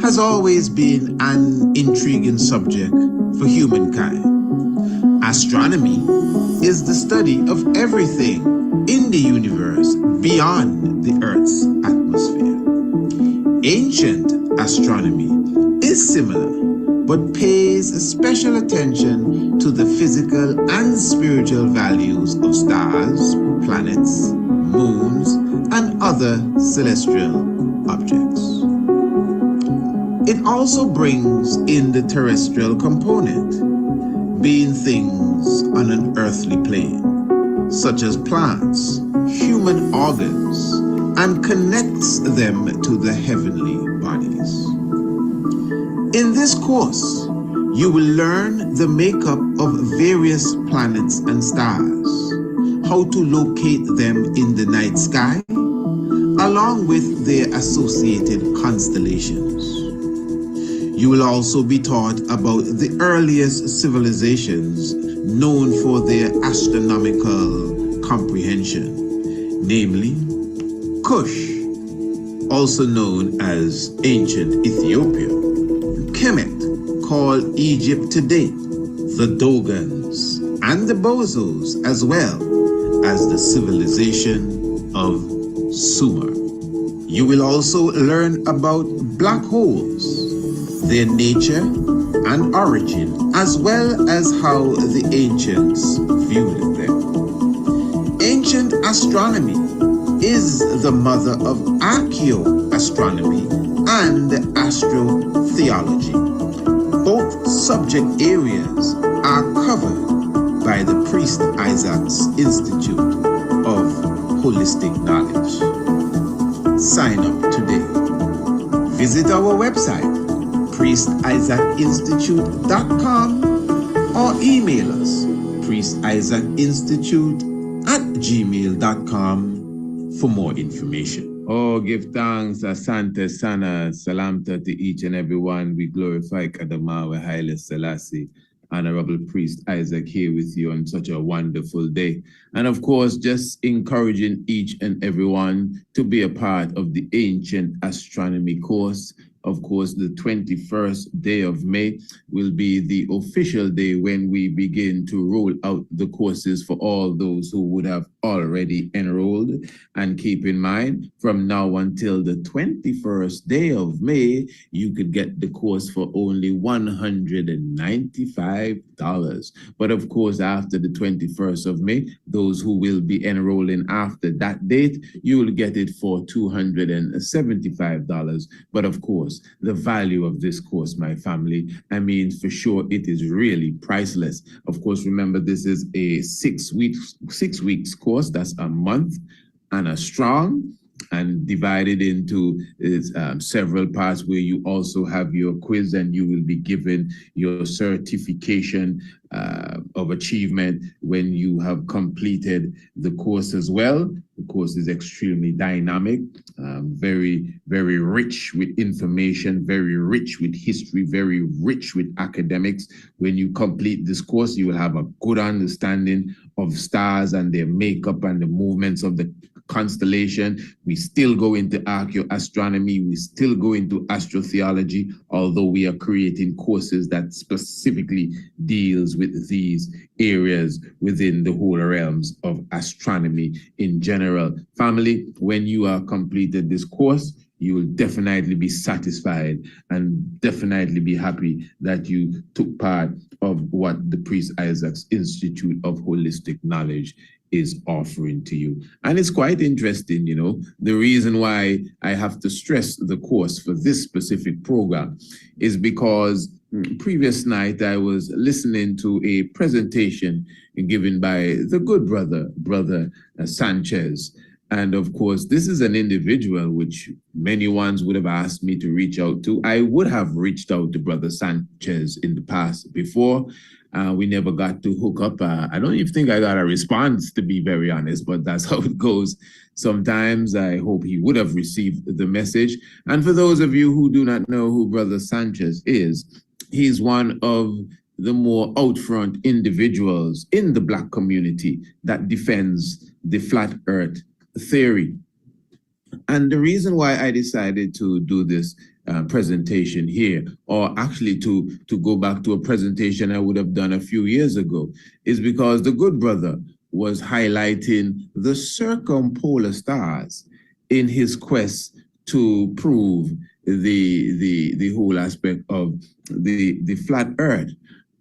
has always been an intriguing subject for humankind. Astronomy is the study of everything in the universe beyond the Earth's atmosphere. Ancient astronomy is similar, but pays special attention to the physical and spiritual values of stars, planets, moons, and other celestial objects. It also brings in the terrestrial component, being things on an earthly plane, such as plants, human organs, and connects them to the heavenly bodies. In this course, you will learn the makeup of various planets and stars, how to locate them in the night sky, along with their associated constellations. You will also be taught about the earliest civilizations known for their astronomical comprehension, namely Kush, also known as ancient Ethiopia, Kemet, called Egypt today, the Dogons, and the Bozos, as well as the civilization of Sumer. You will also learn about black holes, their nature and origin, as well as how the ancients viewed them. Ancient astronomy is the mother of archaeoastronomy and astrotheology. Both subject areas are covered by the Priest Isaac's Institute of Holistic Knowledge. Sign up today. Visit our website, priestisaacinstitute.com, or email us, priestisaacinstitute@gmail.com for more information. Oh, give thanks, Asante Sana, Salamta to each and every one. We glorify Kadamawa Haile Selassie. Honorable Priest Isaac here with you on such a wonderful day. And of course, just encouraging each and everyone to be a part of the Ancient Astronomy Course. Of course, the 21st day of May will be the official day when we begin to roll out the courses for all those who would have already enrolled. And keep in mind, from now until the 21st day of May, you could get the course for only $195. But of course, after the 21st of May, those who will be enrolling after that date, you will get it for $275. But of course, course, the value of this course, my family. I mean, for sure, it is really priceless. Of course, remember, this is a 6 weeks course. That's a month and a strong, and divided into several parts where you also have your quiz, and you will be given your certification of achievement when you have completed the course as well. The course is extremely dynamic, very, very rich with information, very rich with history, very rich with academics. When you complete this course, you will have a good understanding of stars and their makeup and the movements of the constellation. We still go into archaeoastronomy, we still go into astrotheology, although we are creating courses that specifically deals with these areas within the whole realms of astronomy in general. Family, when you are completed this course, you will definitely be satisfied and definitely be happy that you took part of what the Priest Isaac's Institute of Holistic Knowledge is offering to you. And it's quite interesting, you know, the reason why I have to stress the course for this specific program is because previous night I was listening to a presentation given by the good brother Sanchez. And of course, this is an individual which many ones would have asked me to reach out to. I would have reached out to Brother Sanchez in the past before. We never got to hook up. I don't even think I got a response, to be very honest, but that's how it goes. Sometimes I hope he would have received the message. And for those of you who do not know who Brother Sanchez is, he's one of the more out front individuals in the Black community that defends the flat earth theory. And the reason why I decided to do this presentation here, or actually to go back to a presentation I would have done a few years ago, is because the good brother was highlighting the circumpolar stars in his quest to prove the whole aspect of the flat earth.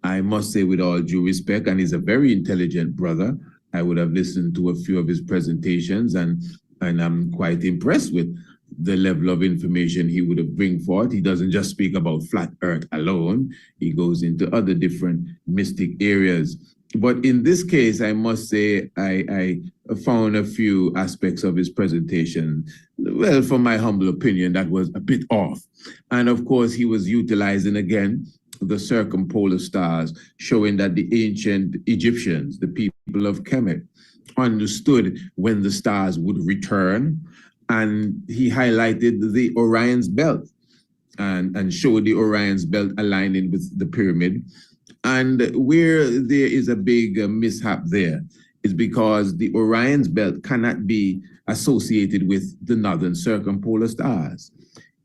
I must say, with all due respect, and he's a very intelligent brother, I would have listened to a few of his presentations, and I'm quite impressed with the level of information he would have bring forth. He doesn't just speak about flat earth alone. He goes into other different mystic areas. But in this case, I must say, I found a few aspects of his presentation, well, from my humble opinion, that was a bit off. And of course, he was utilizing again the circumpolar stars, showing that the ancient Egyptians, the people of Kemet, understood when the stars would return. And he highlighted the Orion's belt and showed the Orion's belt aligning with the pyramid. And where there is a big mishap there is because the Orion's belt cannot be associated with the northern circumpolar stars.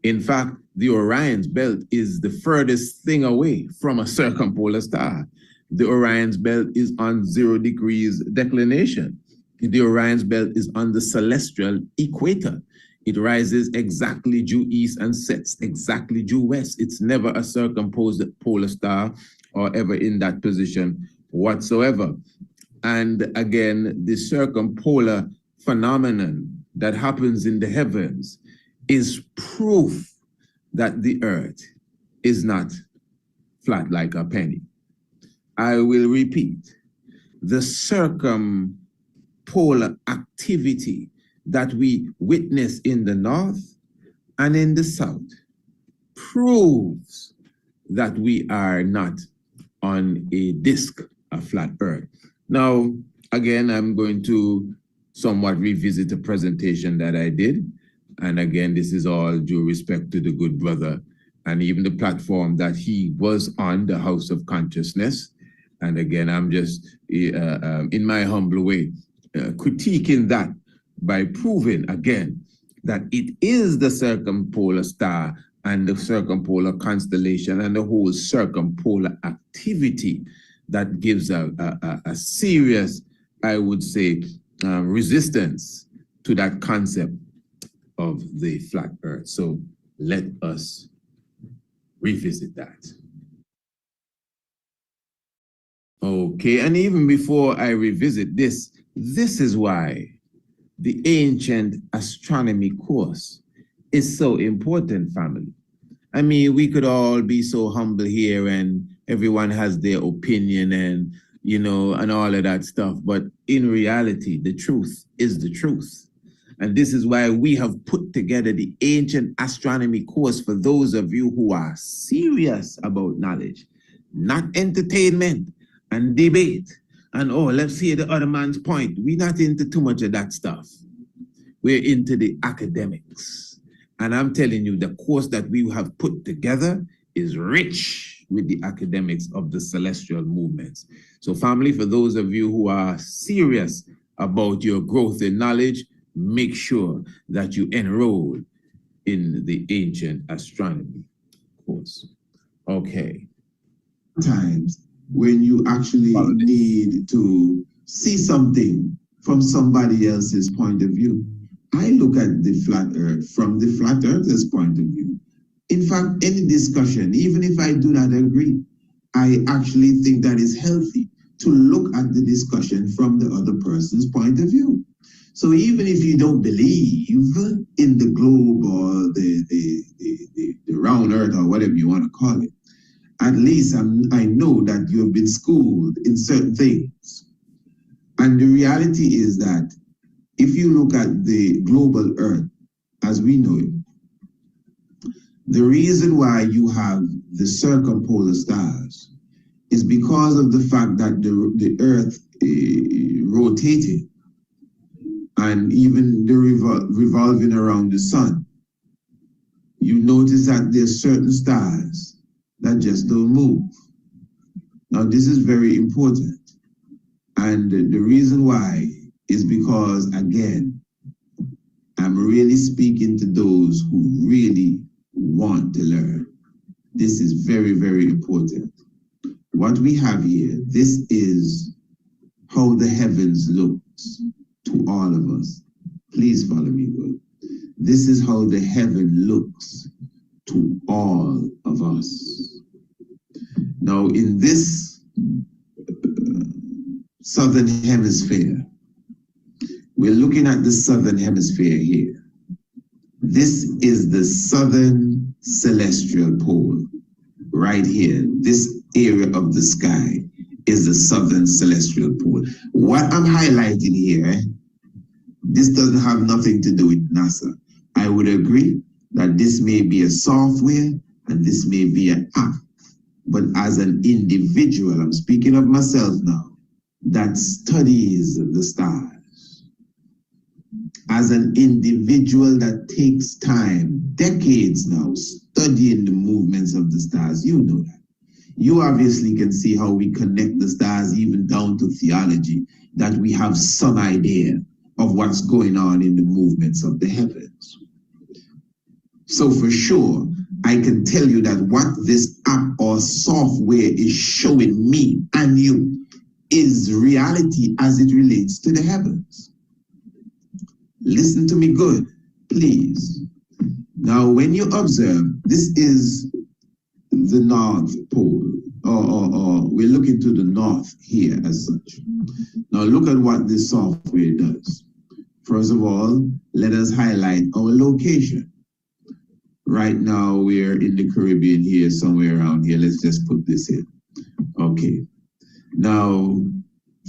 In fact, the Orion's belt is the furthest thing away from a circumpolar star. The Orion's belt is on 0 degrees declination. The Orion's belt is on the celestial equator. It rises exactly due east and sets exactly due west. It's never a circumpolar star or ever in that position whatsoever. And again, the circumpolar phenomenon that happens in the heavens is proof that the earth is not flat like a penny. I will repeat, the circumpolar activity that we witness in the north and in the south proves that we are not on a disk, a flat earth. Now, again, I'm going to somewhat revisit a presentation that I did. And again, this is all due respect to the good brother and even the platform that he was on, the House of Consciousness. And again, I'm just, in my humble way, critiquing that by proving again that it is the circumpolar star and the circumpolar constellation and the whole circumpolar activity that gives a serious, I would say, resistance to that concept of the flat earth. So let us revisit that. Okay, and even before I revisit this is why the Ancient Astronomy Course is so important, family. I mean, we could all be so humble here and everyone has their opinion and, you know, and all of that stuff. But in reality, the truth is the truth. And this is why we have put together the Ancient Astronomy course for those of you who are serious about knowledge, not entertainment and debate. And oh, let's hear the other man's point. We're not into too much of that stuff. We're into the academics. And I'm telling you, the course that we have put together is rich with the academics of the celestial movements. So family, for those of you who are serious about your growth in knowledge, make sure that you enroll in the Ancient Astronomy course. Okay. Times when you actually need to see something from somebody else's point of view. I look at the flat earth from the flat earther's point of view. In fact, any discussion, even if I do not agree, I actually think that is healthy to look at the discussion from the other person's point of view. So even if you don't believe in the globe or the round earth or whatever you want to call it, at least I know that you have been schooled in certain things. And the reality is that if you look at the global earth as we know it, the reason why you have the circumpolar stars is because of the fact that the earth rotated and even the revolving around the sun. You notice that there's certain stars that just don't move. Now this is very important. And the reason why is because, again, I'm really speaking to those who really want to learn. This is very, very important. What we have here, this is how the heavens looks to all of us. Please follow me good. This is how the heaven looks to all of us. Now in this southern hemisphere, we're looking at the southern hemisphere here. This is the southern celestial pole right here. This area of the sky is the southern celestial pole. What I'm highlighting here, this doesn't have nothing to do with NASA. I would agree that this may be a software and this may be an app, but as an individual, I'm speaking of myself now, that studies the stars. As an individual that takes time, decades now, studying the movements of the stars, you know that. You obviously can see how we connect the stars even down to theology, that we have some idea of what's going on in the movements of the heavens. So for sure, I can tell you that what this app or software is showing me and you is reality as it relates to the heavens. Listen to me good, please. Now, when you observe, this is the North Pole, or we're looking to the north here as such. Now, look at what this software does. First of all, let us highlight our location. Right now, we're in the Caribbean here, somewhere around here. Let's just put this in. Okay. Now,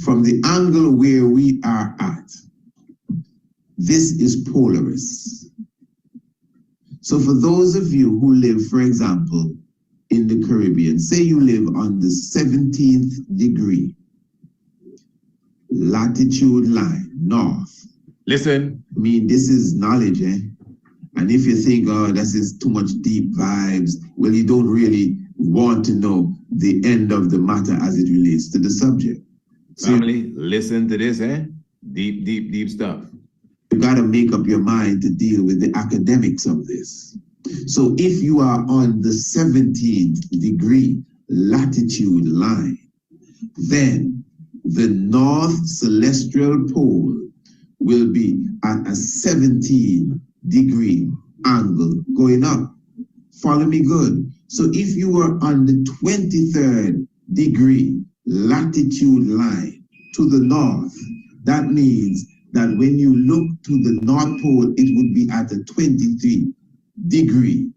from the angle where we are at, this is Polaris. So for those of you who live, for example, in the Caribbean, say you live on the 17th degree latitude line, north. Listen. I mean, this is knowledge, eh? And if you think, oh, this is too much deep vibes, well, you don't really want to know the end of the matter as it relates to the subject. Family, listen to this, eh? Deep, deep, deep stuff. You got to make up your mind to deal with the academics of this. So if you are on the 17th degree latitude line, then the north celestial pole will be at a 17 degree angle going up. Follow me good. So if you were on the 23rd degree latitude line to the north, that means that when you look to the North Pole, it would be at a 23 degree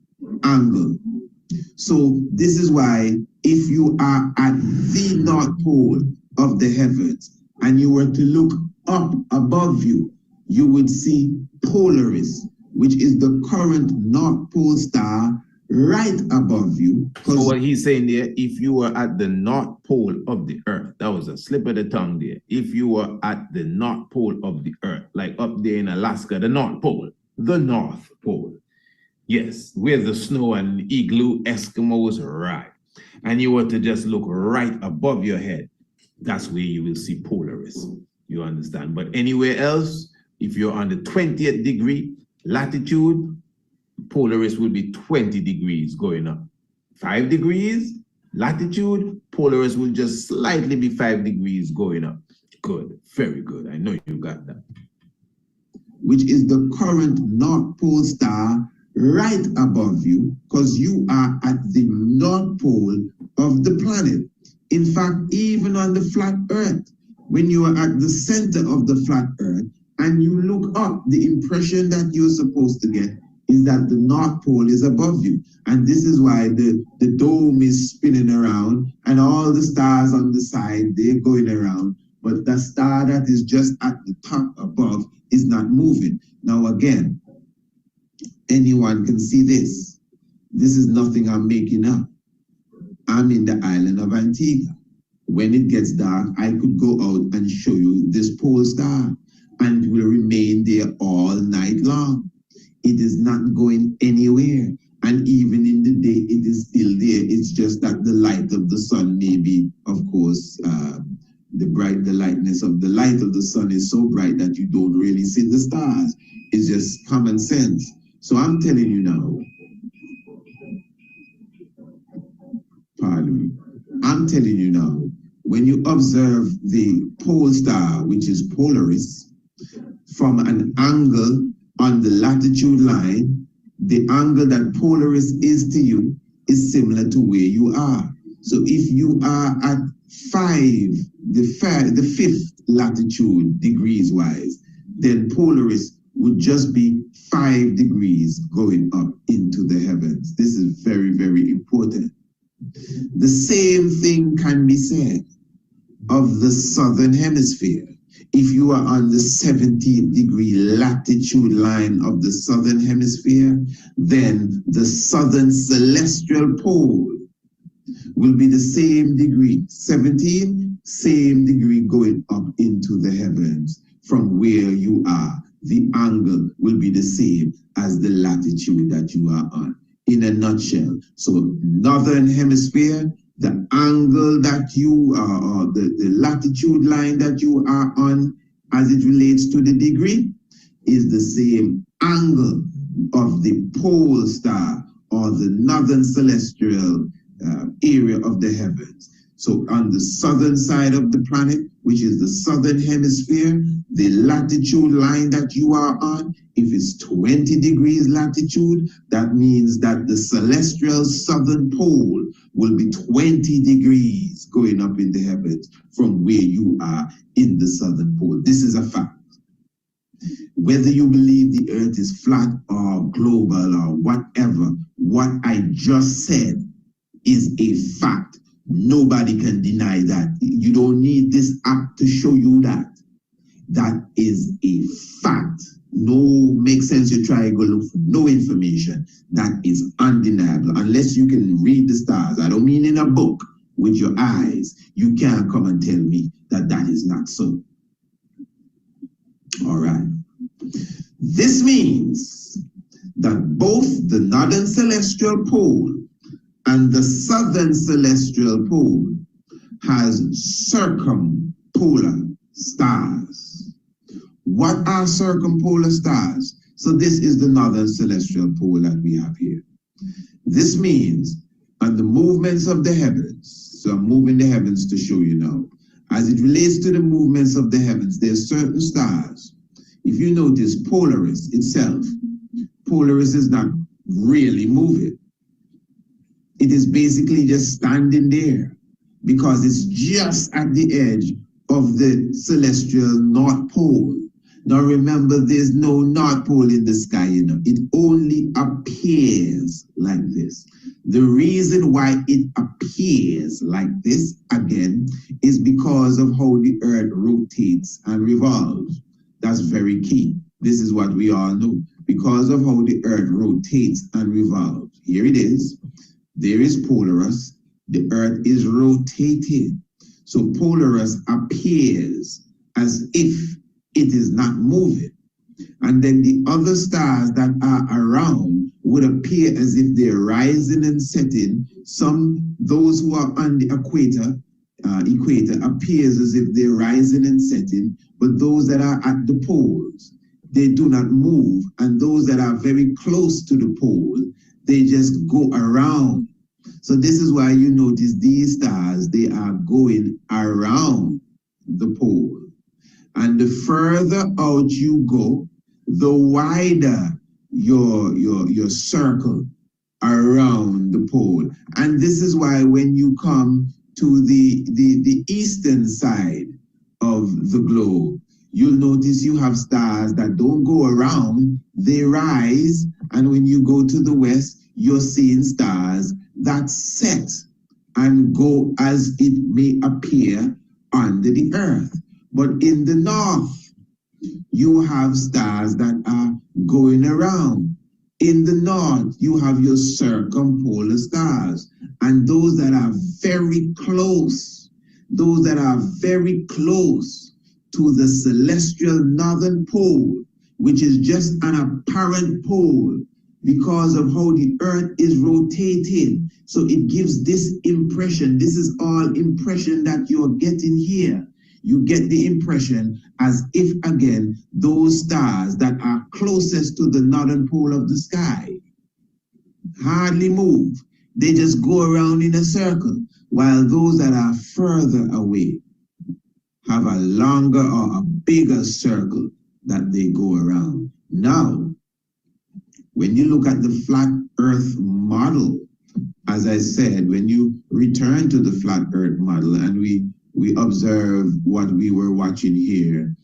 angle So this is why if you are at the North Pole of the heavens and you were to look up above you, you would see Polaris, which is the current North Pole star right above you. So what he's saying there, if you were at the North Pole of the earth, that was a slip of the tongue there. If you were at the North Pole of the earth, like up there in Alaska, the North Pole, yes, where the snow and igloo Eskimos ride, and you were to just look right above your head, that's where you will see Polaris. You understand? But anywhere else, if you're on the 20th degree latitude, Polaris will be 20 degrees going up. 5 degrees latitude, Polaris will just slightly be 5 degrees going up. Good, very good. I know you got that. Which is the current North Pole star right above you, because you are at the North Pole of the planet. In fact, even on the flat Earth, when you are at the center of the flat Earth and you look up, the impression that you're supposed to get is that the North Pole is above you. And this is why the dome is spinning around and all the stars on the side, they're going around. But the star that is just at the top above is not moving. Now again, anyone can see this. This is nothing I'm making up. I'm in the island of Antigua. When it gets dark, I could go out and show you this pole star and it will remain there all night long. It is not going anywhere. And even in the day, it is still there. It's just that the light of the sun may be, of course, the lightness of the light of the sun is so bright that you don't really see the stars. It's just common sense. So I'm telling you now, pardon me, I'm telling you now, when you observe the pole star, which is Polaris, from an angle on the latitude line, the angle that Polaris is to you is similar to where you are. So if you are at the fifth latitude degrees wise, then Polaris would just be 5 degrees going up into the heavens. This is very, very important. The same thing can be said of the southern hemisphere. If you are on the 70th degree latitude line of the southern hemisphere, then the southern celestial pole will be the same degree, 17, same degree going up into the heavens from where you are. The angle will be the same as the latitude that you are on. In a nutshell, so northern hemisphere, the angle that you are, or the latitude line that you are on as it relates to the degree is the same angle of the pole star or the northern celestial area of the heavens. So on the southern side of the planet, which is the southern hemisphere, the latitude line that you are on, if it's 20 degrees latitude, that means that the celestial southern pole will be 20 degrees going up in the heavens from where you are in the southern pole. This is a fact. Whether you believe the earth is flat or global or whatever, what I just said is a fact. Nobody can deny that. You don't need this app to show you that. That is a fact. No, makes sense you try to go look for no information. That is undeniable. Unless you can read the stars. I don't mean in a book with your eyes. You can't come and tell me that that is not so. All right. This means that both the northern celestial pole and the southern celestial pole has circumpolar stars. What are circumpolar stars? So this is the northern celestial pole that we have here. This means on the movements of the heavens, so I'm moving the heavens to show you now. As it relates to the movements of the heavens, there are certain stars. If you notice Polaris itself, Polaris is not really moving. It is basically just standing there because it's just at the edge of the celestial North Pole. Now remember, there's no North Pole in the sky, you know. It only appears like this. The reason why it appears like this again is because of how the earth rotates and revolves. That's very key. This is what we all know. Because of how the earth rotates and revolves. Here it is. There is Polaris. The earth is rotating. So Polaris appears as if it is not moving. And then the other stars that are around would appear as if they're rising and setting. Those who are on the equator appears as if they're rising and setting, but those that are at the poles, they do not move. And those that are very close to the pole, they just go around. So this is why you notice these stars, they are going around the pole. And the further out you go, the wider your circle around the pole. And this is why when you come to the eastern side of the globe, you'll notice you have stars that don't go around, they rise. And when you go to the west, you're seeing stars that set and go as it may appear under the earth. But in the north, you have stars that are going around. In the north, you have your circumpolar stars. And those that are very close, to the celestial northern pole, which is just an apparent pole because of how the earth is rotating. So it gives this impression. This is all impression that you're getting here. You get the impression as if, again, those stars that are closest to the northern pole of the sky hardly move. They just go around in a circle, while those that are further away have a longer or a bigger circle that they go around. Now, when you look at the flat earth model, as I said, when you return to the flat earth model and we observe what we were watching here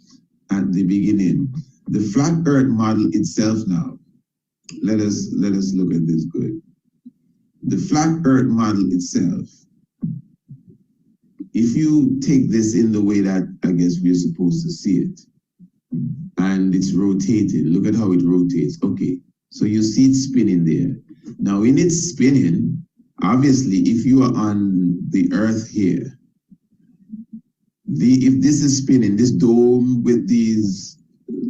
at the beginning, the flat earth model itself now, let us look at this good. The flat earth model itself, if you take this in the way that I guess we're supposed to see it, and it's rotated, look at how it rotates. Okay, so you see it spinning there. Now in its spinning, obviously if you are on the earth here, if this is spinning, this dome with these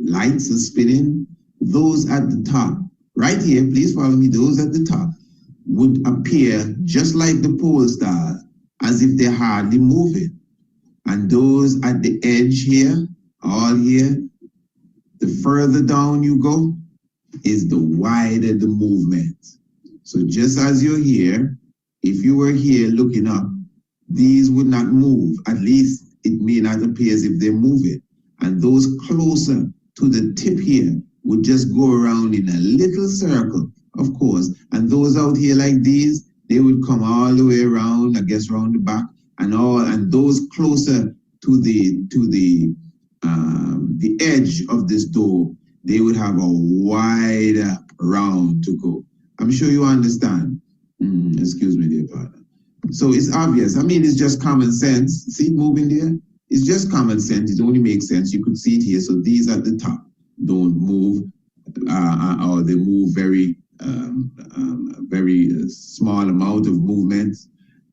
lights are spinning, those at the top, right here, please follow me, those at the top would appear just like the pole star, as if they're hardly moving. And those at the edge here, all here, the further down you go, is the wider the movement. So just as you're here, if you were here looking up, these would not move. At least it may not appear as if they're moving. And those closer to the tip here would just go around in a little circle, of course. And those out here like these, they would come all the way around, I guess around the back, and those closer to the edge of this dome, they would have a wider round to go. I'm sure you understand. Excuse me, dear partner. So it's obvious. I mean, it's just common sense. See it moving there? It's just common sense. It only makes sense. You could see it here. So these at the top don't move, or they move very small amount of movement.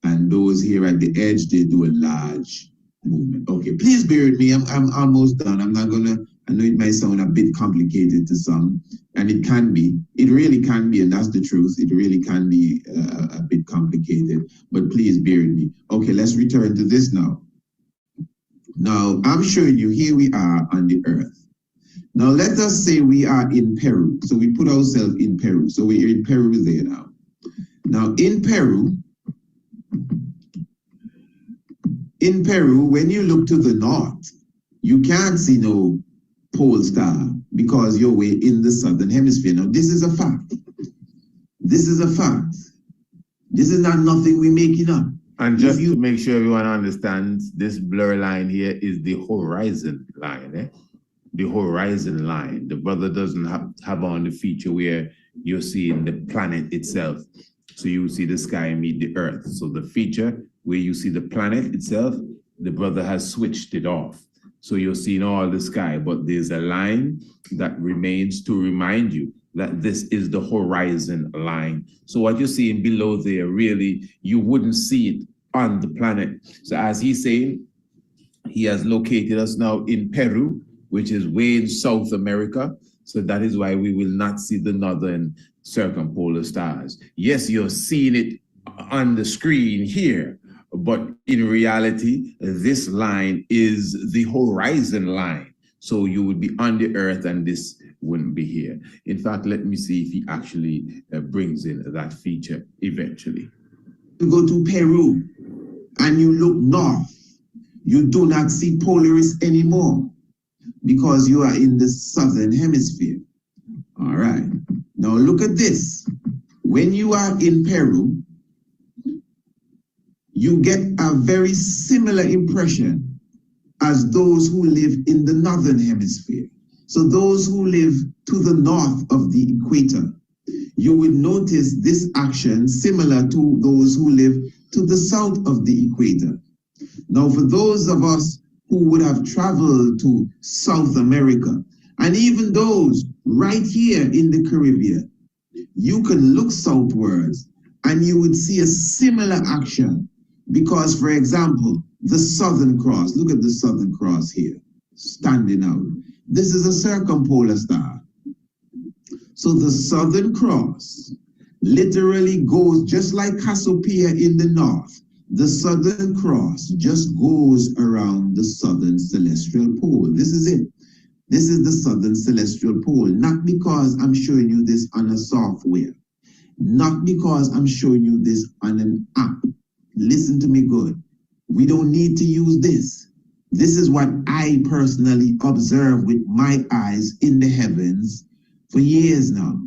And those here at the edge, they do a large movement. Okay, please bear with me. I'm almost done. I'm not gonna, I know it might sound a bit complicated to some, and it can be. It really can be, and that's the truth. It really can be a bit complicated, but please bear with me. Okay, let's return to this now. Now, I'm showing you, here we are on the earth. Now, let us say we are in Peru. So we put ourselves in Peru. So we're in Peru there now. Now, in Peru, when you look to the north, you can't see no pole star because you're way in the southern hemisphere. Now, this is a fact. This is a fact. This is not nothing we're making up. And just to make sure everyone understands, this blur line here is the horizon line, the horizon line. The brother doesn't have on the feature where you're seeing the planet itself. So you see the sky meet the earth. So the feature where you see the planet itself, the brother has switched it off. So you're seeing all the sky, but there's a line that remains to remind you that this is the horizon line. So what you're seeing below there, really, you wouldn't see it on the planet. So as he's saying, he has located us now in Peru, which is way in South America. So that is why we will not see the northern circumpolar stars. Yes, you're seeing it on the screen here, but in reality, this line is the horizon line. So you would be on the earth and this wouldn't be here. In fact, let me see if he actually brings in that feature eventually. You go to Peru and you look north, you do not see Polaris anymore because you are in the southern hemisphere. All right. Now look at this. When you are in Peru, you get a very similar impression as those who live in the northern hemisphere. So those who live to the north of the equator, you would notice this action similar to those who live to the south of the equator. Now, for those of us who would have traveled to South America, and even those right here in the Caribbean, you can look southwards and you would see a similar action because, for example, the Southern Cross, look at the Southern Cross here, standing out. This is a circumpolar star. So the Southern Cross literally goes just like Cassiopeia in the north. The Southern Cross just goes around the southern celestial pole. This is it. This is the southern celestial pole, not because I'm showing you this on a software, not because I'm showing you this on an app. Listen to me good. We don't need to use this. This is what I personally observe with my eyes in the heavens for years now.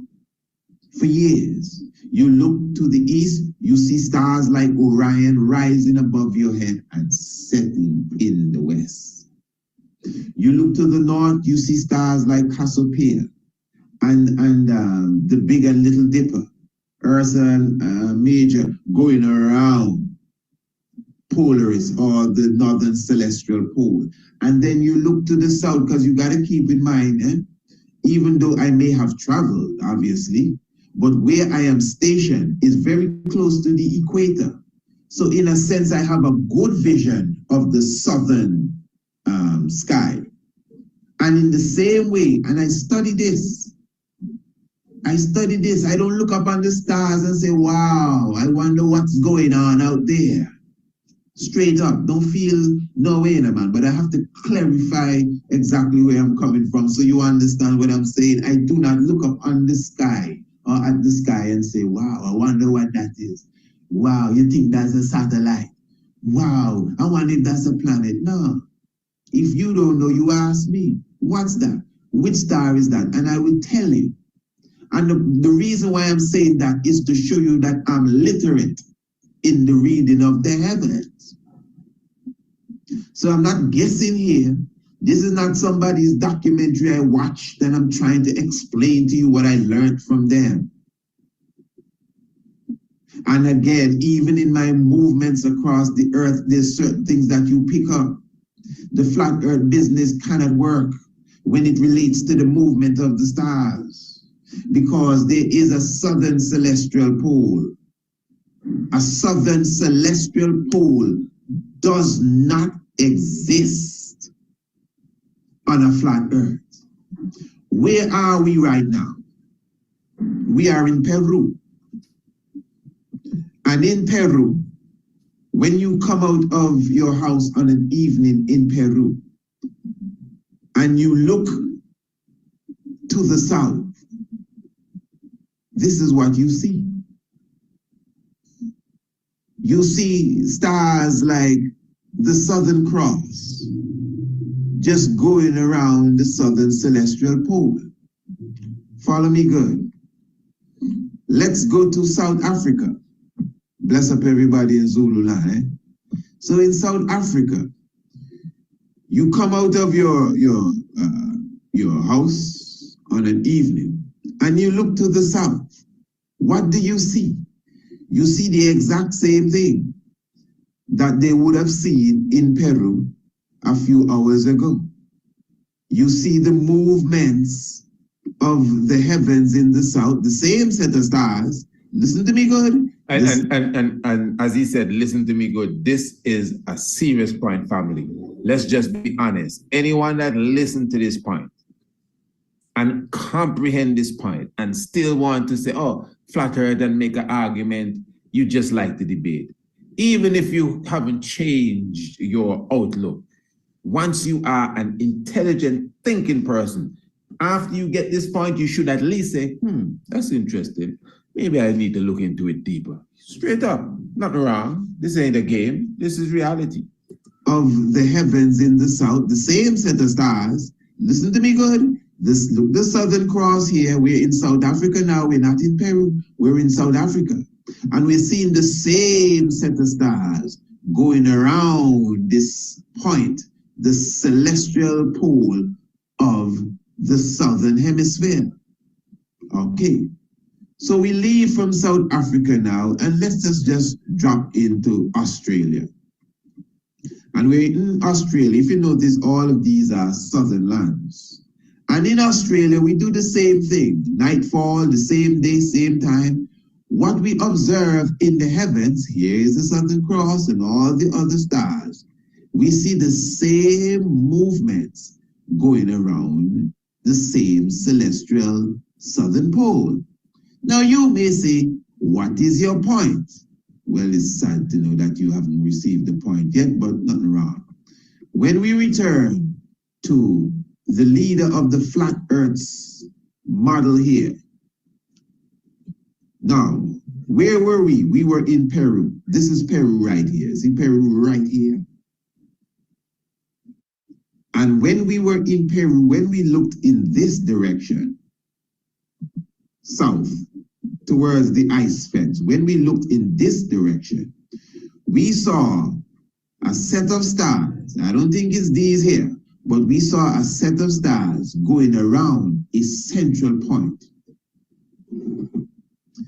For years. You look to the east, you see stars like Orion rising above your head and setting in the west. You look to the north, you see stars like Cassiopeia and the Big and Little Dipper, Ursa Major going around Polaris or the northern celestial pole. And then you look to the south because you got to keep in mind, even though I may have traveled, obviously, but where I am stationed is very close to the equator. So in a sense, I have a good vision of the southern sky. And in the same way, and I study this. I don't look up on the stars and say, wow, I wonder what's going on out there. Straight up, don't feel no way, man. But I have to clarify exactly where I'm coming from so you understand what I'm saying. I do not look up on the sky or at the sky and say, wow, I wonder what that is. Wow, you think that's a satellite? Wow, I wonder if that's a planet. No. If you don't know, you ask me, what's that? Which star is that? And I will tell you. And the reason why I'm saying that is to show you that I'm literate in the reading of the heavens. So I'm not guessing here. This is not somebody's documentary I watched and I'm trying to explain to you what I learned from them. And again, even in my movements across the earth, there's certain things that you pick up. The flat earth business cannot work when it relates to the movement of the stars because there is a southern celestial pole. A southern celestial pole does not exist on a flat earth. Where are we right now? We are in Peru. And in Peru, when you come out of your house on an evening in Peru and you look to the south, this is what you see. You see stars like the Southern Cross just going around the southern celestial pole. Follow me good. Let's go to South Africa. Bless up everybody in Zululand. So in South Africa, you come out of your house on an evening and you look to the south. What do you see? you see the exact same thing that they would have seen in Peru a few hours ago. You see the movements of the heavens in the south, the same set of stars. Listen to me good. And as he said, listen to me good. This is a serious point, family. Let's just be honest. Anyone that listens to this point and comprehend this point and still want to say, oh, flat earth and make an argument, you just like the debate. Even if you haven't changed your outlook, once you are an intelligent thinking person, after you get this point, you should at least say, that's interesting. Maybe I need to look into it deeper. Straight up, nothing wrong. This ain't a game. This is reality. Of the heavens in the south, the same set of stars. Listen to me good. Look, the Southern Cross here. We're in South Africa now. We're not in Peru. We're in South Africa. And we're seeing the same set of stars going around this point, the celestial pole of the Southern Hemisphere. Okay. So we leave from South Africa now, and let's just drop into Australia. And we're in Australia. If you notice, all of these are southern lands. And in Australia, we do the same thing. Nightfall, the same day, same time. What we observe in the heavens, here is the Southern Cross and all the other stars. We see the same movements going around the same celestial southern pole. Now you may say, what is your point? Well, it's sad to know that you haven't received the point yet, but nothing wrong. When we return to the leader of the flat earth's model here. Now, where were we? We were in Peru. This is Peru right here. See Peru right here? And when we were in Peru, when we looked in this direction, south, towards the ice fence, when we looked in this direction, we saw a set of stars. I don't think it's these here, but we saw a set of stars going around a central point.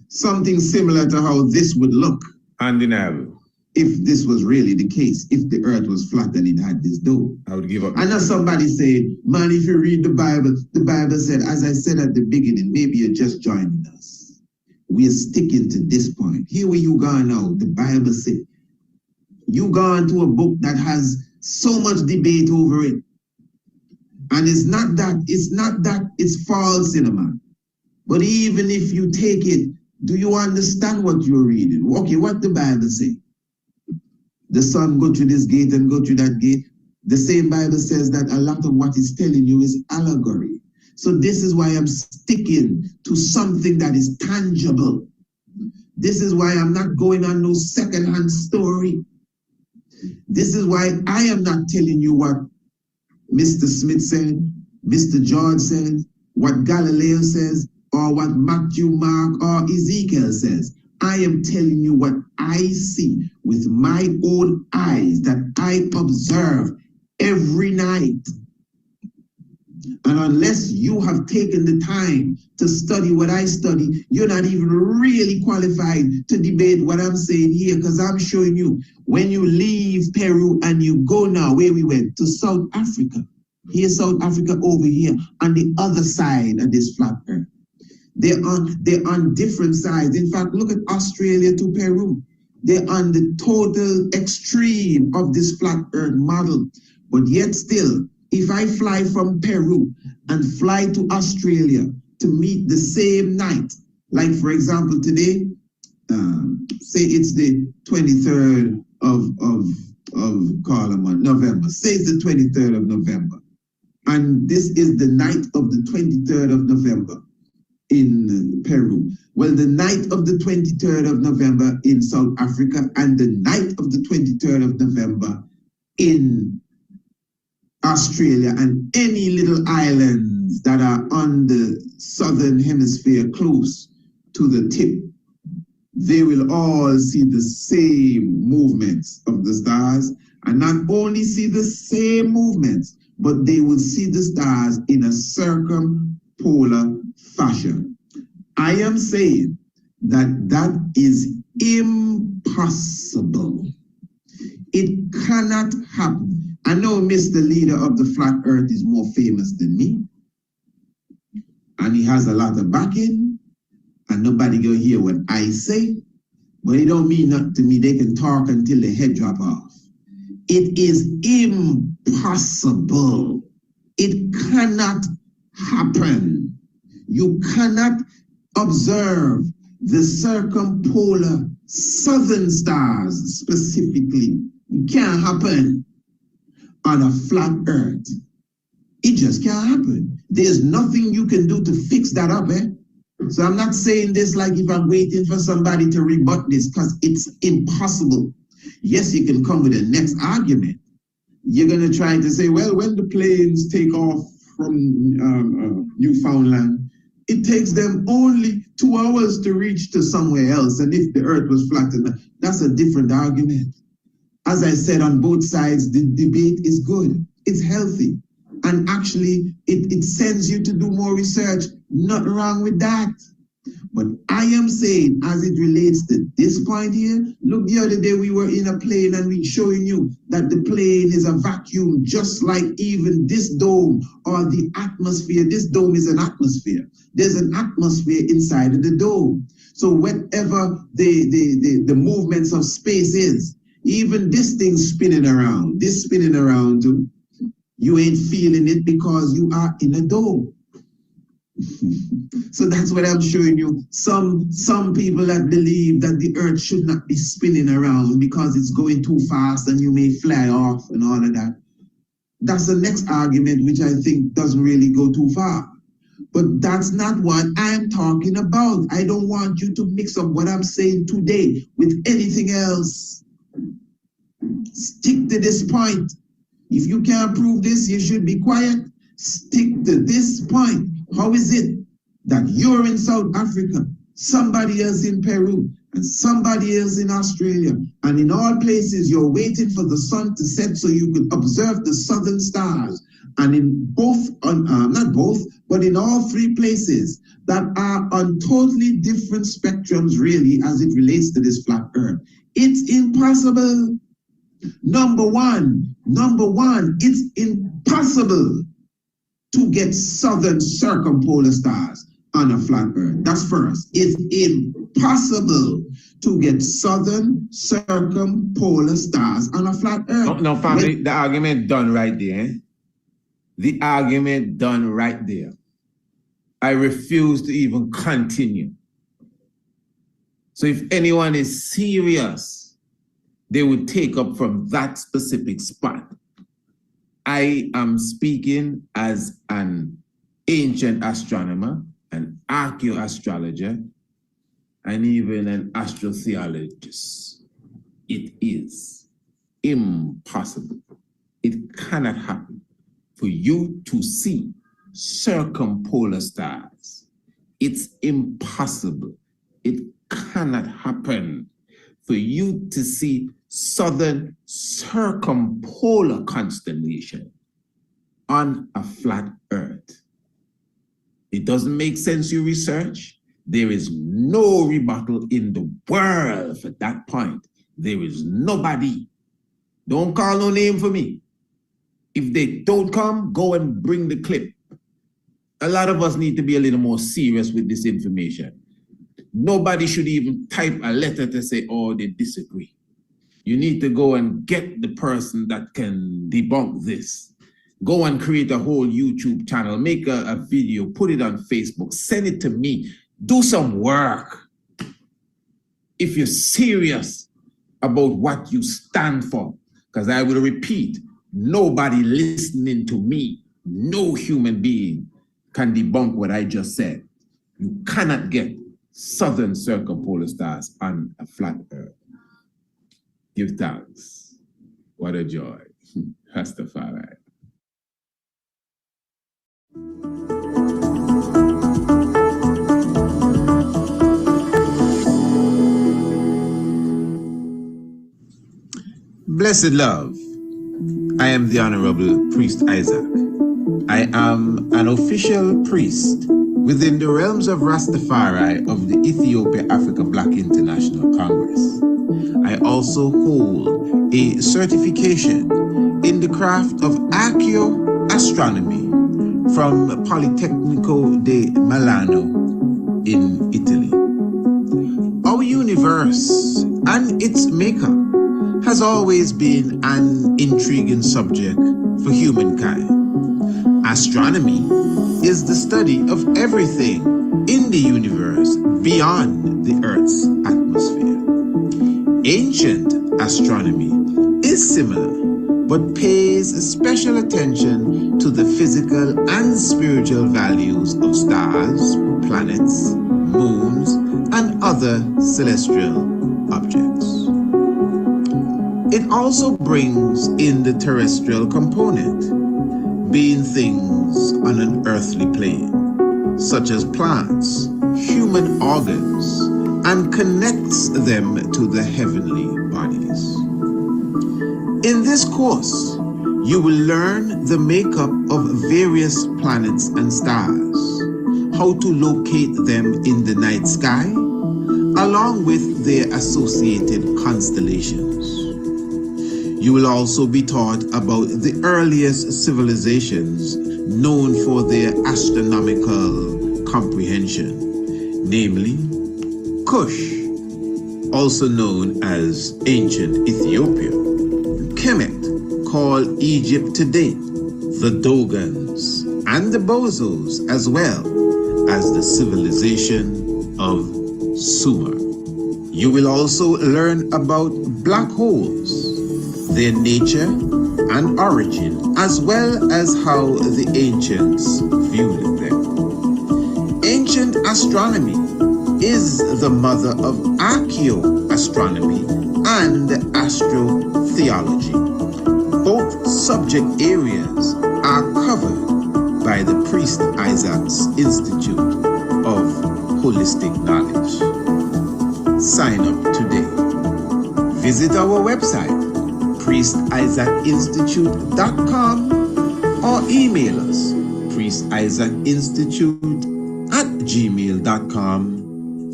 Something similar to how this would look. Undeniable. If this was really the case, if the earth was flat and it had this dome. I would give up. I know somebody say, man, if you read the Bible said, as I said at the beginning, maybe you're just joining us. We're sticking to this point. Here where you gone now, the Bible said, you gone to a book that has so much debate over it. And it's not that it's false cinema. But even if you take it, do you understand what you're reading? Okay, what the Bible say? The sun go through this gate and go through that gate. The same Bible says that a lot of what it's telling you is allegory. So this is why I'm sticking to something that is tangible. This is why I'm not going on no second-hand story. This is why I am not telling you what Mr. Smith said, Mr. George says, what Galileo says, or what Matthew, Mark, or Ezekiel says. I am telling you what I see with my own eyes that I observe every night. And unless you have taken the time to study what I study, you're not even really qualified to debate what I'm saying here, because I'm showing you when you leave Peru and you go now, where we went, to South Africa. Here's South Africa over here on the other side of this flat earth. They're on different sides. In fact, look at Australia to Peru. They're on the total extreme of this flat earth model. But yet still, if I fly from Peru and fly to Australia to meet the same night, like for example today, say it's the 23rd of November. Say it's the 23rd of November. And this is the night of the 23rd of November in Peru. Well, the night of the 23rd of November in South Africa and the night of the 23rd of November in Australia and any little islands that are on the southern hemisphere close to the tip, they will all see the same movements of the stars, and not only see the same movements, but they will see the stars in a circumpolar fashion. I am saying that that is impossible. It cannot happen. I know Mr. Leader of the Flat Earth is more famous than me, and he has a lot of backing, and nobody gonna hear what I say, but it don't mean nothing to me. They can talk until their head drop off. It is impossible. It cannot happen. You cannot observe the circumpolar southern stars specifically. It can't happen on a flat earth. It just can't happen. There's nothing you can do to fix that up, eh? So I'm not saying this like if I'm waiting for somebody to rebut this, because it's impossible. Yes, you can come with the next argument. You're going to try to say, well, when the planes take off from Newfoundland, it takes them only 2 hours to reach to somewhere else. And if the earth was flat, that's a different argument. As I said, on both sides, the debate is good. It's healthy. And actually, it sends you to do more research. Nothing wrong with that. But I am saying, as it relates to this point here, look, the other day we were in a plane and we showing you that the plane is a vacuum, just like even this dome or the atmosphere. This dome is an atmosphere. There's an atmosphere inside of the dome. So whatever the movements of space is, even this thing spinning around, this spinning around too, you ain't feeling it because you are in a dome. So that's what I'm showing you. Some people that believe that the earth should not be spinning around because it's going too fast and you may fly off and all of that. That's the next argument, which I think doesn't really go too far. But that's not what I'm talking about. I don't want you to mix up what I'm saying today with anything else. Stick to this point. If you can't prove this, you should be quiet. Stick to this point. How is it that you're in South Africa, somebody else in Peru, and somebody else in Australia, and in all places you're waiting for the sun to set so you can observe the southern stars, and in both, not both, but in all three places that are on totally different spectrums really as it relates to this flat earth? It's impossible. Number one, it's impossible to get southern circumpolar stars on a flat earth. That's first. It's impossible to get southern circumpolar stars on a flat earth. No, family, the argument done right there. Eh? The argument done right there. I refuse to even continue. So if anyone is serious, they would take up from that specific spot. I am speaking as an ancient astronomer, an archaeoastrologer, and even an astrotheologist. It is impossible. It cannot happen for you to see circumpolar stars. It's impossible. It cannot happen for you to see southern circumpolar constellation on a flat earth. It doesn't make sense, you research. There is no rebuttal in the world at that point. There is nobody. Don't call no name for me. If they don't come, go and bring the clip. A lot of us need to be a little more serious with this information. Nobody should even type a letter to say, oh, they disagree. You need to go and get the person that can debunk this. Go and create a whole YouTube channel, make a video, put it on Facebook, send it to me. Do some work. If you're serious about what you stand for, because I will repeat, nobody listening to me, no human being can debunk what I just said. You cannot get southern circumpolar stars on a flat earth. Give thanks. What a joy. Rastafari. Blessed love. I am the Honorable Priest Isaac. I am an official priest within the realms of Rastafari of the Ethiopia Africa Black International Congress. I also hold a certification in the craft of ARCHAEOASTRONOMY from Politecnico di Milano in Italy. Our universe and its makeup has always been an intriguing subject for humankind. Astronomy is the study of everything in the universe beyond the Earth's atmosphere. Ancient astronomy is similar, but pays special attention to the physical and spiritual values of stars, planets, moons, and other celestial objects. It also brings in the terrestrial component, being things on an earthly plane, such as plants, human organs, and connects them to the heavenly bodies. In this course, you will learn the makeup of various planets and stars, how to locate them in the night sky, along with their associated constellations. You will also be taught about the earliest civilizations known for their astronomical comprehension, namely Kush, also known as ancient Ethiopia, Kemet, called Egypt today, the Dogons, and the Bozos, as well as the civilization of Sumer. You will also learn about black holes, their nature and origin, as well as how the ancients viewed them. Ancient astronomy is the mother of archaeoastronomy and astrotheology. Both subject areas are covered by the Priest Isaac's Institute of Holistic Knowledge. Sign up today. Visit our website, priestisaacinstitute.com, or email us, priestisaacinstitute@gmail.com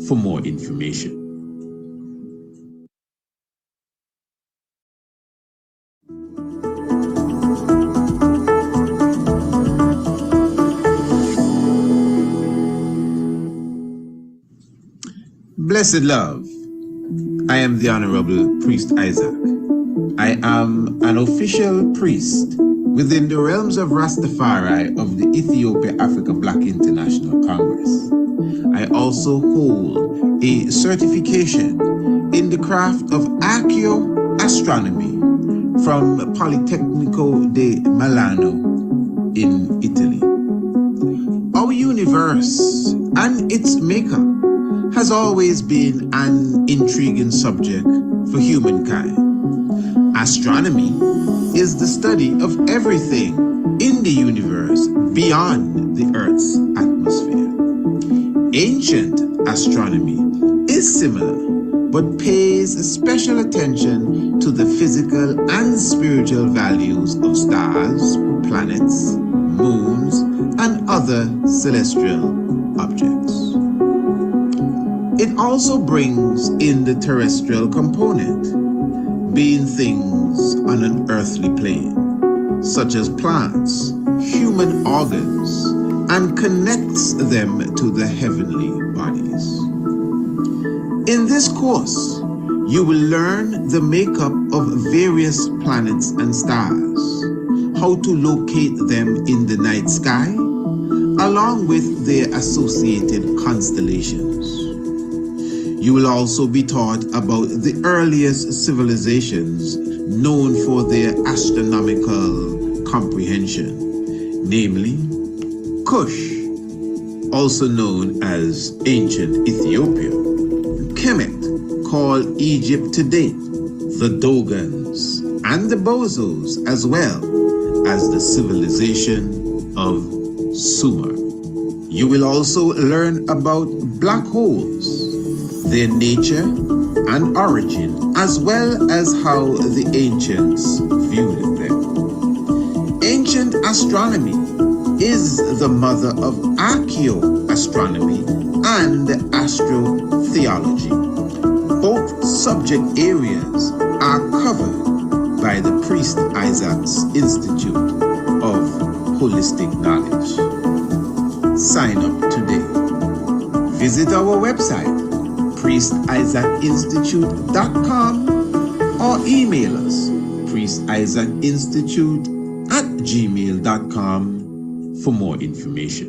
for more information. Blessed love, I am the Honorable Priest Isaac. I am an official priest within the realms of Rastafari of the Ethiopia Africa Black International Congress. I also hold a certification in the craft of ARCHAEOASTRONOMY from Politecnico di Milano in Italy. Our universe and its makeup has always been an intriguing subject for humankind. Astronomy is the study of everything in the universe beyond the Earth's atmosphere. Ancient astronomy is similar, but pays special attention to the physical and spiritual values of stars, planets, moons, and other celestial objects. It also brings in the terrestrial component, being things on an earthly plane, such as plants, human organs, and connects them to the heavenly bodies. In this course, you will learn the makeup of various planets and stars, how to locate them in the night sky, along with their associated constellations. You will also be taught about the earliest civilizations known for their astronomical comprehension, namely Kush, also known as ancient Ethiopia, Kemet, called Egypt today, the Dogons, and the Bozos, as well as the civilization of Sumer. You will also learn about black holes, their nature and origin, as well as how the ancients viewed them. Ancient astronomy is the mother of archaeoastronomy and astrotheology. Both subject areas are covered by the Priest Isaac's Institute of Holistic Knowledge. Sign up today. Visit our website, priestisaacinstitute.com, or email us, priestisaacinstitute@gmail.com for more information.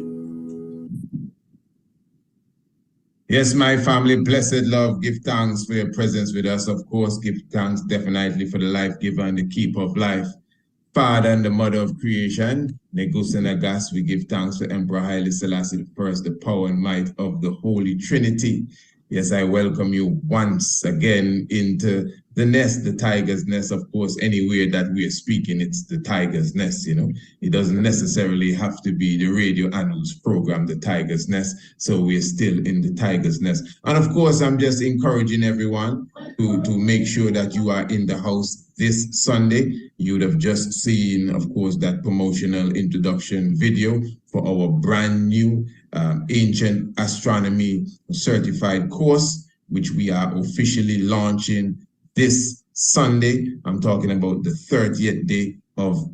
Yes, my family, blessed love, give thanks for your presence with us. Of course, give thanks definitely for the life giver and the keeper of life, Father and the Mother of creation, Negus and Agas. We give thanks for Emperor Haile Selassie I, the power and might of the Holy Trinity. Yes, I welcome you once again into the nest, the Tiger's Nest. Of course, anywhere that we are speaking, it's the Tiger's Nest, you know. It doesn't necessarily have to be the Radio Annals program, the Tiger's Nest. So we're still in the Tiger's Nest. And of course, I'm just encouraging everyone to make sure that you are in the house this Sunday. You would have just seen, of course, that promotional introduction video for our brand new Ancient Astronomy certified course, which we are officially launching this Sunday. I'm talking about the 30th day of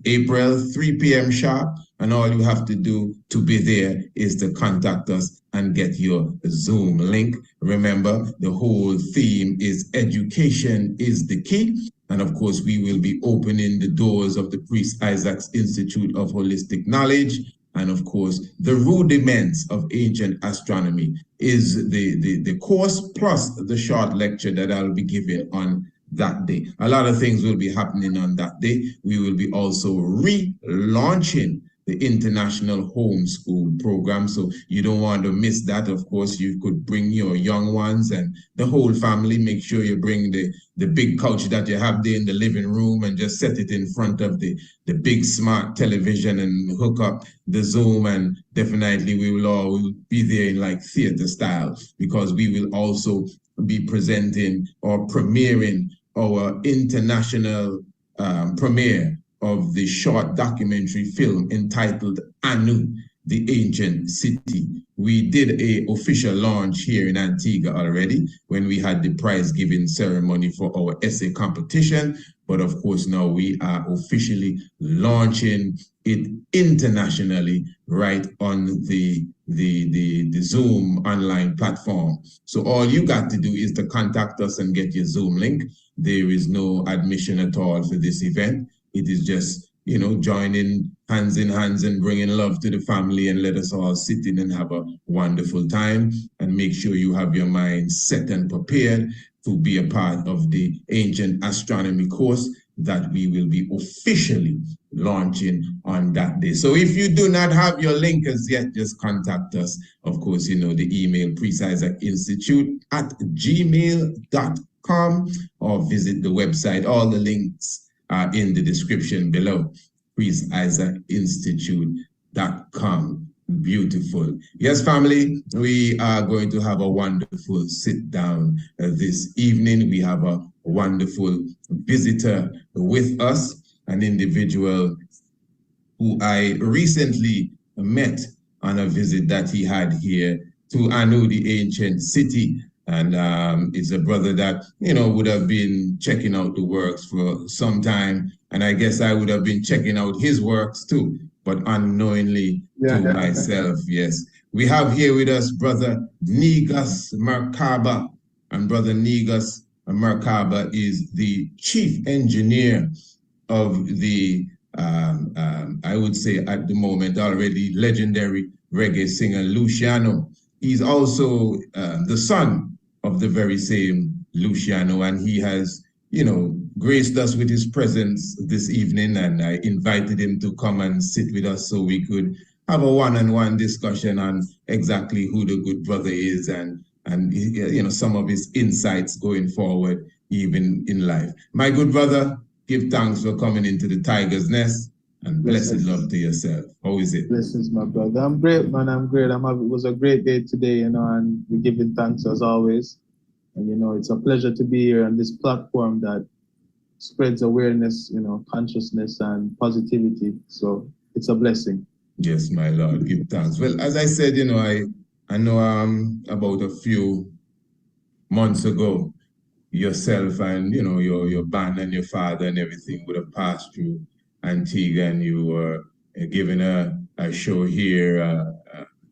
April, 3 p.m. sharp. And all you have to do to be there is to contact us and get your Zoom link. Remember, the whole theme is education is the key. And of course, we will be opening the doors of the Priest Isaac's Institute of Holistic Knowledge. And of course, the Rudiments of Ancient Astronomy is the course plus the short lecture that I'll be giving on that day. A lot of things will be happening on that day. We will be also relaunching the International Homeschool Program. So you don't want to miss that. Of course, you could bring your young ones and the whole family. Make sure you bring the big couch that you have there in the living room and just set it in front of the big smart television and hook up the Zoom. And definitely we will all be there in like theater style, because we will also be presenting or premiering our international premiere of the short documentary film entitled Anu, the Ancient City. We did an official launch here in Antigua already when we had the prize giving ceremony for our essay competition. But of course, now we are officially launching it internationally right on the Zoom online platform. So all you got to do is to contact us and get your Zoom link. There is no admission at all for this event. It is just, you know, joining hands in hands and bringing love to the family, and let us all sit in and have a wonderful time. And make sure you have your mind set and prepared to be a part of the Ancient Astronomy course that we will be officially launching on that day. So if you do not have your link as yet, just contact us. Of course, you know the email, priestisaacinstitute@gmail.com, or visit the website. All the links are in the description below, priestisaacinstitute.com. Beautiful. Yes, family, we are going to have a wonderful sit down this evening. We have a wonderful visitor with us, an individual who I recently met on a visit that he had here to Anu, the ancient city. And it's a brother that, you know, would have been checking out the works for some time. And I guess I would have been checking out his works too, but unknowingly to myself, yes. We have here with us Brother Negus Merkaba. And Brother Negus Merkaba is the chief engineer of the, I would say at the moment already legendary reggae singer Luciano. He's also the son of the very same Luciano, and he has, you know, graced us with his presence this evening, and I invited him to come and sit with us so we could have a one-on-one discussion on exactly who the good brother is and you know, some of his insights going forward, even in life. My good brother, give thanks for coming into the Tiger's Nest, and blessed love to yourself. How is it? Blessings, my brother. I'm great, man. I'm great. It was a great day today, you know, and we're giving thanks as always. And, you know, it's a pleasure to be here on this platform that spreads awareness, you know, consciousness and positivity. So it's a blessing. Yes, my Lord, give thanks. Well, as I said, you know, I know about a few months ago, yourself and you know your band and your father and everything would have passed through Antigua, and you were given a show here.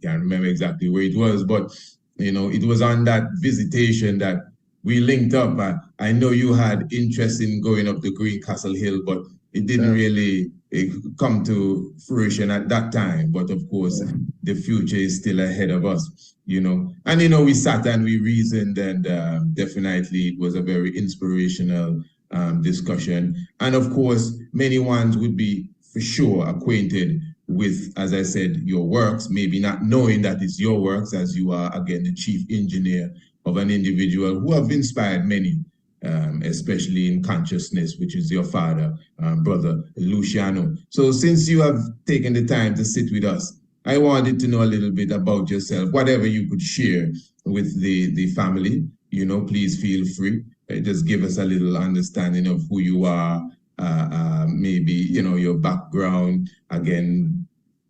Can't remember exactly where it was, but you know it was on that visitation that we linked up. I know you had interest in going up the Green Castle Hill, but it didn't really come to fruition at that time. But of course, the future is still ahead of us, you know. And you know, we sat and we reasoned, and definitely it was a very inspirational discussion. And of course, many ones would be for sure acquainted with, as I said, your works, maybe not knowing that it's your works, as you are again the chief engineer of an individual who have inspired many, especially in consciousness, which is your father, brother Luciano. So since you have taken the time to sit with us, I wanted to know a little bit about yourself, whatever you could share with the family. You know, please feel free. Just give us a little understanding of who you are, maybe, you know, your background, again,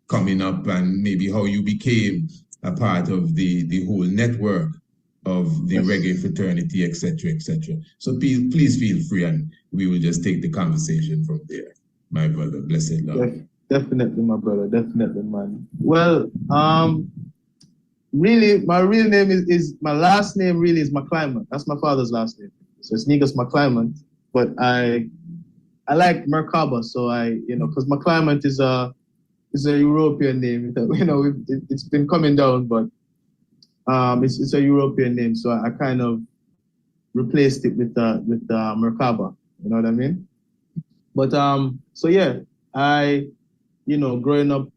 coming up, and maybe how you became a part of the whole network of the reggae fraternity, etc., etc. So please feel free, and we will just take the conversation from there. My brother, blessed Lord. Definitely, my brother. Definitely, man. Well, really, my real name is my last name really is McClymont. That's my father's last name. So it's Negus McClymont. But I like Merkaba, so you know, because McClymont is a European name. You know, it's been coming down, but it's a European name, so I kind of replaced it with Merkaba. You know what I mean? But so yeah, you know, growing up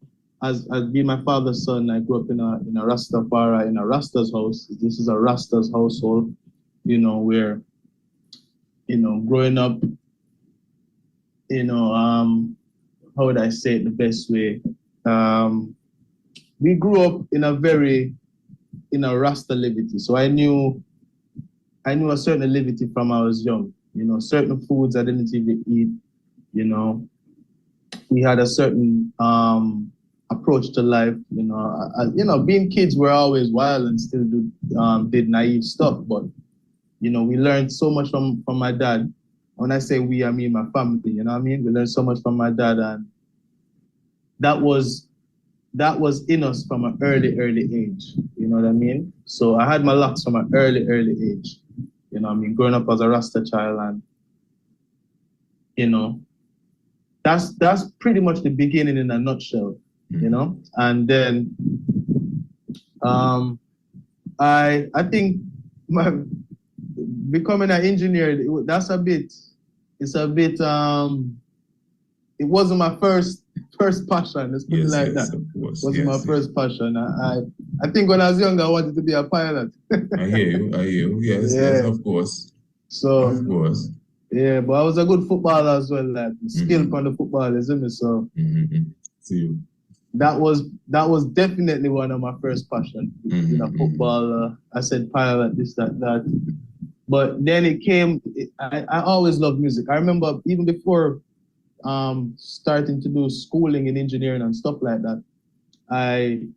as being my father's son, I grew up in a Rastafari, in a Rasta's house. This is a Rasta's household, you know, where, you know, growing up, you know, how would I say it the best way? We grew up in a Rasta liberty. So I knew a certain liberty from I was young. You know, certain foods I didn't even eat, you know. We had a certain approach to life, you know. You know, being kids, we're always wild and still did naive stuff, but you know, we learned so much from my dad. When I say we, I mean my family, you know what I mean? We learned so much from my dad, and that was in us from an early age, you know what I mean? So I had my locks from an early age, you know what I mean? Growing up as a Rasta child, and you know, that's pretty much the beginning in a nutshell, you know? And then I think becoming an engineer, it wasn't my first passion, let's put it like that. Of course. Wasn't my first passion. I think when I was younger, I wanted to be a pilot. I hear you. Yes, of course. So, of course. Yeah, but I was a good footballer as well, like skill from the football, isn't it? So that was definitely one of my first passions. You know, football, I said pilot, this, that. But then it came, I always loved music. I remember even before starting to do schooling in engineering and stuff like that, I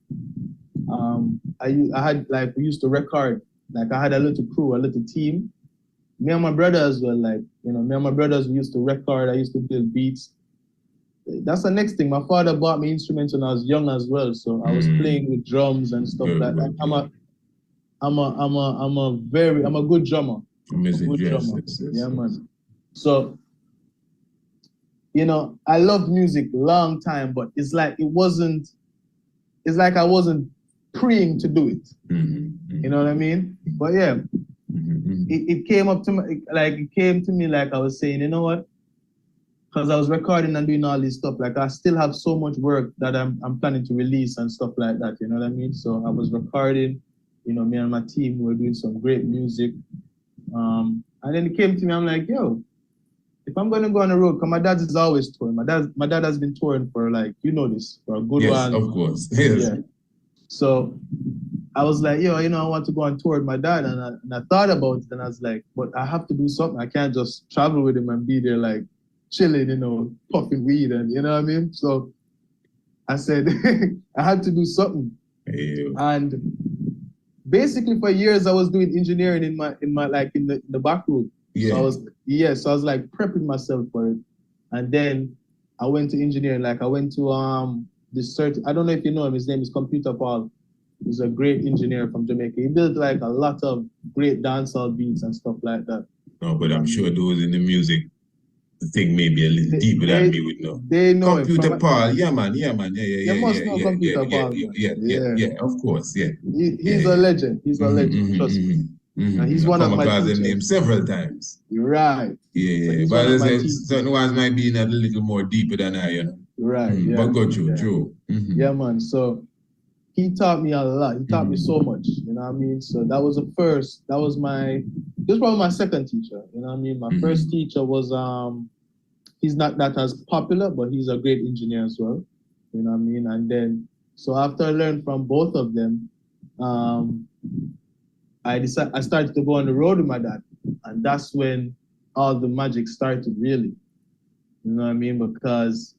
had, like, we used to record, like I had a little crew, a little team. Me and my brothers were like, you know, we used to record, I used to build beats. That's the next thing. My father bought me instruments when I was young as well. So I was playing with drums and stuff like that. I'm a good drummer. Yeah, man. So, you know, I loved music long time, but it's like I wasn't praying to do it. You know what I mean? But yeah, it came up to me, like I was saying, you know what? Because I was recording and doing all this stuff, like I still have so much work that I'm planning to release and stuff like that, you know what I mean? So I was recording, you know, me and my team were doing some great music. And then it came to me, I'm like, yo, if I'm gonna go on the road, because my dad is always touring. My dad has been touring for, like, you know this, for a good while. Yes, of course. Yes. Yeah. So I was like, yo, you know, I want to go on tour with my dad. And I thought about it, and I was like, but I have to do something. I can't just travel with him and be there, like, chilling, you know, puffing weed, and you know what I mean? So I said, I had to do something. And basically for years I was doing engineering in the back room. Yeah. So I was like prepping myself for it. And then I went to engineering, like I went to I don't know if you know him, his name is Computer Paul. He's a great engineer from Jamaica. He built like a lot of great dancehall beats and stuff like that. No, but I'm sure those in the music, the thing may be a little deeper than me would know. They know Computer Paul, yeah man. You must know Computer Paul. Yeah, of course, yeah. He's a legend. He's a legend, trust me. And he's one of my teachers. I've come across his name several times. Right. Yeah, but I say certain ones might be in a little more deeper than I, you know. Right. Yeah. But go through, true. Yeah, man. So he taught me a lot. He taught me so much. You know what I mean? So that was this was probably my second teacher. You know what I mean? My first teacher was he's not that as popular, but he's a great engineer as well. You know what I mean? And then so after I learned from both of them, I started to go on the road with my dad. And that's when all the magic started, really. You know what I mean? Because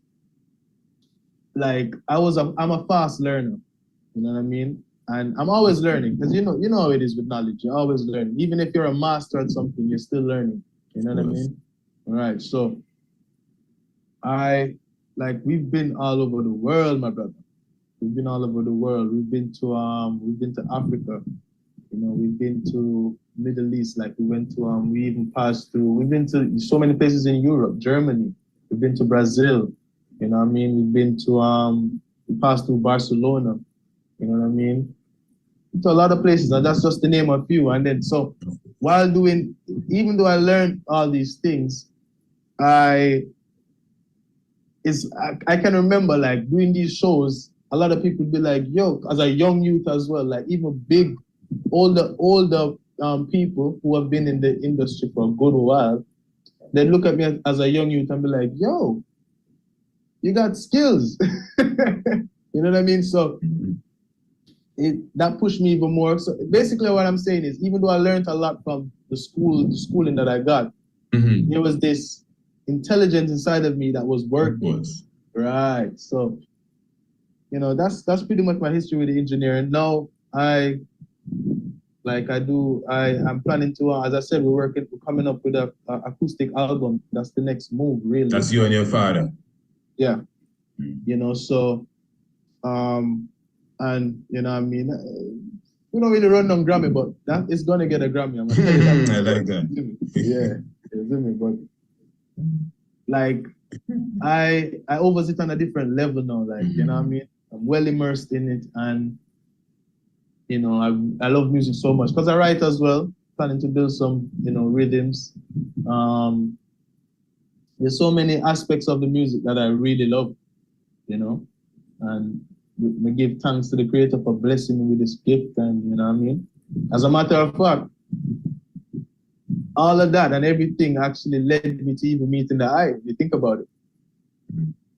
like I'm a fast learner. You know what I mean? And I'm always learning, because you know how it is with knowledge. You're always learning. Even if you're a master at something, you're still learning. You know what I mean? All right. So we've been all over the world, my brother. We've been all over the world. We've been to Africa. You know, we've been to Middle East. Like we've been to so many places in Europe, Germany. We've been to Brazil. You know what I mean? We've been to we passed through Barcelona. You know what I mean? To a lot of places, and that's just to name a few. And then so even though I learned all these things, I can remember like doing these shows, a lot of people be like, yo, as a young youth as well, like even big, older people who have been in the industry for a good while, they look at me as a young youth and be like, yo, you got skills. You know what I mean? So that pushed me even more. So basically what I'm saying is, even though I learned a lot from the schooling that I got, there was this intelligence inside of me that was working. Right. So, you know, that's pretty much my history with the engineering. Now I'm planning to, as I said, we're coming up with a acoustic album. That's the next move, really. That's you and your father. Yeah. You know, so, and you know what I mean, we don't really run on Grammy, but that is gonna get a Grammy. I'm gonna tell you that. I like that. Yeah, but like I oversee on a different level now, like you know what I mean? I'm well immersed in it, and you know, I love music so much because I write as well, planning to build some, you know, rhythms. There's so many aspects of the music that I really love, you know, and we give thanks to the Creator for blessing me with this gift, and you know what I mean? As a matter of fact, all of that and everything actually led me to even meeting the eye, if you think about it.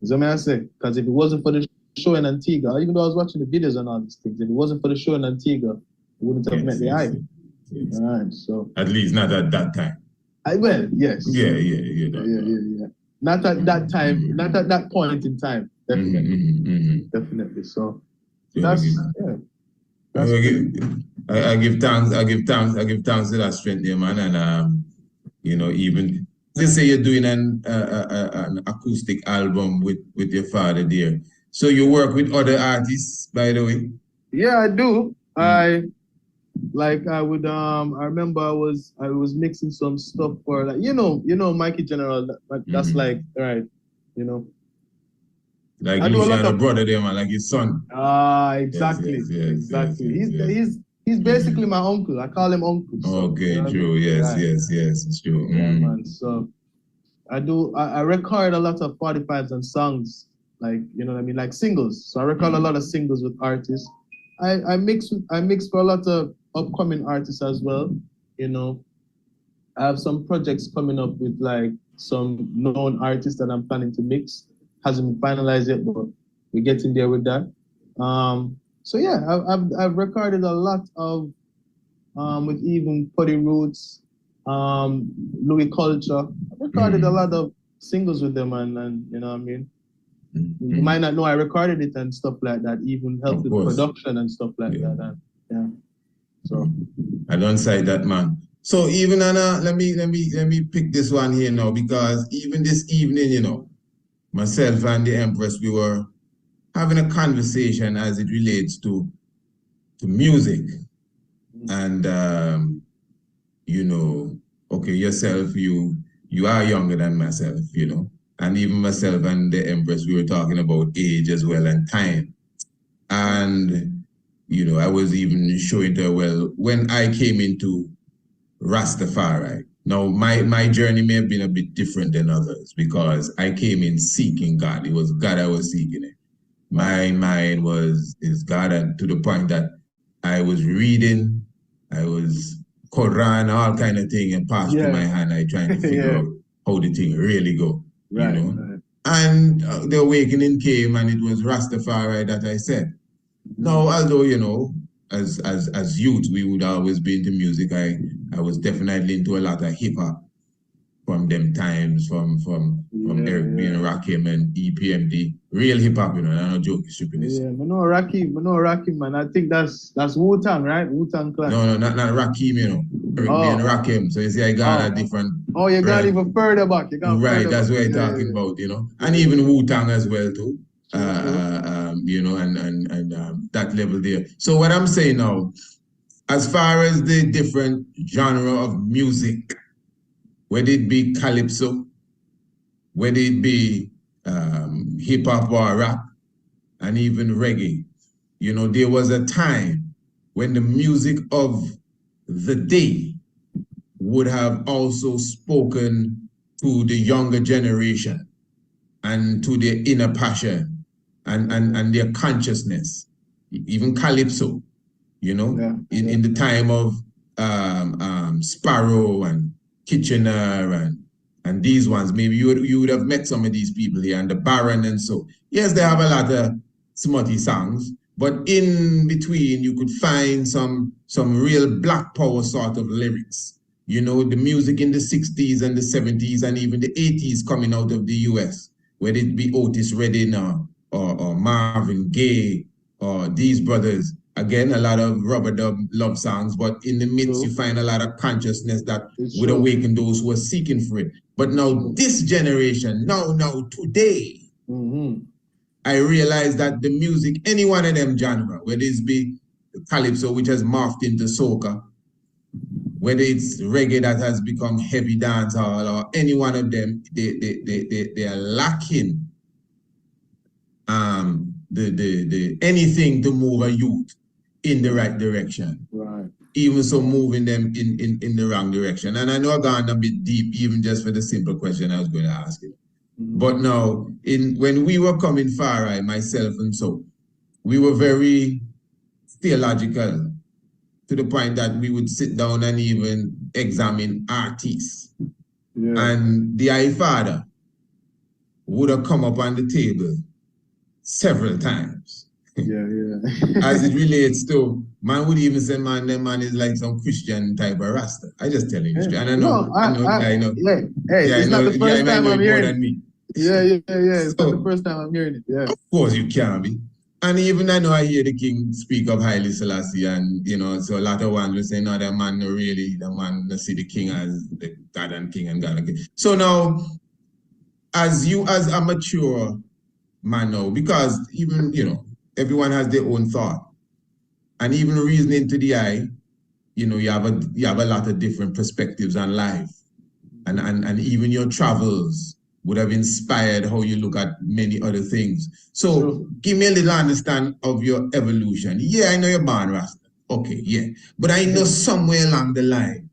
Is what I say? Because if it wasn't for the show in Antigua, even though I was watching the videos and all these things, if it wasn't for the show in Antigua, I wouldn't have met the eye. All right, so. At least not at that time. Yes. Yeah. Not at that time, not at that point in time. Definitely. So that's I give thanks to that strength there, man. And you know, even let's say you're doing an acoustic album with your father there. So you work with other artists, by the way? Yeah, I do. I remember I was mixing some stuff for, like, you know Mikey General, that's like, right, you know. Like you had a brother there, man, like his son. Exactly. Yes. He's basically my uncle. I call him uncle. So, okay, you know, true. Yes, it's true. Yeah, man. So I record a lot of 45s and songs, like, you know what I mean, like singles. So I record a lot of singles with artists. I mix for a lot of upcoming artists as well. You know, I have some projects coming up with like some known artists that I'm planning to mix. Hasn't been finalized yet, but we're getting there with that. So yeah, I've recorded a lot of with even Putty Roots, Louis Culture. I've recorded a lot of singles with them, and you know what I mean. You might not know I recorded it and stuff like that, even helped with production and stuff like that. And, so I don't say that, man. So even let me pick this one here now, because even this evening, you know, myself and the Empress, we were having a conversation as it relates to music. And you know, okay, yourself, you are younger than myself, you know, and even myself and the Empress, we were talking about age as well and time. And you know, I was even showing her, well, when I came into Rastafari. Now, my journey may have been a bit different than others, because I came in seeking God. It was God I was seeking it. My mind is God, and to the point that I was reading, I was Quran, all kind of thing, and passed through my hand. I trying to figure out how the thing really go, you know. Right. And the awakening came, and it was Rastafari that I said. Now, although, you know, as youth, we would always be into music. I was definitely into a lot of hip hop from them times, from Eric B and Rakim and EPMD, real hip hop, you know. I'm not joking, stupidness. Yeah, I know Rakim, man. I think that's Wu-Tang, right? Wu-Tang Clan. No, not Rakim, you know. Eric B and Rakim. So you see, I got a different. Oh, you got even further back. Right, that's what I'm talking about, you know, and even Wu-Tang as well too. You know, and that level there. So what I'm saying now, as far as the different genre of music, whether it be calypso, whether it be hip hop or rap, and even reggae, you know, there was a time when the music of the day would have also spoken to the younger generation and to their inner passion and their consciousness, even calypso, you know, in the time of Sparrow and Kitchener and these ones. Maybe you would have met some of these people here, and the Baron and so. Yes, they have a lot of smutty songs, but in between you could find some real black power sort of lyrics. You know, the music in the 60s and the 70s and even the 80s coming out of the US, whether it be Otis Redding or Marvin Gaye or these brothers. Again, a lot of rubber dub love songs, but in the midst you find a lot of consciousness that would awaken those who are seeking for it. But now this generation, now today, I realize that the music, any one of them genre, whether it's be calypso, which has morphed into soca, whether it's reggae that has become heavy dancehall, or any one of them, they are lacking the anything to move a youth in the right direction. Right. Even so moving them in the wrong direction. And I know I've gone a bit deep, even just for the simple question I was going to ask you. But now, when we were coming far, myself and so, we were very theological, to the point that we would sit down and even examine artists. And the High Father would have come up on the table several times. As it relates to, man would even say, man, that man is like some Christian type of Rasta. I just tell you, and I know. It's not the first time I'm hearing it. It's not the first time I'm hearing it. Yeah. Of course you can be. And even I know I hear the king speak of Haile Selassie, and you know, so a lot of ones will say, no, that man no really, the man see the king as the God and king and God and king. So now, as a mature man now, because even, you know, everyone has their own thought, and even reasoning to the eye, you know, you have a lot of different perspectives on life, and even your travels would have inspired how you look at many other things. So give me a little understand of your evolution. Yeah, I know you're born Rasta. Okay, yeah. But I know somewhere along the line,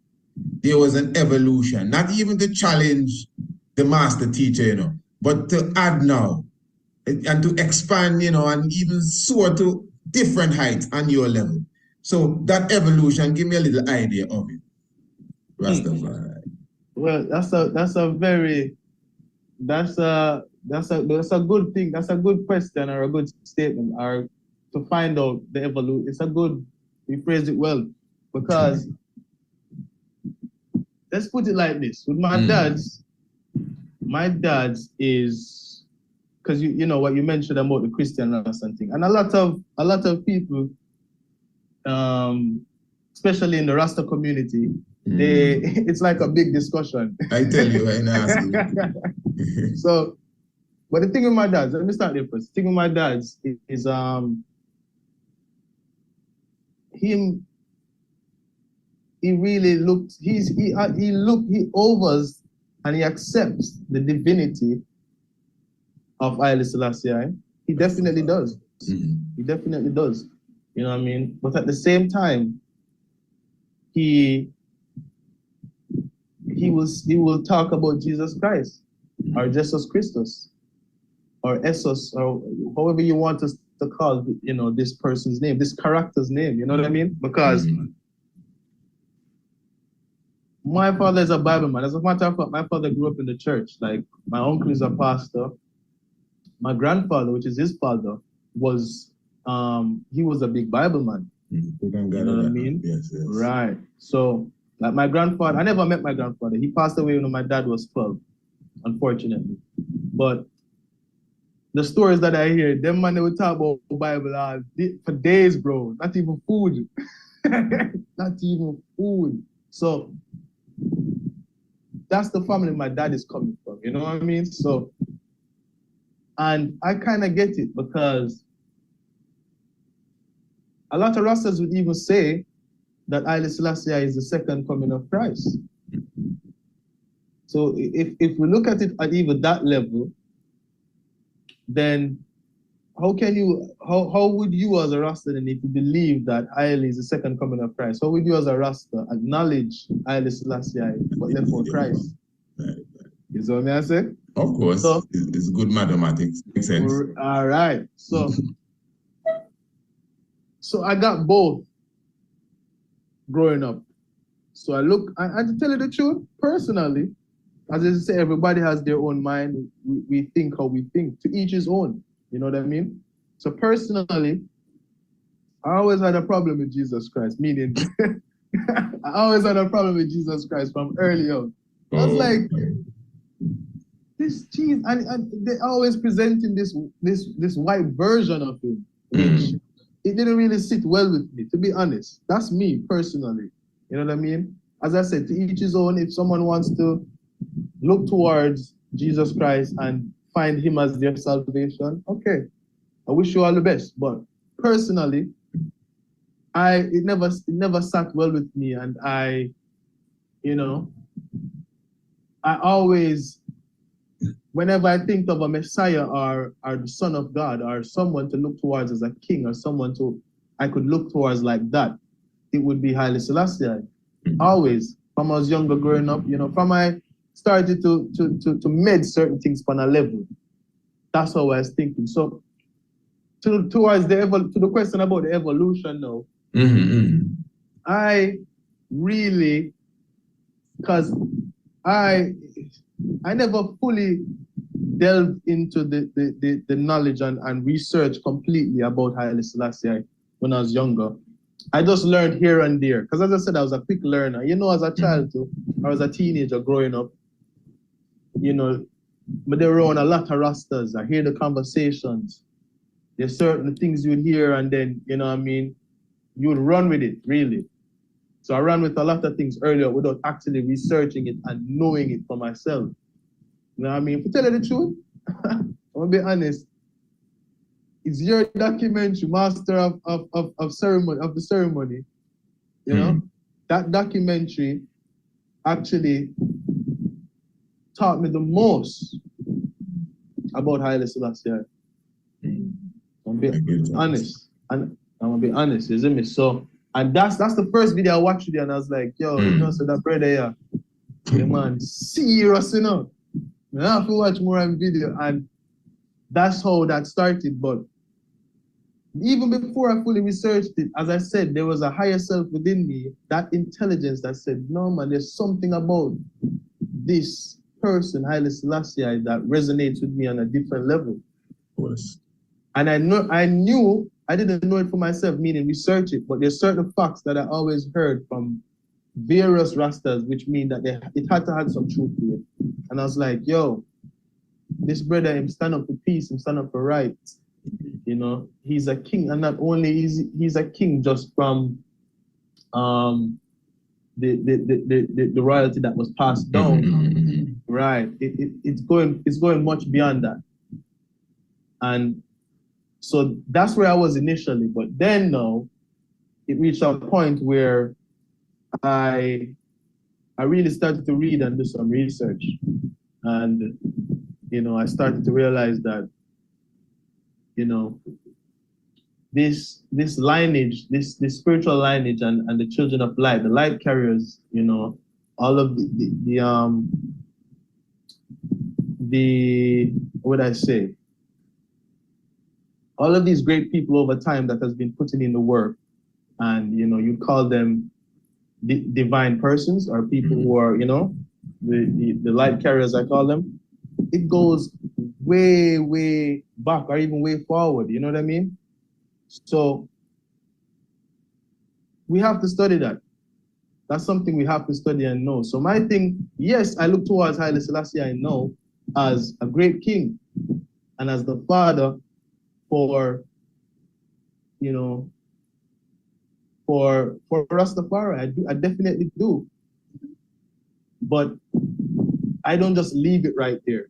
there was an evolution, not even to challenge the master teacher, you know, but to add now and to expand, you know, and even soar to different heights on your level. So that evolution, give me a little idea of it. Rastafari. Well, that's a good thing. That's a good question or a good statement, or to find out the evolution. It's a good, you phrased it well, because let's put it like this. With my dad's is because you know what you mentioned about the Christian Rasta thing, and a lot of people, especially in the Rasta community, it's like a big discussion. I tell you, I ask. So, but the thing with my dads, let me start there first. The thing with my dads is he really looked, he overs and he accepts the divinity of Haile Selassie. He definitely does. He definitely does. You know what I mean? But at the same time, he will talk about Jesus Christ or Jesus Christus or Esos or however you want us to call, you know, this person's name, this character's name. You know what I mean? Because my father is a Bible man. As a matter of fact, my father grew up in the church. Like, my uncle is a pastor. My grandfather, which is his father, was he was a big Bible man. You know what I mean? Yes, yes. Right. So, like, my grandfather, I never met my grandfather. He passed away when my dad was 12, unfortunately. But the stories that I hear, them man, they would talk about the Bible for days, bro. Not even food. Not even food. So that's the family my dad is coming from. You know what I mean? So, and I kind of get it, because a lot of Rastas would even say that Haile Selassie is the second coming of Christ. So if we look at it at even that level, then how would you as a Rasta then, if you believe that Haile is the second coming of Christ, how would you as a Rasta acknowledge Haile Selassie but therefore Christ? You see what I say? Of course, so, it's good mathematics. Makes sense. All right. So, so I got both growing up. So I to tell you the truth, personally, as I say, everybody has their own mind. We think how we think. To each his own. You know what I mean? So personally, I always had a problem with Jesus Christ, meaning I always had a problem with Jesus Christ from early on. I was like, this cheese, and they always presenting this white version of him, which it didn't really sit well with me, to be honest. That's me personally. You know what I mean? As I said, to each his own. If someone wants to look towards Jesus Christ and find him as their salvation, okay. I wish you all the best. But personally, it never sat well with me, and I always, whenever I think of a Messiah or the Son of God or someone to look towards as a king or someone I could look towards like that, it would be Haile Selassie. Always, from I was younger growing up, from I started to med certain things on a level. That's how I was thinking. So towards the question about the evolution now, I really, because I never fully delved into the knowledge and research completely about Haile Selassie when I was younger. I just learned here and there. Because as I said, I was a quick learner. As a child too, or as a teenager growing up, but they were around a lot of Rastas. I hear the conversations. There's certain things you would hear, and then, you would run with it, really. So I ran with a lot of things earlier without actually researching it and knowing it for myself. You know what I mean? To tell you the truth, I'm gonna be honest. It's your documentary, Master of the Ceremony. That documentary actually taught me the most about Haile Selassie. I'm gonna be honest, and I'm gonna be honest, isn't me? So, and that's the first video I watched today, and I was like, yo, so that brother the man serious, I have to watch more on video, and that's how that started. But even before I fully researched it, as I said, there was a higher self within me, that intelligence that said, no man, there's something about this person, Haile Selassie, that resonates with me on a different level. Of course. And I didn't know it for myself, meaning research it, but there's certain facts that I always heard from various Rastas, which mean that it had to have some truth to it. And I was like, yo, this brother, him stand up for peace, him stand up for rights. You know, he's a king, and not only is he's a king just from the royalty that was passed down, right? It's going much beyond that, and so that's where I was initially. But then now, it reached a point where I really started to read and do some research, and you know, I started to realize that, you know, this lineage, this spiritual lineage, and the children of light, the light carriers, you know, all of the what would I say? All of these great people over time that has been putting in the work, and you know, you call them divine persons, or people who are, you know, the light carriers, I call them. It goes way back, or even way forward, you know what I mean? So we have to study that. That's something we have to study and know. So my thing, yes, I look towards Haile Selassie, I know, as a great king and as the father for, you know, for Rastafari. I definitely do. But I don't just leave it right there.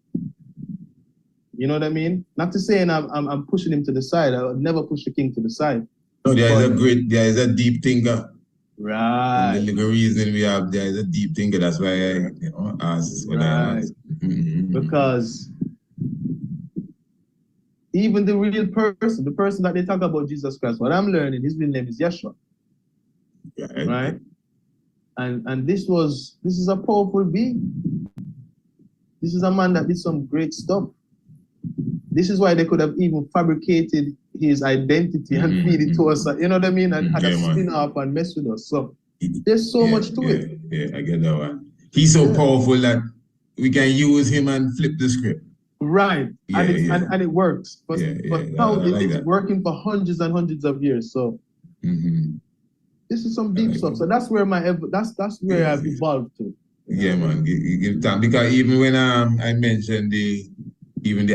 You know what I mean? Not to say I'm pushing him to the side. I would never push the king to the side. No, there is a deep thinker. Right. And the legal reason we have, there is a deep thinker. That's why I asked what I asked. Because even the real person, the person that they talk about, Jesus Christ, what I'm learning, his real name is Yeshua. Right? And this is a powerful being. This is a man that did some great stuff. This is why they could have even fabricated his identity and feed it to us, you know what I mean? And had a spin off and mess with us. So there's so much to it. Yeah, I get that one. He's so powerful that we can use him and flip the script. Right. And it works. But how like it's working for hundreds and hundreds of years. So this is some deep stuff. So that's where that's where I've evolved to. Yeah, man. Give time. Because even when I mentioned the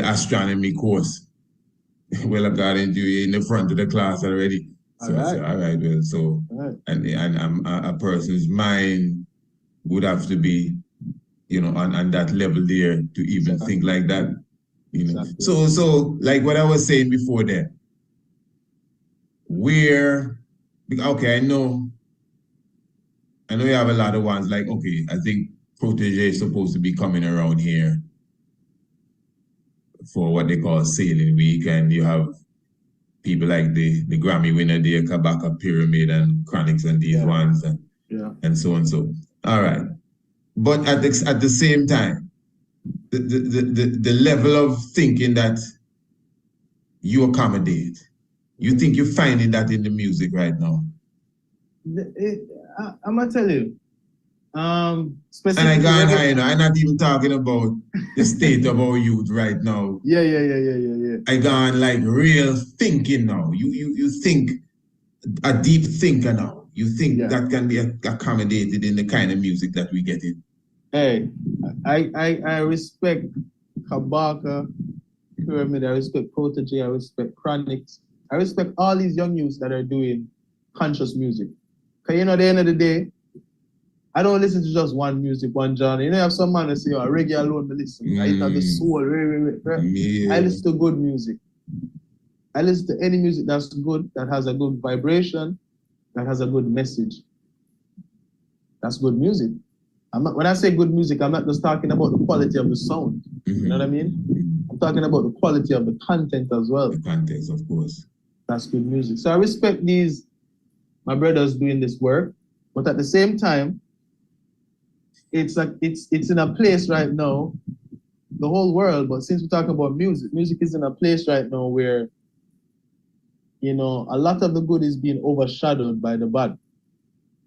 astronomy course, well, I got into in the front of the class already. So I said, all right, well, so and a person's mind would have to be, you know, on that level there to even think like that. You know. So like what I was saying before there, okay, I know you have a lot of ones like, okay, I think Protege is supposed to be coming around here for what they call Sailing Week, and you have people like the Grammy winner there, Kabaka Pyramid and Chronics and these ones and so on. So all right. But at the same time, the level of thinking that you accommodate, you think you're finding that in the music right now? I'm gonna tell you. And I got high, you know, I'm not even talking about the state of our youth right now. Yeah. I got like real thinking now. You think a deep thinker now. You think that can be accommodated in the kind of music that we get in. Hey, I respect Kabaka, Pyramid, I respect Protege, I respect Chronics, I respect all these young youths that are doing conscious music. Because you know, at the end of the day, I don't listen to just one music, one genre. You know, you have some man that say, oh, reggae alone, but listen. I have the soul. I listen to good music. I listen to any music that's good, that has a good vibration, that has a good message. That's good music. When I say good music, I'm not just talking about the quality of the sound. You know what I mean? I'm talking about the quality of the content as well. The context, of course. That's good music. So I respect my brothers doing this work, but at the same time, it's in a place right now, the whole world, but since we're talking about music is in a place right now where, you know, a lot of the good is being overshadowed by the bad.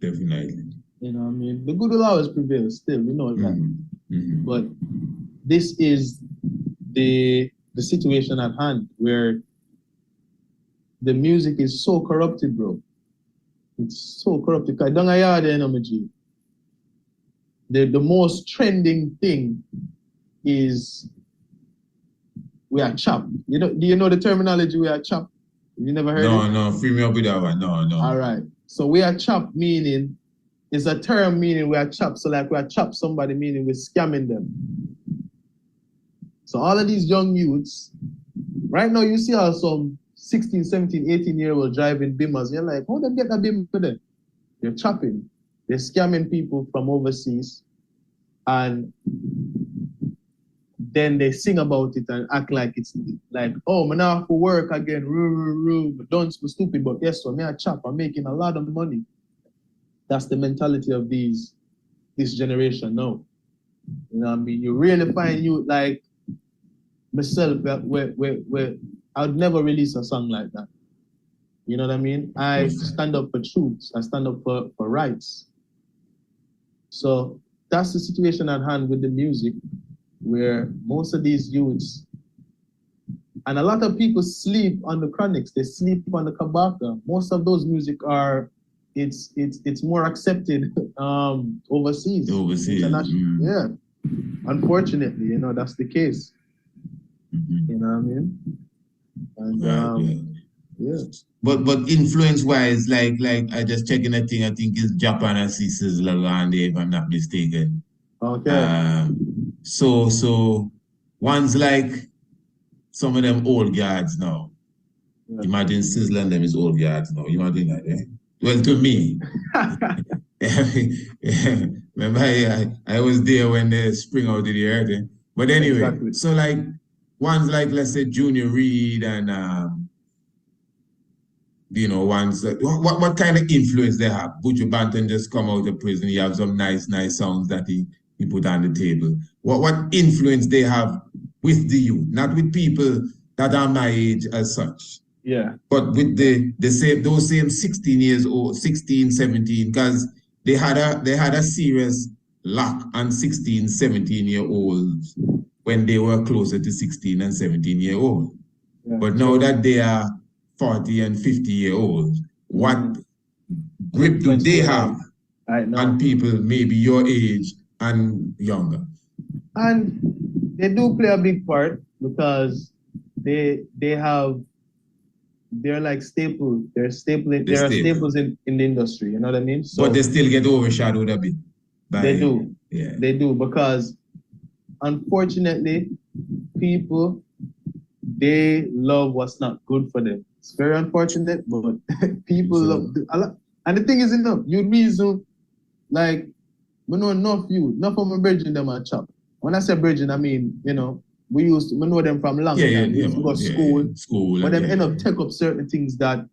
Definitely. You know what I mean? The good will always prevail still, we know that. But this is the situation at hand where the music is so corrupted, bro. It's so corrupted. The most trending thing is we are chop. Do you know the terminology we are chop? You never heard it? No, free me up with that one. No. All right. So we are chop meaning is a term meaning we are chop. So like we are chop somebody meaning we're scamming them. So all of these young youths, right now you see how some 16, 17, 18-year-old driving Bimmers. You're like, how they get that Bimmer then? They're chopping. They're scamming people from overseas. And then they sing about it and act like it's like, oh, I'm not for work again, don't be stupid, but yes, so me a chop, I'm making a lot of money. That's the mentality of this generation now. You know what I mean? You really find you like myself, where I would never release a song like that. You know what I mean? I stand up for truths, I stand up for rights. So that's the situation at hand with the music, where most of these youths, and a lot of people sleep on the chronics, they sleep on the kabaka. Most of those music are, it's more accepted overseas. Yeah. Unfortunately, you know, that's the case. You know what I mean? And yeah. But influence wise, like I just checking a thing, I think it's Japan and see Sizzla around there, if I'm not mistaken. Okay. So one's like some of them old guards now. Yeah. Imagine Sizzla and them is old guards now. You imagine that, eh? Well, to me. Remember, I was there when they spring out of the earth. Eh? But anyway, exactly. So like one's like, let's say Junior Reid and you know, one's what kind of influence they have? Buju Banton just come out of prison. He have some nice songs that he put on the table. What influence they have with the youth, not with people that are my age as such. Yeah. But with those same 16 years old, 16, 17, because they had a serious lock on 16, 17-year-olds when they were closer to 16 and 17-year-old. Yeah. But now that they are 40 and 50-year-olds, what grip do they have on people maybe your age and younger? And they do play a big part because they're like staples. There are staples in the industry, you know what I mean? So, but they still get overshadowed a bit. They do. Yeah. They do, because unfortunately, people, they love what's not good for them. It's very unfortunate, but people love a lot. And the thing is, enough, you reason, like, we know enough of my brethren them are chop. When I say brethren, I mean, you know, we know them from long time. We used to go to school, but them end up take up certain things that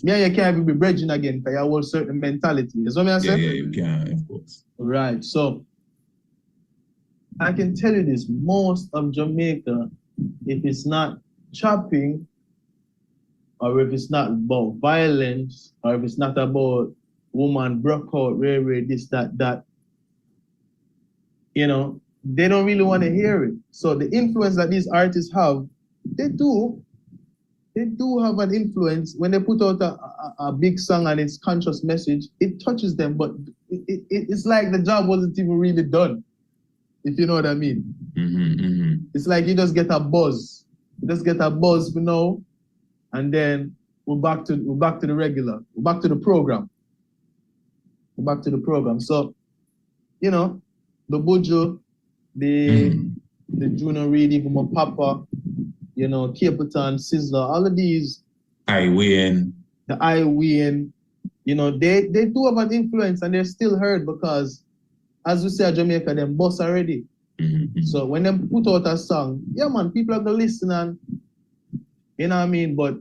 me and you can't even be brethren again because you have a certain mentality. Is what I say? Yeah, you can, of course. Right. So I can tell you this: most of Jamaica, if it's not chopping, or if it's not about violence, or if it's not about woman broke out, this, that, you know, they don't really want to hear it. So the influence that these artists have, they do have an influence. When they put out a big song and its conscious message, it touches them, but it's like the job wasn't even really done, if you know what I mean. It's like you just get a buzz. You just get a buzz for now, and then we're back to the regular. We're back to the program. So, you know, the Buju, the Junior Reid, even my Papa, you know, Capleton, Sizzla, all of these. The I-Win, you know, they do have an influence, and they're still heard because, as we say at Jamaica, them boss already. So when they put out a song, yeah man, people are gonna listen, and you know what I mean, but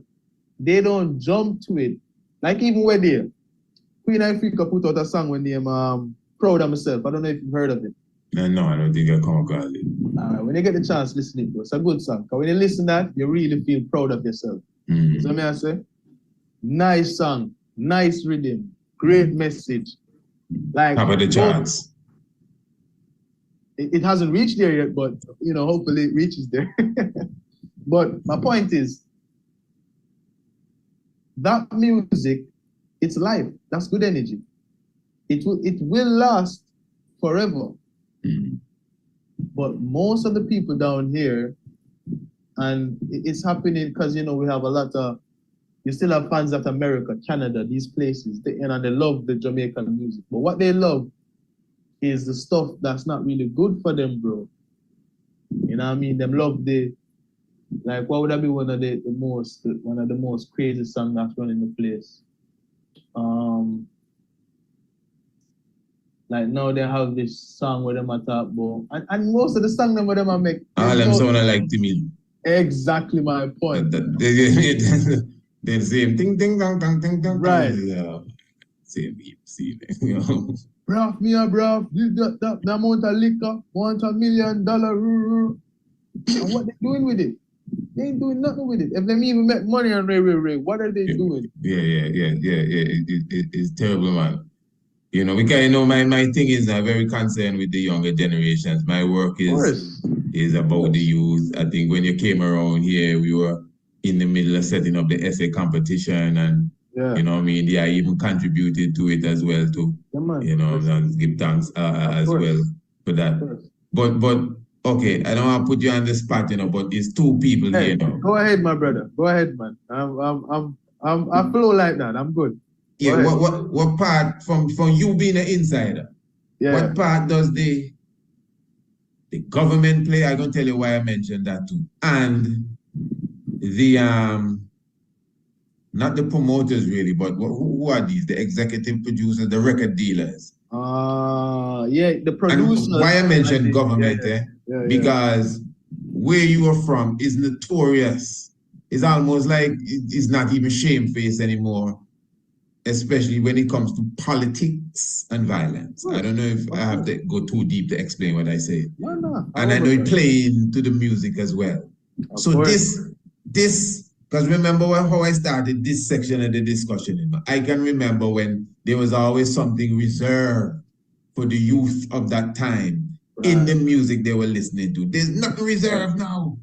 they don't jump to it. Like even when Queen Africa put out a song when they Proud of Myself. I don't know if you've heard of it. No, I don't think I come across it. Alright, when you get the chance, listen to it. It's a good song. Because when you listen to that, you really feel proud of yourself. So may I say? Nice song, nice rhythm, great message. Like how about the charts? It hasn't reached there yet, but you know, hopefully it reaches there. But my point is, that music, it's life. That's good energy. It will last forever. But most of the people down here, And it's happening because, you know, we have a lot of, you still have fans of America, Canada, these places, they love the Jamaican music. But what they love is the stuff that's not really good for them, bro. You know what I mean? Them love like, what would that be one of the most crazy songs that's running the place? Like now they have this song where them talk about, and most of the songs them where them make. All them sound like to me. Exactly my point. They're the same thing, ding, dong, dong, ding, dong. Right. Same, you know. Bruv, the amount of liquor, want $1 million. And what they doing with it? They ain't doing nothing with it. If they even make money on Ray, what are they doing? Yeah. It's terrible, man. You know, because, you know, my thing is I'm very concerned with the younger generations. My work is about the youth. I think when you came around here, we were in the middle of setting up the essay competition, and you know what I mean, I even contributed to it as well too. You know, and give thanks as well for that. But okay, I don't want to put you on the spot, you know, but there's two people here now. Go ahead, my brother. Go ahead, man. I flow like that. I'm good. Yeah, what part from you being an insider? Yeah. What part does the government play? I'm gonna tell you why I mentioned that too. And the not the promoters really, but who are these? The executive producers, the record dealers. The producers. And why I mentioned government, because where you are from is notorious. It's almost like it's not even shamefaced anymore, especially when it comes to politics and violence. I don't know if I have to go too deep to explain what I say. Why not? And I know it playing to the music as well. So this, because remember how I started this section of the discussion, I can remember when there was always something reserved for the youth of that time in the music they were listening to. There's nothing reserved now.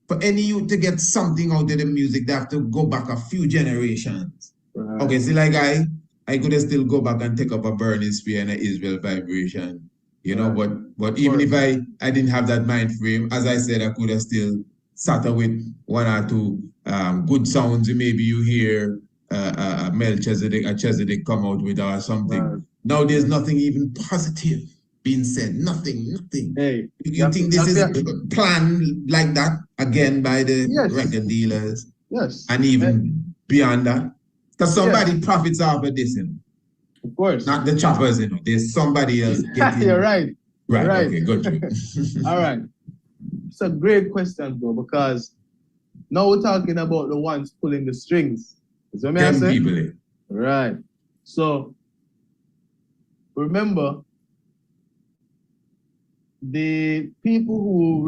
For any youth to get something out of the music, they have to go back a few generations. Okay, see, like I could still go back and take up a Burning Spear and an Israel Vibration, you know, but even if I didn't have that mind frame, as I said, I could have still sat with one or two good sounds. Maybe you hear a Melchizedek come out with or something. Now there's nothing even positive being said. Nothing. Hey, you think this is a plan like that again by the record dealers? Yes. And even beyond that? Because somebody profits off of this, you know. Of course. Not the choppers, you know. There's somebody else getting... You're right. Right, okay, good. All right. It's a great question, bro, because now we're talking about the ones pulling the strings. Is what I'm saying? People. Right. So, remember, the people who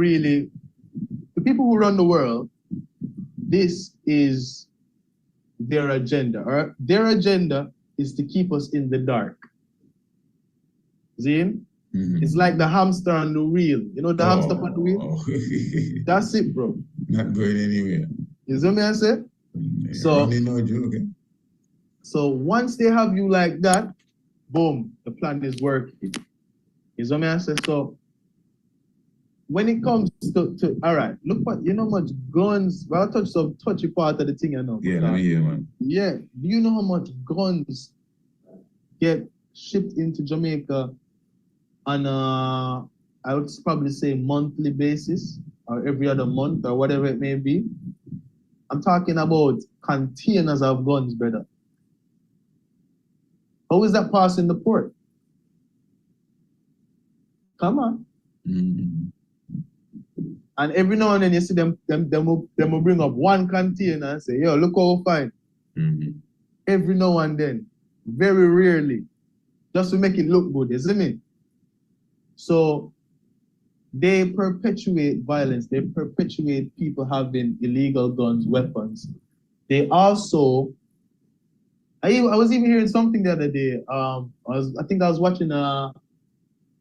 run the world, this is their agenda. Or their agenda is to keep us in the dark. See? It's like the hamster on the wheel. You know the hamster on the wheel? That's it, bro. Not going anywhere. You see what I say? So once they have you like that, boom, the plan is working. You see what I say? So when it comes to all right, look what you know how much guns. Well, I'll touch some touchy part of the thing, you know. Yeah, let me hear, man. Yeah. Do you know how much guns get shipped into Jamaica on I would probably say monthly basis or every other month or whatever it may be? I'm talking about containers of guns, brother. How is that passing the port? Come on. And every now and then you see them will bring up one container and say, yo, look how we find. Every now and then. Very rarely. Just to make it look good, isn't it? So they perpetuate violence. They perpetuate people having illegal guns, weapons. They also, I was even hearing something the other day. I think I was watching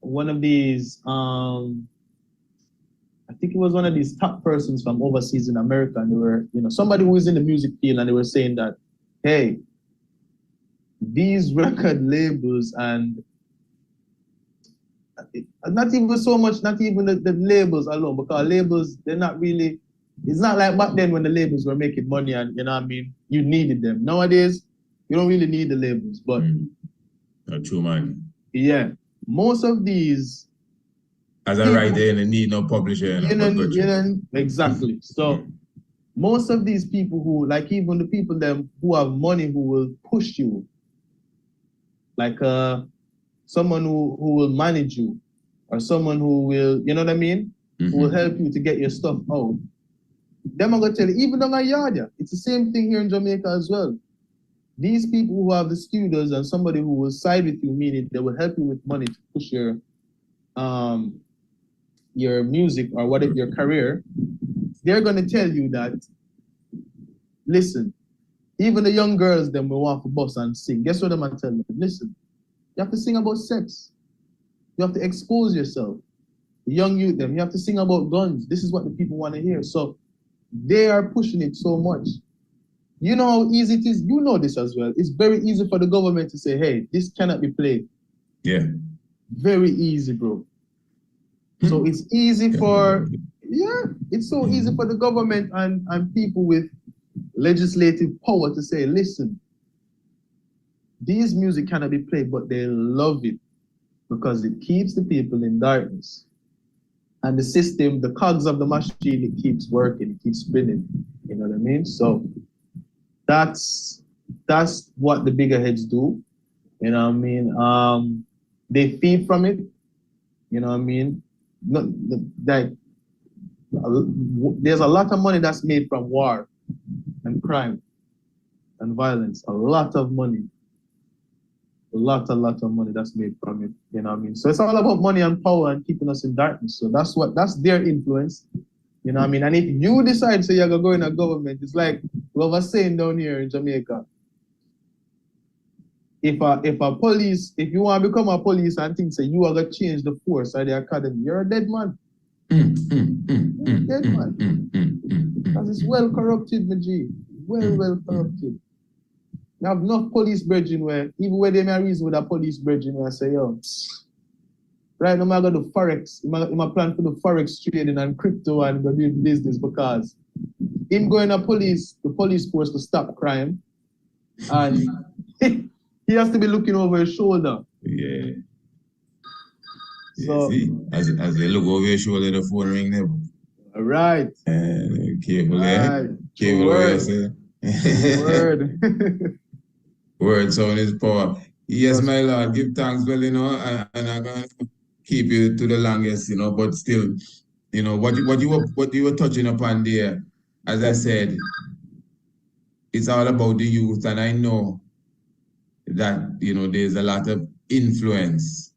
one of these, I think it was one of these top persons from overseas in America, and they were, you know, somebody who is in the music field, and they were saying that, hey, these record labels and not even so much, not even the labels alone, because labels, they're not really It's not like back then when the labels were making money and, you know what I mean, you needed them. Nowadays, you don't really need the labels, but... Not true, man. Yeah. Most of these... As a writer, you need no publisher. Exactly. So, most of these people who, like even the people them who have money who will push you, like someone who will manage you, or someone who will, you know what I mean? Who will help you to get your stuff out. Them I'm gonna tell you, even on a yard, it's the same thing here in Jamaica as well. These people who have the studios and somebody who will side with you, meaning they will help you with money to push your music or whatever your career, they're gonna tell you that, listen, even the young girls them will want to bust and sing. Guess what I'm gonna tell them? Listen, you have to sing about sex. You have to expose yourself. The young youth them, you have to sing about guns. This is what the people want to hear. So they are pushing it so much. You know how easy it is? You know this as well. It's very easy for the government to say, hey, this cannot be played. Yeah. Very easy, bro. So it's easy for, it's so easy for the government and people with legislative power to say, listen, these music cannot be played, but they love it because it keeps the people in darkness. And the system, the cogs of the machine, it keeps working, it keeps spinning. You know what I mean? So that's what the bigger heads do. You know what I mean? They feed from it. You know what I mean? There's a lot of money that's made from war and crime and violence. A lot of money. A lot of money that's made from it. You know what I mean? So it's all about money and power and keeping us in darkness. So that's their influence. You know what I mean? And if you decide to say you're gonna go in a government, it's like we have a saying down here in Jamaica. If you want to become a police and think say you are gonna change the force of the academy, you're a dead man. You're a dead man. Because it's well corrupted, my G. Well corrupted. You have enough police brethren where, even where they may reason with a police brethren where I say, yo, right now I'm gonna do Forex. I'm plan for the Forex trading and crypto and go do business because him going to the police force to stop crime, and he has to be looking over his shoulder. Yeah. So as they look over your shoulder, the phone ring them. All right. Careful, right. Careful what you say. Word. Word sound is power. Yes, my Lord, give thanks, well, and I'm gonna keep you to the longest, but still, what you were touching upon there, as I said, it's all about the youth, and I know that there's a lot of influence,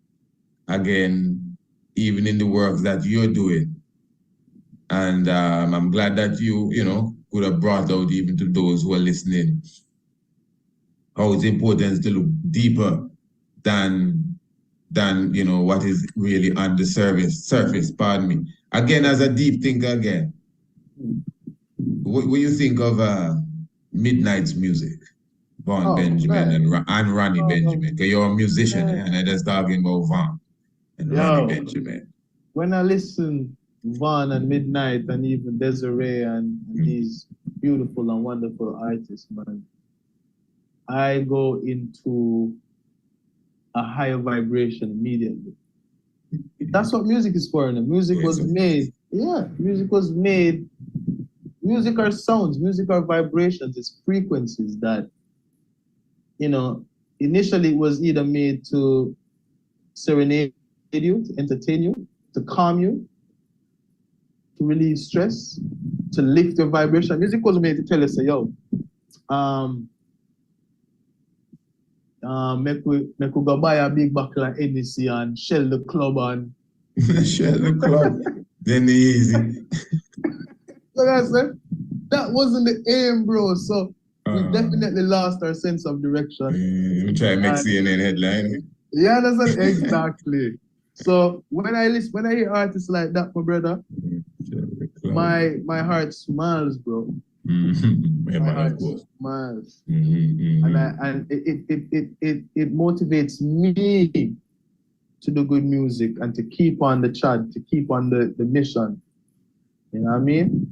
again, even in the work that you're doing. And I'm glad that you could have brought out even to those who are listening how it's important to look deeper than what is really on the surface, pardon me. Again, as a deep thinker again, what you think of Midnight's music, Vaughn Benjamin and Ronnie Benjamin? Because you're a musician, and I'm just talking about Vaughn and Ronnie Benjamin. When I listen Vaughn and Midnight and even Desiree and these beautiful and wonderful artists, man, I go into a higher vibration immediately. That's what music is for. Music was made. Music are sounds, music are vibrations, it's frequencies that, initially it was either made to serenade you, to entertain you, to calm you, to relieve stress, to lift your vibration. Music was made to tell us, yo, make we go buy a big buckle of NDC and shell the club and shell the club. Then easy. Like I said, that wasn't the aim, bro. So we definitely lost our sense of direction. You try to make CNN headline. Yeah, that's exactly. So when I hear artists like that, my brother, my heart smiles, bro. My heart smiles, and it motivates me to do good music and to keep on the chart, to keep on the mission. You know what I mean?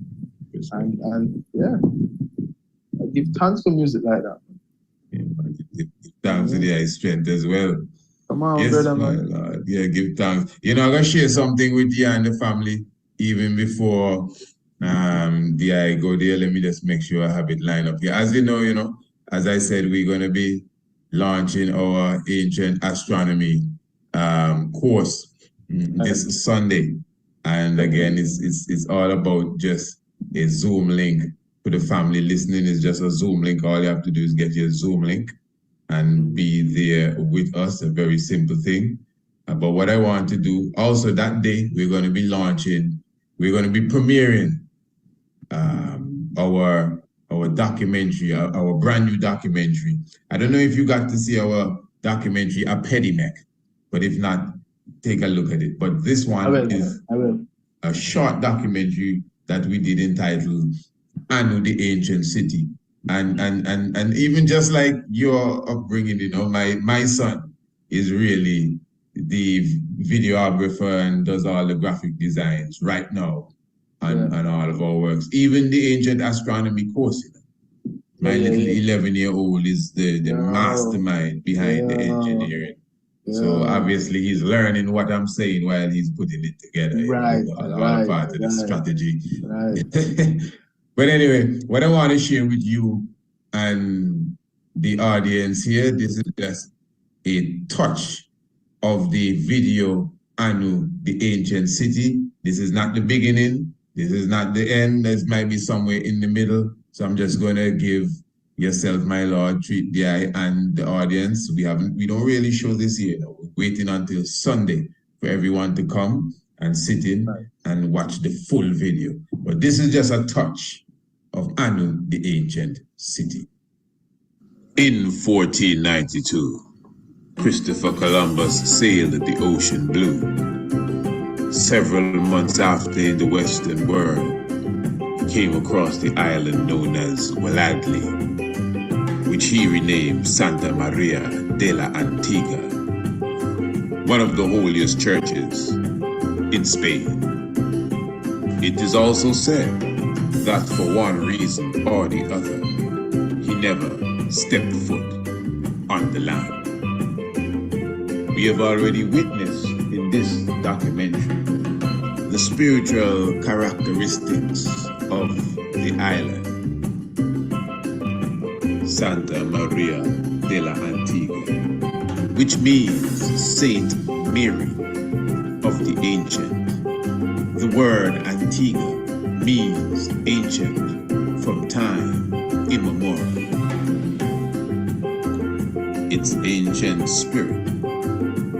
And yeah, I give thanks for music like that. Yeah, give thanks to the strength as well. Come on, yes, brother, my man. Lord. Yeah, give thanks. You know, I'm gonna share something with you and the family even before I go there. Let me just make sure I have it lined up here. As you know, as I said, we're gonna be launching our Ancient Astronomy course this Sunday. And again, it's all about just a Zoom link. For the family listening, is just a Zoom link. All you have to do is get your Zoom link and be there with us. A very simple thing. But what I want to do also that day, we're going to be premiering our documentary, our brand new documentary. I don't know if you got to see our documentary, A Pedimec, but if not, take a look at it. But this one is a short documentary that we did entitled Anu, the Ancient City. And even just like your upbringing, my son is really the videographer and does all the graphic designs right now on all of our works. Even the Ancient Astronomy Course. My little 11-year-old is the mastermind behind the engineering. So obviously he's learning what I'm saying while he's putting it together. All part of the strategy. But anyway, what I want to share with you and the audience here, this is just a touch of the video Anu, the Ancient City. This is not the beginning. This is not the end. This might be somewhere in the middle. So I'm just going to give yourself, my Lord, treat the eye and the audience. We don't really show this here. We're waiting until Sunday for everyone to come and sit in and watch the full video. But this is just a touch of Anu, the Ancient City. In 1492, Christopher Columbus sailed the ocean blue. Several months after, in the Western world, he came across the island known as Walladli, which he renamed Santa Maria de la Antigua, one of the holiest churches in Spain. It is also said that for one reason or the other, he never stepped foot on the land. We have already witnessed in this documentary the spiritual characteristics of the island, Santa Maria de la Antigua, which means Saint Mary of the Ancient. The word Antigua means ancient from time immemorial. Its ancient spirit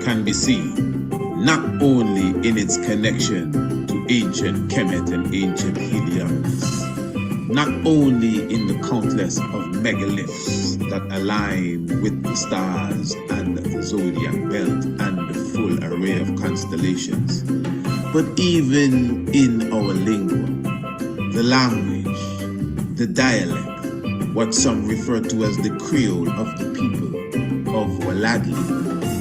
can be seen not only in its connection to ancient Kemet and ancient Heliopolis, not only in the countless of megaliths that align with the stars and the zodiac belt and the full array of constellations, but even in our lingua, the language, the dialect, what some refer to as the Creole of the people of Walladli,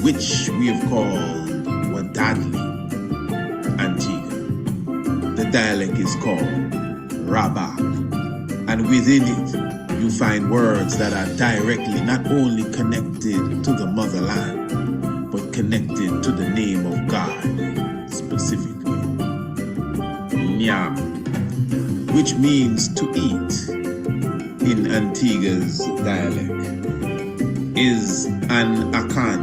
which we have called Wadadli, Antigua. The dialect is called Rabak, and within it you find words that are directly not only connected to the motherland, but connected to the name of God, specifically. Nyam, which means to eat in Antigua's dialect, is an Akan,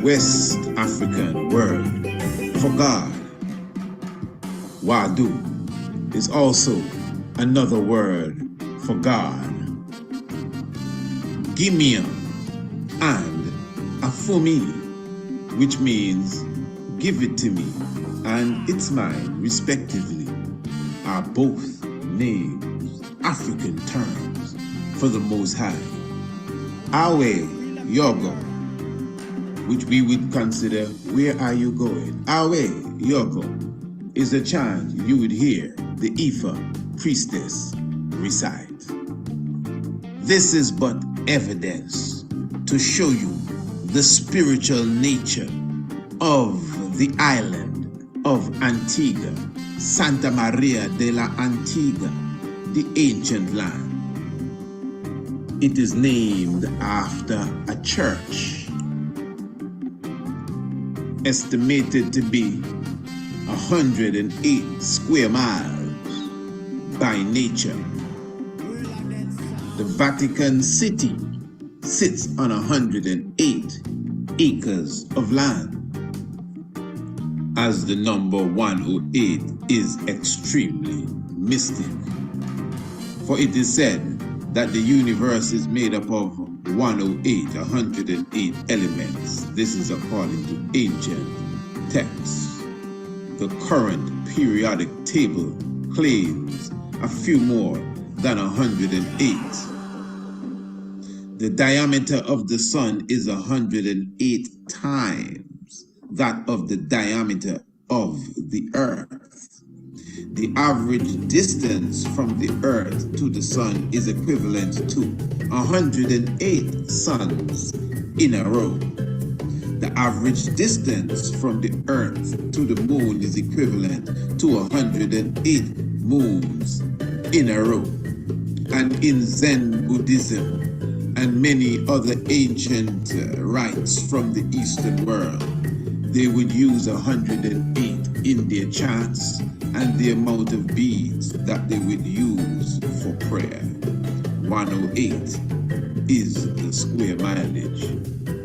West African word for God. Wadu is also another word for God. Gimian and Afumi, which means give it to me and it's mine, respectively, are both names, African terms for the Most High. Awe Yogo, which we would consider, where are you going? Awe Yogo is a chant you would hear the Ifa priestess recite. This is but evidence to show you the spiritual nature of the island of Antigua, Santa Maria de la Antigua, the ancient land. It is named after a church, estimated to be 108 square miles by nature. The Vatican City sits on 108 acres of land, as the number 108 is extremely mystic. For it is said that the universe is made up of 108 elements. This is according to ancient texts. The current periodic table claims a few more than 108. The diameter of the sun is 108 times that of the diameter of the earth. The average distance from the earth to the sun is equivalent to 108 suns in a row. The average distance from the earth to the moon is equivalent to 108 moons in a row. And in Zen Buddhism and many other ancient rites from the Eastern world, they would use 108 in their chants and the amount of beads that they would use for prayer. 108 is the square mileage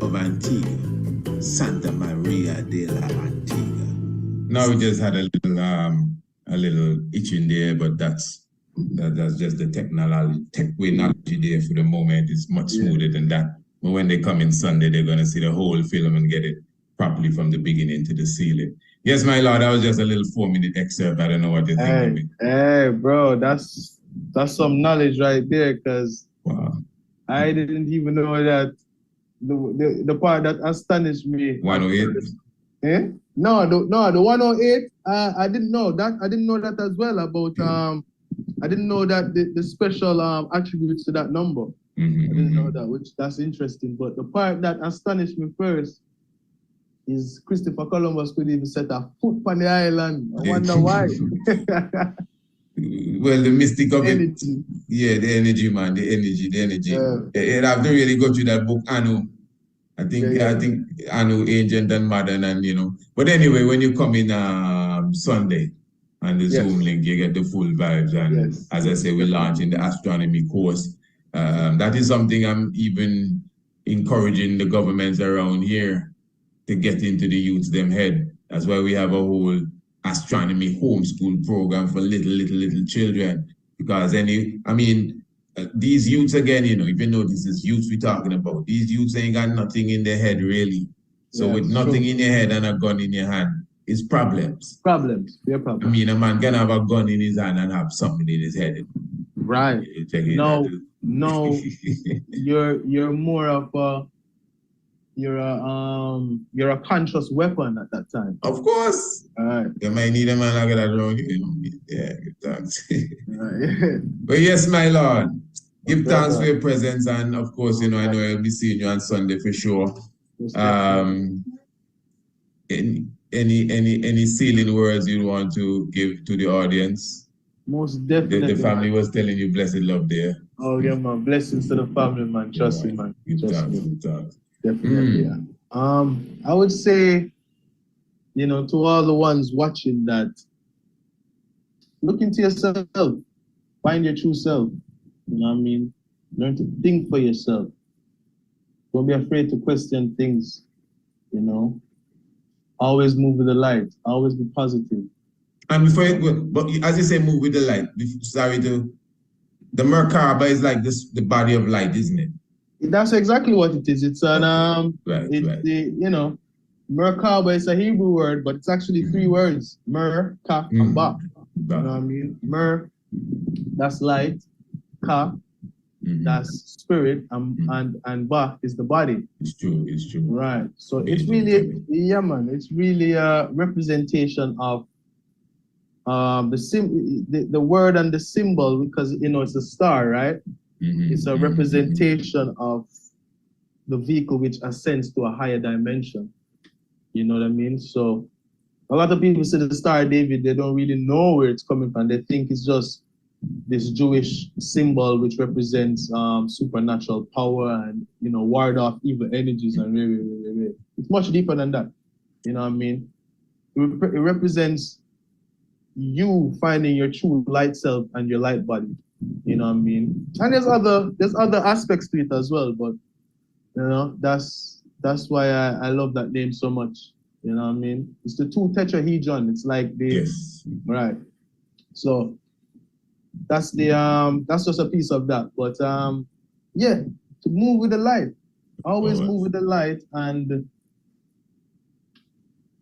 of Antigua, Santa Maria de la Antigua. Now we just had a little itch in there, but that's just the technology there for the moment. It's much smoother than that. But when they come in Sunday, they're gonna see the whole film and get it properly from the beginning to the ceiling. Yes, my lord, that was just a little 4-minute excerpt. I don't know what you think of it. Hey, bro, that's some knowledge right there, because I didn't even know that the part that astonished me. 108? Eh? No, the 108. I didn't know that. I didn't know that as well about I didn't know that the special attributes to that number. I didn't know that, which that's interesting. But the part that astonished me first is Christopher Columbus could even set a foot on the island. I wonder why. Well, the mystic of it. Yeah, the energy, man. The energy. Yeah. I've not really got through that book, Anu. I think Anu, Ancient and Modern, and But anyway, when you come in Sunday on the Zoom link, you get the full vibes. And as I say, we're launching the astronomy course. That is something I'm even encouraging the governments around here to get into the youths them head. That's why we have a whole astronomy homeschool program for little children. Because these youths again, even though this is youths we're talking about, these youths ain't got nothing in their head really. So with nothing in your head and a gun in your hand, it's problems. Problems. A man can have a gun in his hand and have something in his head. Right. No, you're more of a you're a conscious weapon at that time. Of course. All right. You might need a man like that around you. Yeah, give thanks. But yes, my lord, give thanks for your presence, and of course, I know I'll be seeing you on Sunday for sure. Any sealing words you want to give to the audience? Most definitely. The family was telling you blessed love there. Oh yeah, man. Blessings to the family, man. Trust me, man. Give thanks. Definitely, yeah. I would say, to all the ones watching that, look into yourself, find your true self. You know what I mean? Learn to think for yourself. Don't be afraid to question things. Always move with the light. Always be positive. And before you go, but as you say, move with the light. The Merkaba is like the body of light, isn't it? That's exactly what it is. It's an Merkaba is a Hebrew word, but it's actually 3 words: Mer, Ka, and Ba. You know what I mean? Mer, that's light. Ka, that's spirit, and Ba is the body. It's true. Right. So it's really, it's really a representation of the word and the symbol, because it's a star, right? It's a representation of the vehicle which ascends to a higher dimension. You know what I mean? So a lot of people say the Star of David, they don't really know where it's coming from. They think it's just this Jewish symbol which represents supernatural power and, you know, ward off evil energies and it's much deeper than that. You know what I mean? It represents you finding your true light self and your light body. You know what I mean? And there's other aspects to it as well, but you know, that's why I love that name so much. You know what I mean? It's the two tetrahedron. It's like the right. So that's just a piece of that. But yeah, to move with the light. Always move with the light and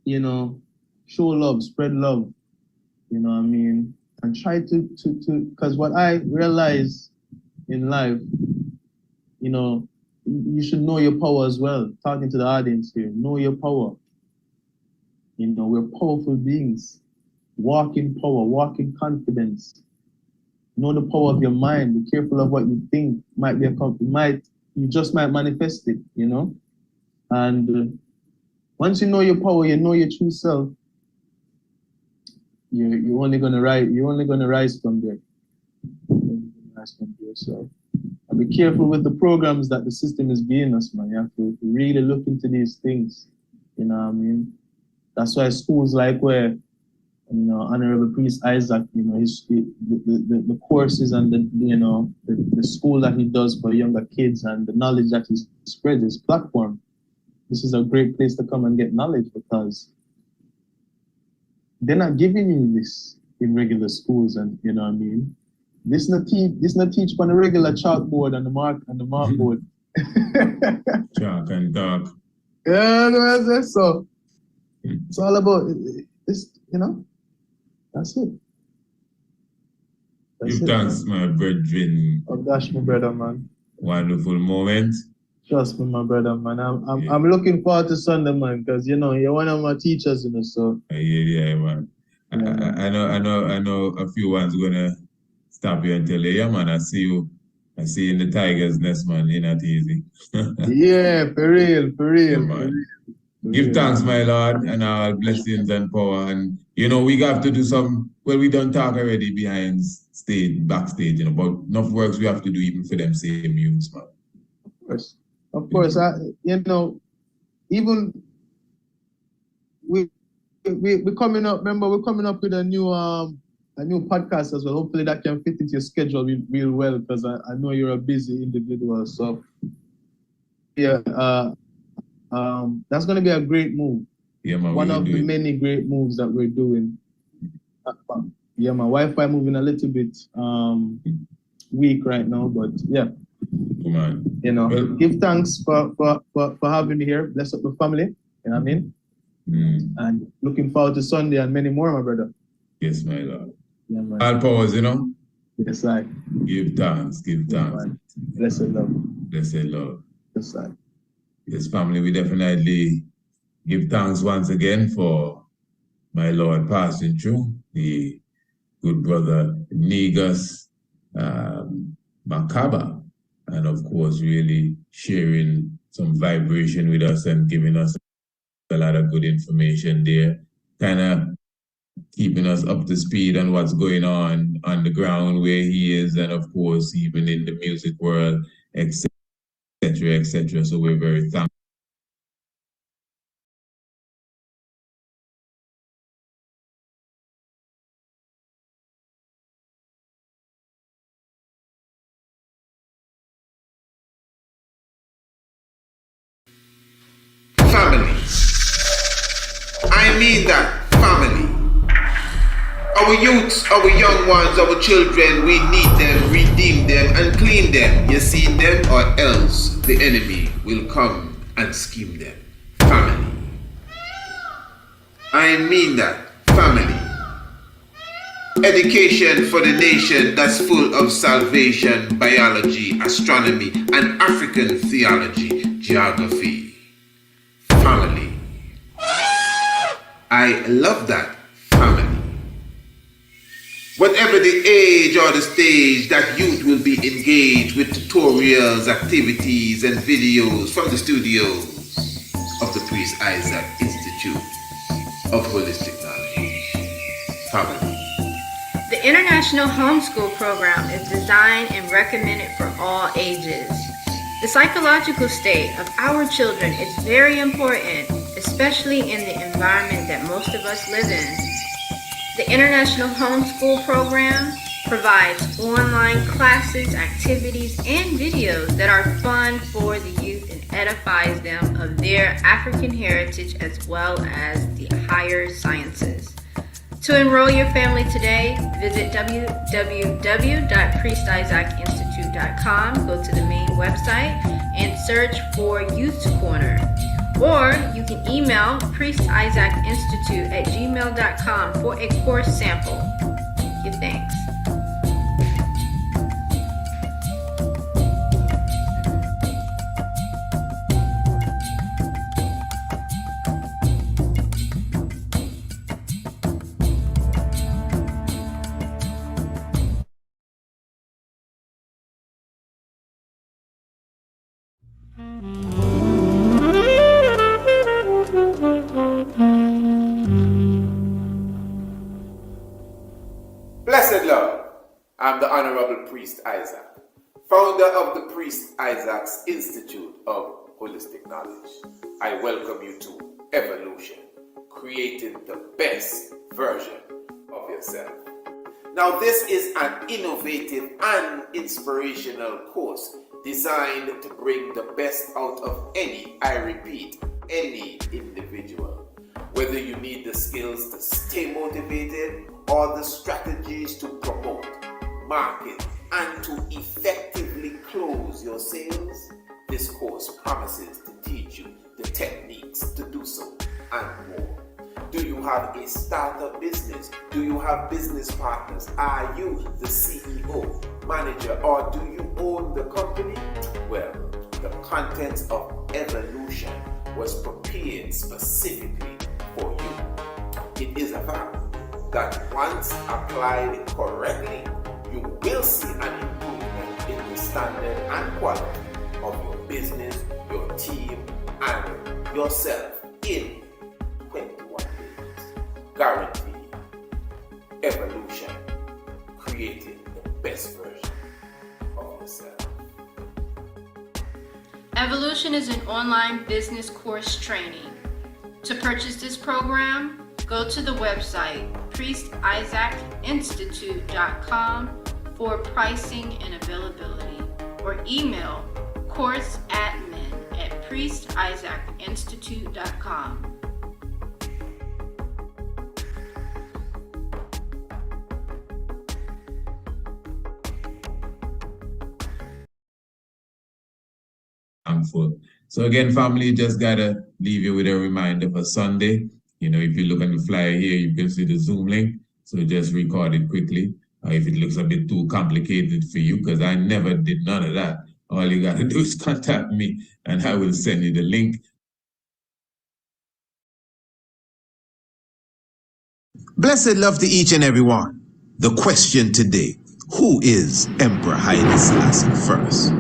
you know, show love, spread love. You know what I mean? And try to because what I realize in life, you know, you should know your power as well. Talking to the audience here, know your power. You know, we're powerful beings. Walk in power, walk in confidence. Know the power of your mind. Be careful of what you think. You just might manifest it, you know? And once you know your power, you know your true self, you're only gonna rise from there. So and be careful with the programs that the system is giving us, man. You have to really look into these things. You know what I mean? That's why schools like where, you know, Honorable Priest Isaac, you know, the courses and the school that he does for younger kids and the knowledge that he spreads, his platform. This is a great place to come and get knowledge because they're not giving you this in regular schools, and you know what I mean. This not teach on a regular chalkboard and the mark board. Chalk and dark. Yeah, so it's all about this, you know. That's it. Give thanks, my brethren. Oh gosh, my brother, man. Wonderful moment. Trust me, my brother, man. I'm looking forward to Sunday, man, because you know you're one of my teachers, you know. So yeah, man. I know a few ones gonna stop you and tell you, yeah, man. I see you in the Tigress Nest, man. You're not easy. Yeah, for real. Give thanks, my Lord, and all blessings and power. And you know, we have to do some. Well, we don't talk already backstage, you know, but enough works we have to do even for them same youths, man. Of course, you know, even we coming up. Remember, we're coming up with a new podcast as well. Hopefully, that can fit into your schedule real well because I know you're a busy individual. So, yeah, that's gonna be a great move. Yeah, man. One of the many great moves that we're doing. Yeah, my Wi-Fi moving a little bit weak right now, but yeah. Come on. You know, give thanks for having me here. Bless up the family. You know what I mean? And looking forward to Sunday and many more, my brother. Yes, my Lord. Yeah, man. All powers, you know? Yes, I. Give thanks. Blessed love. Yes, I. Yes, family, we definitely give thanks once again for my Lord passing through, the good brother Negus Makaba, and of course, really sharing some vibration with us and giving us a lot of good information there, kind of keeping us up to speed on what's going on the ground where he is, and of course, even in the music world, etc., etc. So we're very thankful. Family. I mean that, family. Our youths, our young ones, our children, we need them, redeem them, and clean them. You see them, or else the enemy will come and scheme them. Family. I mean that, family. Education for the nation that's full of salvation, biology, astronomy, and African theology, geography. Family. I love that, family. Whatever the age or the stage, that youth will be engaged with tutorials, activities, and videos from the studios of the Priest Isaac Institute of Holistic Knowledge. Family. The International Homeschool Program is designed and recommended for all ages. The psychological state of our children is very important, especially in the environment that most of us live in. The International Homeschool Program provides online classes, activities, and videos that are fun for the youth and edifies them of their African heritage as well as the higher sciences. To enroll your family today, visit www.priestisaacinstitute.com, go to the main website, and search for Youth Corner. Or you can email priestisaacinstitute@gmail.com for a course sample. Give thanks. Blessed Lord, I'm the Honorable Priest Isaac, founder of the Priest Isaac's Institute of Holistic Knowledge. I welcome you to Evolution, creating the best version of yourself. Now, this is an innovative and inspirational course designed to bring the best out of any, I repeat, any individual. Whether you need the skills to stay motivated or the strategies to promote, market, and to effectively close your sales, this course promises to teach you the techniques to do so and more. Do you have a startup business? Do you have business partners? Are you the CEO, manager, or do you own the company? Well, the contents of Evolution was prepared specifically for you. It is a fact that once applied correctly, you will see an improvement in the standard and quality of your business, your team, and yourself in 21 days. Guaranteed. Evolution, creating the best version of yourself. Evolution is an online business course training. To purchase this program, go to the website priestisaacinstitute.com for pricing and availability, or email courseadmin@priestisaacinstitute.com. So again, family, just gotta leave you with a reminder for Sunday. You know, if you look on the flyer here, you can see the Zoom link. So just record it quickly. If it looks a bit too complicated for you, because I never did none of that. All you gotta do is contact me and I will send you the link. Blessed love to each and every one. The question today, who is Emperor Haile Selassie first?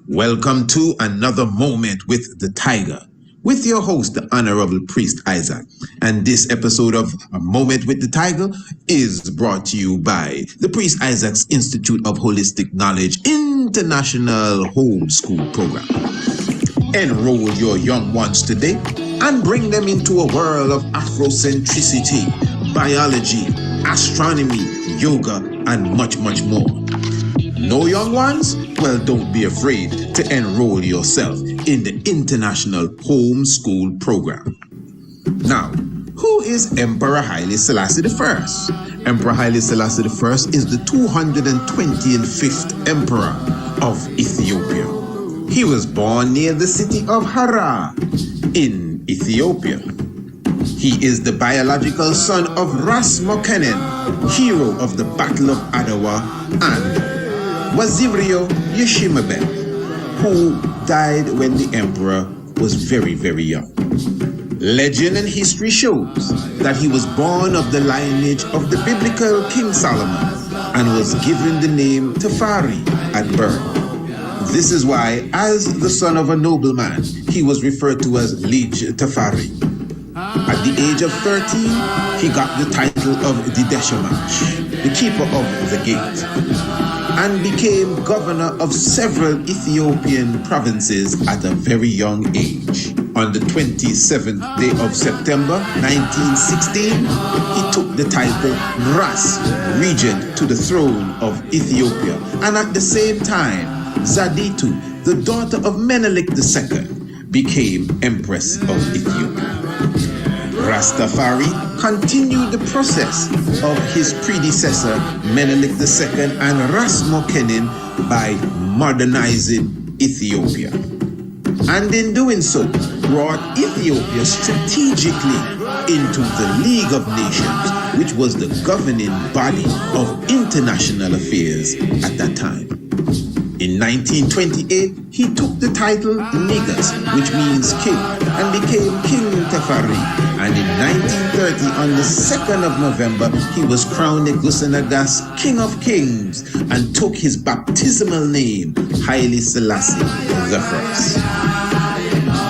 Welcome to another moment with the Tiger, with your host, the Honorable Priest Isaac. And this episode of A Moment with the Tiger is brought to you by the Priest Isaac's Institute of Holistic Knowledge International Homeschool Program. Enroll your young ones today and bring them into a world of Afrocentricity, biology, astronomy, yoga, and much, much more. No young ones? Well, don't be afraid to enroll yourself in the International Homeschool Program. Now, who is Emperor Haile Selassie I? Emperor Haile Selassie I is the 225th Emperor of Ethiopia. He was born near the city of Harar in Ethiopia. He is the biological son of Ras Mokenen, hero of the Battle of Adwa, and Waziriyo Yeshimabet, who died when the emperor was very, very young. Legend and history shows that he was born of the lineage of the biblical King Solomon and was given the name Tafari at birth. This is why, as the son of a nobleman, he was referred to as Liege Tafari. At the age of 13, he got the title of Dideshamash. the keeper of the gate, and became governor of several Ethiopian provinces at a very young age. On the 27th day of September 1916, he took the title Ras, regent to the throne of Ethiopia, and at the same time, Zaditu, the daughter of Menelik II, became Empress of Ethiopia. Rastafari continued the process of his predecessor Menelik II and Ras Mokenin by modernizing Ethiopia, and in doing so brought Ethiopia strategically into the League of Nations, which was the governing body of international affairs at that time. In 1928, he took the title Negus, which means king, and became King Tefari. And in 1930, on the 2nd of November, he was crowned Negusenagas King of Kings and took his baptismal name, Haile Selassie I.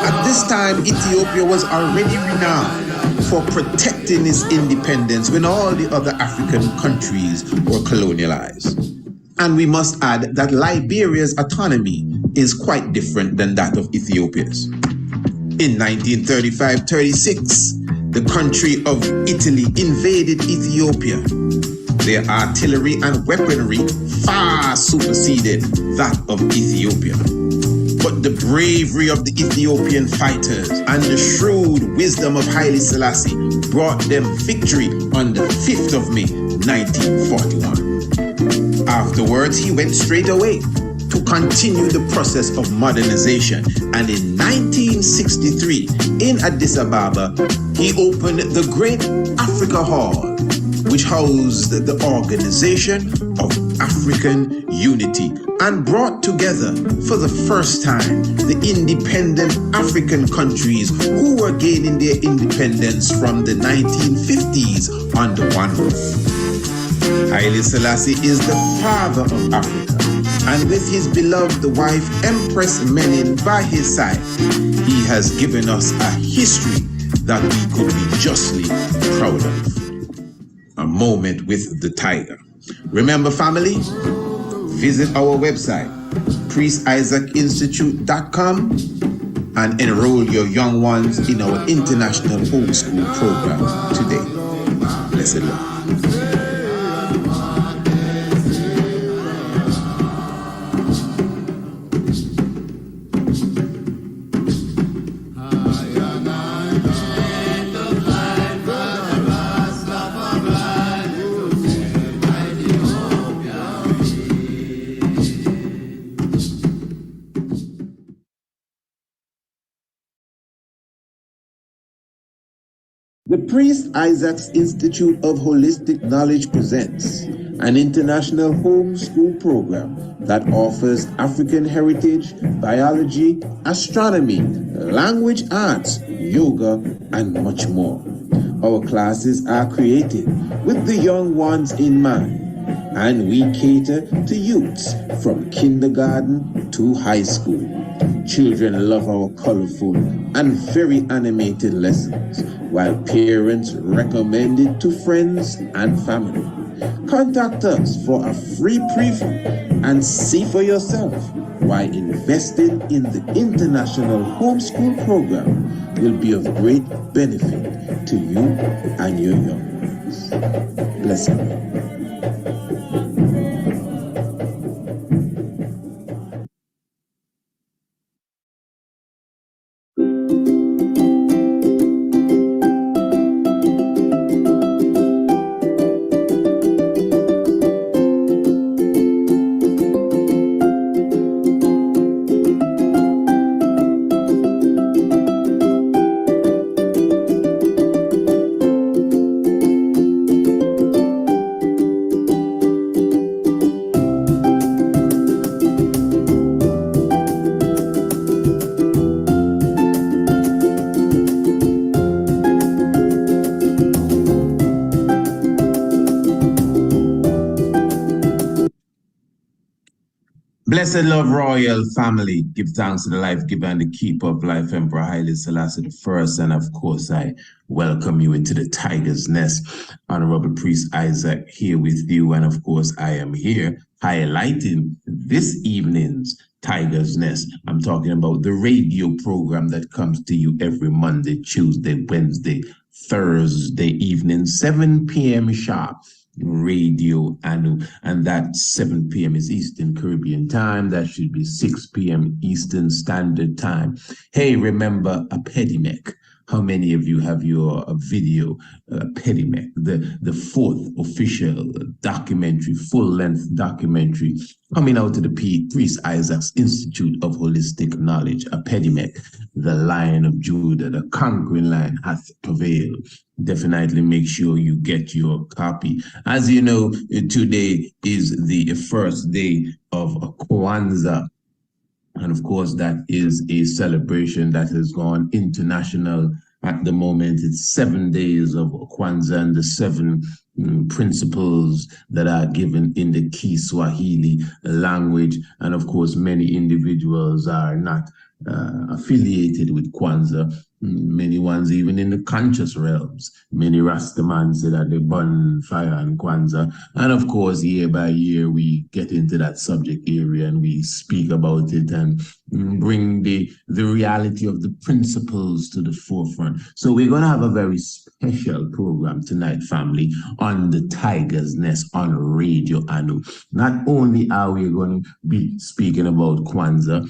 At this time, Ethiopia was already renowned for protecting its independence when all the other African countries were colonialized. And we must add that Liberia's autonomy is quite different than that of Ethiopia's. In 1935-36, the country of Italy invaded Ethiopia. Their artillery and weaponry far superseded that of Ethiopia. But the bravery of the Ethiopian fighters and the shrewd wisdom of Haile Selassie brought them victory on the 5th of May, 1941. Afterwards, he went straight away to continue the process of modernization, and in 1963, in Addis Ababa, he opened the Great Africa Hall, which housed the Organization of African Unity, and brought together for the first time the independent African countries who were gaining their independence from the 1950s under one roof. Haile Selassie is the father of Africa, and with his beloved wife Empress Menen by his side, he has given us a history that we could be justly proud of. A moment with the tiger. Remember, family, visit our website, priestisaacinstitute.com, and enroll your young ones in our international homeschool program today. Blessed Lord. The Priest Isaac's Institute of Holistic Knowledge presents an international homeschool program that offers African heritage, biology, astronomy, language arts, yoga, and much more. Our classes are created with the young ones in mind, and we cater to youths from kindergarten to high school. Children love our colorful and very animated lessons, while parents recommend it to friends and family. Contact us for a free preview and see for yourself why investing in the international homeschool program will be of great benefit to you and your young ones. Bless you. Blessed love, royal family. Give thanks to the life giver and the keeper of life, Emperor Haile Selassie I. And of course, I welcome you into the Tigress Nest. Honorable Priest Isaac here with you. And of course, I am here highlighting this evening's Tigress Nest. I'm talking about the radio program that comes to you every Monday, Tuesday, Wednesday, Thursday evening, 7 p.m. sharp. Radio and that 7 p.m. is Eastern Caribbean time. That should be 6 p.m. Eastern Standard Time. Hey, remember a pedimec. How many of you have your video pedimec, the fourth official documentary, full-length documentary coming out of the Priest Isaac's Institute of Holistic Knowledge, a pedimec, the Lion of Judah, the conquering lion hath prevailed. Definitely make sure you get your copy. As you know, today is the first day of Kwanzaa. And of course, that is a celebration that has gone international at the moment. It's 7 days of Kwanzaa and the 7 principles that are given in the Kiswahili language. And of course, many individuals are not affiliated with Kwanzaa. Many ones even in the conscious realms. Many Rastaman say that they burn fire on Kwanzaa. And of course, year by year, we get into that subject area and we speak about it and bring the reality of the principles to the forefront. So we're going to have a very special program tonight, family, on the Tigress Nest on Radio Anu. Not only are we going to be speaking about Kwanzaa,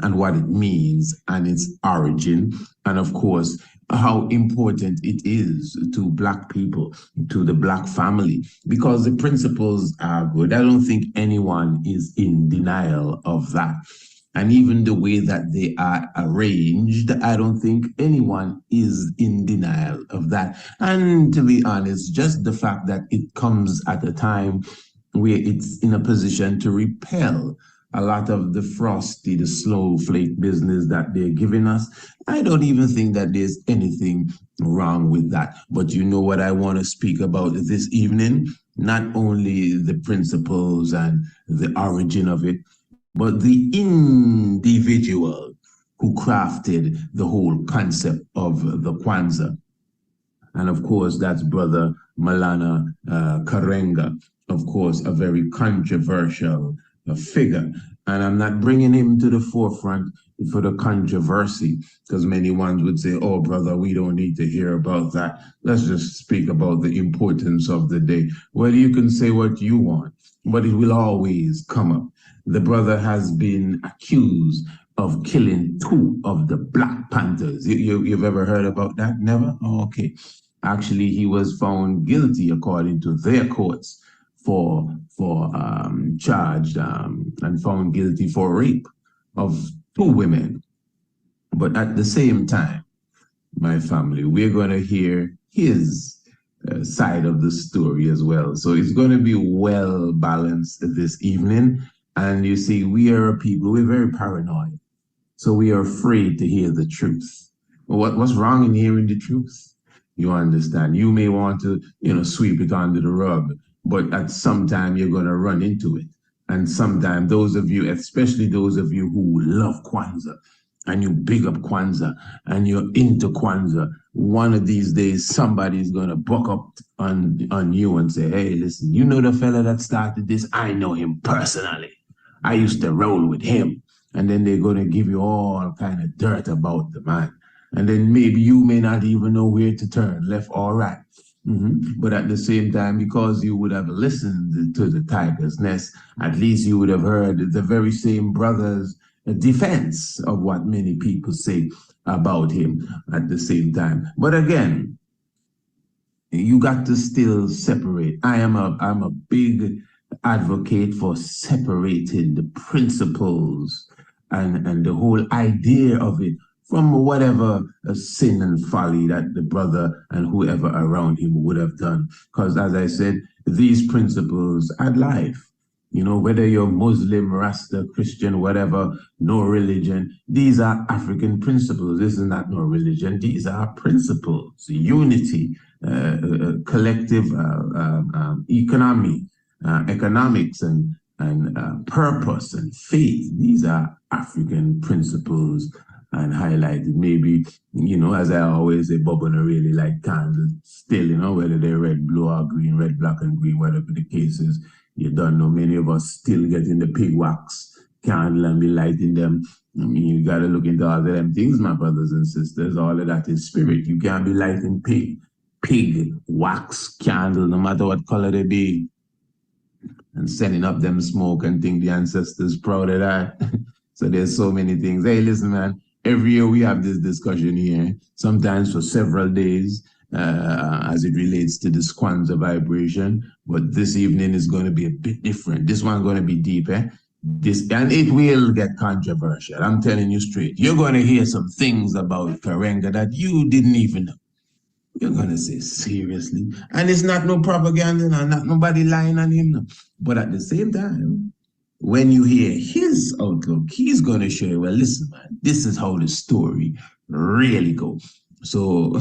and what it means and its origin, and of course, how important it is to Black people, to the Black family, because the principles are good. I don't think anyone is in denial of that. And even the way that they are arranged, I don't think anyone is in denial of that. And to be honest, just the fact that it comes at a time where it's in a position to repel a lot of the frosty, the slow flake business that they're giving us. I don't even think that there's anything wrong with that. But you know what I want to speak about this evening? Not only the principles and the origin of it, but the individual who crafted the whole concept of the Kwanzaa. And of course, that's Brother Malana Karenga, of course, a very controversial figure. And I'm not bringing him to the forefront for the controversy, because many ones would say, oh, brother, we don't need to hear about that. Let's just speak about the importance of the day. Well, you can say what you want, but it will always come up. The brother has been accused of killing 2 of the Black Panthers. You've ever heard about that? Never? Oh, okay. Actually, he was found guilty according to their courts for charged and found guilty for rape of 2 women. But at the same time, my family, we're going to hear his side of the story as well. So it's going to be well balanced this evening. And you see, we are people, we're very paranoid. So we are afraid to hear the truth. Well, what's wrong in hearing the truth? You understand? You may want to, sweep it under the rug, but at some time you're going to run into it. And sometimes those of you, especially those of you who love Kwanzaa, and you big up Kwanzaa, and you're into Kwanzaa, one of these days somebody's going to buck up on you and say, hey, listen, you know the fella that started this? I know him personally. I used to roll with him. And then they're going to give you all kind of dirt about the man. And then maybe you may not even know where to turn, left or right. But at the same time, because you would have listened to the Tigress Nest, at least you would have heard the very same brother's defense of what many people say about him at the same time. But again, you got to still separate. I'm a big advocate for separating the principles and the whole idea of it from whatever sin and folly that the brother and whoever around him would have done. Because as I said, these principles add life. Whether you're Muslim, Rasta, Christian, whatever, no religion, these are African principles. This is not no religion. These are principles, unity, collective economy, economics, and purpose and faith. These are African principles and highlighted. Maybe, as I always say, Bob and I really like candles still, whether they're red, blue, or green, red, black, and green, whatever the case is. You don't know, many of us still getting the pig wax candle and be lighting them. I mean, you got to look into all of them things, my brothers and sisters. All of that is spirit. You can't be lighting pig wax candle, no matter what color they be, and sending up them smoke and think the ancestors proud of that. So there's so many things. Hey, listen, man, every year we have this discussion here, sometimes for several days, as it relates to this Kwanzaa vibration. But this evening is going to be a bit different. This one going to be deep, and it will get controversial. I'm telling you straight. You're going to hear some things about Karenga that you didn't even know. You're going to say, seriously? And it's not no propaganda, not nobody lying on him. No. But at the same time, when you hear his outlook, he's going to show you, well, listen, man, this is how the story really goes. So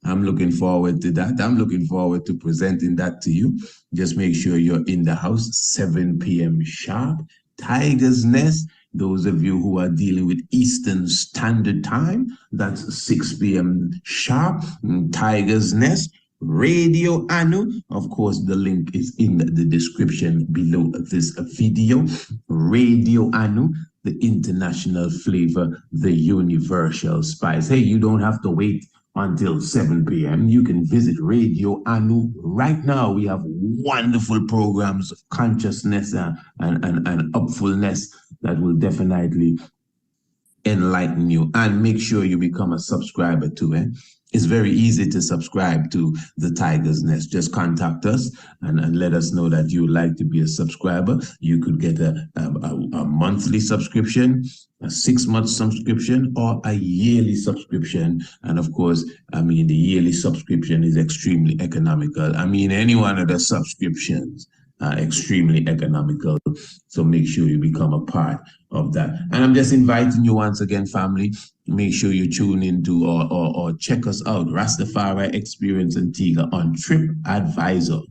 I'm looking forward to that. I'm looking forward to presenting that to you. Just make sure you're in the house, 7 p.m. sharp. Tigress Nest, those of you who are dealing with Eastern Standard Time, that's 6 p.m. sharp. Tigress Nest, Radio Anu. Of course, the link is in the description below this video. Radio Anu, the international flavor, the universal spice. Hey, you don't have to wait until 7 p.m. You can visit Radio Anu right now. We have wonderful programs of consciousness and upfulness that will definitely enlighten you. And make sure you become a subscriber too. It's very easy to subscribe to the Tigress Nest. Just contact us and let us know that you would like to be a subscriber. You could get a monthly subscription, a 6-month subscription, or a yearly subscription. And of course, I mean, the yearly subscription is extremely economical. I mean, any one of the subscriptions are extremely economical. So make sure you become a part of that. And I'm just inviting you once again, family, make sure you tune into or check us out, Rastafari Experience Antigua on TripAdvisor.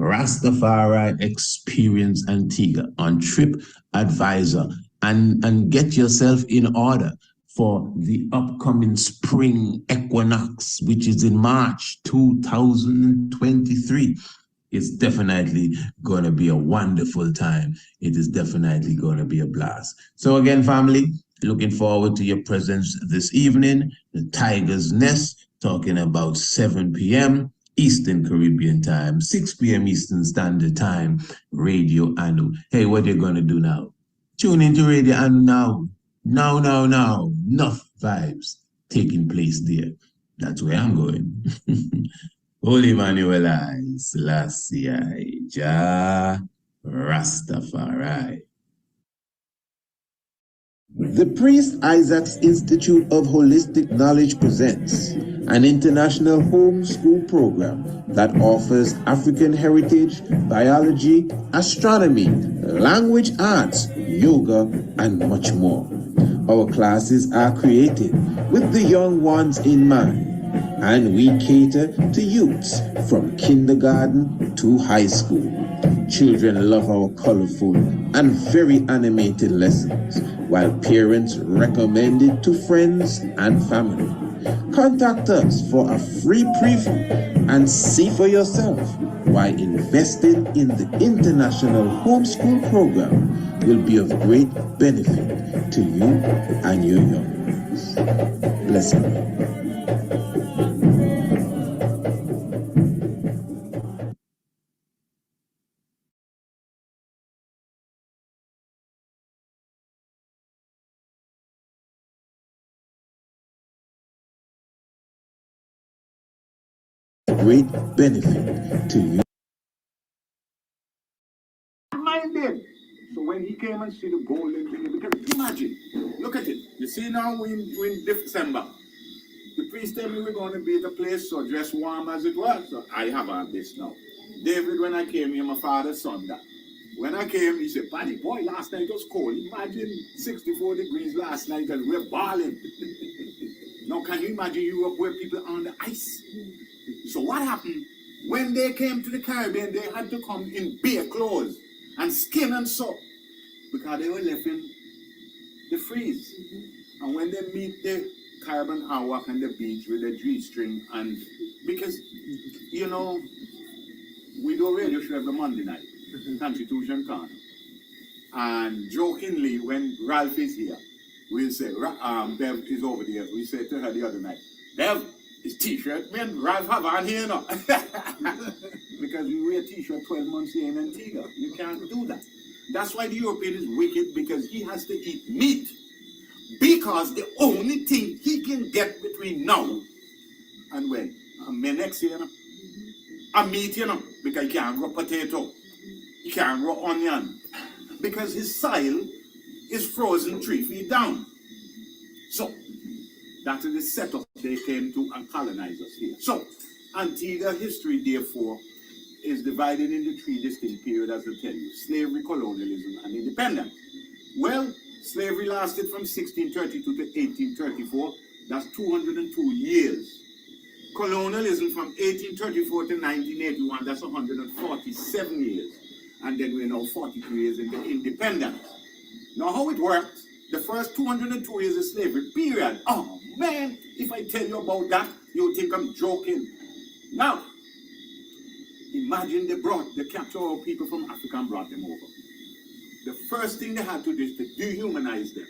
Rastafari Experience Antigua on TripAdvisor. And get yourself in order for the upcoming spring equinox, which is in March 2023. It's definitely going to be a wonderful time. It is definitely going to be a blast. So again, family, looking forward to your presence this evening. The Tigress Nest, talking about 7 p.m. Eastern Caribbean time, 6 p.m. Eastern Standard Time, Radio Anu. Hey, what are you going to do now? Tune into Radio Anu now. Now. Enough vibes taking place there. That's where I'm going. Holy Manuel I, Selassie I, Jah Rastafari. The Priest Isaac's Institute of Holistic Knowledge presents an international homeschool program that offers African heritage, biology, astronomy, language arts, yoga, and much more. Our classes are created with the young ones in mind, and we cater to youths from kindergarten to high school. Children love our colorful and very animated lessons, while parents recommend it to friends and family. Contact us for a free preview and see for yourself why investing in the international homeschool program will be of great benefit to you and your young ones. Blessings. Great benefit to you. Minded. So when he came and see the golden thing, because imagine, look at it. You see now we're in December. The priest told me we're going to be at a place so dress warm as it was. So I have all this now. David, when I came here, my father's son that. When I came, he said, "Buddy, boy, last night was cold. Imagine 64 degrees last night and we're balling." Now, can you imagine Europe where people are on the ice? So what happened? When they came to the Caribbean, they had to come in bare clothes. and skin and soap because they were left in the freeze. And when they meet the carbon hour on the beach with the G-string, and because, you know, we do a radio show every Monday night, Constitution Corner. And jokingly, when Ralph is here, we'll say, Bev is over there. We said to her the other night, Bev, his t-shirt, man, Ralph have on here now. Because we wear t-shirt 12 months here in Antigua. You can't do that. That's why the European is wicked, because he has to eat meat. Because the only thing he can get between now and when? May next year, you know? A meat, you know, because he can't grow potato. He can't grow onion. Because his soil is frozen 3 feet down. So, that is the setup they came to and colonize us here. So, Antigua history, therefore, is divided into 3 distinct periods, as I tell you: slavery, colonialism, and independence. Well, slavery lasted from 1632 to 1834. That's 202 years. Colonialism from 1834 to 1981. That's 147 years. And then we're now 42 years in the independence. Now, how it works, the first 202 years is slavery, period. Oh, man, if I tell you about that, you'll think I'm joking. Now, imagine they captured our people from Africa and brought them over. The first thing they had to do is to dehumanize them.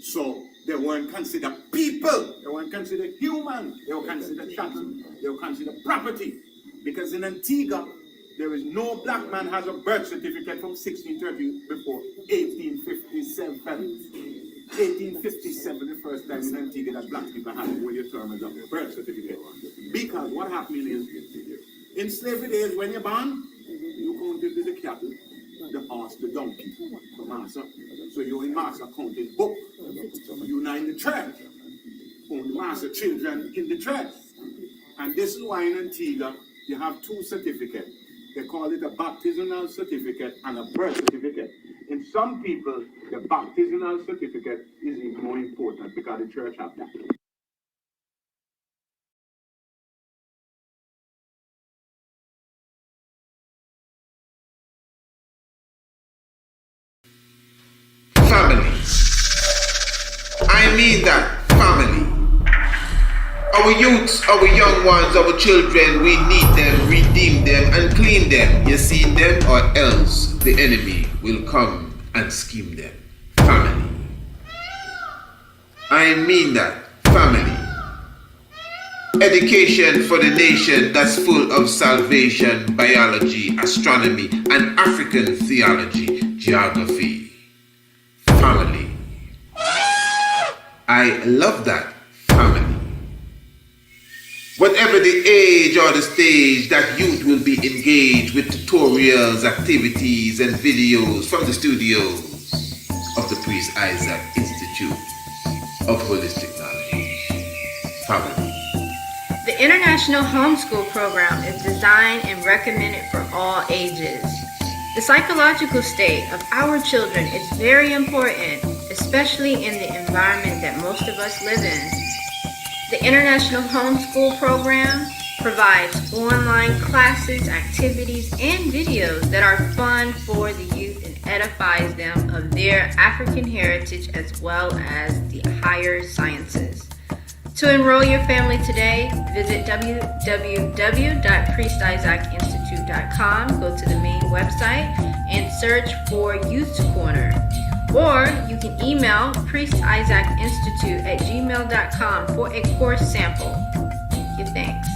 So they weren't considered people. They weren't considered human. They were considered chattel. They were considered property. Because in Antigua, there is no black man has a birth certificate from 1630 before 1857. 1857, the first time in Antigua that black people had where your term as a birth certificate. Because what happened is, in slavery days, when you're born, you counted with the cattle, the horse, the donkey, the master. So you're in master counting book. You're now in the church. Only master children in the church. And this is why in Antigua, you have 2 certificates. They call it a baptismal certificate and a birth certificate. In some people, the baptismal certificate is even more important because the church have that. Family. I mean that family. Our youths, our young ones, our children, we need them, redeem them, and clean them. You see them, or else the enemy will come and scheme them. Family. I mean that. Family. Education for the nation that's full of salvation, biology, astronomy, and African theology, geography. Family. I love that. Family. Whatever the age or the stage, that youth will be engaged with tutorials, activities, and videos from the studios of the Priest Isaac Institute of Holistic Knowledge. Family. The International Homeschool Program is designed and recommended for all ages. The psychological state of our children is very important, especially in the environment that most of us live in. The International Homeschool Program provides online classes, activities, and videos that are fun for the youth and edifies them of their African heritage as well as the higher sciences. To enroll your family today, visit www.priestisaacinstitute.com, go to the main website, and search for Youth Corner. Or you can email priestisaacinstitute@gmail.com for a course sample. Give thanks.